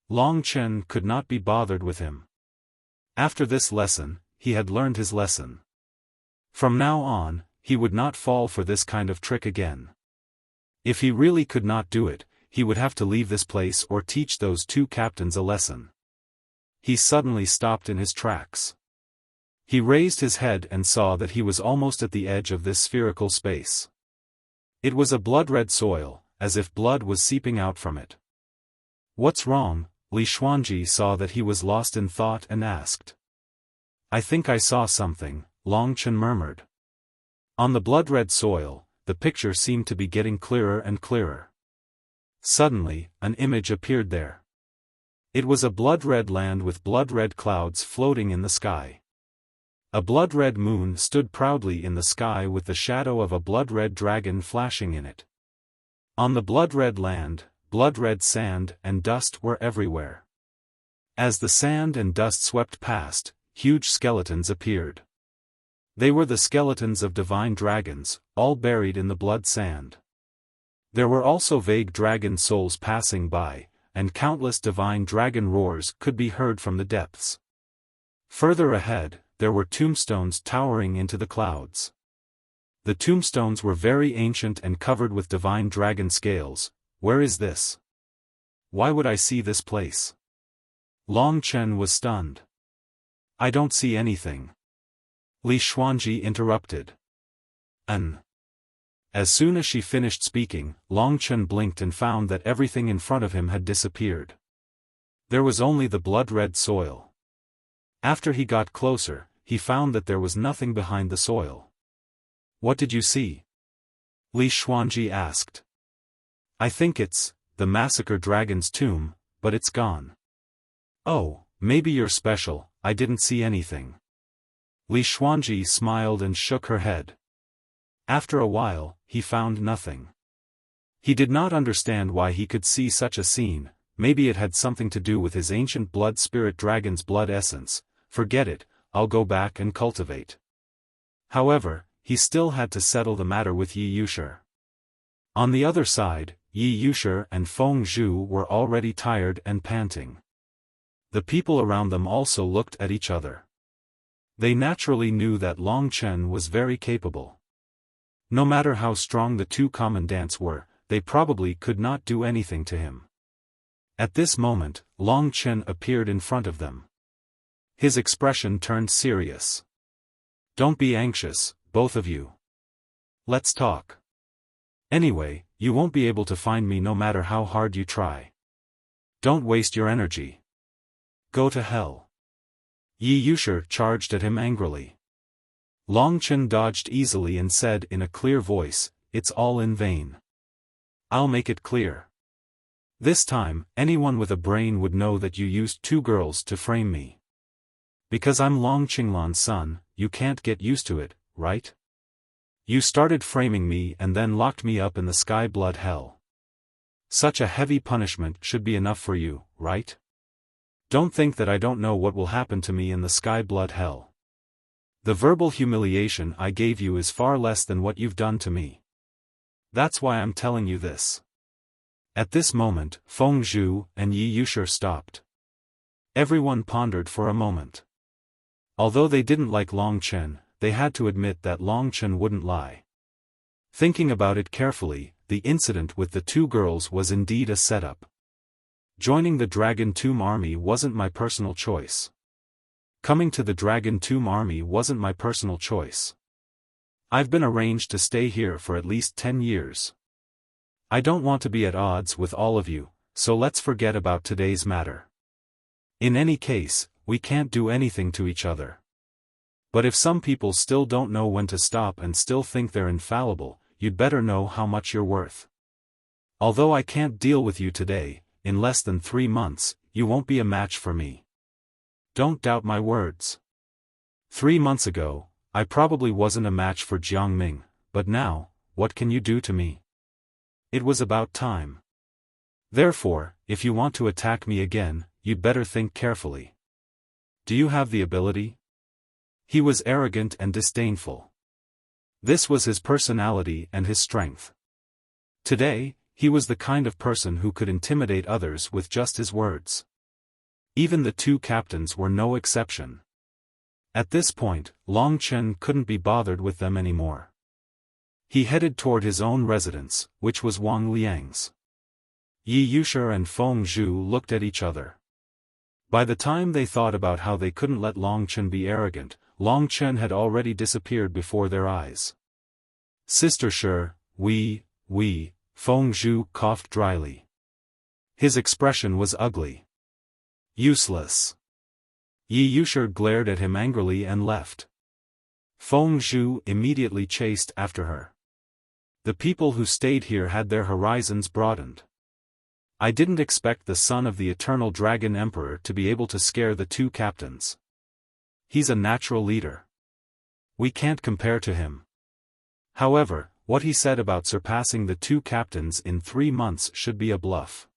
Long Chen could not be bothered with him. After this lesson, he had learned his lesson. From now on, he would not fall for this kind of trick again. If he really could not do it, he would have to leave this place or teach those two captains a lesson. He suddenly stopped in his tracks. He raised his head and saw that he was almost at the edge of this spherical space. It was a blood-red soil, as if blood was seeping out from it. "What's wrong?" Li Xuanji saw that he was lost in thought and asked. "I think I saw something," Long Chen murmured. On the blood-red soil, the picture seemed to be getting clearer and clearer. Suddenly, an image appeared there. It was a blood-red land with blood-red clouds floating in the sky. A blood-red moon stood proudly in the sky with the shadow of a blood-red dragon flashing in it. On the blood-red land, blood-red sand and dust were everywhere. As the sand and dust swept past, huge skeletons appeared. They were the skeletons of divine dragons, all buried in the blood sand. There were also vague dragon souls passing by, and countless divine dragon roars could be heard from the depths. Further ahead, there were tombstones towering into the clouds. The tombstones were very ancient and covered with divine dragon scales. "Where is this? Why would I see this place?" Long Chen was stunned. "I don't see anything," Li Xuanji interrupted. As soon as she finished speaking, Long Chen blinked and found that everything in front of him had disappeared. There was only the blood-red soil. After he got closer, he found that there was nothing behind the soil. "What did you see?" Li Xuanji asked. "I think it's the massacre dragon's tomb, but it's gone." "Oh, maybe you're special, I didn't see anything." Li Xuanji smiled and shook her head. After a while, he found nothing. He did not understand why he could see such a scene. Maybe it had something to do with his ancient blood spirit dragon's blood essence. Forget it, I'll go back and cultivate. However, he still had to settle the matter with Yi Yushi. On the other side, Yi Yushi and Feng Zhu were already tired and panting. The people around them also looked at each other. They naturally knew that Long Chen was very capable. No matter how strong the two commandants were, they probably could not do anything to him. At this moment, Long Chen appeared in front of them. His expression turned serious. "Don't be anxious, both of you. Let's talk. Anyway, you won't be able to find me no matter how hard you try. Don't waste your energy. Go to hell." Yi Yushi charged at him angrily. Long Chen dodged easily and said in a clear voice, "It's all in vain. I'll make it clear. This time, anyone with a brain would know that you used two girls to frame me. Because I'm Long Qinglan's son, you can't get used to it, right? You started framing me and then locked me up in the sky blood hell. Such a heavy punishment should be enough for you, right? Don't think that I don't know what will happen to me in the sky blood hell. The verbal humiliation I gave you is far less than what you've done to me. That's why I'm telling you this." At this moment, Feng Zhu and Yi Yushi stopped. Everyone pondered for a moment. Although they didn't like Long Chen, they had to admit that Long Chen wouldn't lie. Thinking about it carefully, the incident with the two girls was indeed a setup. Joining the Dragon Tomb Army wasn't my personal choice. Coming to the Dragon Tomb Army wasn't my personal choice. I've been arranged to stay here for at least 10 years. I don't want to be at odds with all of you, so let's forget about today's matter. In any case, we can't do anything to each other. But if some people still don't know when to stop and still think they're infallible, you'd better know how much you're worth. Although I can't deal with you today, in less than 3 months, you won't be a match for me. Don't doubt my words. 3 months ago, I probably wasn't a match for Jiangming, but now, what can you do to me? It was about time. Therefore, if you want to attack me again, you'd better think carefully. Do you have the ability? He was arrogant and disdainful. This was his personality and his strength. Today, he was the kind of person who could intimidate others with just his words. Even the two captains were no exception. At this point, Long Chen couldn't be bothered with them anymore. He headed toward his own residence, which was Wang Liang's. Yi Yushi and Feng Zhu looked at each other. By the time they thought about how they couldn't let Long Chen be arrogant, Long Chen had already disappeared before their eyes. Sister Shi, we, Feng Zhu coughed dryly. His expression was ugly. Useless. Yi Yushi glared at him angrily and left. Feng Zhu immediately chased after her. The people who stayed here had their horizons broadened. I didn't expect the son of the Eternal Dragon Emperor to be able to scare the two captains. He's a natural leader. We can't compare to him. However, what he said about surpassing the two captains in 3 months should be a bluff.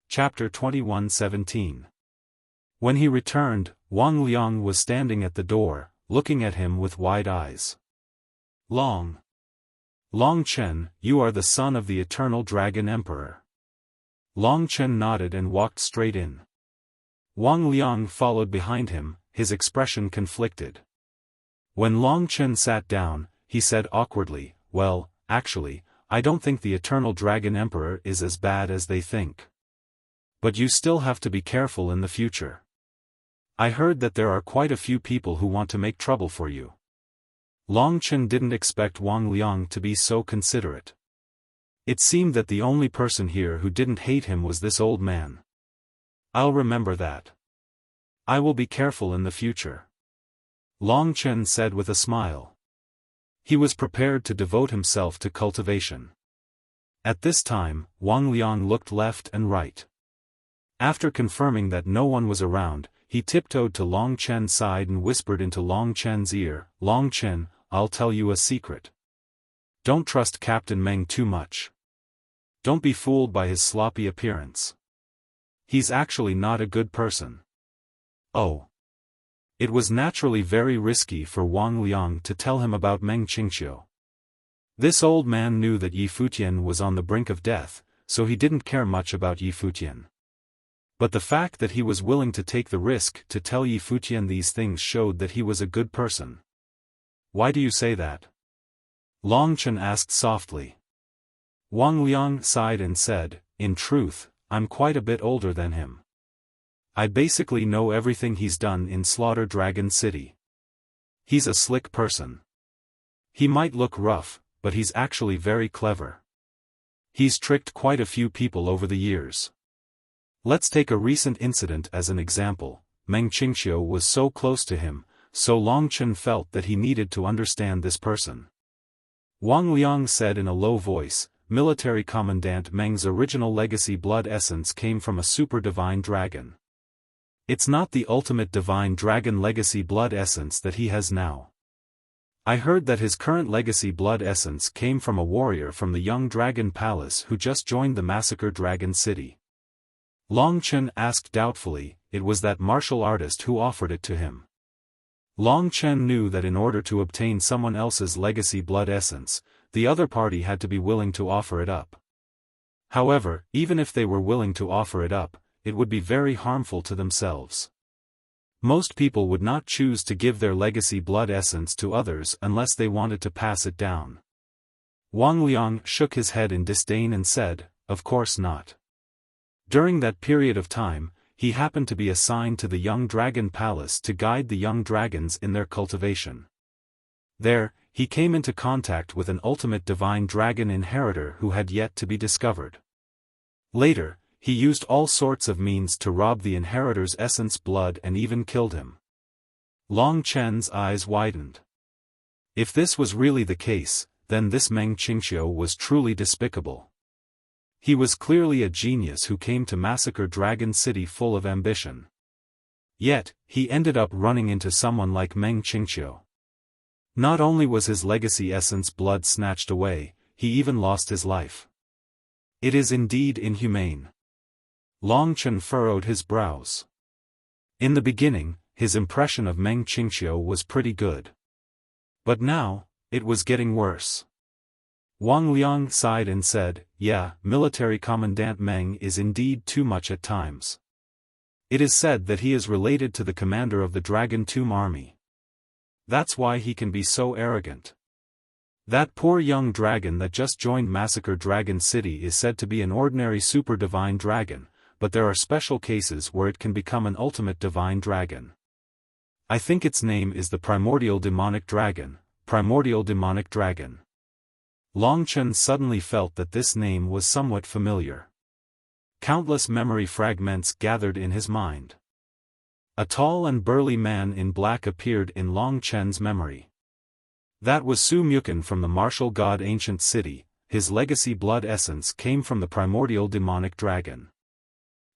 Chapter 21:17. When he returned, Wang Liang was standing at the door, looking at him with wide eyes. Long Chen, you are the son of the Eternal Dragon Emperor. Long Chen nodded and walked straight in. Wang Liang followed behind him, his expression conflicted. When Long Chen sat down, he said awkwardly, well, actually, I don't think the Eternal Dragon Emperor is as bad as they think. But you still have to be careful in the future. I heard that there are quite a few people who want to make trouble for you. Long Chen didn't expect Wang Liang to be so considerate. It seemed that the only person here who didn't hate him was this old man. I'll remember that. I will be careful in the future. Long Chen said with a smile. He was prepared to devote himself to cultivation. At this time, Wang Liang looked left and right. After confirming that no one was around, he tiptoed to Long Chen's side and whispered into Long Chen's ear, Long Chen, I'll tell you a secret. Don't trust Captain Meng too much. Don't be fooled by his sloppy appearance. He's actually not a good person. Oh. It was naturally very risky for Wang Liang to tell him about Meng Qingqiu. This old man knew that Yi Futian was on the brink of death, so he didn't care much about Yi Futian. But the fact that he was willing to take the risk to tell Yi Futian these things showed that he was a good person. Why do you say that? Long Chen asked softly. Wang Liang sighed and said, in truth, I'm quite a bit older than him. I basically know everything he's done in Slaughter Dragon City. He's a slick person. He might look rough, but he's actually very clever. He's tricked quite a few people over the years. Let's take a recent incident as an example. Meng Qingqiu was so close to him, so Long Chen felt that he needed to understand this person. Wang Liang said in a low voice, Military Commandant Meng's original legacy blood essence came from a super divine dragon. It's not the ultimate divine dragon legacy blood essence that he has now. I heard that his current legacy blood essence came from a warrior from the Young Dragon Palace who just joined the Massacre Dragon City. Long Chen asked doubtfully, it was that martial artist who offered it to him. Long Chen knew that in order to obtain someone else's legacy blood essence, the other party had to be willing to offer it up. However, even if they were willing to offer it up, it would be very harmful to themselves. Most people would not choose to give their legacy blood essence to others unless they wanted to pass it down. Wang Liang shook his head in disdain and said, of course not. During that period of time, he happened to be assigned to the Young Dragon Palace to guide the young dragons in their cultivation. There, he came into contact with an ultimate divine dragon inheritor who had yet to be discovered. Later, he used all sorts of means to rob the inheritor's essence blood and even killed him. Long Chen's eyes widened. If this was really the case, then this Meng Qingqiu was truly despicable. He was clearly a genius who came to Massacre Dragon City full of ambition. Yet, he ended up running into someone like Meng Qingqiu. Not only was his legacy essence blood snatched away, he even lost his life. It is indeed inhumane. Long Chen furrowed his brows. In the beginning, his impression of Meng Qingqiu was pretty good. But now, it was getting worse. Wang Liang sighed and said, "Yeah, Military Commandant Meng is indeed too much at times. It is said that he is related to the commander of the Dragon Tomb army. That's why he can be so arrogant. That poor young dragon that just joined Massacre Dragon City is said to be an ordinary super divine dragon, but there are special cases where it can become an ultimate divine dragon. I think its name is the Primordial Demonic Dragon, Primordial Demonic Dragon." Long Chen suddenly felt that this name was somewhat familiar. Countless memory fragments gathered in his mind. A tall and burly man in black appeared in Long Chen's memory. That was Su Mukun from the martial god Ancient City. His legacy blood essence came from the Primordial Demonic Dragon.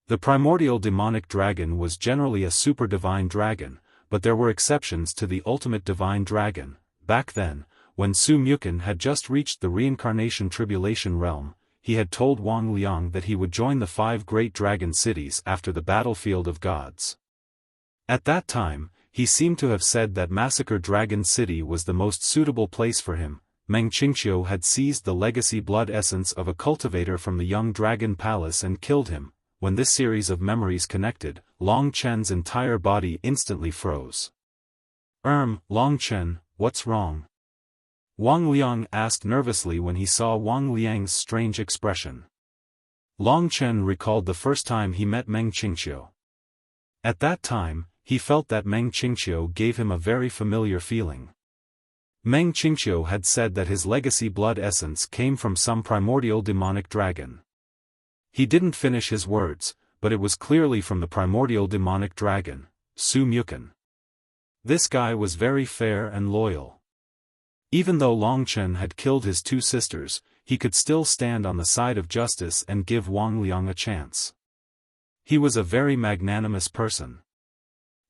The Primordial Demonic Dragon was generally a super divine dragon, but there were exceptions to the ultimate divine dragon. Back then, when Su Mukun had just reached the reincarnation tribulation realm, he had told Wang Liang that he would join the 5 great dragon cities after the battlefield of gods. At that time, he seemed to have said that Massacre Dragon City was the most suitable place for him. Meng Qingqiu had seized the legacy blood essence of a cultivator from the Young Dragon Palace and killed him. When this series of memories connected, Long Chen's entire body instantly froze. Long Chen, what's wrong?" Wang Liang asked nervously when he saw Wang Liang's strange expression. Long Chen recalled the first time he met Meng Qingqiu. At that time, he felt that Meng Qingqiu gave him a very familiar feeling. Meng Qingqiu had said that his legacy blood essence came from some primordial demonic dragon. He didn't finish his words, but it was clearly from the primordial demonic dragon, Su Mukun. This guy was very fair and loyal. Even though Long Chen had killed his 2 sisters, he could still stand on the side of justice and give Wang Liang a chance. He was a very magnanimous person.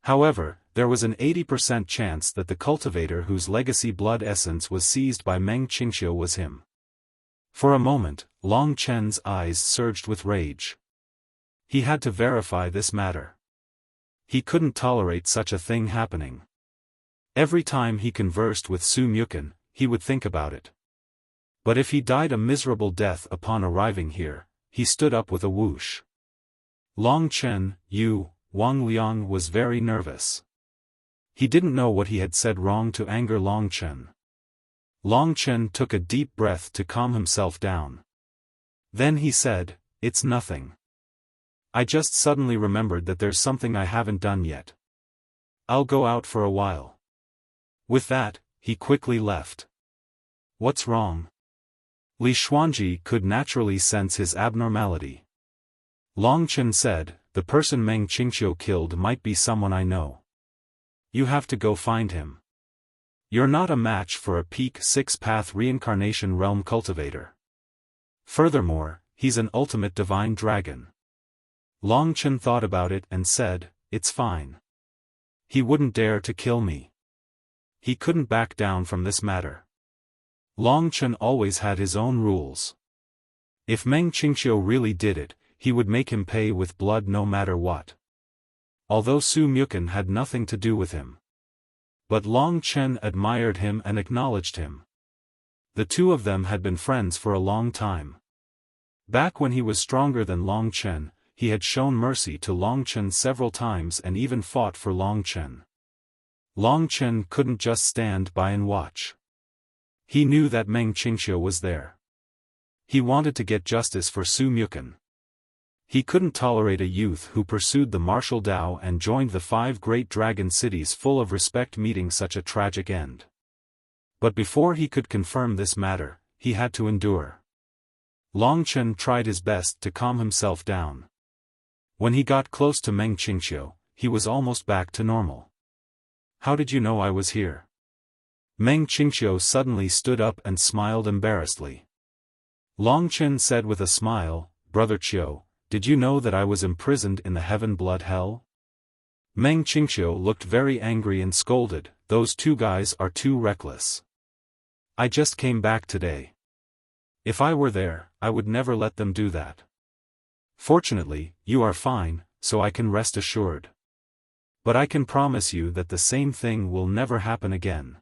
However, there was an 80% chance that the cultivator whose legacy blood essence was seized by Meng Qingqiu was him. For a moment, Long Chen's eyes surged with rage. He had to verify this matter. He couldn't tolerate such a thing happening. Every time he conversed with Su Mukun, he would think about it. But if he died a miserable death upon arriving here, he stood up with a whoosh. Long Chen, Wang Liang was very nervous. He didn't know what he had said wrong to anger Long Chen. Long Chen took a deep breath to calm himself down. Then he said, "It's nothing. I just suddenly remembered that there's something I haven't done yet. I'll go out for a while." With that, he quickly left. "What's wrong?" Li Xuanji could naturally sense his abnormality. Long Chen said, "The person Meng Qingqiu killed might be someone I know. You have to go find him. You're not a match for a peak 6-path reincarnation realm cultivator. Furthermore, he's an ultimate divine dragon." Long Chen thought about it and said, "It's fine. He wouldn't dare to kill me." He couldn't back down from this matter. Long Chen always had his own rules. If Meng Qingqiu really did it, he would make him pay with blood no matter what. Although Su Mukun had nothing to do with him. But Long Chen admired him and acknowledged him. The 2 of them had been friends for a long time. Back when he was stronger than Long Chen, he had shown mercy to Long Chen several times and even fought for Long Chen. Long Chen couldn't just stand by and watch. He knew that Meng Qingqiu was there. He wanted to get justice for Su Mukun. He couldn't tolerate a youth who pursued the martial Tao and joined the 5 great dragon cities full of respect meeting such a tragic end. But before he could confirm this matter, he had to endure. Long Chen tried his best to calm himself down. When he got close to Meng Qingqiu, he was almost back to normal. "How did you know I was here?" Meng Qingqiu suddenly stood up and smiled embarrassedly. Long Chen said with a smile, "Brother Qiu, did you know that I was imprisoned in the Heaven Blood Hell?" Meng Qingqiu looked very angry and scolded, "Those 2 guys are too reckless. I just came back today. If I were there, I would never let them do that. Fortunately, you are fine, so I can rest assured. But I can promise you that the same thing will never happen again."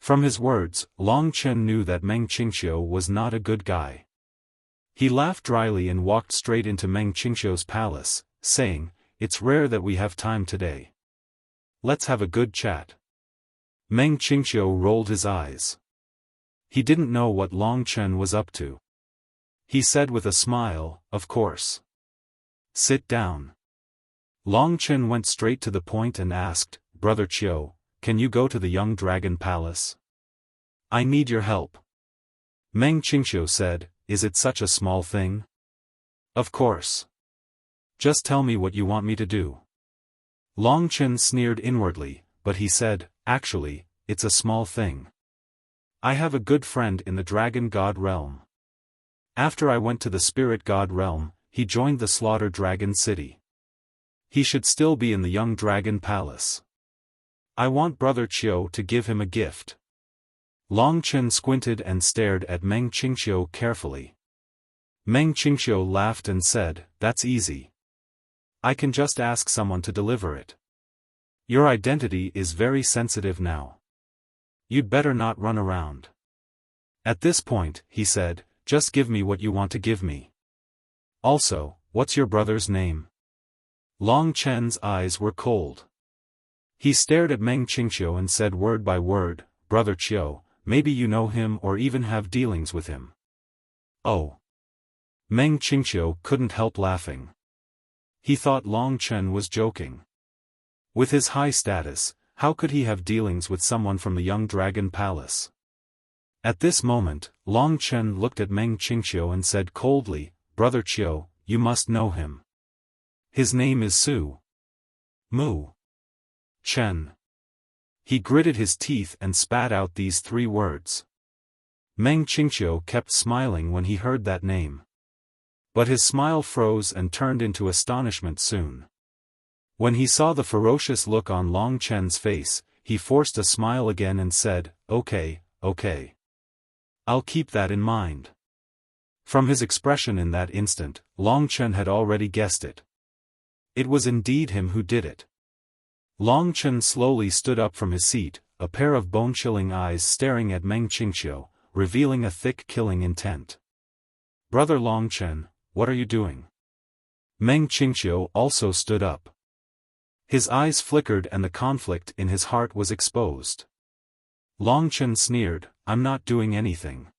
From his words, Long Chen knew that Meng Qingxiu was not a good guy. He laughed dryly and walked straight into Meng Qingxiu's palace, saying, "It's rare that we have time today. Let's have a good chat." Meng Qingxiu rolled his eyes. He didn't know what Long Chen was up to. He said with a smile, "Of course. Sit down." Long Chen went straight to the point and asked, "Brother Qiu, can you go to the young dragon palace? I need your help." Meng Qingxiu said, "Is it such a small thing?" "Of course. Just tell me what you want me to do." Long Chen sneered inwardly, but he said, "Actually, it's a small thing. I have a good friend in the dragon god realm. After I went to the spirit god realm, he joined the slaughter dragon city. He should still be in the young dragon palace. I want Brother Qiu to give him a gift." Long Chen squinted and stared at Meng Qingxiu carefully. Meng Qingxiu laughed and said, "That's easy. I can just ask someone to deliver it. Your identity is very sensitive now. You'd better not run around. At this point," he said, "just give me what you want to give me. Also, what's your brother's name?" Long Chen's eyes were cold. He stared at Meng Qingxiu and said word by word, "Brother Qiu, maybe you know him or even have dealings with him." "Oh." Meng Qingxiu couldn't help laughing. He thought Long Chen was joking. With his high status, how could he have dealings with someone from the young dragon palace? At this moment, Long Chen looked at Meng Qingxiu and said coldly, "Brother Qiu, you must know him. His name is Su Mu Chen." He gritted his teeth and spat out these three words. Meng Qingxiu kept smiling when he heard that name. But his smile froze and turned into astonishment soon. When he saw the ferocious look on Long Chen's face, he forced a smile again and said, "Okay, okay. I'll keep that in mind." From his expression in that instant, Long Chen had already guessed it. It was indeed him who did it. Long Chen slowly stood up from his seat, a pair of bone-chilling eyes staring at Meng Qingxiu, revealing a thick killing intent. "Brother Long Chen, what are you doing?" Meng Qingxiu also stood up. His eyes flickered and the conflict in his heart was exposed. Long Chen sneered, "I'm not doing anything.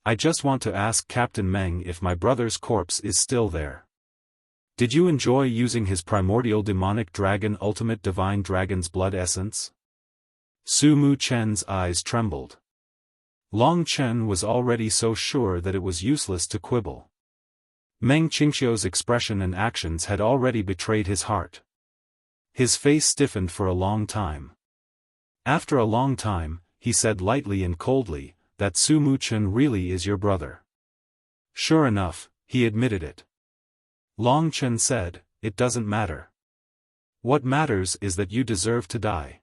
I just want to ask Captain Meng if my brother's corpse is still there. Did you enjoy using his primordial demonic dragon ultimate divine dragon's blood essence?" Su Mu Chen's eyes trembled. Long Chen was already so sure that it was useless to quibble. Meng Qingxiu's expression and actions had already betrayed his heart. His face stiffened for a long time. After a long time, he said lightly and coldly, "That Su Mu Chen really is your brother." Sure enough, he admitted it. Long Chen said, "It doesn't matter. What matters is that you deserve to die."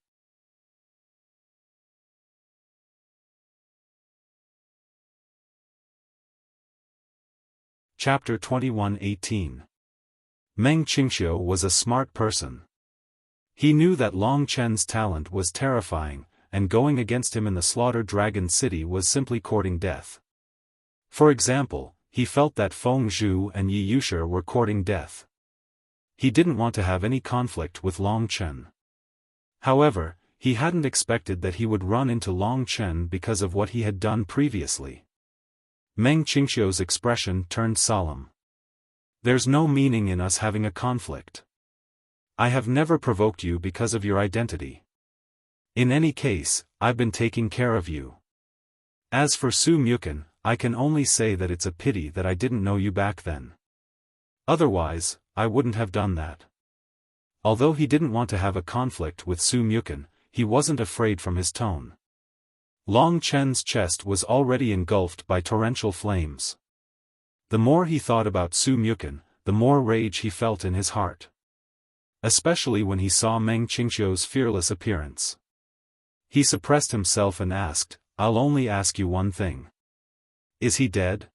Chapter 21:18. Meng Qingxiu was a smart person. He knew that Long Chen's talent was terrifying, and going against him in the Slaughter Dragon City was simply courting death. For example, he felt that Feng Zhu and Yi Yushi were courting death. He didn't want to have any conflict with Long Chen. However, he hadn't expected that he would run into Long Chen because of what he had done previously. Meng Qingxiu's expression turned solemn. "There's no meaning in us having a conflict. I have never provoked you because of your identity. In any case, I've been taking care of you. As for Su Muken, I can only say that it's a pity that I didn't know you back then. Otherwise, I wouldn't have done that." Although he didn't want to have a conflict with Su Muken, he wasn't afraid from his tone. Long Chen's chest was already engulfed by torrential flames. The more he thought about Su Muken, the more rage he felt in his heart. Especially when he saw Meng Qingxiu's fearless appearance. He suppressed himself and asked, "I'll only ask you one thing. Is he dead?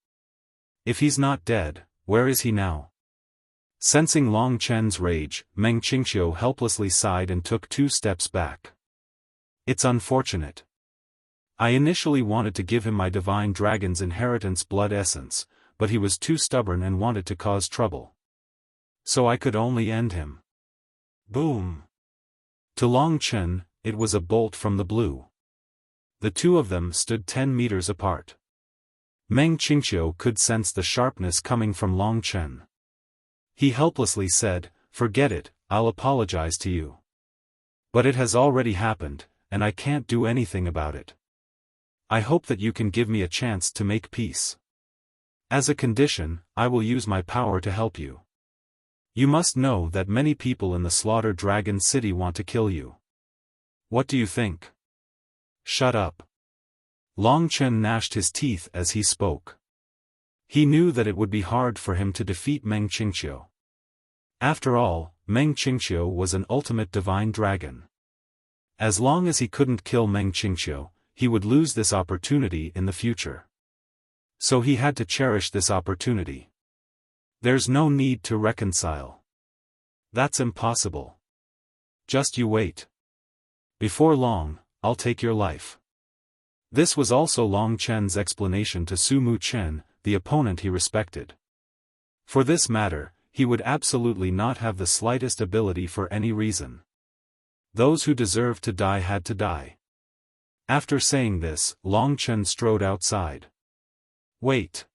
If he's not dead, where is he now?" Sensing Long Chen's rage, Meng Qingxiu helplessly sighed and took 2 steps back. "It's unfortunate. I initially wanted to give him my divine dragon's inheritance blood essence, but he was too stubborn and wanted to cause trouble. So I could only end him. Boom! To Long Chen, it was a bolt from the blue. The two of them stood 10 meters apart. Meng Qingqiu could sense the sharpness coming from Long Chen. He helplessly said, "Forget it, I'll apologize to you. But it has already happened, and I can't do anything about it. I hope that you can give me a chance to make peace. As a condition, I will use my power to help you. You must know that many people in the Slaughter Dragon City want to kill you. What do you think?" "Shut up." Long Chen gnashed his teeth as he spoke. He knew that it would be hard for him to defeat Meng Qingqiu. After all, Meng Qingqiu was an ultimate divine dragon. As long as he couldn't kill Meng Qingqiu, he would lose this opportunity in the future. So he had to cherish this opportunity. There's no need to reconcile. That's impossible. Just you wait. Before long, I'll take your life. This was also Long Chen's explanation to Su Mu Chen, the opponent he respected. For this matter, he would absolutely not have the slightest ability for any reason. Those who deserved to die had to die. After saying this, Long Chen strode outside. "Wait!"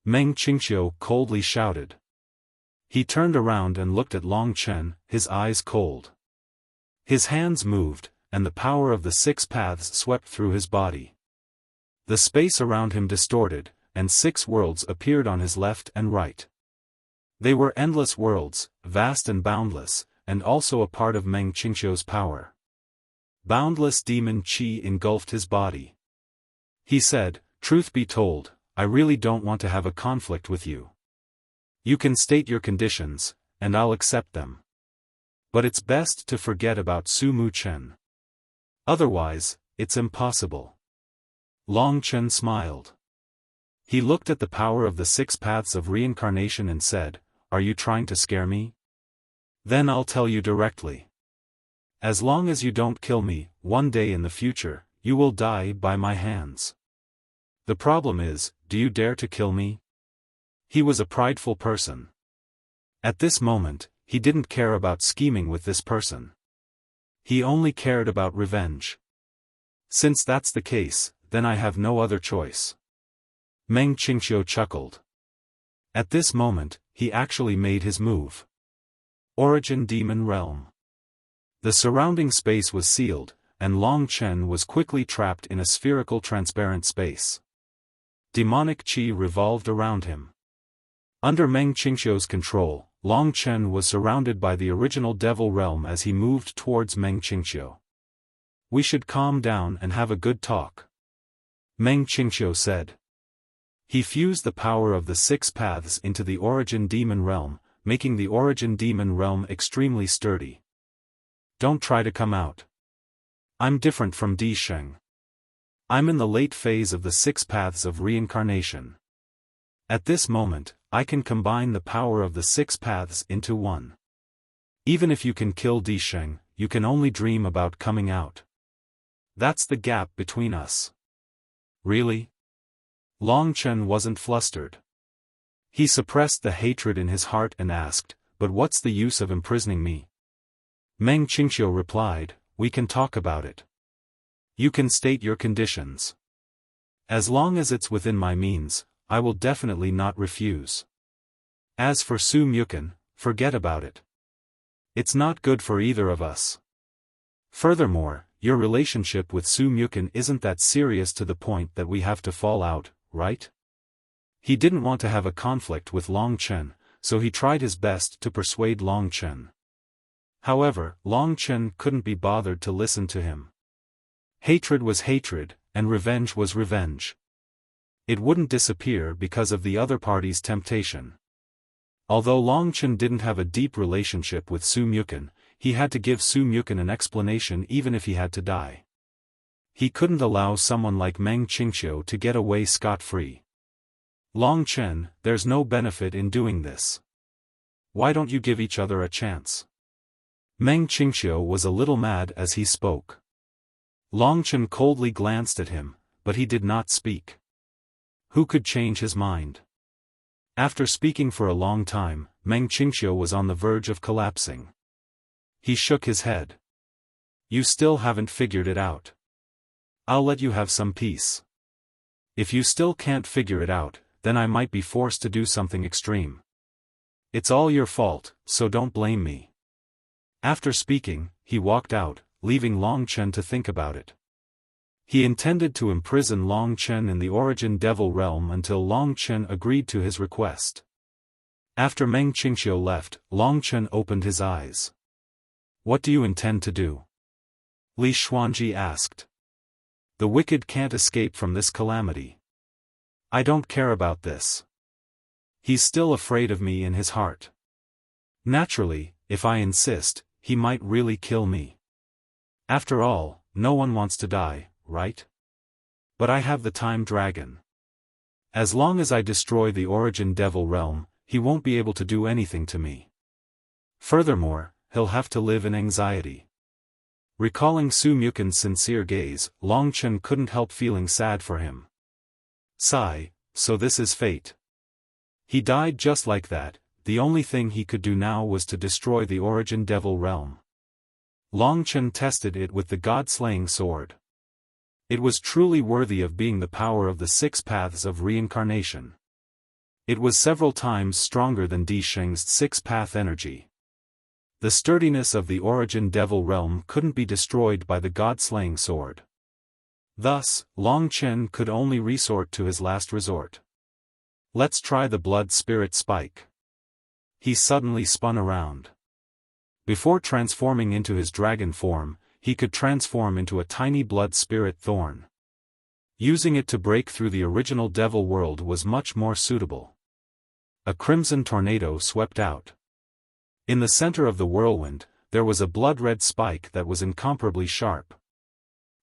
Meng Qingqiu coldly shouted. He turned around and looked at Long Chen, his eyes cold. His hands moved, and the power of the 6 paths swept through his body. The space around him distorted, and 6 worlds appeared on his left and right. They were endless worlds, vast and boundless, and also a part of Meng Qingqiu's power. Boundless demon qi engulfed his body. He said, "Truth be told, I really don't want to have a conflict with you. You can state your conditions, and I'll accept them. But it's best to forget about Su Mu Chen. Otherwise, it's impossible." Long Chen smiled. He looked at the power of the 6 paths of reincarnation and said, "Are you trying to scare me? Then I'll tell you directly. As long as you don't kill me, one day in the future, you will die by my hands. The problem is, do you dare to kill me?" He was a prideful person. At this moment, he didn't care about scheming with this person. He only cared about revenge. "Since that's the case, then I have no other choice." Meng Qingqiu chuckled. At this moment, he actually made his move. Origin Demon Realm. The surrounding space was sealed, and Long Chen was quickly trapped in a spherical transparent space. Demonic qi revolved around him. Under Meng Qingqiu's control, Long Chen was surrounded by the original Devil Realm as he moved towards Meng Qingqiu. "We should calm down and have a good talk," Meng Qingqiu said. He fused the power of the 6 paths into the Origin Demon Realm, making the Origin Demon Realm extremely sturdy. "Don't try to come out. I'm different from Di Sheng. I'm in the late phase of the 6 paths of reincarnation. At this moment, I can combine the power of the 6 paths into one. Even if you can kill Di Sheng, you can only dream about coming out. That's the gap between us." "Really?" Long Chen wasn't flustered. He suppressed the hatred in his heart and asked, "But what's the use of imprisoning me?" Meng Qingqiu replied, "We can talk about it. You can state your conditions. As long as it's within my means, I will definitely not refuse. As for Su Muken, forget about it. It's not good for either of us. Furthermore, your relationship with Su Muken isn't that serious to the point that we have to fall out, right?" He didn't want to have a conflict with Long Chen, so he tried his best to persuade Long Chen. However, Long Chen couldn't be bothered to listen to him. Hatred was hatred, and revenge was revenge. It wouldn't disappear because of the other party's temptation. Although Long Chen didn't have a deep relationship with Su Muken, he had to give Su Muken an explanation even if he had to die. He couldn't allow someone like Meng Qingqiu to get away scot-free. "Long Chen, there's no benefit in doing this. Why don't you give each other a chance?" Meng Qingqiu was a little mad as he spoke. Long Chen coldly glanced at him, but he did not speak. Who could change his mind? After speaking for a long time, Meng Qingqiu was on the verge of collapsing. He shook his head. You still haven't figured it out. I'll let you have some peace. If you still can't figure it out, then I might be forced to do something extreme. It's all your fault, so don't blame me. After speaking, he walked out, leaving Long Chen to think about it. He intended to imprison Long Chen in the Origin Devil Realm until Long Chen agreed to his request. After Meng Qingqiu left, Long Chen opened his eyes. What do you intend to do? Li Xuanji asked. The wicked can't escape from this calamity. I don't care about this. He's still afraid of me in his heart. Naturally, if I insist, he might really kill me. After all, no one wants to die, right? But I have the Time Dragon. As long as I destroy the Origin Devil Realm, he won't be able to do anything to me. Furthermore, he'll have to live in anxiety. Recalling Su Mukin's sincere gaze, Long Chen couldn't help feeling sad for him. Sigh, so this is fate. He died just like that. The only thing he could do now was to destroy the Origin Devil Realm. Long Chen tested it with the God-slaying sword. It was truly worthy of being the power of the 6 paths of reincarnation. It was several times stronger than Di Sheng's 6-path energy. The sturdiness of the Origin Devil Realm couldn't be destroyed by the God-slaying sword. Thus, Long Chen could only resort to his last resort. Let's try the Blood Spirit Spike. He suddenly spun around. Before transforming into his dragon form, he could transform into a tiny blood spirit thorn. Using it to break through the original devil world was much more suitable. A crimson tornado swept out. In the center of the whirlwind, there was a blood-red spike that was incomparably sharp.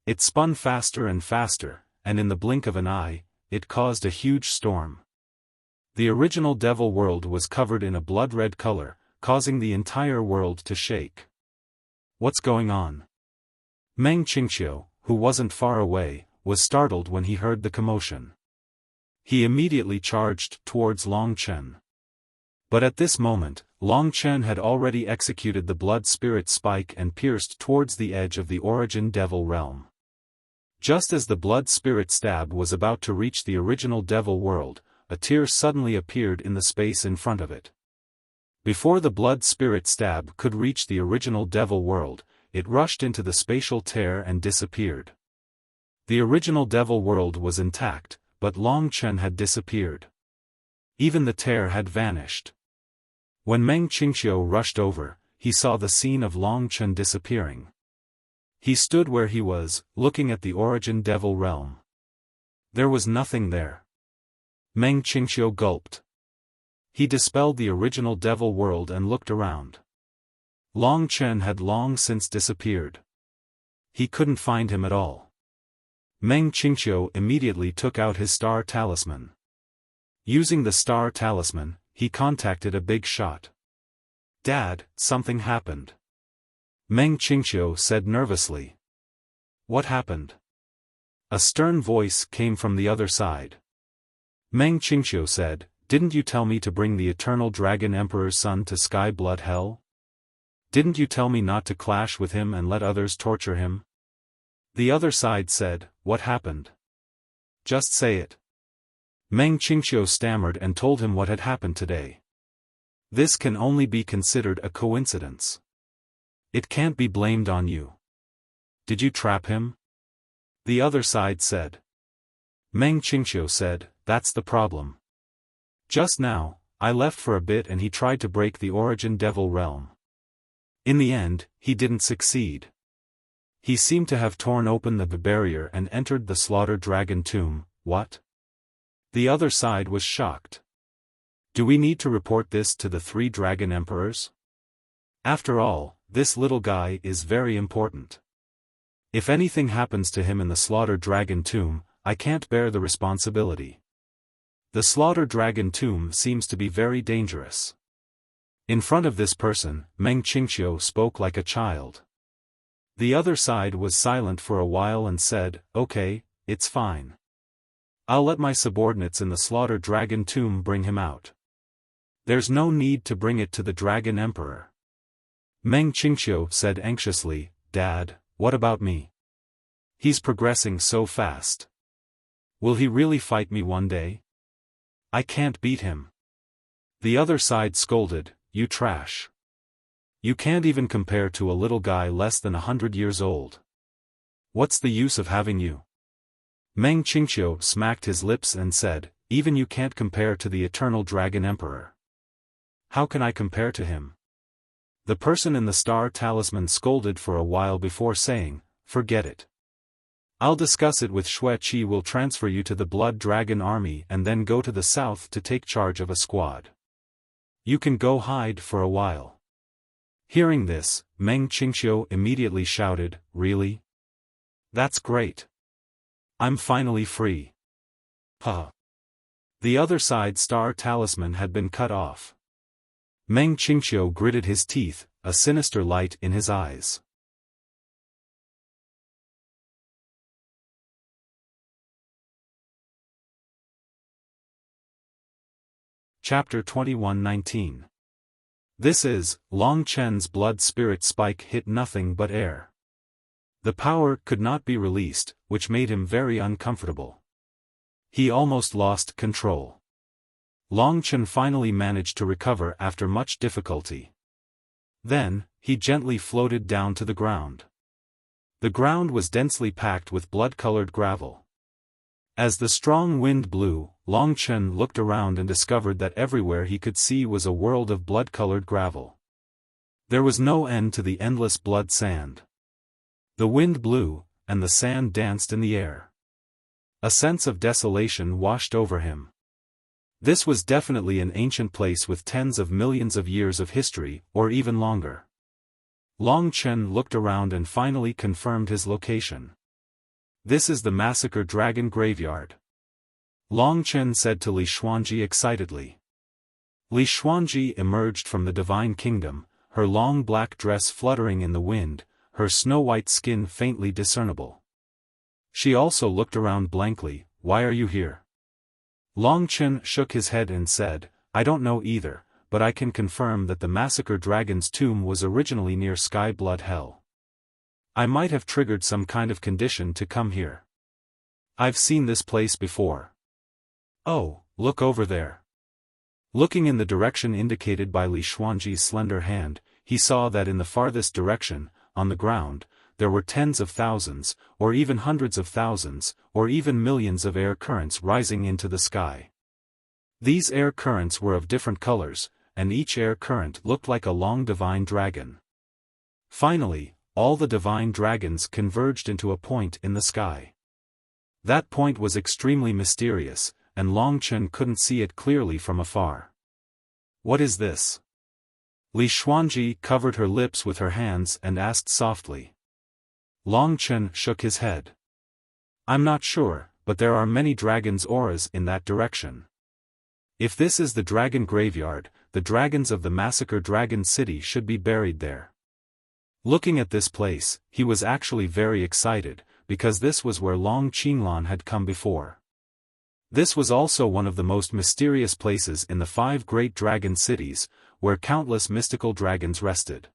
It spun faster and faster, and in the blink of an eye, it caused a huge storm. The original devil world was covered in a blood-red color, causing the entire world to shake. What's going on? Meng Qingqiu, who wasn't far away, was startled when he heard the commotion. He immediately charged towards Long Chen. But at this moment, Long Chen had already executed the blood spirit spike and pierced towards the edge of the Origin Devil Realm. Just as the blood spirit stab was about to reach the original devil world, a tear suddenly appeared in the space in front of it. Before the blood spirit stab could reach the original devil world, it rushed into the spatial tear and disappeared. The original devil world was intact, but Long Chen had disappeared. Even the tear had vanished. When Meng Qingqiu rushed over, he saw the scene of Long Chen disappearing. He stood where he was, looking at the Origin Devil Realm. There was nothing there. Meng Qingqiu gulped. He dispelled the original devil world and looked around. Long Chen had long since disappeared. He couldn't find him at all. Meng Qingqiu immediately took out his star talisman. Using the star talisman, he contacted a big shot. Dad, something happened. Meng Qingqiu said nervously. What happened? A stern voice came from the other side. Meng Qingqiu said, Didn't you tell me to bring the eternal dragon emperor's son to Sky Blood Hell? Didn't you tell me not to clash with him and let others torture him? The other side said, What happened? Just say it. Meng Qingqiu stammered and told him what had happened today. This can only be considered a coincidence. It can't be blamed on you. Did you trap him? The other side said. Meng Qingqiu said, That's the problem. Just now, I left for a bit and he tried to break the Origin Devil Realm. In the end, he didn't succeed. He seemed to have torn open the barrier and entered the Slaughter Dragon tomb. What? The other side was shocked. Do we need to report this to the 3 Dragon Emperors? After all, this little guy is very important. If anything happens to him in the Slaughter Dragon tomb, I can't bear the responsibility. The Slaughter Dragon tomb seems to be very dangerous. In front of this person, Meng Qingqiu spoke like a child. The other side was silent for a while and said, "Okay, it's fine. I'll let my subordinates in the Slaughter Dragon tomb bring him out. There's no need to bring it to the Dragon Emperor." Meng Qingqiu said anxiously, "Dad, what about me? He's progressing so fast. Will he really fight me one day? I can't beat him." The other side scolded, "You trash. You can't even compare to a little guy less than 100 years old. What's the use of having you?" Meng Qingqiu smacked his lips and said, "Even you can't compare to the eternal Dragon Emperor. How can I compare to him?" The person in the star talisman scolded for a while before saying, "Forget it. I'll discuss it with Xue Qi. Will transfer you to the Blood Dragon army and then go to the south to take charge of a squad. You can go hide for a while." Hearing this, Meng Qingqiu immediately shouted, "Really? That's great. I'm finally free." Huh. The other side star talisman had been cut off. Meng Qingqiu gritted his teeth, a sinister light in his eyes. Chapter 21:19. This is, Long Chen's blood spirit spike hit nothing but air. The power could not be released, which made him very uncomfortable. He almost lost control. Long Chen finally managed to recover after much difficulty. Then, he gently floated down to the ground. The ground was densely packed with blood-colored gravel. As the strong wind blew, Long Chen looked around and discovered that everywhere he could see was a world of blood-colored gravel. There was no end to the endless blood sand. The wind blew, and the sand danced in the air. A sense of desolation washed over him. This was definitely an ancient place with tens of millions of years of history, or even longer. Long Chen looked around and finally confirmed his location. "This is the Massacre Dragon Graveyard," Long Chen said to Li Xuanji excitedly. Li Xuanji emerged from the Divine Kingdom, her long black dress fluttering in the wind, her snow-white skin faintly discernible. She also looked around blankly. "Why are you here?" Long Chen shook his head and said, "I don't know either, but I can confirm that the Massacre Dragon's tomb was originally near Sky Blood Hell. I might have triggered some kind of condition to come here. I've seen this place before. Oh, look over there." Looking in the direction indicated by Li Xuanji's slender hand, he saw that in the farthest direction, on the ground, there were tens of thousands, or even hundreds of thousands, or even millions of air currents rising into the sky. These air currents were of different colors, and each air current looked like a long divine dragon. Finally, all the divine dragons converged into a point in the sky. That point was extremely mysterious, and Long Chen couldn't see it clearly from afar. "What is this?" Li Xuanji covered her lips with her hands and asked softly. Long Chen shook his head. "I'm not sure, but there are many dragons' auras in that direction. If this is the dragon graveyard, the dragons of the Massacre Dragon City should be buried there." Looking at this place, he was actually very excited, because this was where Long Qinglan had come before. This was also one of the most mysterious places in the 5 great dragon cities, where countless mystical dragons rested.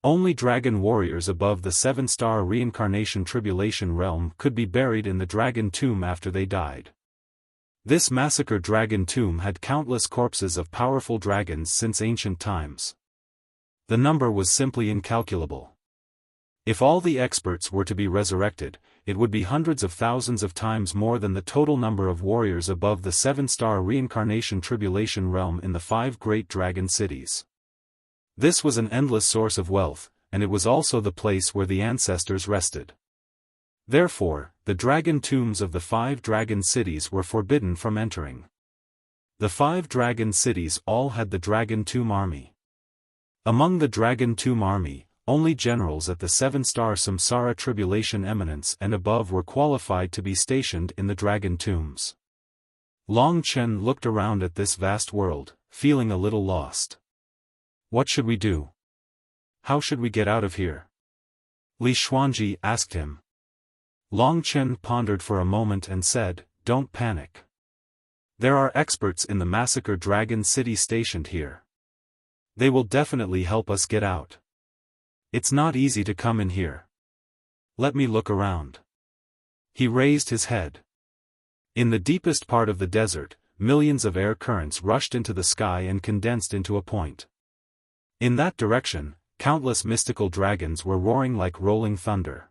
Only dragon warriors above the 7-star reincarnation tribulation realm could be buried in the dragon tomb after they died. This Massacre Dragon tomb had countless corpses of powerful dragons since ancient times. The number was simply incalculable. If all the experts were to be resurrected, it would be hundreds of thousands of times more than the total number of warriors above the 7-star reincarnation tribulation realm in the 5 great dragon cities. This was an endless source of wealth, and it was also the place where the ancestors rested. Therefore, the dragon tombs of the 5 dragon cities were forbidden from entering. The 5 dragon cities all had the dragon tomb army. Among the dragon tomb army, only generals at the 7-star Samsara tribulation eminence and above were qualified to be stationed in the dragon tombs. Long Chen looked around at this vast world, feeling a little lost. What should we do? How should we get out of here? Li Xuanji asked him. Long Chen pondered for a moment and said, "Don't panic. There are experts in the Massacre Dragon City stationed here. They will definitely help us get out. It's not easy to come in here. Let me look around." He raised his head. In the deepest part of the desert, millions of air currents rushed into the sky and condensed into a point. In that direction, countless mystical dragons were roaring like rolling thunder.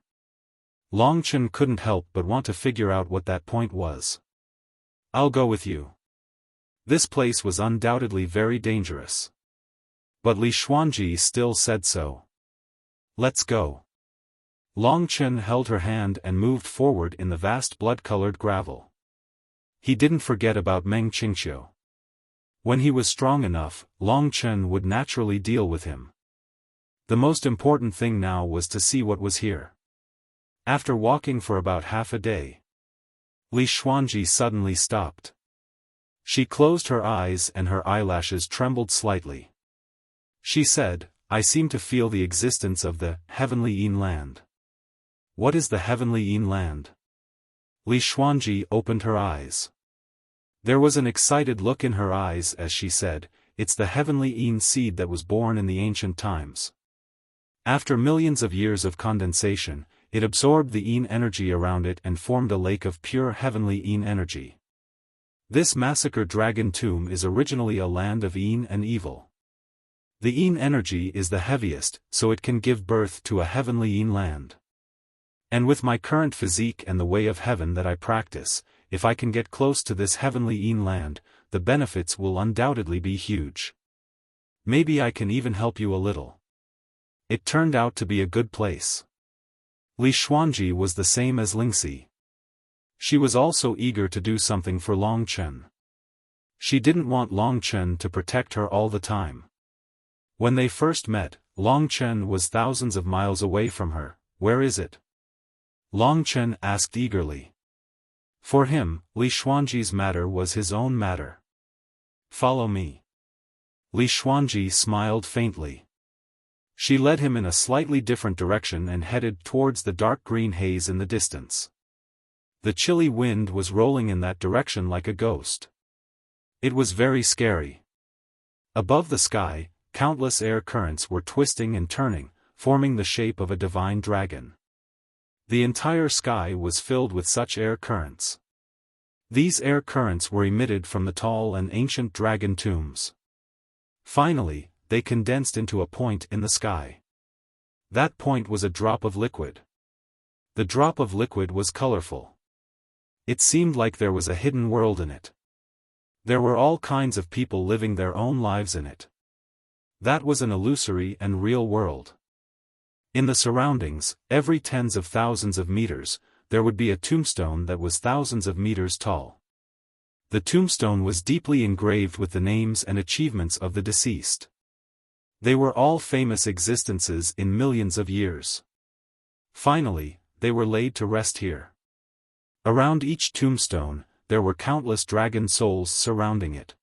Long Chen couldn't help but want to figure out what that point was. "I'll go with you." This place was undoubtedly very dangerous. But Li Xuanji still said so. "Let's go." Long Chen held her hand and moved forward in the vast blood-colored gravel. He didn't forget about Meng Qingqiu. When he was strong enough, Long Chen would naturally deal with him. The most important thing now was to see what was here. After walking for about half a day, Li Xuanji suddenly stopped. She closed her eyes and her eyelashes trembled slightly. She said, "I seem to feel the existence of the Heavenly Yin Land." "What is the Heavenly Yin Land?" Li Xuanji opened her eyes. There was an excited look in her eyes as she said, "It's the Heavenly Yin seed that was born in the ancient times. After millions of years of condensation, it absorbed the Yin energy around it and formed a lake of pure heavenly Yin energy. This Massacre Dragon Tomb is originally a land of Yin and evil. The Yin energy is the heaviest, so it can give birth to a heavenly Yin land. And with my current physique and the way of heaven that I practice, if I can get close to this heavenly Yin land, the benefits will undoubtedly be huge. Maybe I can even help you a little." It turned out to be a good place. Li Xuanji was the same as Lingxi. She was also eager to do something for Long Chen. She didn't want Long Chen to protect her all the time. When they first met, Long Chen was thousands of miles away from her. "Where is it?" Long Chen asked eagerly. For him, Li Xuanji's matter was his own matter. "Follow me." Li Xuanji smiled faintly. She led him in a slightly different direction and headed towards the dark green haze in the distance. The chilly wind was rolling in that direction like a ghost. It was very scary. Above the sky, countless air currents were twisting and turning, forming the shape of a divine dragon. The entire sky was filled with such air currents. These air currents were emitted from the tall and ancient dragon tombs. Finally, they condensed into a point in the sky. That point was a drop of liquid. The drop of liquid was colorful. It seemed like there was a hidden world in it. There were all kinds of people living their own lives in it. That was an illusory and real world. In the surroundings, every tens of thousands of meters, there would be a tombstone that was thousands of meters tall. The tombstone was deeply engraved with the names and achievements of the deceased. They were all famous existences in millions of years. Finally, they were laid to rest here. Around each tombstone, there were countless dragon souls surrounding it.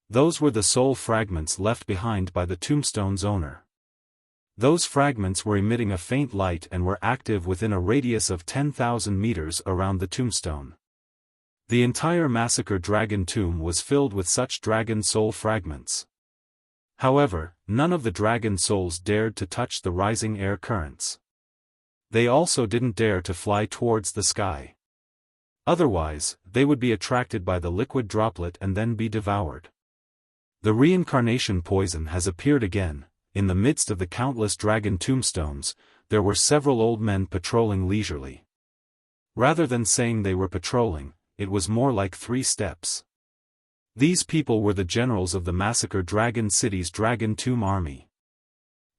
Those were the soul fragments left behind by the tombstone's owner. Those fragments were emitting a faint light and were active within a radius of 10,000 meters around the tombstone. The entire Massacre Dragon Tomb was filled with such dragon soul fragments. However, none of the dragon souls dared to touch the rising air currents. They also didn't dare to fly towards the sky. Otherwise, they would be attracted by the liquid droplet and then be devoured. The reincarnation poison has appeared again. In the midst of the countless dragon tombstones, there were several old men patrolling leisurely. Rather than saying they were patrolling, it was more like 3 steps. These people were the generals of the Massacre Dragon City's Dragon Tomb army.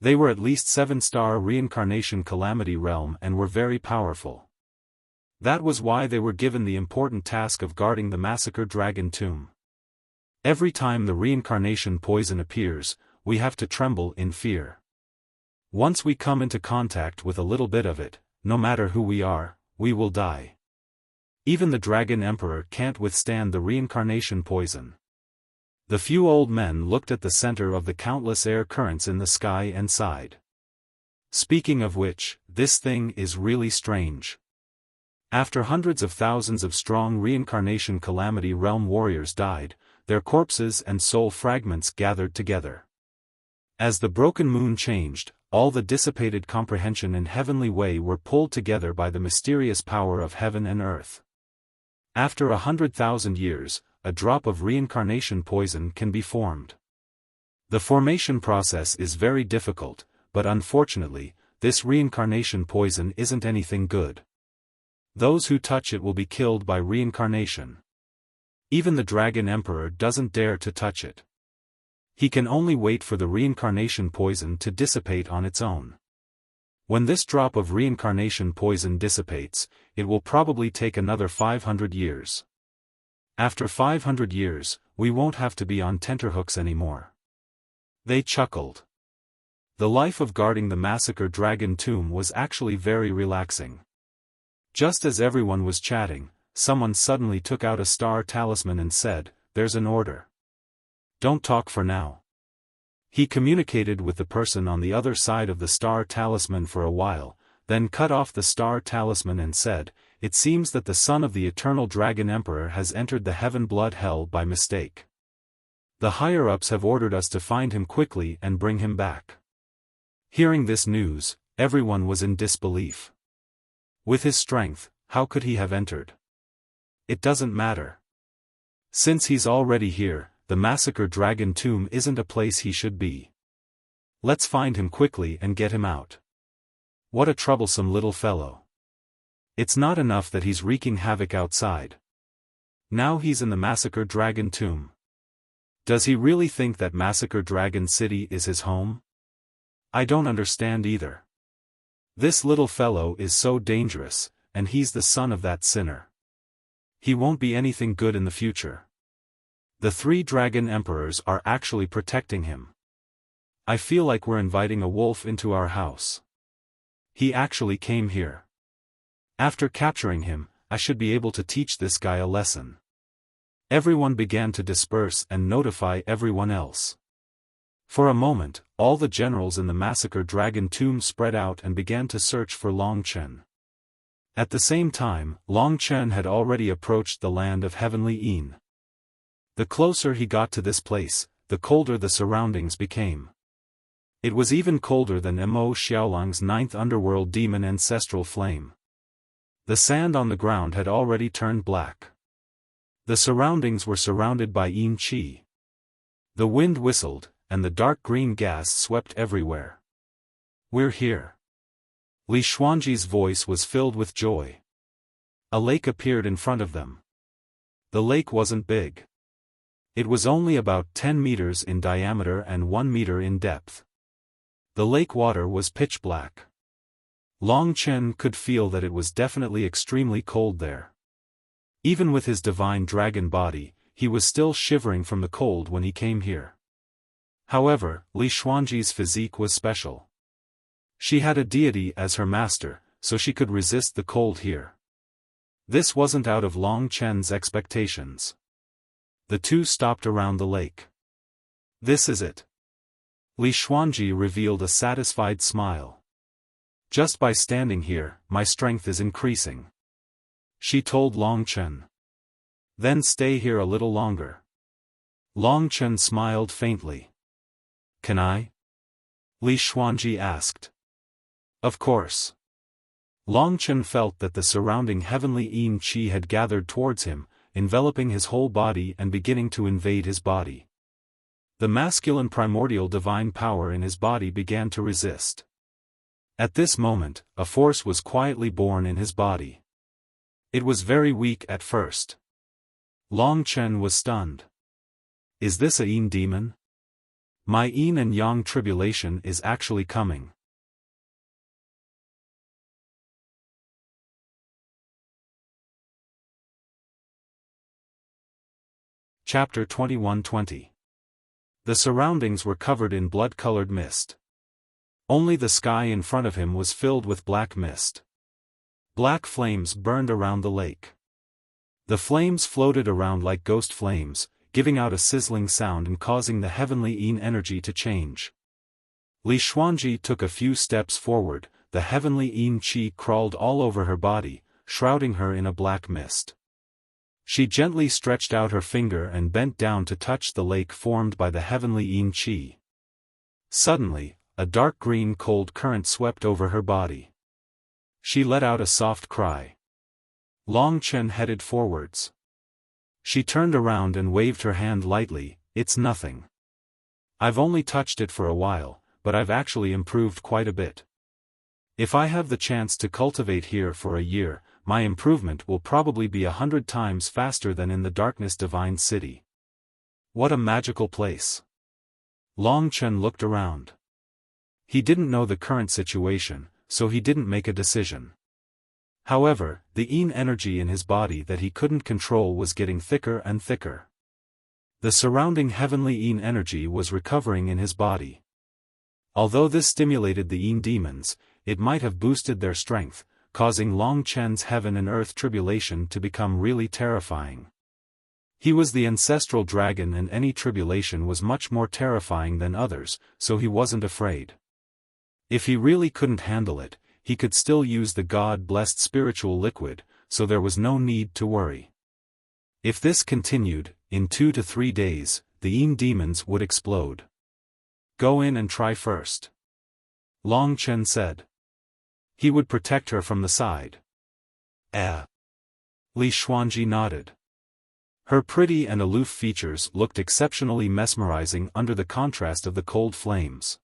They were at least 7-star reincarnation calamity realm and were very powerful. That was why they were given the important task of guarding the Massacre Dragon Tomb. Every time the reincarnation poison appears, we have to tremble in fear. Once we come into contact with a little bit of it, no matter who we are, we will die. Even the Dragon Emperor can't withstand the reincarnation poison. The few old men looked at the center of the countless air currents in the sky and sighed. Speaking of which, this thing is really strange. After hundreds of thousands of strong reincarnation Calamity Realm warriors died, their corpses and soul fragments gathered together. As the broken moon changed, all the dissipated comprehension and heavenly way were pulled together by the mysterious power of heaven and earth. After 100,000 years, a drop of reincarnation poison can be formed. The formation process is very difficult, but unfortunately, this reincarnation poison isn't anything good. Those who touch it will be killed by reincarnation. Even the Dragon Emperor doesn't dare to touch it. He can only wait for the reincarnation poison to dissipate on its own. When this drop of reincarnation poison dissipates, it will probably take another 500 years. After 500 years, we won't have to be on tenterhooks anymore. They chuckled. The life of guarding the massacre dragon tomb was actually very relaxing. Just as everyone was chatting, someone suddenly took out a star talisman and said, "There's an order. Don't talk for now." He communicated with the person on the other side of the star talisman for a while, then cut off the star talisman and said, "It seems that the son of the eternal Dragon Emperor has entered the heaven blood hell by mistake. The higher-ups have ordered us to find him quickly and bring him back." Hearing this news, everyone was in disbelief. With his strength, how could he have entered? It doesn't matter. Since he's already here, the massacre dragon tomb isn't a place he should be. Let's find him quickly and get him out. What a troublesome little fellow. It's not enough that he's wreaking havoc outside. Now he's in the massacre dragon tomb. Does he really think that Massacre Dragon City is his home? I don't understand either. This little fellow is so dangerous, and he's the son of that sinner. He won't be anything good in the future. The 3 dragon emperors are actually protecting him. I feel like we're inviting a wolf into our house. He actually came here. After capturing him, I should be able to teach this guy a lesson. Everyone began to disperse and notify everyone else. For a moment, all the generals in the Massacre Dragon Tomb spread out and began to search for Long Chen. At the same time, Long Chen had already approached the land of Heavenly Yin. The closer he got to this place, the colder the surroundings became. It was even colder than Mo Xiaolang's 9th underworld demon ancestral flame. The sand on the ground had already turned black. The surroundings were surrounded by yin qi. The wind whistled, and the dark green gas swept everywhere. "We're here." Li Xuanji's voice was filled with joy. A lake appeared in front of them. The lake wasn't big. It was only about 10 meters in diameter and 1 meter in depth. The lake water was pitch black. Long Chen could feel that it was definitely extremely cold there. Even with his divine dragon body, he was still shivering from the cold when he came here. However, Li Xuanji's physique was special. She had a deity as her master, so she could resist the cold here. This wasn't out of Long Chen's expectations. The two stopped around the lake. "This is it." Li Xuanji revealed a satisfied smile. "Just by standing here, my strength is increasing," she told Long Chen. "Then stay here a little longer." Long Chen smiled faintly. "Can I?" Li Xuanji asked. "Of course." Long Chen felt that the surrounding heavenly yin qi had gathered towards him, enveloping his whole body and beginning to invade his body. The masculine primordial divine power in his body began to resist. At this moment, a force was quietly born in his body. It was very weak at first. Long Chen was stunned. "Is this a yin demon? My yin and yang tribulation is actually coming." Chapter 21-20. The surroundings were covered in blood-colored mist. Only the sky in front of him was filled with black mist. Black flames burned around the lake. The flames floated around like ghost flames, giving out a sizzling sound and causing the heavenly yin energy to change. Li Xuanji took a few steps forward, the heavenly yin qi crawled all over her body, shrouding her in a black mist. She gently stretched out her finger and bent down to touch the lake formed by the heavenly yin qi. Suddenly, a dark green cold current swept over her body. She let out a soft cry. Long Chen headed forwards. She turned around and waved her hand lightly. "It's nothing. I've only touched it for a while, but I've actually improved quite a bit. If I have the chance to cultivate here for a year, my improvement will probably be 100 times faster than in the Darkness Divine City. What a magical place." Long Chen looked around. He didn't know the current situation, so he didn't make a decision. However, the yin energy in his body that he couldn't control was getting thicker and thicker. The surrounding heavenly yin energy was recovering in his body. Although this stimulated the yin demons, it might have boosted their strength, causing Long Chen's heaven and earth tribulation to become really terrifying. He was the ancestral dragon and any tribulation was much more terrifying than others, so he wasn't afraid. If he really couldn't handle it, he could still use the God-blessed spiritual liquid, so there was no need to worry. If this continued, in 2 to 3 days, the yin demons would explode. "Go in and try first," Long Chen said. He would protect her from the side. Li Xuanji nodded. Her pretty and aloof features looked exceptionally mesmerizing under the contrast of the cold flames.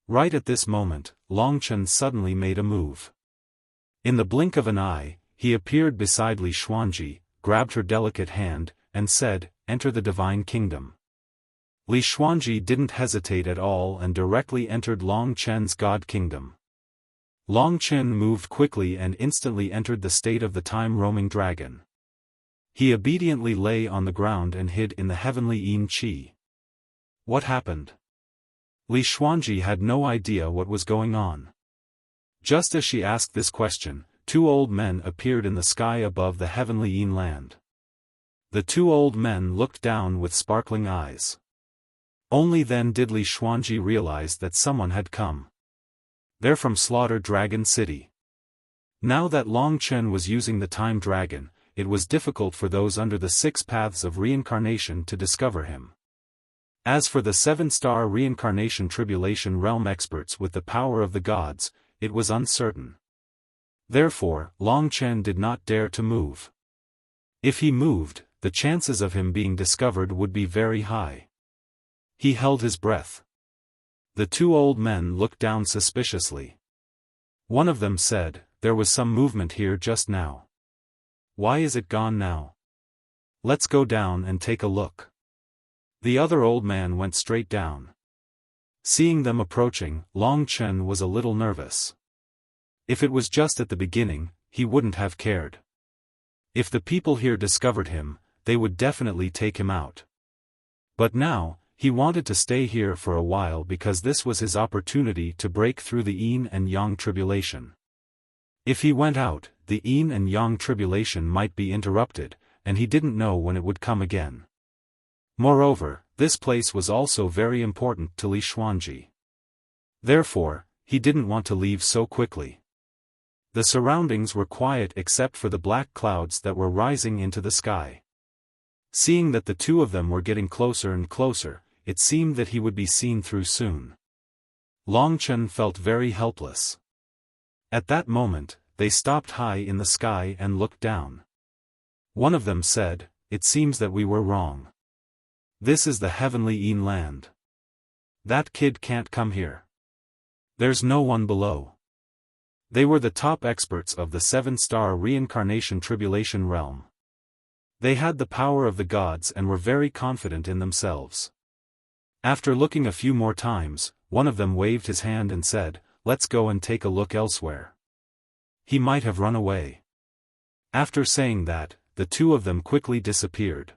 Right at this moment, Long Chen suddenly made a move. In the blink of an eye, he appeared beside Li Xuanji, grabbed her delicate hand, and said, "Enter the divine kingdom." Li Xuanji didn't hesitate at all and directly entered Long Chen's god kingdom. Long Chen moved quickly and instantly entered the state of the time-roaming dragon. He obediently lay on the ground and hid in the heavenly yin qi. What happened? Li Xuanji had no idea what was going on. Just as she asked this question, 2 old men appeared in the sky above the heavenly yin land. The 2 old men looked down with sparkling eyes. Only then did Li Xuanji realize that someone had come. They're from Slaughter Dragon City. Now that Long Chen was using the Time Dragon, it was difficult for those under the 6 paths of reincarnation to discover him. As for the 7-star reincarnation tribulation realm experts with the power of the gods, it was uncertain. Therefore, Long Chen did not dare to move. If he moved, the chances of him being discovered would be very high. He held his breath. The 2 old men looked down suspiciously. One of them said, "There was some movement here just now. Why is it gone now? Let's go down and take a look." The other old man went straight down. Seeing them approaching, Long Chen was a little nervous. If it was just at the beginning, he wouldn't have cared. If the people here discovered him, they would definitely take him out. But now, he wanted to stay here for a while because this was his opportunity to break through the yin and yang tribulation. If he went out, the yin and yang tribulation might be interrupted, and he didn't know when it would come again. Moreover, this place was also very important to Li Xuanji. Therefore, he didn't want to leave so quickly. The surroundings were quiet except for the black clouds that were rising into the sky. Seeing that the 2 of them were getting closer and closer, it seemed that he would be seen through soon. Long Chen felt very helpless. At that moment, they stopped high in the sky and looked down. One of them said, "It seems that we were wrong. This is the heavenly yin land. That kid can't come here. There's no one below." They were the top experts of the 7-star reincarnation tribulation realm. They had the power of the gods and were very confident in themselves. After looking a few more times, one of them waved his hand and said, "Let's go and take a look elsewhere. He might have run away." After saying that, the 2 of them quickly disappeared.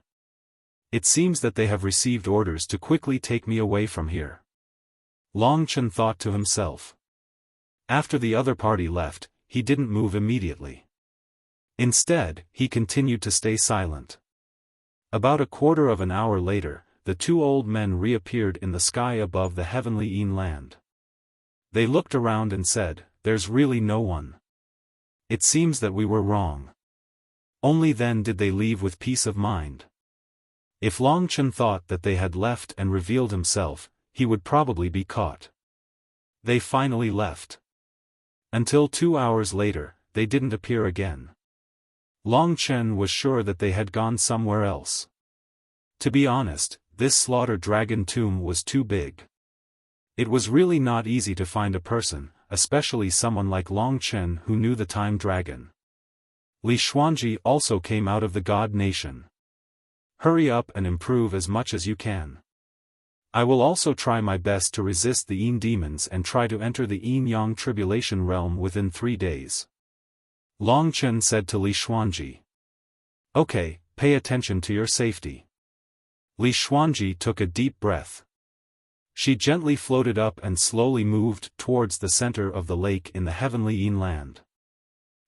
"It seems that they have received orders to quickly take me away from here," Long Chen thought to himself. After the other party left, he didn't move immediately. Instead, he continued to stay silent. About a quarter of an hour later, the 2 old men reappeared in the sky above the heavenly yin land. They looked around and said, "There's really no one. It seems that we were wrong." Only then did they leave with peace of mind. If Long Chen thought that they had left and revealed himself, he would probably be caught. They finally left. Until 2 hours later, they didn't appear again. Long Chen was sure that they had gone somewhere else. To be honest, this slaughter dragon tomb was too big. It was really not easy to find a person, especially someone like Long Chen who knew the time dragon. Li Xuanji also came out of the God Nation. Hurry up and improve as much as you can. I will also try my best to resist the Yin demons and try to enter the Yin-Yang tribulation realm within 3 days. Long Chen said to Li Xuanji. Okay, pay attention to your safety. Li Xuanji took a deep breath. She gently floated up and slowly moved towards the center of the lake in the heavenly Yin land.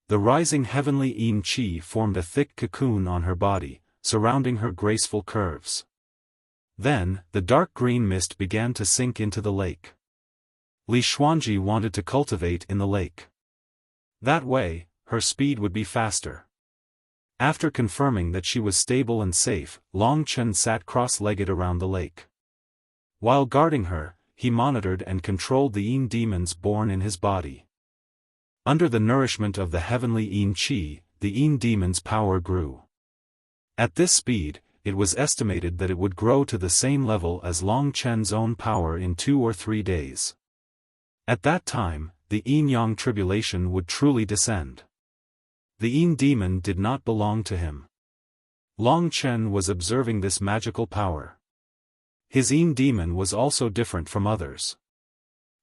The rising heavenly Yin qi formed a thick cocoon on her body, surrounding her graceful curves. Then, the dark green mist began to sink into the lake. Li Xuanji wanted to cultivate in the lake. That way, her speed would be faster. After confirming that she was stable and safe, Long Chen sat cross-legged around the lake. While guarding her, he monitored and controlled the Yin demons born in his body. Under the nourishment of the heavenly Yin qi, the Yin demon's power grew. At this speed, it was estimated that it would grow to the same level as Long Chen's own power in 2 or 3 days. At that time, the Yin-Yang tribulation would truly descend. The Yin demon did not belong to him. Long Chen was observing this magical power. His Yin demon was also different from others.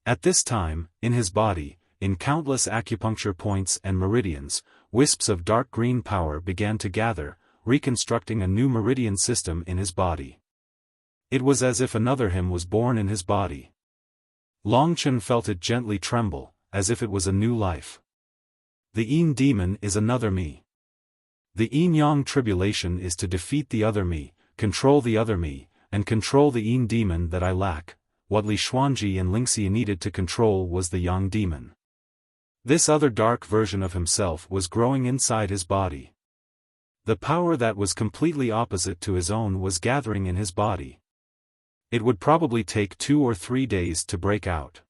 At this time, in his body, in countless acupuncture points and meridians, wisps of dark green power began to gather, reconstructing a new meridian system in his body. It was as if another him was born in his body. Long Chen felt it gently tremble, as if it was a new life. The Yin demon is another me. The Yin-Yang tribulation is to defeat the other me, control the other me, and control the Yin demon that I lack. What Li Xuanji and Lingxia needed to control was the Yang demon. This other dark version of himself was growing inside his body. The power that was completely opposite to his own was gathering in his body. It would probably take 2 or 3 days to break out.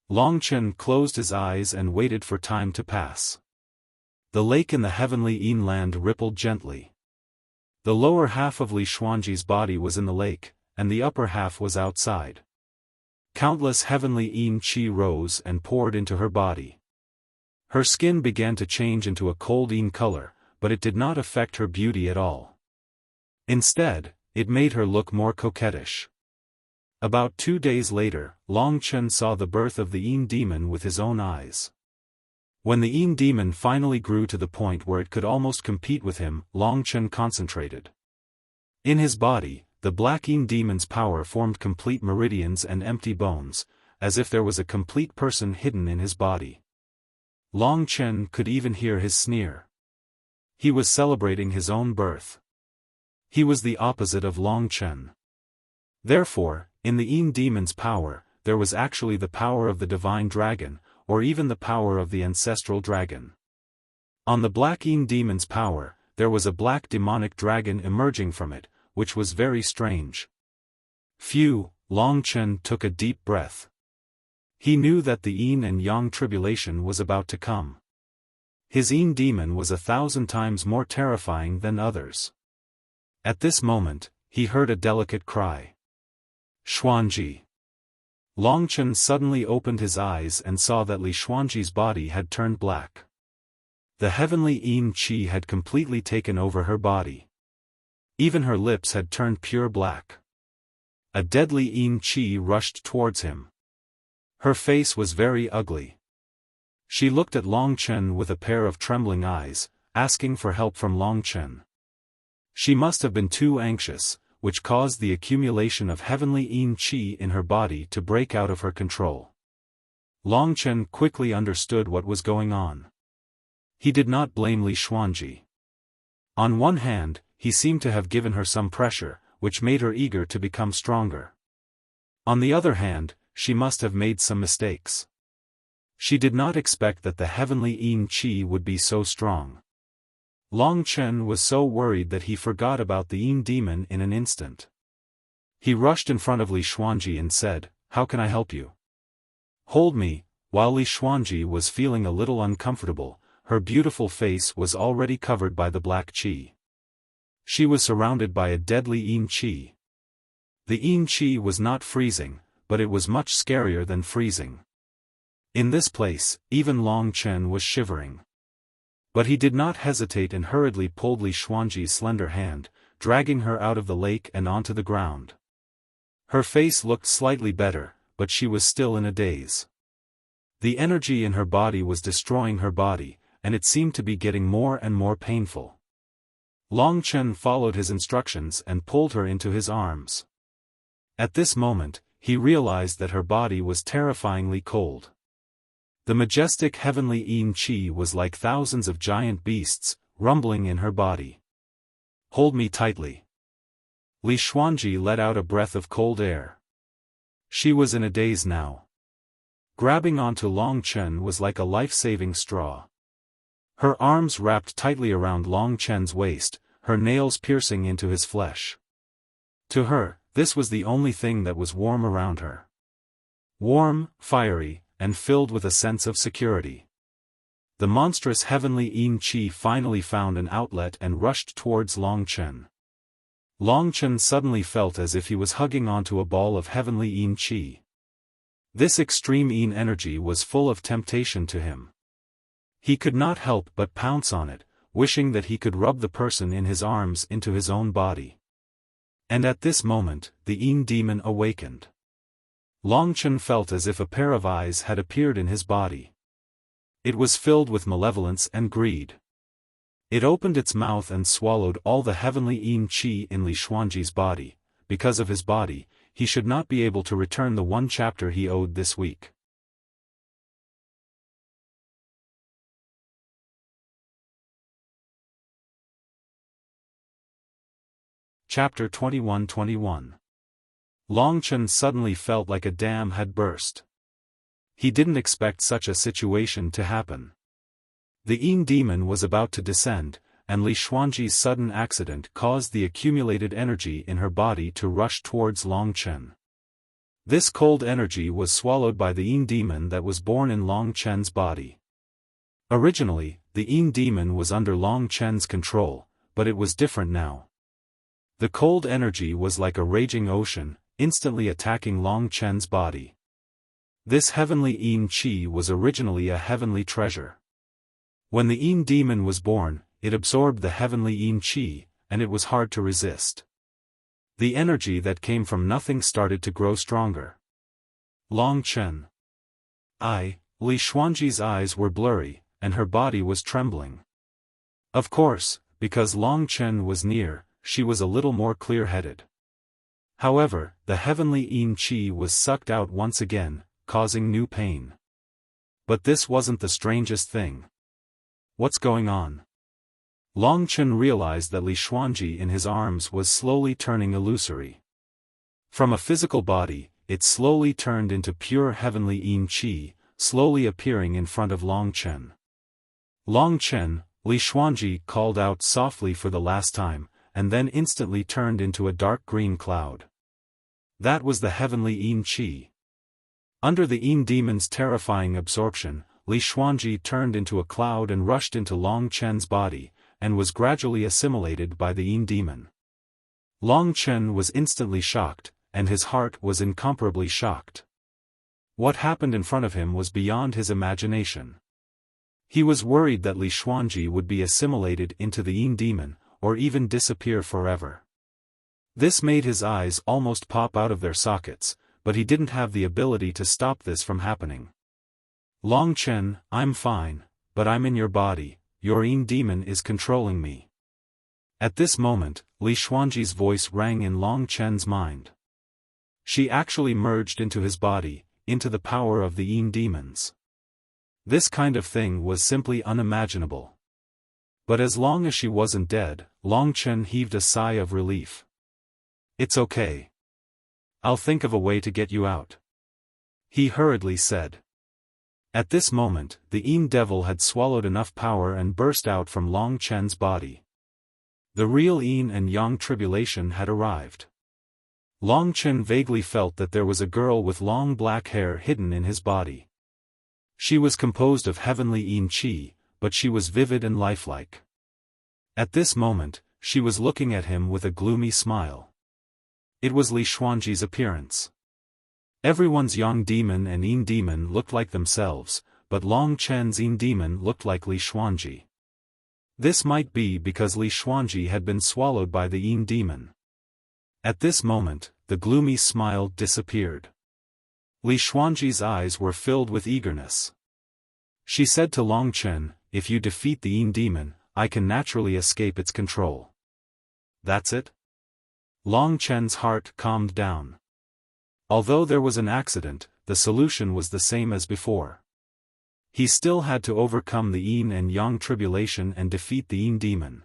Long Chen closed his eyes and waited for time to pass. The lake in the heavenly Yin land rippled gently. The lower half of Li Xuanji's body was in the lake, and the upper half was outside. Countless heavenly Yin qi rose and poured into her body. Her skin began to change into a cold Yin color, but it did not affect her beauty at all. Instead, it made her look more coquettish. About 2 days later, Long Chen saw the birth of the Yin demon with his own eyes. When the Yin demon finally grew to the point where it could almost compete with him, Long Chen concentrated. In his body, the black Yin demon's power formed complete meridians and empty bones, as if there was a complete person hidden in his body. Long Chen could even hear his sneer. He was celebrating his own birth. He was the opposite of Long Chen. Therefore, in the Yin demon's power, there was actually the power of the divine dragon, or even the power of the ancestral dragon. On the black Yin demon's power, there was a black demonic dragon emerging from it, which was very strange. Phew, Long Chen took a deep breath. He knew that the Yin and Yang tribulation was about to come. His Yin demon was 1,000 times more terrifying than others. At this moment, he heard a delicate cry. Xuanji. Long Chen suddenly opened his eyes and saw that Li Xuanji's body had turned black. The heavenly Yin qi had completely taken over her body. Even her lips had turned pure black. A deadly Yin qi rushed towards him. Her face was very ugly. She looked at Long Chen with a pair of trembling eyes, asking for help from Long Chen. She must have been too anxious, which caused the accumulation of heavenly Yin qi in her body to break out of her control. Long Chen quickly understood what was going on. He did not blame Li Xuanji. On one hand, he seemed to have given her some pressure, which made her eager to become stronger. On the other hand, she must have made some mistakes. She did not expect that the heavenly yin qi would be so strong. Long Chen was so worried that he forgot about the yin demon in an instant. He rushed in front of Li Xuanji and said, "How can I help you?" "Hold me." While Li Xuanji was feeling a little uncomfortable, her beautiful face was already covered by the black qi. She was surrounded by a deadly yin qi. The yin qi was not freezing, but it was much scarier than freezing. In this place, even Long Chen was shivering. But he did not hesitate and hurriedly pulled Li Xuanji's slender hand, dragging her out of the lake and onto the ground. Her face looked slightly better, but she was still in a daze. The energy in her body was destroying her body, and it seemed to be getting more and more painful. Long Chen followed his instructions and pulled her into his arms. At this moment, he realized that her body was terrifyingly cold. The majestic heavenly yin qi was like thousands of giant beasts, rumbling in her body. "Hold me tightly." Li Xuanji let out a breath of cold air. She was in a daze now. Grabbing onto Long Chen was like a life-saving straw. Her arms wrapped tightly around Long Chen's waist, her nails piercing into his flesh. To her, this was the only thing that was warm around her. Warm, fiery, and filled with a sense of security. The monstrous heavenly yin qi finally found an outlet and rushed towards Long Chen. Long Chen suddenly felt as if he was hugging onto a ball of heavenly yin qi. This extreme yin energy was full of temptation to him. He could not help but pounce on it, wishing that he could rub the person in his arms into his own body. And at this moment, the yin demon awakened. Long Chen felt as if a pair of eyes had appeared in his body. It was filled with malevolence and greed. It opened its mouth and swallowed all the heavenly yin qi in Li Xuanji's body. Because of his body, he should not be able to return the one chapter he owed this week. Chapter 21-21. Long Chen suddenly felt like a dam had burst. He didn't expect such a situation to happen. The yin demon was about to descend, and Li Xuanji's sudden accident caused the accumulated energy in her body to rush towards Long Chen. This cold energy was swallowed by the yin demon that was born in Long Chen's body. Originally, the yin demon was under Long Chen's control, but it was different now. The cold energy was like a raging ocean, instantly attacking Long Chen's body. This heavenly yin qi was originally a heavenly treasure. When the yin demon was born, it absorbed the heavenly yin qi, and it was hard to resist. The energy that came from nothing started to grow stronger. Long Chen. Li Xuanji's eyes were blurry, and her body was trembling. Of course, because Long Chen was near, she was a little more clear-headed. However, the heavenly yin qi was sucked out once again, causing new pain. But this wasn't the strangest thing. What's going on? Long Chen realized that Li Xuanji in his arms was slowly turning illusory. From a physical body, it slowly turned into pure heavenly yin qi, slowly appearing in front of Long Chen. Long Chen, Li Xuanji called out softly for the last time, and then instantly turned into a dark green cloud. That was the heavenly yin qi. Under the yin demon's terrifying absorption, Li Xuanji turned into a cloud and rushed into Long Chen's body, and was gradually assimilated by the yin demon. Long Chen was instantly shocked, and his heart was incomparably shocked. What happened in front of him was beyond his imagination. He was worried that Li Xuanji would be assimilated into the yin demon, or even disappear forever. This made his eyes almost pop out of their sockets, but he didn't have the ability to stop this from happening. Long Chen, I'm fine, but I'm in your body, your yin demon is controlling me. At this moment, Li Xuanji's voice rang in Long Chen's mind. She actually merged into his body, into the power of the yin demons. This kind of thing was simply unimaginable. But as long as she wasn't dead, Long Chen heaved a sigh of relief. It's okay. I'll think of a way to get you out. he hurriedly said. At this moment, the Yin devil had swallowed enough power and burst out from Long Chen's body. The real Yin and Yang tribulation had arrived. Long Chen vaguely felt that there was a girl with long black hair hidden in his body. She was composed of heavenly Yin Qi, but she was vivid and lifelike. At this moment, she was looking at him with a gloomy smile. It was Li Xuanji's appearance. Everyone's Yang demon and Yin demon looked like themselves, but Long Chen's Yin demon looked like Li Xuanji. This might be because Li Xuanji had been swallowed by the Yin demon. At this moment, the gloomy smile disappeared. Li Xuanji's eyes were filled with eagerness. She said to Long Chen, "If you defeat the Yin demon, I can naturally escape its control." "That's it?" Long Chen's heart calmed down. Although there was an accident, the solution was the same as before. He still had to overcome the Yin and Yang tribulation and defeat the Yin demon.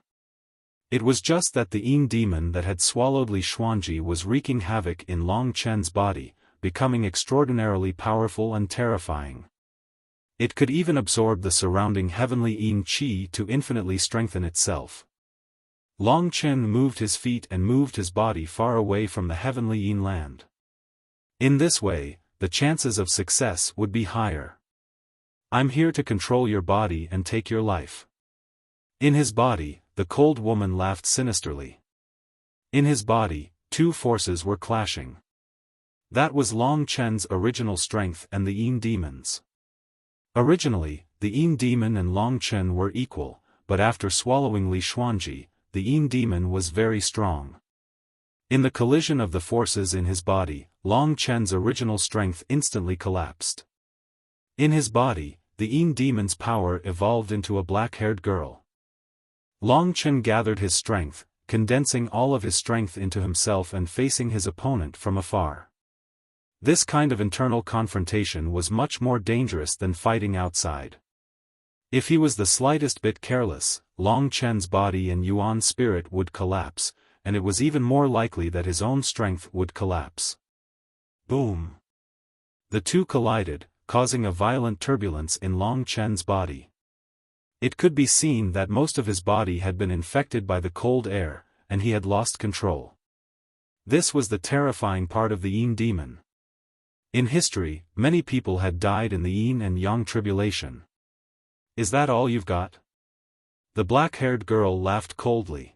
It was just that the Yin demon that had swallowed Li Xuanji was wreaking havoc in Long Chen's body, becoming extraordinarily powerful and terrifying. It could even absorb the surrounding heavenly Yin Qi to infinitely strengthen itself. Long Chen moved his feet and moved his body far away from the heavenly Yin land. In this way, the chances of success would be higher. "I'm here to control your body and take your life." In his body, the cold woman laughed sinisterly. In his body, two forces were clashing. That was Long Chen's original strength and the Yin demon's. Originally, the Yin demon and Long Chen were equal, but after swallowing Li Xuanji, the Yin demon was very strong. In the collision of the forces in his body, Long Chen's original strength instantly collapsed. In his body, the Yin demon's power evolved into a black-haired girl. Long Chen gathered his strength, condensing all of his strength into himself and facing his opponent from afar. This kind of internal confrontation was much more dangerous than fighting outside. If he was the slightest bit careless, Long Chen's body and Yuan's spirit would collapse, and it was even more likely that his own strength would collapse. Boom! The two collided, causing a violent turbulence in Long Chen's body. It could be seen that most of his body had been infected by the cold air, and he had lost control. This was the terrifying part of the Yin demon. In history, many people had died in the Yin and Yang tribulation. "Is that all you've got?" The black-haired girl laughed coldly.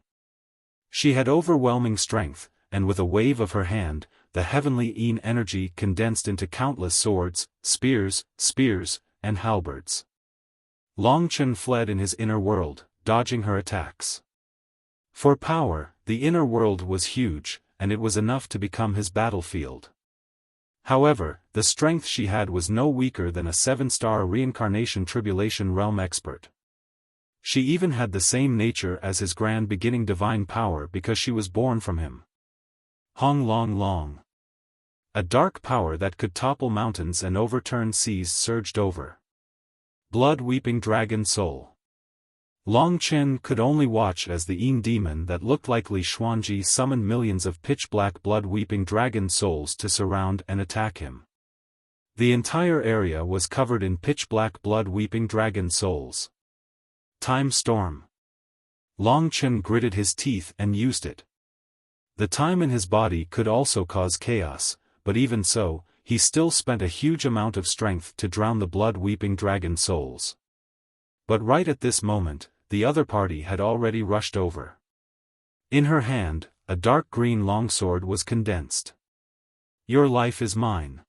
She had overwhelming strength, and with a wave of her hand, the heavenly Yin energy condensed into countless swords, spears, and halberds. Long Chen fled in his inner world, dodging her attacks. For power, the inner world was huge, and it was enough to become his battlefield. However, the strength she had was no weaker than a 7-star reincarnation tribulation realm expert. She even had the same nature as his grand beginning divine power because she was born from him. Hong Long Long. A dark power that could topple mountains and overturn seas surged over. Blood-weeping dragon soul. Long Chen could only watch as the Yin demon that looked like Li Xuanji summoned millions of pitch-black blood-weeping dragon souls to surround and attack him. The entire area was covered in pitch-black blood-weeping dragon souls. Time storm. Long Chen gritted his teeth and used it. The time in his body could also cause chaos, but even so, he still spent a huge amount of strength to drown the blood-weeping dragon souls. But right at this moment, the other party had already rushed over. In her hand, a dark green longsword was condensed. "Your life is mine."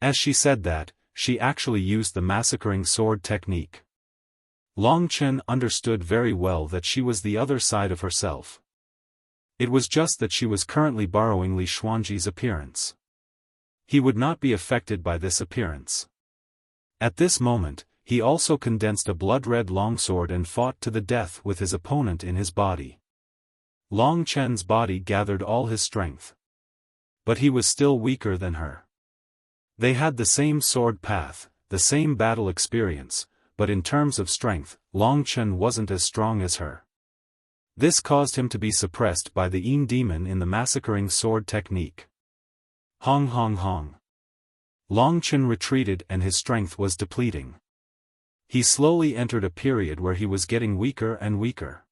As she said that, she actually used the massacring sword technique. Long Chen understood very well that she was the other side of herself. It was just that she was currently borrowing Li Xuanji's appearance. He would not be affected by this appearance. At this moment, he also condensed a blood-red longsword and fought to the death with his opponent in his body. Long Chen's body gathered all his strength. But he was still weaker than her. They had the same sword path, the same battle experience, but in terms of strength, Long Chen wasn't as strong as her. This caused him to be suppressed by the Yin demon in the massacring sword technique. Hong Hong Hong. Long Chen retreated and his strength was depleting. He slowly entered a period where he was getting weaker and weaker.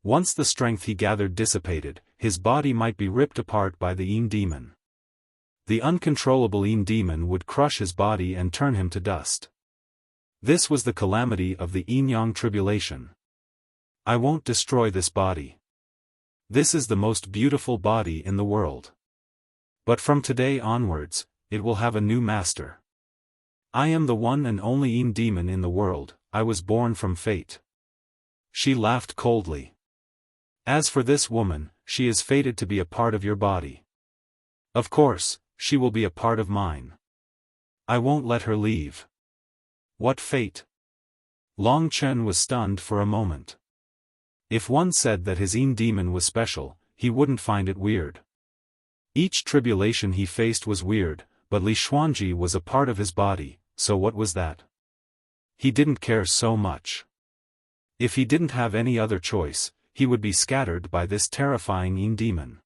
Once the strength he gathered dissipated, his body might be ripped apart by the Yin demon. The uncontrollable Yin demon would crush his body and turn him to dust. This was the calamity of the Yin-Yang tribulation. I won't destroy this body. This is the most beautiful body in the world. But from today onwards, it will have a new master. I am the one and only Yin demon in the world, I was born from fate. She laughed coldly. As for this woman, she is fated to be a part of your body. Of course, she will be a part of mine. I won't let her leave. What fate? Long Chen was stunned for a moment. If one said that his Yin demon was special, he wouldn't find it weird. Each tribulation he faced was weird, but Li Xuanji was a part of his body, so what was that? He didn't care so much. If he didn't have any other choice, he would be scattered by this terrifying Yin demon.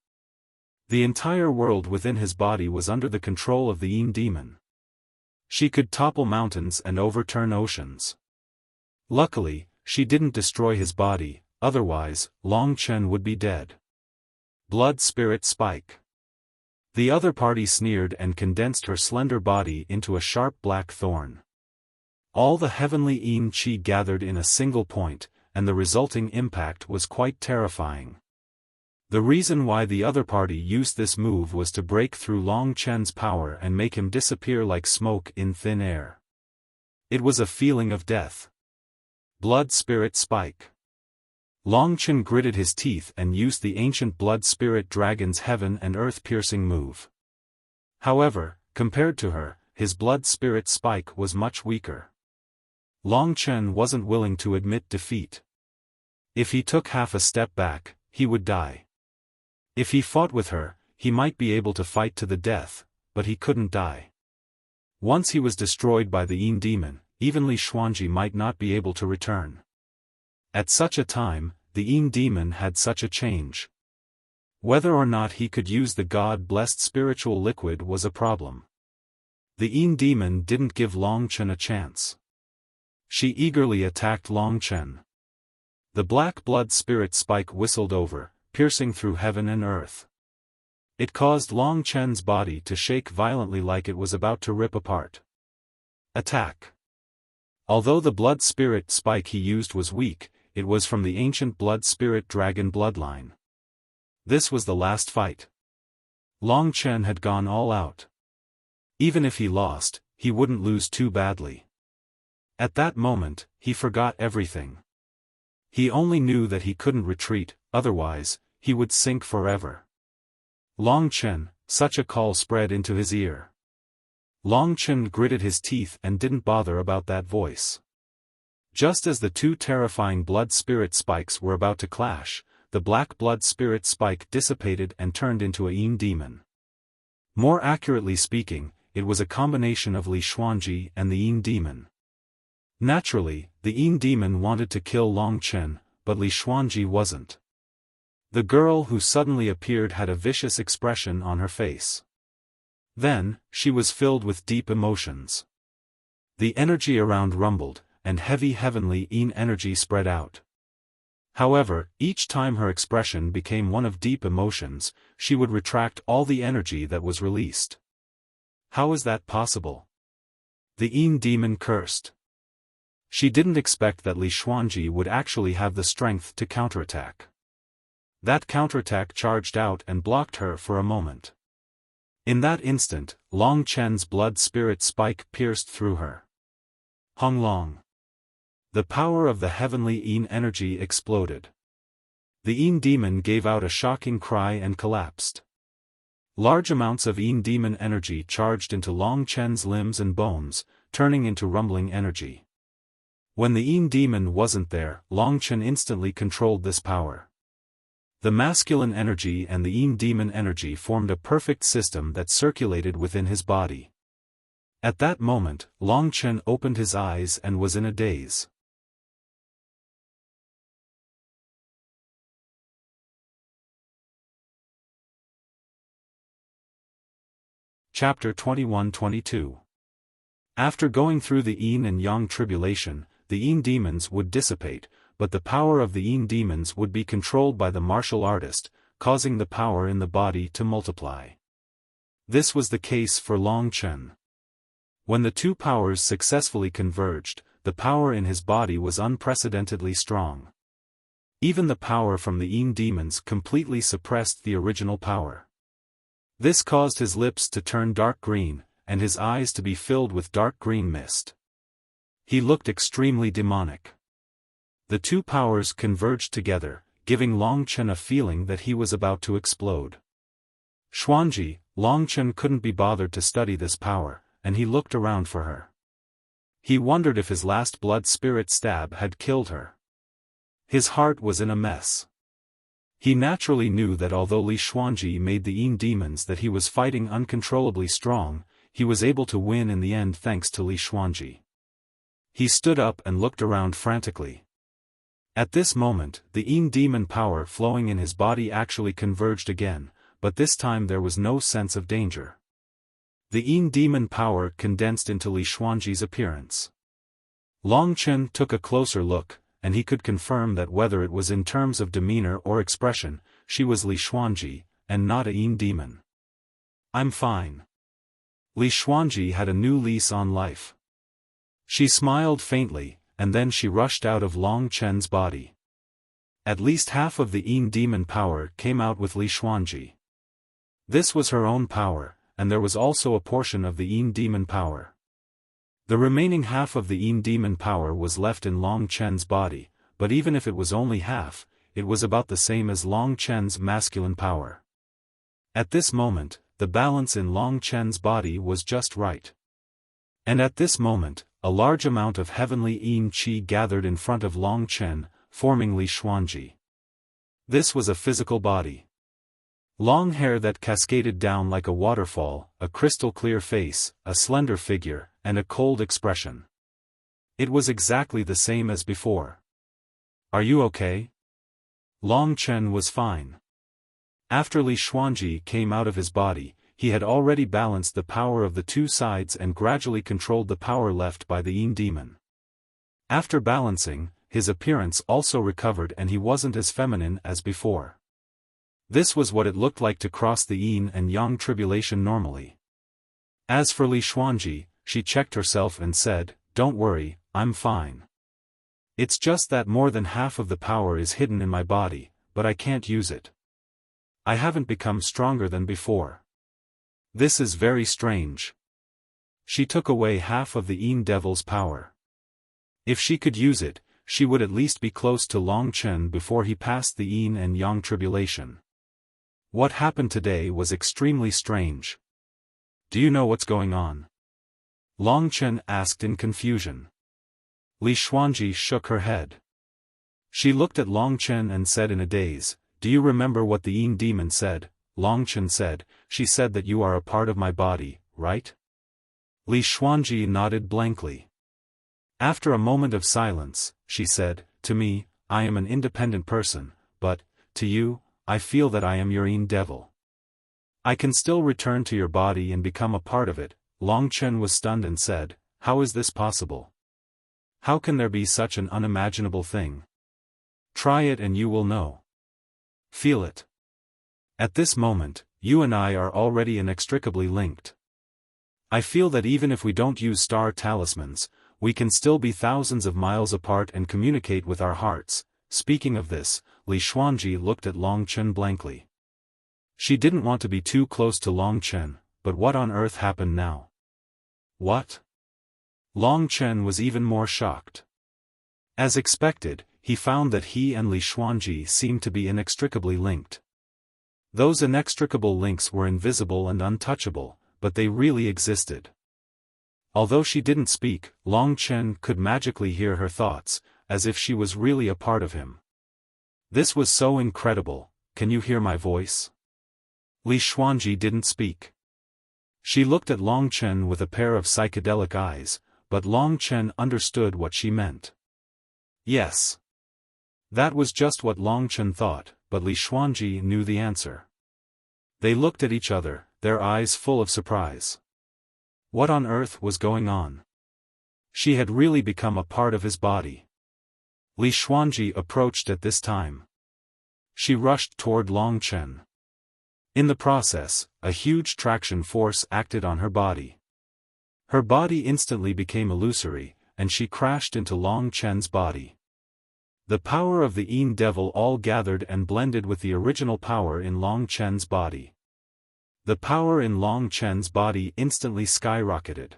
The entire world within his body was under the control of the Yin demon. She could topple mountains and overturn oceans. Luckily, she didn't destroy his body, otherwise, Long Chen would be dead. Blood Spirit Spike. The other party sneered and condensed her slender body into a sharp black thorn. All the heavenly Yin Qi gathered in a single point, and the resulting impact was quite terrifying. The reason why the other party used this move was to break through Long Chen's power and make him disappear like smoke in thin air. It was a feeling of death. Blood Spirit Spike. Long Chen gritted his teeth and used the ancient Blood Spirit Dragon's heaven and earth piercing move. However, compared to her, his Blood Spirit Spike was much weaker. Long Chen wasn't willing to admit defeat. If he took half a step back, he would die. If he fought with her, he might be able to fight to the death, but he couldn't die. Once he was destroyed by the Yin demon, even Li Xuanji might not be able to return. At such a time, the Yin demon had such a change. Whether or not he could use the God-blessed spiritual liquid was a problem. The Yin demon didn't give Long Chen a chance. She eagerly attacked Long Chen. The black blood spirit spike whistled over, piercing through heaven and earth. It caused Long Chen's body to shake violently like it was about to rip apart. Attack. Although the blood spirit spike he used was weak, it was from the ancient blood spirit dragon bloodline. This was the last fight. Long Chen had gone all out. Even if he lost, he wouldn't lose too badly. At that moment, he forgot everything. He only knew that he couldn't retreat, otherwise, he would sink forever. Long Chen, such a call spread into his ear. Long Chen gritted his teeth and didn't bother about that voice. Just as the two terrifying blood spirit spikes were about to clash, the black blood spirit spike dissipated and turned into a Yin demon. More accurately speaking, it was a combination of Li Xuanji and the Yin demon. Naturally, the Yin demon wanted to kill Long Chen, but Li Xuanji wasn't. The girl who suddenly appeared had a vicious expression on her face. Then, she was filled with deep emotions. The energy around rumbled, and heavy heavenly Yin energy spread out. However, each time her expression became one of deep emotions, she would retract all the energy that was released. How is that possible? The Yin demon cursed. She didn't expect that Li Xuanji would actually have the strength to counterattack. That counterattack charged out and blocked her for a moment. In that instant, Long Chen's blood spirit spike pierced through her. Hung Long. The power of the heavenly Yin energy exploded. The Yin demon gave out a shocking cry and collapsed. Large amounts of Yin demon energy charged into Long Chen's limbs and bones, turning into rumbling energy. When the Yin demon wasn't there, Long Chen instantly controlled this power. The masculine energy and the Yin demon energy formed a perfect system that circulated within his body. At that moment, Long Chen opened his eyes and was in a daze. Chapter 21-22. After going through the yin and yang tribulation, the yin demons would dissipate, but the power of the yin demons would be controlled by the martial artist, causing the power in the body to multiply. This was the case for Long Chen. When the two powers successfully converged, the power in his body was unprecedentedly strong. Even the power from the yin demons completely suppressed the original power. This caused his lips to turn dark green, and his eyes to be filled with dark green mist. He looked extremely demonic. The two powers converged together, giving Long Chen a feeling that he was about to explode. Xuanji, Long Chen couldn't be bothered to study this power, and he looked around for her. He wondered if his last blood spirit stab had killed her. His heart was in a mess. He naturally knew that although Li Xuanji made the yin demons that he was fighting uncontrollably strong, he was able to win in the end thanks to Li Xuanji. He stood up and looked around frantically. At this moment, the yin demon power flowing in his body actually converged again, but this time there was no sense of danger. The yin demon power condensed into Li Xuanji's appearance. Long Chen took a closer look, and he could confirm that whether it was in terms of demeanor or expression, she was Li Xuanji, and not a yin demon. "I'm fine." Li Xuanji had a new lease on life. She smiled faintly, and then she rushed out of Long Chen's body. At least half of the yin demon power came out with Li Xuanji. This was her own power, and there was also a portion of the yin demon power. The remaining half of the yin demon power was left in Long Chen's body, but even if it was only half, it was about the same as Long Chen's masculine power. At this moment, the balance in Long Chen's body was just right. And at this moment, a large amount of heavenly yin qi gathered in front of Long Chen, forming Li Xuanji. This was a physical body. Long hair that cascaded down like a waterfall, a crystal-clear face, a slender figure, and a cold expression. It was exactly the same as before. "Are you okay?" Long Chen was fine. After Li Xuanji came out of his body, he had already balanced the power of the two sides and gradually controlled the power left by the yin demon. After balancing, his appearance also recovered and he wasn't as feminine as before. This was what it looked like to cross the yin and yang tribulation normally. As for Li Xuanji, she checked herself and said, "Don't worry, I'm fine. It's just that more than half of the power is hidden in my body, but I can't use it. I haven't become stronger than before. This is very strange." She took away half of the yin devil's power. If she could use it, she would at least be close to Long Chen before he passed the yin and yang tribulation. What happened today was extremely strange. "Do you know what's going on?" Long Chen asked in confusion. Li Xuanji shook her head. She looked at Long Chen and said in a daze, "Do you remember what the yin demon said?" Long Chen said, "She said that you are a part of my body, right?" Li Xuanji nodded blankly. After a moment of silence, she said, "To me, I am an independent person, but, to you, I feel that I am your yin devil. I can still return to your body and become a part of it." Long Chen was stunned and said, "How is this possible? How can there be such an unimaginable thing? Try it and you will know. Feel it. At this moment, you and I are already inextricably linked. I feel that even if we don't use star talismans, we can still be thousands of miles apart and communicate with our hearts." Speaking of this, Li Xuanji looked at Long Chen blankly. She didn't want to be too close to Long Chen, but what on earth happened now? What? Long Chen was even more shocked. As expected, he found that he and Li Xuanji seemed to be inextricably linked. Those inextricable links were invisible and untouchable, but they really existed. Although she didn't speak, Long Chen could magically hear her thoughts, as if she was really a part of him. This was so incredible. "Can you hear my voice?" Li Xuanji didn't speak. She looked at Long Chen with a pair of psychedelic eyes, but Long Chen understood what she meant. Yes. That was just what Long Chen thought, but Li Xuanji knew the answer. They looked at each other, their eyes full of surprise. What on earth was going on? She had really become a part of his body. Li Xuanji approached at this time. She rushed toward Long Chen. In the process, a huge traction force acted on her body. Her body instantly became illusory, and she crashed into Long Chen's body. The power of the Yin Devil all gathered and blended with the original power in Long Chen's body. The power in Long Chen's body instantly skyrocketed.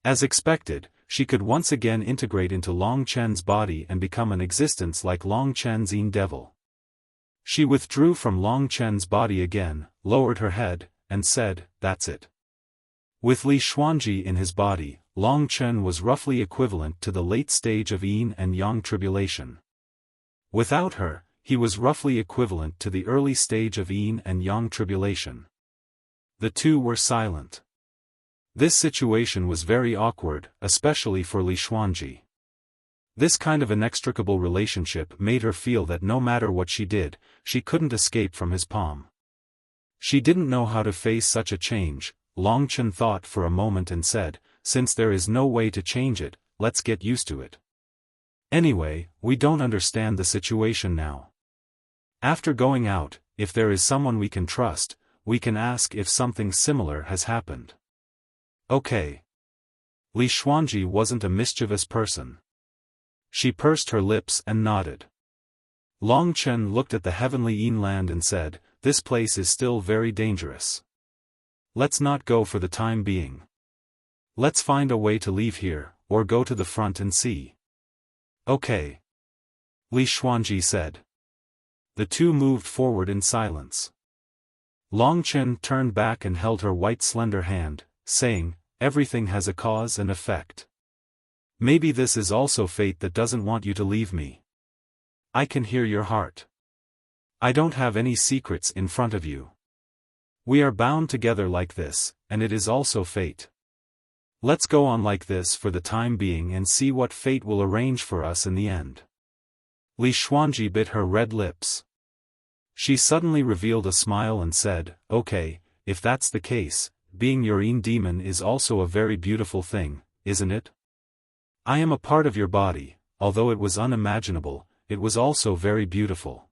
As expected, she could once again integrate into Long Chen's body and become an existence like Long Chen's Yin Devil. She withdrew from Long Chen's body again, lowered her head, and said, "That's it." With Li Xuanji in his body, Long Chen was roughly equivalent to the late stage of Yin and Yang tribulation. Without her, he was roughly equivalent to the early stage of Yin and Yang tribulation. The two were silent. This situation was very awkward, especially for Li Xuanji. This kind of inextricable relationship made her feel that no matter what she did, she couldn't escape from his palm. She didn't know how to face such a change. Long Chen thought for a moment and said, "Since there is no way to change it, let's get used to it. Anyway, we don't understand the situation now. After going out, if there is someone we can trust, we can ask if something similar has happened." Okay. Li Xuanji wasn't a mischievous person. She pursed her lips and nodded. Long Chen looked at the heavenly Yin land and said, "This place is still very dangerous. Let's not go for the time being. Let's find a way to leave here, or go to the front and see." "Okay," Li Xuanji said. The two moved forward in silence. Long Chen turned back and held her white slender hand, saying, "Everything has a cause and effect. Maybe this is also fate that doesn't want you to leave me. I can hear your heart. I don't have any secrets in front of you. We are bound together like this, and it is also fate. Let's go on like this for the time being and see what fate will arrange for us in the end." Li Xuanji bit her red lips. She suddenly revealed a smile and said, "Okay, if that's the case, being your Yin demon is also a very beautiful thing, isn't it? I am a part of your body, although it was unimaginable, it was also very beautiful."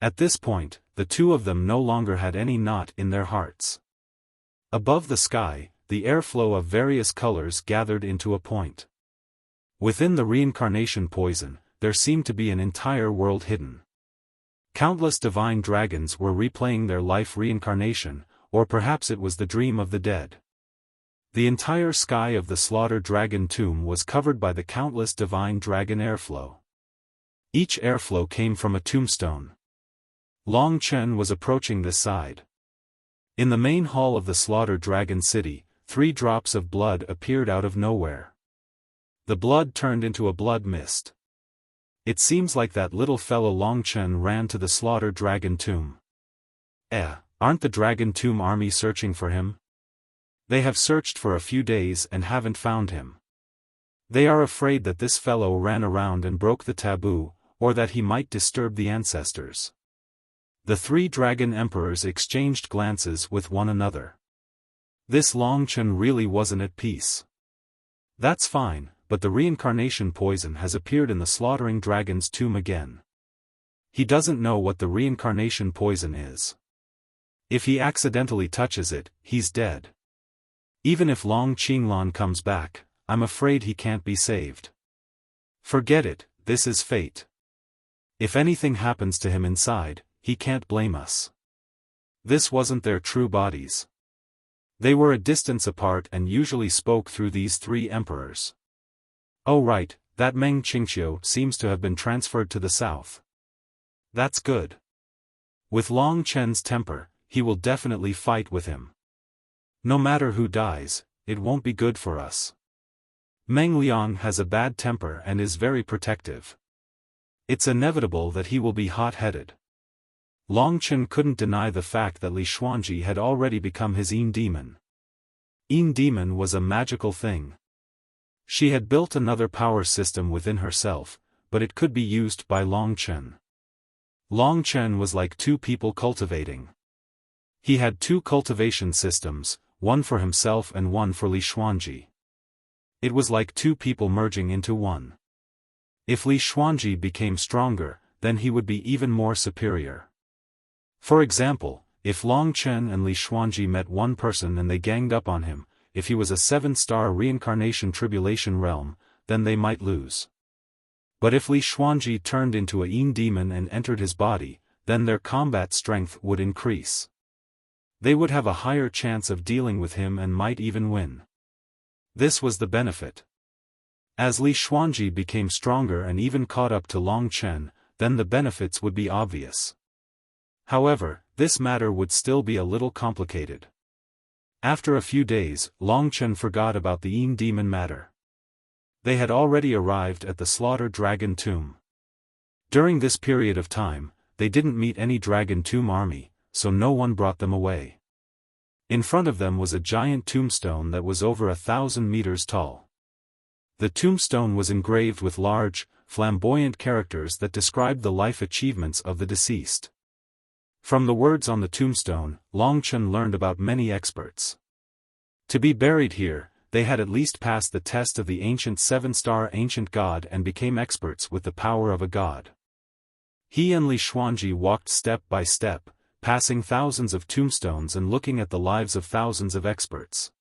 At this point, the two of them no longer had any knot in their hearts. Above the sky, the airflow of various colors gathered into a point. Within the reincarnation poison, there seemed to be an entire world hidden. Countless divine dragons were replaying their life reincarnation, or perhaps it was the dream of the dead. The entire sky of the Slaughter Dragon tomb was covered by the countless divine dragon airflow. Each airflow came from a tombstone. Long Chen was approaching this side. In the main hall of the Slaughter Dragon city, 3 drops of blood appeared out of nowhere. The blood turned into a blood mist. It seems like that little fellow Long Chen ran to the Slaughter Dragon tomb. Aren't the Dragon Tomb army searching for him? They have searched for a few days and haven't found him. They are afraid that this fellow ran around and broke the taboo, or that he might disturb the ancestors. The 3 dragon emperors exchanged glances with one another. This Long Chen really wasn't at peace. That's fine, but the reincarnation poison has appeared in the slaughtering dragon's tomb again. He doesn't know what the reincarnation poison is. If he accidentally touches it, he's dead. Even if Long Qinglan comes back, I'm afraid he can't be saved. Forget it, this is fate. If anything happens to him inside, he can't blame us. This wasn't their true bodies. They were a distance apart and usually spoke through these 3 emperors. Oh right, that Meng Qingqiu seems to have been transferred to the south. That's good. With Long Chen's temper, he will definitely fight with him. No matter who dies, it won't be good for us. Meng Liang has a bad temper and is very protective. It's inevitable that he will be hot-headed. Long Chen couldn't deny the fact that Li Xuanji had already become his Yin demon. Yin demon was a magical thing. She had built another power system within herself, but it could be used by Long Chen. Long Chen was like 2 people cultivating. He had 2 cultivation systems, one for himself and one for Li Xuanji. It was like 2 people merging into one. If Li Xuanji became stronger, then he would be even more superior. For example, if Long Chen and Li Xuanji met one person and they ganged up on him, if he was a 7-star reincarnation tribulation realm, then they might lose. But if Li Xuanji turned into a yin demon and entered his body, then their combat strength would increase. They would have a higher chance of dealing with him and might even win. This was the benefit. As Li Xuanji became stronger and even caught up to Long Chen, then the benefits would be obvious. However, this matter would still be a little complicated. After a few days, Long Chen forgot about the yin demon matter. They had already arrived at the Slaughter Dragon Tomb. During this period of time, they didn't meet any Dragon Tomb army, so no one brought them away. In front of them was a giant tombstone that was over 1,000 meters tall. The tombstone was engraved with large, flamboyant characters that described the life achievements of the deceased. From the words on the tombstone, Long Chen learned about many experts. To be buried here, they had at least passed the test of the ancient 7-star ancient god and became experts with the power of a god. He and Li Xuanji walked step by step, passing thousands of tombstones and looking at the lives of thousands of experts.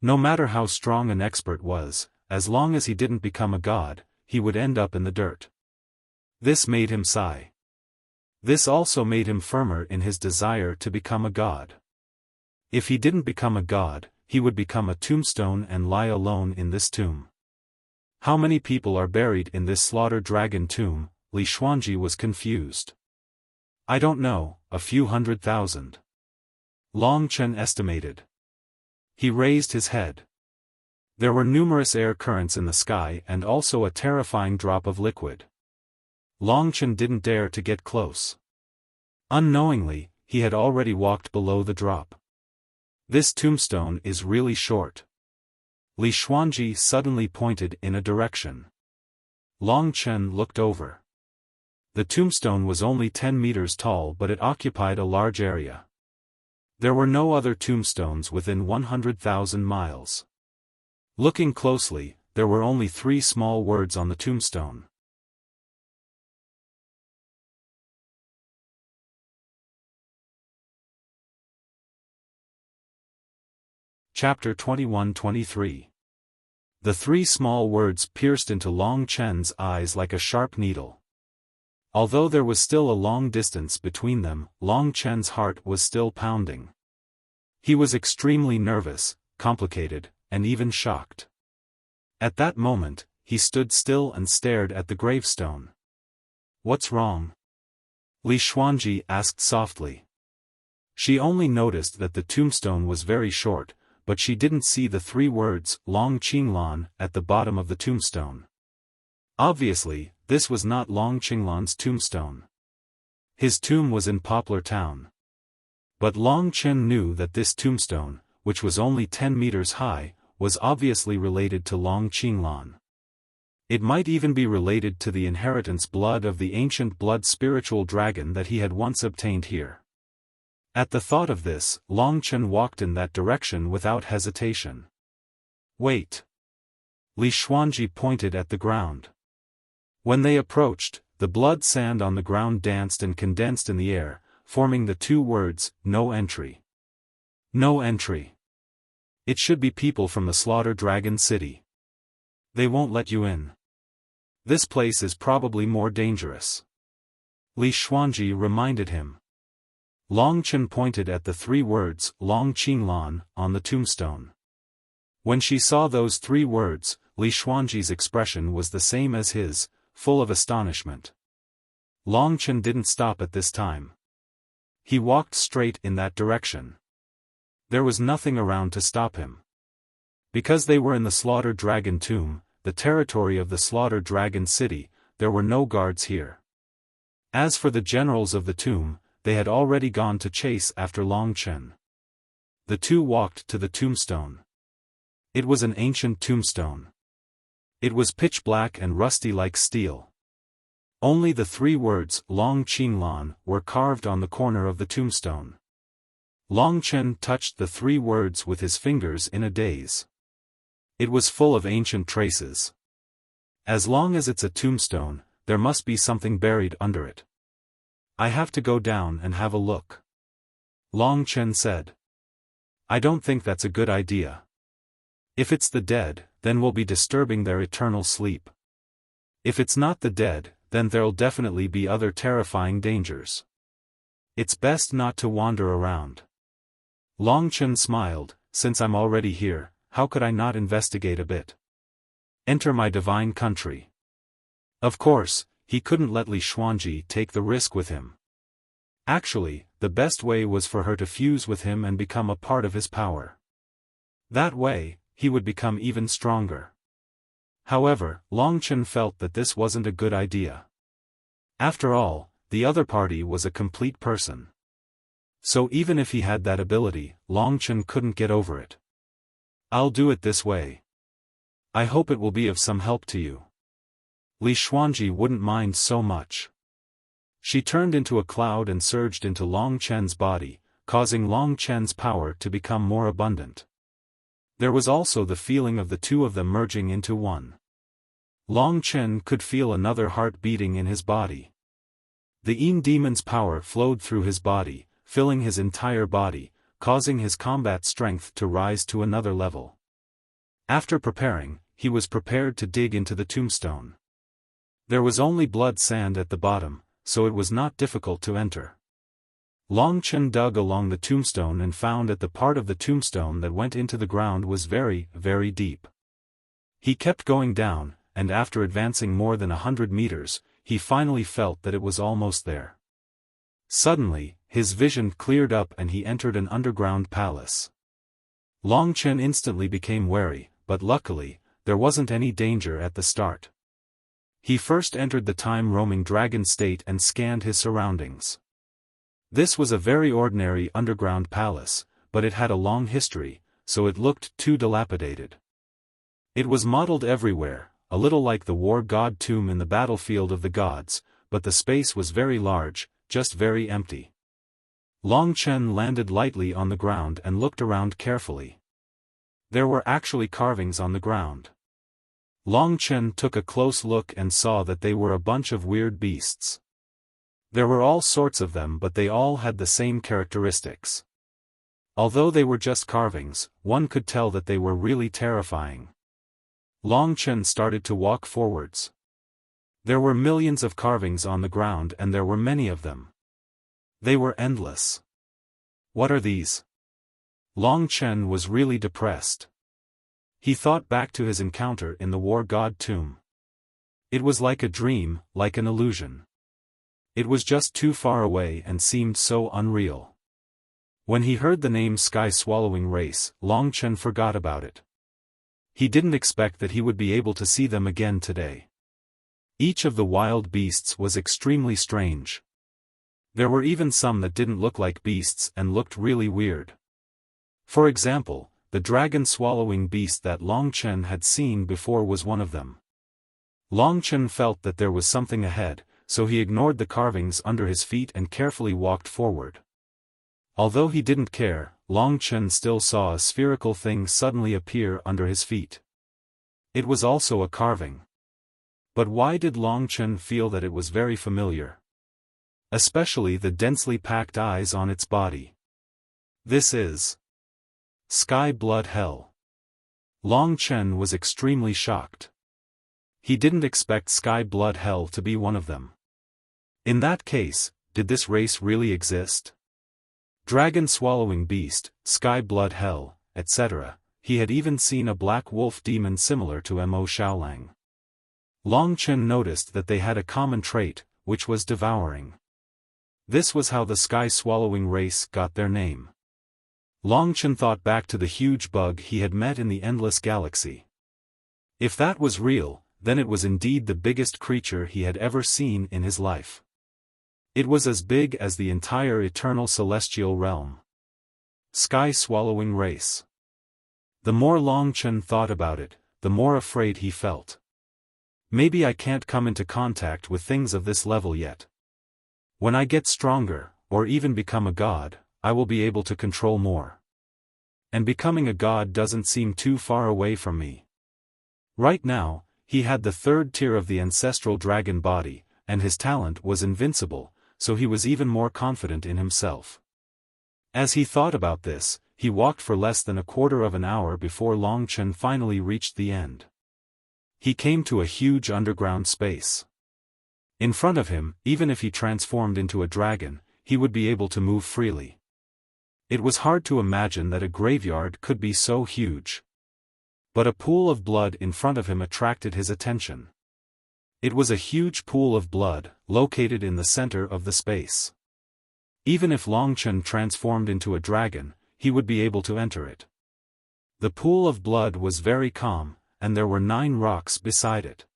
No matter how strong an expert was, as long as he didn't become a god, he would end up in the dirt. This made him sigh. This also made him firmer in his desire to become a god. If he didn't become a god, he would become a tombstone and lie alone in this tomb. How many people are buried in this Slaughter Dragon Tomb? Li Xuanji was confused. I don't know, a few 100,000. Long Chen estimated. He raised his head. There were numerous air currents in the sky and also a terrifying drop of liquid. Long Chen didn't dare to get close. Unknowingly, he had already walked below the drop. This tombstone is really short. Li Xuanji suddenly pointed in a direction. Long Chen looked over. The tombstone was only 10 meters tall, but it occupied a large area. There were no other tombstones within 100,000 miles. Looking closely, there were only 3 small words on the tombstone. Chapter 21-23. The 3 small words pierced into Long Chen's eyes like a sharp needle. Although there was still a long distance between them, Long Chen's heart was still pounding. He was extremely nervous, complicated, and even shocked. At that moment, he stood still and stared at the gravestone. "What's wrong?" Li Xuanji asked softly. She only noticed that the tombstone was very short, but she didn't see the 3 words, Long Qinglan, at the bottom of the tombstone. Obviously, this was not Long Qinglan's tombstone. His tomb was in Poplar Town. But Long Chen knew that this tombstone, which was only 10 meters high, was obviously related to Long Qinglan. It might even be related to the inheritance blood of the ancient blood spiritual dragon that he had once obtained here. At the thought of this, Long Chen walked in that direction without hesitation. "Wait." Li Xuanji pointed at the ground. When they approached, the blood sand on the ground danced and condensed in the air, forming the 2 words, "No entry." No entry. It should be people from the Slaughter Dragon City. They won't let you in. This place is probably more dangerous. Li Xuanji reminded him. Long Chen pointed at the 3 words, Long Qinglan, on the tombstone. When she saw those 3 words, Li Xuanji's expression was the same as his, full of astonishment. Long Chen didn't stop at this time. He walked straight in that direction. There was nothing around to stop him. Because they were in the Slaughter Dragon Tomb, the territory of the Slaughter Dragon City, there were no guards here. As for the generals of the tomb, they had already gone to chase after Long Chen. The 2 walked to the tombstone. It was an ancient tombstone. It was pitch black and rusty like steel. Only the 3 words, Long Qinglan, were carved on the corner of the tombstone. Long Chen touched the 3 words with his fingers in a daze. It was full of ancient traces. As long as it's a tombstone, there must be something buried under it. I have to go down and have a look. Long Chen said. I don't think that's a good idea. If it's the dead, then we'll be disturbing their eternal sleep. If it's not the dead, then there'll definitely be other terrifying dangers. It's best not to wander around. Long Chen smiled. Since I'm already here, how could I not investigate a bit? Enter my divine country. Of course, he couldn't let Li Xuanji take the risk with him. Actually, the best way was for her to fuse with him and become a part of his power. That way, he would become even stronger. However, Long Chen felt that this wasn't a good idea. After all, the other party was a complete person. So even if he had that ability, Long Chen couldn't get over it. I'll do it this way. I hope it will be of some help to you. Li Xuanji wouldn't mind so much. She turned into a cloud and surged into Long Chen's body, causing Long Chen's power to become more abundant. There was also the feeling of the 2 of them merging into one. Long Chen could feel another heart beating in his body. The Yin demon's power flowed through his body, filling his entire body, causing his combat strength to rise to another level. After preparing, he was prepared to dig into the tombstone. There was only blood sand at the bottom, so it was not difficult to enter. Long Chen dug along the tombstone and found that the part of the tombstone that went into the ground was very, very deep. He kept going down, and after advancing more than 100 meters, he finally felt that it was almost there. Suddenly, his vision cleared up and he entered an underground palace. Long Chen instantly became wary, but luckily, there wasn't any danger at the start. He first entered the time-roaming dragon state and scanned his surroundings. This was a very ordinary underground palace, but it had a long history, so it looked too dilapidated. It was modeled everywhere, a little like the war god tomb in the battlefield of the gods, but the space was very large, just very empty. Long Chen landed lightly on the ground and looked around carefully. There were actually carvings on the ground. Long Chen took a close look and saw that they were a bunch of weird beasts. There were all sorts of them, but they all had the same characteristics. Although they were just carvings, one could tell that they were really terrifying. Long Chen started to walk forwards. There were millions of carvings on the ground and there were many of them. They were endless. What are these? Long Chen was really depressed. He thought back to his encounter in the war god tomb. It was like a dream, like an illusion. It was just too far away and seemed so unreal. When he heard the name Sky-Swallowing Race, Long Chen forgot about it. He didn't expect that he would be able to see them again today. Each of the wild beasts was extremely strange. There were even some that didn't look like beasts and looked really weird. For example, the dragon-swallowing beast that Long Chen had seen before was one of them. Long Chen felt that there was something ahead, so he ignored the carvings under his feet and carefully walked forward. Although he didn't care, Long Chen still saw a spherical thing suddenly appear under his feet. It was also a carving. But why did Long Chen feel that it was very familiar? Especially the densely packed eyes on its body. This is Sky Blood Hell. Long Chen was extremely shocked. He didn't expect Sky Blood Hell to be one of them. In that case, did this race really exist? Dragon-swallowing beast, Sky Blood Hell, etc. He had even seen a black wolf demon similar to Mo Xiaolang. Long Chen noticed that they had a common trait, which was devouring. This was how the Sky-Swallowing race got their name. Long Chen thought back to the huge bug he had met in the endless galaxy. If that was real, then it was indeed the biggest creature he had ever seen in his life. It was as big as the entire eternal celestial realm. Sky-Swallowing race. The more Long Chen thought about it, the more afraid he felt. Maybe I can't come into contact with things of this level yet. When I get stronger, or even become a god, I will be able to control more. And becoming a god doesn't seem too far away from me. Right now, he had the third tier of the ancestral dragon body, and his talent was invincible, so he was even more confident in himself. As he thought about this, he walked for less than a quarter of an hour before Long Chen finally reached the end. He came to a huge underground space. In front of him, even if he transformed into a dragon, he would be able to move freely. It was hard to imagine that a graveyard could be so huge. But a pool of blood in front of him attracted his attention. It was a huge pool of blood, located in the center of the space. Even if Long Chen transformed into a dragon, he would be able to enter it. The pool of blood was very calm, and there were 9 rocks beside it.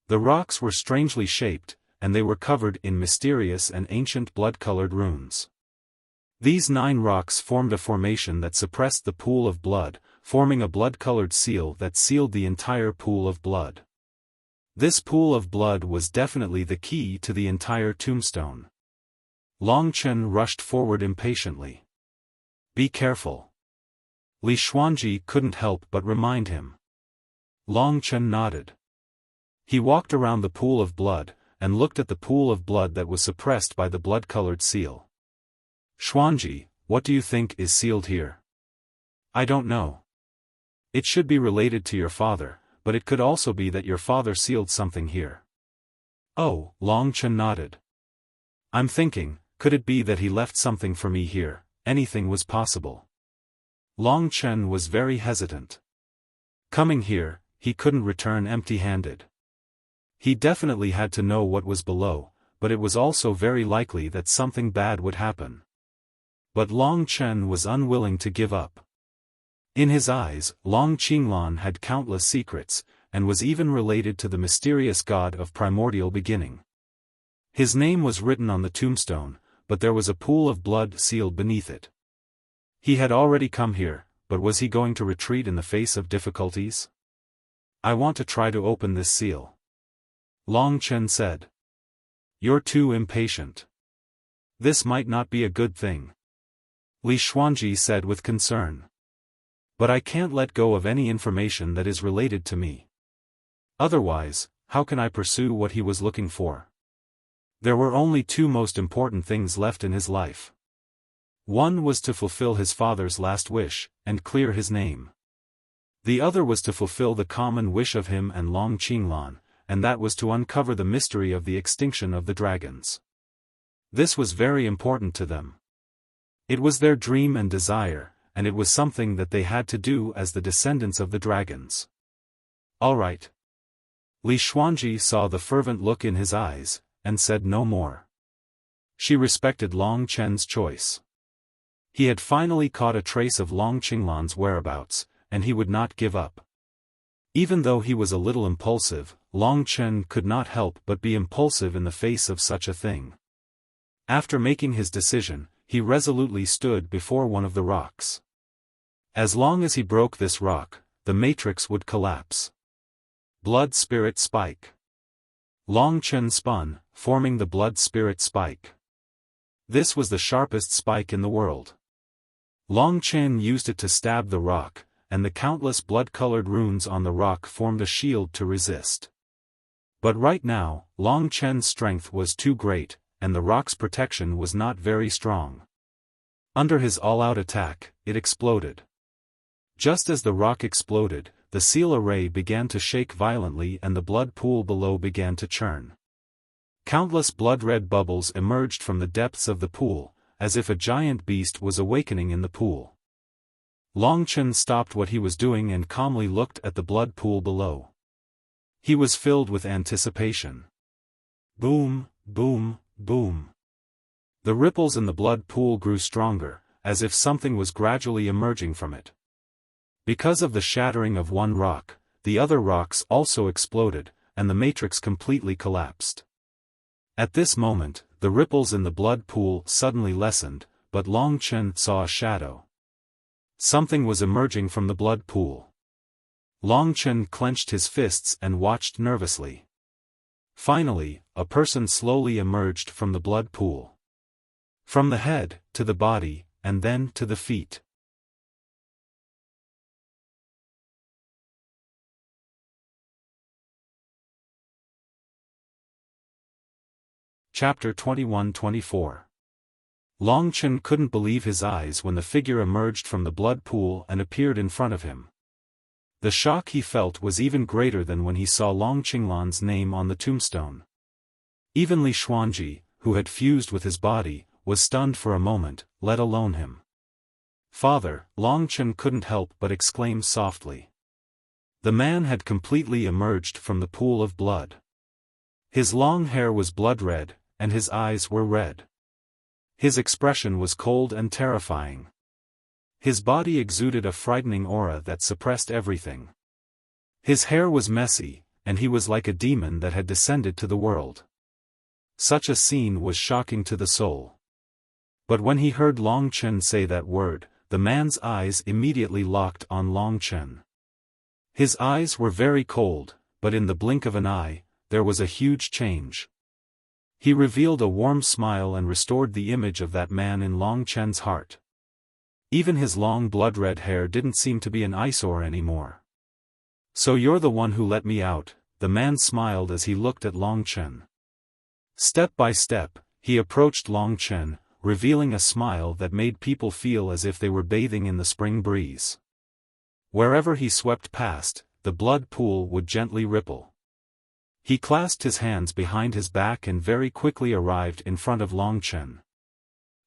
The rocks were strangely shaped, and they were covered in mysterious and ancient blood-colored runes. These 9 rocks formed a formation that suppressed the pool of blood, forming a blood-colored seal that sealed the entire pool of blood. This pool of blood was definitely the key to the entire tombstone. Long Chen rushed forward impatiently. Be careful. Li Xuanji couldn't help but remind him. Long Chen nodded. He walked around the pool of blood, and looked at the pool of blood that was suppressed by the blood-colored seal. Xuanji, what do you think is sealed here? I don't know. It should be related to your father, but it could also be that your father sealed something here. Oh, Long Chen nodded. I'm thinking, could it be that he left something for me here? Anything was possible. Long Chen was very hesitant. Coming here, he couldn't return empty-handed. He definitely had to know what was below, but it was also very likely that something bad would happen. But Long Chen was unwilling to give up. In his eyes, Long Qinglan had countless secrets, and was even related to the mysterious god of primordial beginning. His name was written on the tombstone, but there was a pool of blood sealed beneath it. He had already come here, but was he going to retreat in the face of difficulties? I want to try to open this seal. Long Chen said. You're too impatient. This might not be a good thing. Li Xuanji said with concern. But I can't let go of any information that is related to me. Otherwise, how can I pursue what he was looking for? There were only 2 most important things left in his life. One was to fulfill his father's last wish, and clear his name. The other was to fulfill the common wish of him and Long Qinglan, and that was to uncover the mystery of the extinction of the dragons. This was very important to them. It was their dream and desire, and it was something that they had to do as the descendants of the dragons. All right. Li Xuanji saw the fervent look in his eyes, and said no more. She respected Long Chen's choice. He had finally caught a trace of Long Qinglan's whereabouts, and he would not give up. Even though he was a little impulsive, Long Chen could not help but be impulsive in the face of such a thing. After making his decision, he resolutely stood before one of the rocks. As long as he broke this rock, the matrix would collapse. Blood Spirit Spike. Long Chen spun, forming the Blood Spirit Spike. This was the sharpest spike in the world. Long Chen used it to stab the rock, and the countless blood-colored runes on the rock formed a shield to resist. But right now, Long Chen's strength was too great, and the rock's protection was not very strong. Under his all-out attack, it exploded. Just as the rock exploded, the seal array began to shake violently and the blood pool below began to churn. Countless blood-red bubbles emerged from the depths of the pool, as if a giant beast was awakening in the pool. Long Chen stopped what he was doing and calmly looked at the blood pool below. He was filled with anticipation. Boom, boom, boom. The ripples in the blood pool grew stronger, as if something was gradually emerging from it. Because of the shattering of one rock, the other rocks also exploded, and the matrix completely collapsed. At this moment, the ripples in the blood pool suddenly lessened, but Long Chen saw a shadow. Something was emerging from the blood pool. Long Chen clenched his fists and watched nervously. Finally, a person slowly emerged from the blood pool. From the head, to the body, and then to the feet. Chapter 21-24. Long Chen couldn't believe his eyes when the figure emerged from the blood pool and appeared in front of him. The shock he felt was even greater than when he saw Long Qinglan's name on the tombstone. Even Li Xuanji, who had fused with his body, was stunned for a moment, let alone him. "Father," Long Chen couldn't help but exclaim softly. The man had completely emerged from the pool of blood. His long hair was blood-red, and his eyes were red. His expression was cold and terrifying. His body exuded a frightening aura that suppressed everything. His hair was messy, and he was like a demon that had descended to the world. Such a scene was shocking to the soul. But when he heard Long Chen say that word, the man's eyes immediately locked on Long Chen. His eyes were very cold, but in the blink of an eye, there was a huge change. He revealed a warm smile and restored the image of that man in Long Chen's heart. Even his long blood-red hair didn't seem to be an eyesore anymore. "So you're the one who let me out," the man smiled as he looked at Long Chen. Step by step, he approached Long Chen, revealing a smile that made people feel as if they were bathing in the spring breeze. Wherever he swept past, the blood pool would gently ripple. He clasped his hands behind his back and very quickly arrived in front of Long Chen.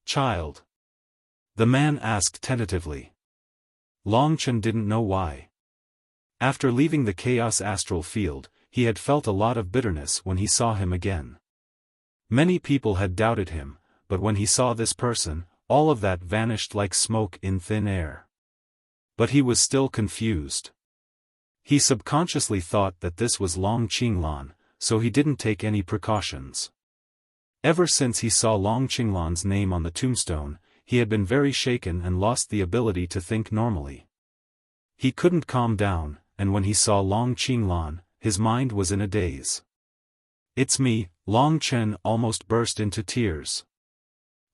"Child?" the man asked tentatively. Long Chen didn't know why. After leaving the chaos astral field, he had felt a lot of bitterness when he saw him again. Many people had doubted him, but when he saw this person, all of that vanished like smoke in thin air. But he was still confused. He subconsciously thought that this was Long Qinglan, so he didn't take any precautions. Ever since he saw Long Qinglan's name on the tombstone, he had been very shaken and lost the ability to think normally. He couldn't calm down, and when he saw Long Qinglan, his mind was in a daze. "It's me," Long Chen almost burst into tears.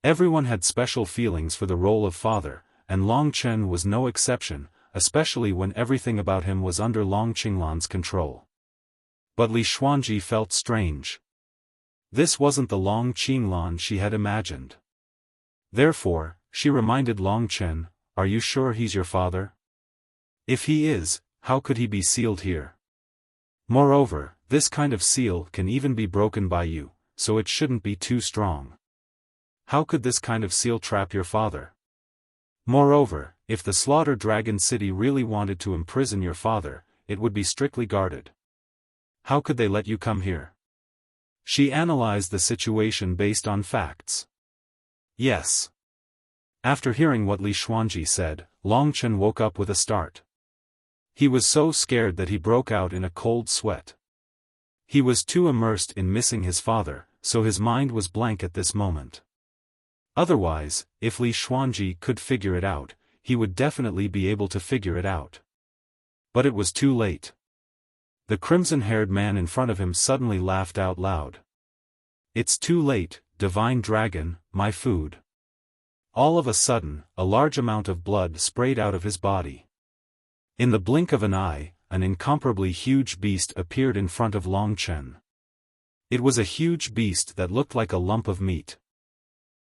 Everyone had special feelings for the role of father, and Long Chen was no exception, especially when everything about him was under Long Qinglan's control. But Li Xuanji felt strange. This wasn't the Long Qinglan she had imagined. Therefore, she reminded Long Chen, "Are you sure he's your father? If he is, how could he be sealed here? Moreover, this kind of seal can even be broken by you, so it shouldn't be too strong. How could this kind of seal trap your father? Moreover, if the Slaughter Dragon City really wanted to imprison your father, it would be strictly guarded. How could they let you come here?" She analyzed the situation based on facts. "Yes." After hearing what Li Xuanji said, Long Chen woke up with a start. He was so scared that he broke out in a cold sweat. He was too immersed in missing his father, so his mind was blank at this moment. Otherwise, if Li Xuanji could figure it out, he would definitely be able to figure it out. But it was too late. The crimson-haired man in front of him suddenly laughed out loud. "It's too late, divine dragon, my food." All of a sudden, a large amount of blood sprayed out of his body. In the blink of an eye, an incomparably huge beast appeared in front of Long Chen. It was a huge beast that looked like a lump of meat.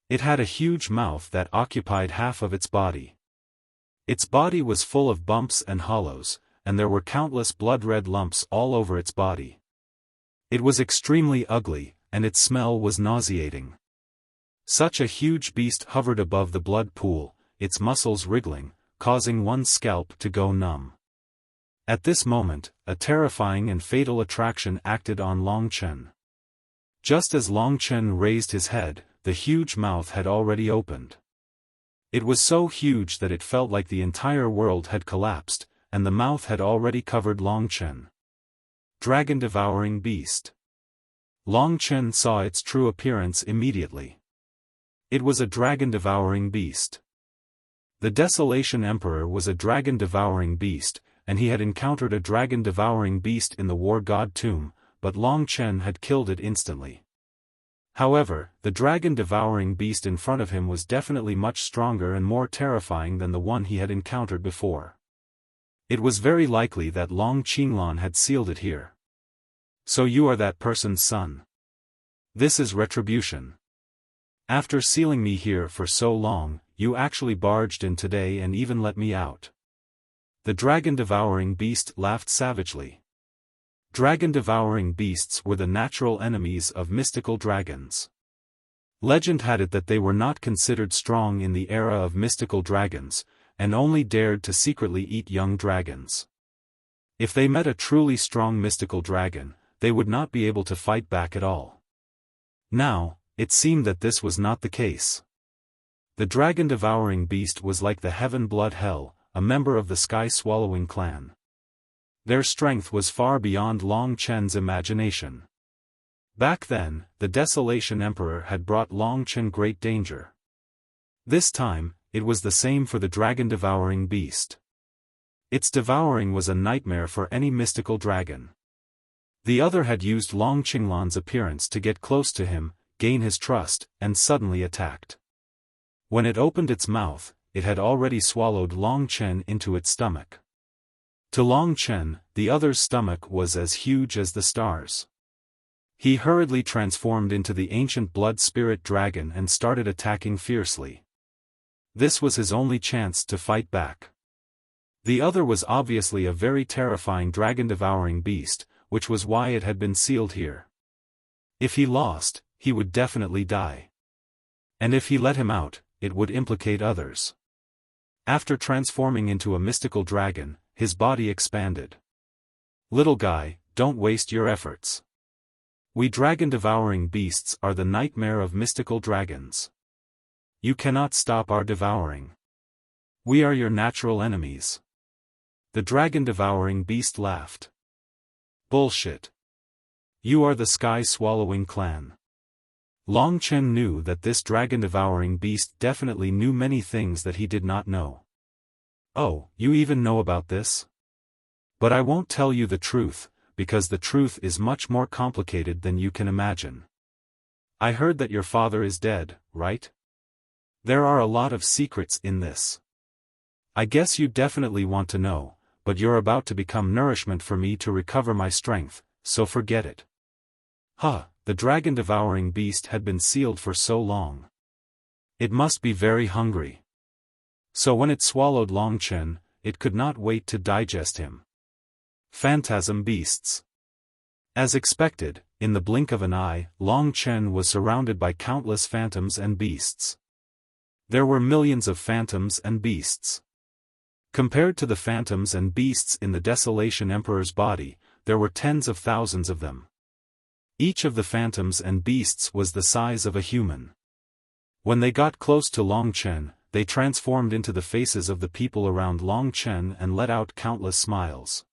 It had a huge mouth that occupied half of its body. Its body was full of bumps and hollows, and there were countless blood-red lumps all over its body. It was extremely ugly, and its smell was nauseating. Such a huge beast hovered above the blood pool, its muscles wriggling, causing one's scalp to go numb. At this moment, a terrifying and fatal attraction acted on Long Chen. Just as Long Chen raised his head, the huge mouth had already opened. It was so huge that it felt like the entire world had collapsed, and the mouth had already covered Long Chen. Dragon-devouring beast. Long Chen saw its true appearance immediately. It was a dragon-devouring beast. The Desolation Emperor was a dragon-devouring beast, and he had encountered a dragon-devouring beast in the War God Tomb, but Long Chen had killed it instantly. However, the dragon-devouring beast in front of him was definitely much stronger and more terrifying than the one he had encountered before. It was very likely that Long Qinglan had sealed it here. So you are that person's son. This is retribution. After sealing me here for so long, you actually barged in today and even let me out. The dragon-devouring beast laughed savagely. Dragon-devouring beasts were the natural enemies of mystical dragons. Legend had it that they were not considered strong in the era of mystical dragons, and only dared to secretly eat young dragons. If they met a truly strong mystical dragon, they would not be able to fight back at all. Now, it seemed that this was not the case. The dragon-devouring beast was like the Heaven Blood Hell, a member of the Sky-Swallowing clan. Their strength was far beyond Long Chen's imagination. Back then, the Desolation Emperor had brought Long Chen great danger. This time, it was the same for the dragon-devouring beast. Its devouring was a nightmare for any mystical dragon. The other had used Long Qinglan's appearance to get close to him, gain his trust, and suddenly attacked. When it opened its mouth, it had already swallowed Long Chen into its stomach. To Long Chen, the other's stomach was as huge as the stars. He hurriedly transformed into the ancient blood spirit dragon and started attacking fiercely. This was his only chance to fight back. The other was obviously a very terrifying dragon-devouring beast, which was why it had been sealed here. If he lost, he would definitely die. And if he let him out, it would implicate others. After transforming into a mystical dragon, his body expanded. Little guy, don't waste your efforts. We dragon-devouring beasts are the nightmare of mystical dragons. You cannot stop our devouring. We are your natural enemies. The dragon-devouring beast laughed. Bullshit. You are the Sky-Swallowing clan. Long Chen knew that this dragon-devouring beast definitely knew many things that he did not know. Oh, you even know about this? But I won't tell you the truth, because the truth is much more complicated than you can imagine. I heard that your father is dead, right? There are a lot of secrets in this. I guess you definitely want to know, but you're about to become nourishment for me to recover my strength, so forget it. Huh, the dragon-devouring beast had been sealed for so long. It must be very hungry. So when it swallowed Long Chen, it could not wait to digest him. Phantasm beasts. As expected, in the blink of an eye, Long Chen was surrounded by countless phantoms and beasts. There were millions of phantoms and beasts. Compared to the phantoms and beasts in the Desolation Emperor's body, there were tens of thousands of them. Each of the phantoms and beasts was the size of a human. When they got close to Long Chen, they transformed into the faces of the people around Long Chen and let out countless smiles.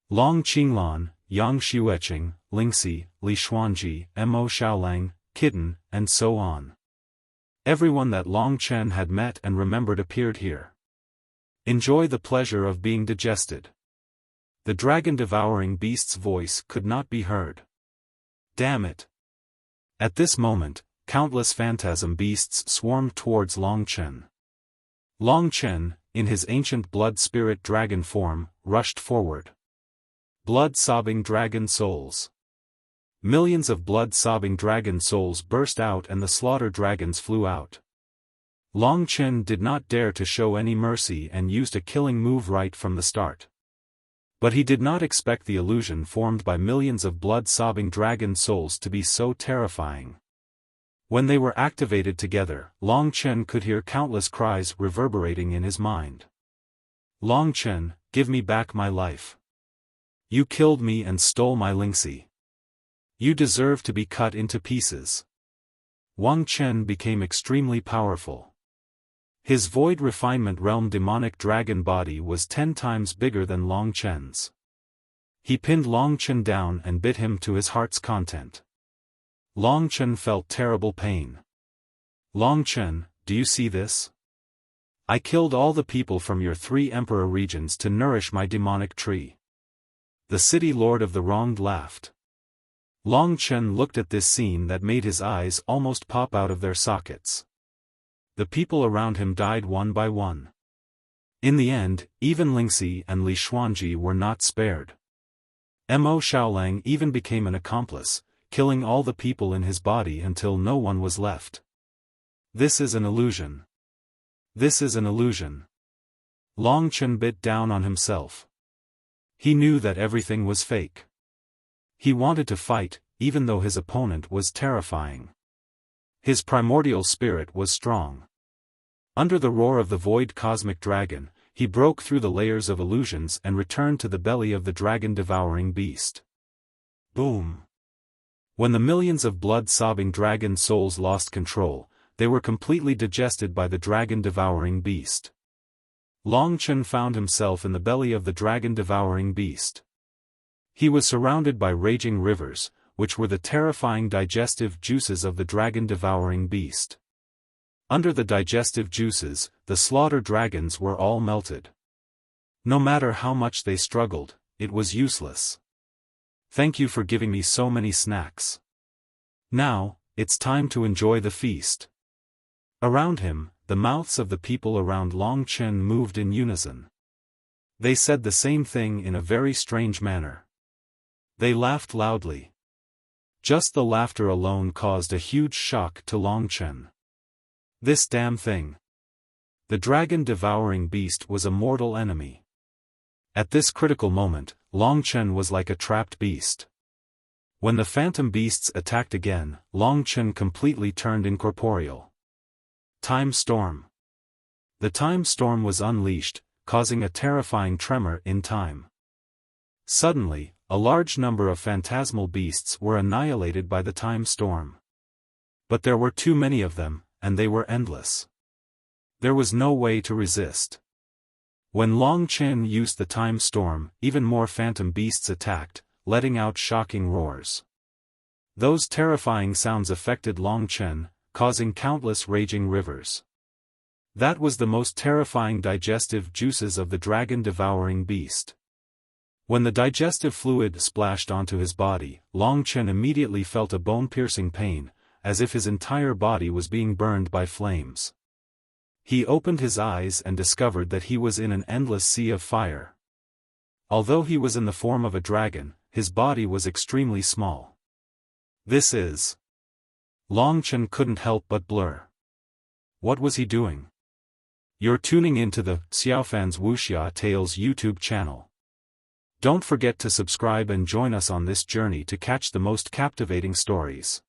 Long Qinglan, Yang Xueqing, Lingxi, Li Xuanji, Mo Xiaolang, Kitten, and so on. Everyone that Long Chen had met and remembered appeared here. Enjoy the pleasure of being digested. The dragon-devouring beast's voice could not be heard. Damn it. At this moment, countless phantasm beasts swarmed towards Long Chen. Long Chen, in his ancient blood spirit dragon form, rushed forward. Blood-sobbing dragon souls. Millions of blood-sobbing dragon souls burst out and the slaughter dragons flew out. Long Chen did not dare to show any mercy and used a killing move right from the start. But he did not expect the illusion formed by millions of blood-sobbing dragon souls to be so terrifying. When they were activated together, Long Chen could hear countless cries reverberating in his mind. Long Chen, give me back my life. You killed me and stole my Lingxi. You deserve to be cut into pieces. Wang Chen became extremely powerful. His void refinement realm demonic dragon body was 10 times bigger than Long Chen's. He pinned Long Chen down and bit him to his heart's content. Long Chen felt terrible pain. Long Chen, do you see this? I killed all the people from your 3 emperor regions to nourish my demonic tree. The city lord of the wronged laughed. Long Chen looked at this scene that made his eyes almost pop out of their sockets. The people around him died one by one. In the end, even Lingxi and Li Xuanji were not spared. Mo Xiaolang even became an accomplice, killing all the people in his body until no one was left. This is an illusion. This is an illusion. Long Chen bit down on himself. He knew that everything was fake. He wanted to fight, even though his opponent was terrifying. His primordial spirit was strong. Under the roar of the void cosmic dragon, he broke through the layers of illusions and returned to the belly of the dragon-devouring beast. Boom! When the millions of blood-sobbing dragon souls lost control, they were completely digested by the dragon-devouring beast. Long Chen found himself in the belly of the dragon-devouring beast. He was surrounded by raging rivers, which were the terrifying digestive juices of the dragon-devouring beast. Under the digestive juices, the slaughter dragons were all melted. No matter how much they struggled, it was useless. Thank you for giving me so many snacks. Now, it's time to enjoy the feast. Around him, the mouths of the people around Long Chen moved in unison. They said the same thing in a very strange manner. They laughed loudly. Just the laughter alone caused a huge shock to Long Chen. This damn thing. The dragon-devouring beast was a mortal enemy. At this critical moment, Long Chen was like a trapped beast. When the phantom beasts attacked again, Long Chen completely turned incorporeal. Time storm. The time storm was unleashed, causing a terrifying tremor in time. Suddenly, a large number of phantasmal beasts were annihilated by the time storm. But there were too many of them, and they were endless. There was no way to resist. When Long Chen used the time storm, even more phantom beasts attacked, letting out shocking roars. Those terrifying sounds affected Long Chen, causing countless raging rivers. That was the most terrifying digestive juices of the dragon-devouring beast. When the digestive fluid splashed onto his body, Long Chen immediately felt a bone-piercing pain, as if his entire body was being burned by flames. He opened his eyes and discovered that he was in an endless sea of fire. Although he was in the form of a dragon, his body was extremely small. This is... Long Chen couldn't help but blur. What was he doing? You're tuning into the Xiaofan's Wuxia Tales YouTube channel. Don't forget to subscribe and join us on this journey to catch the most captivating stories.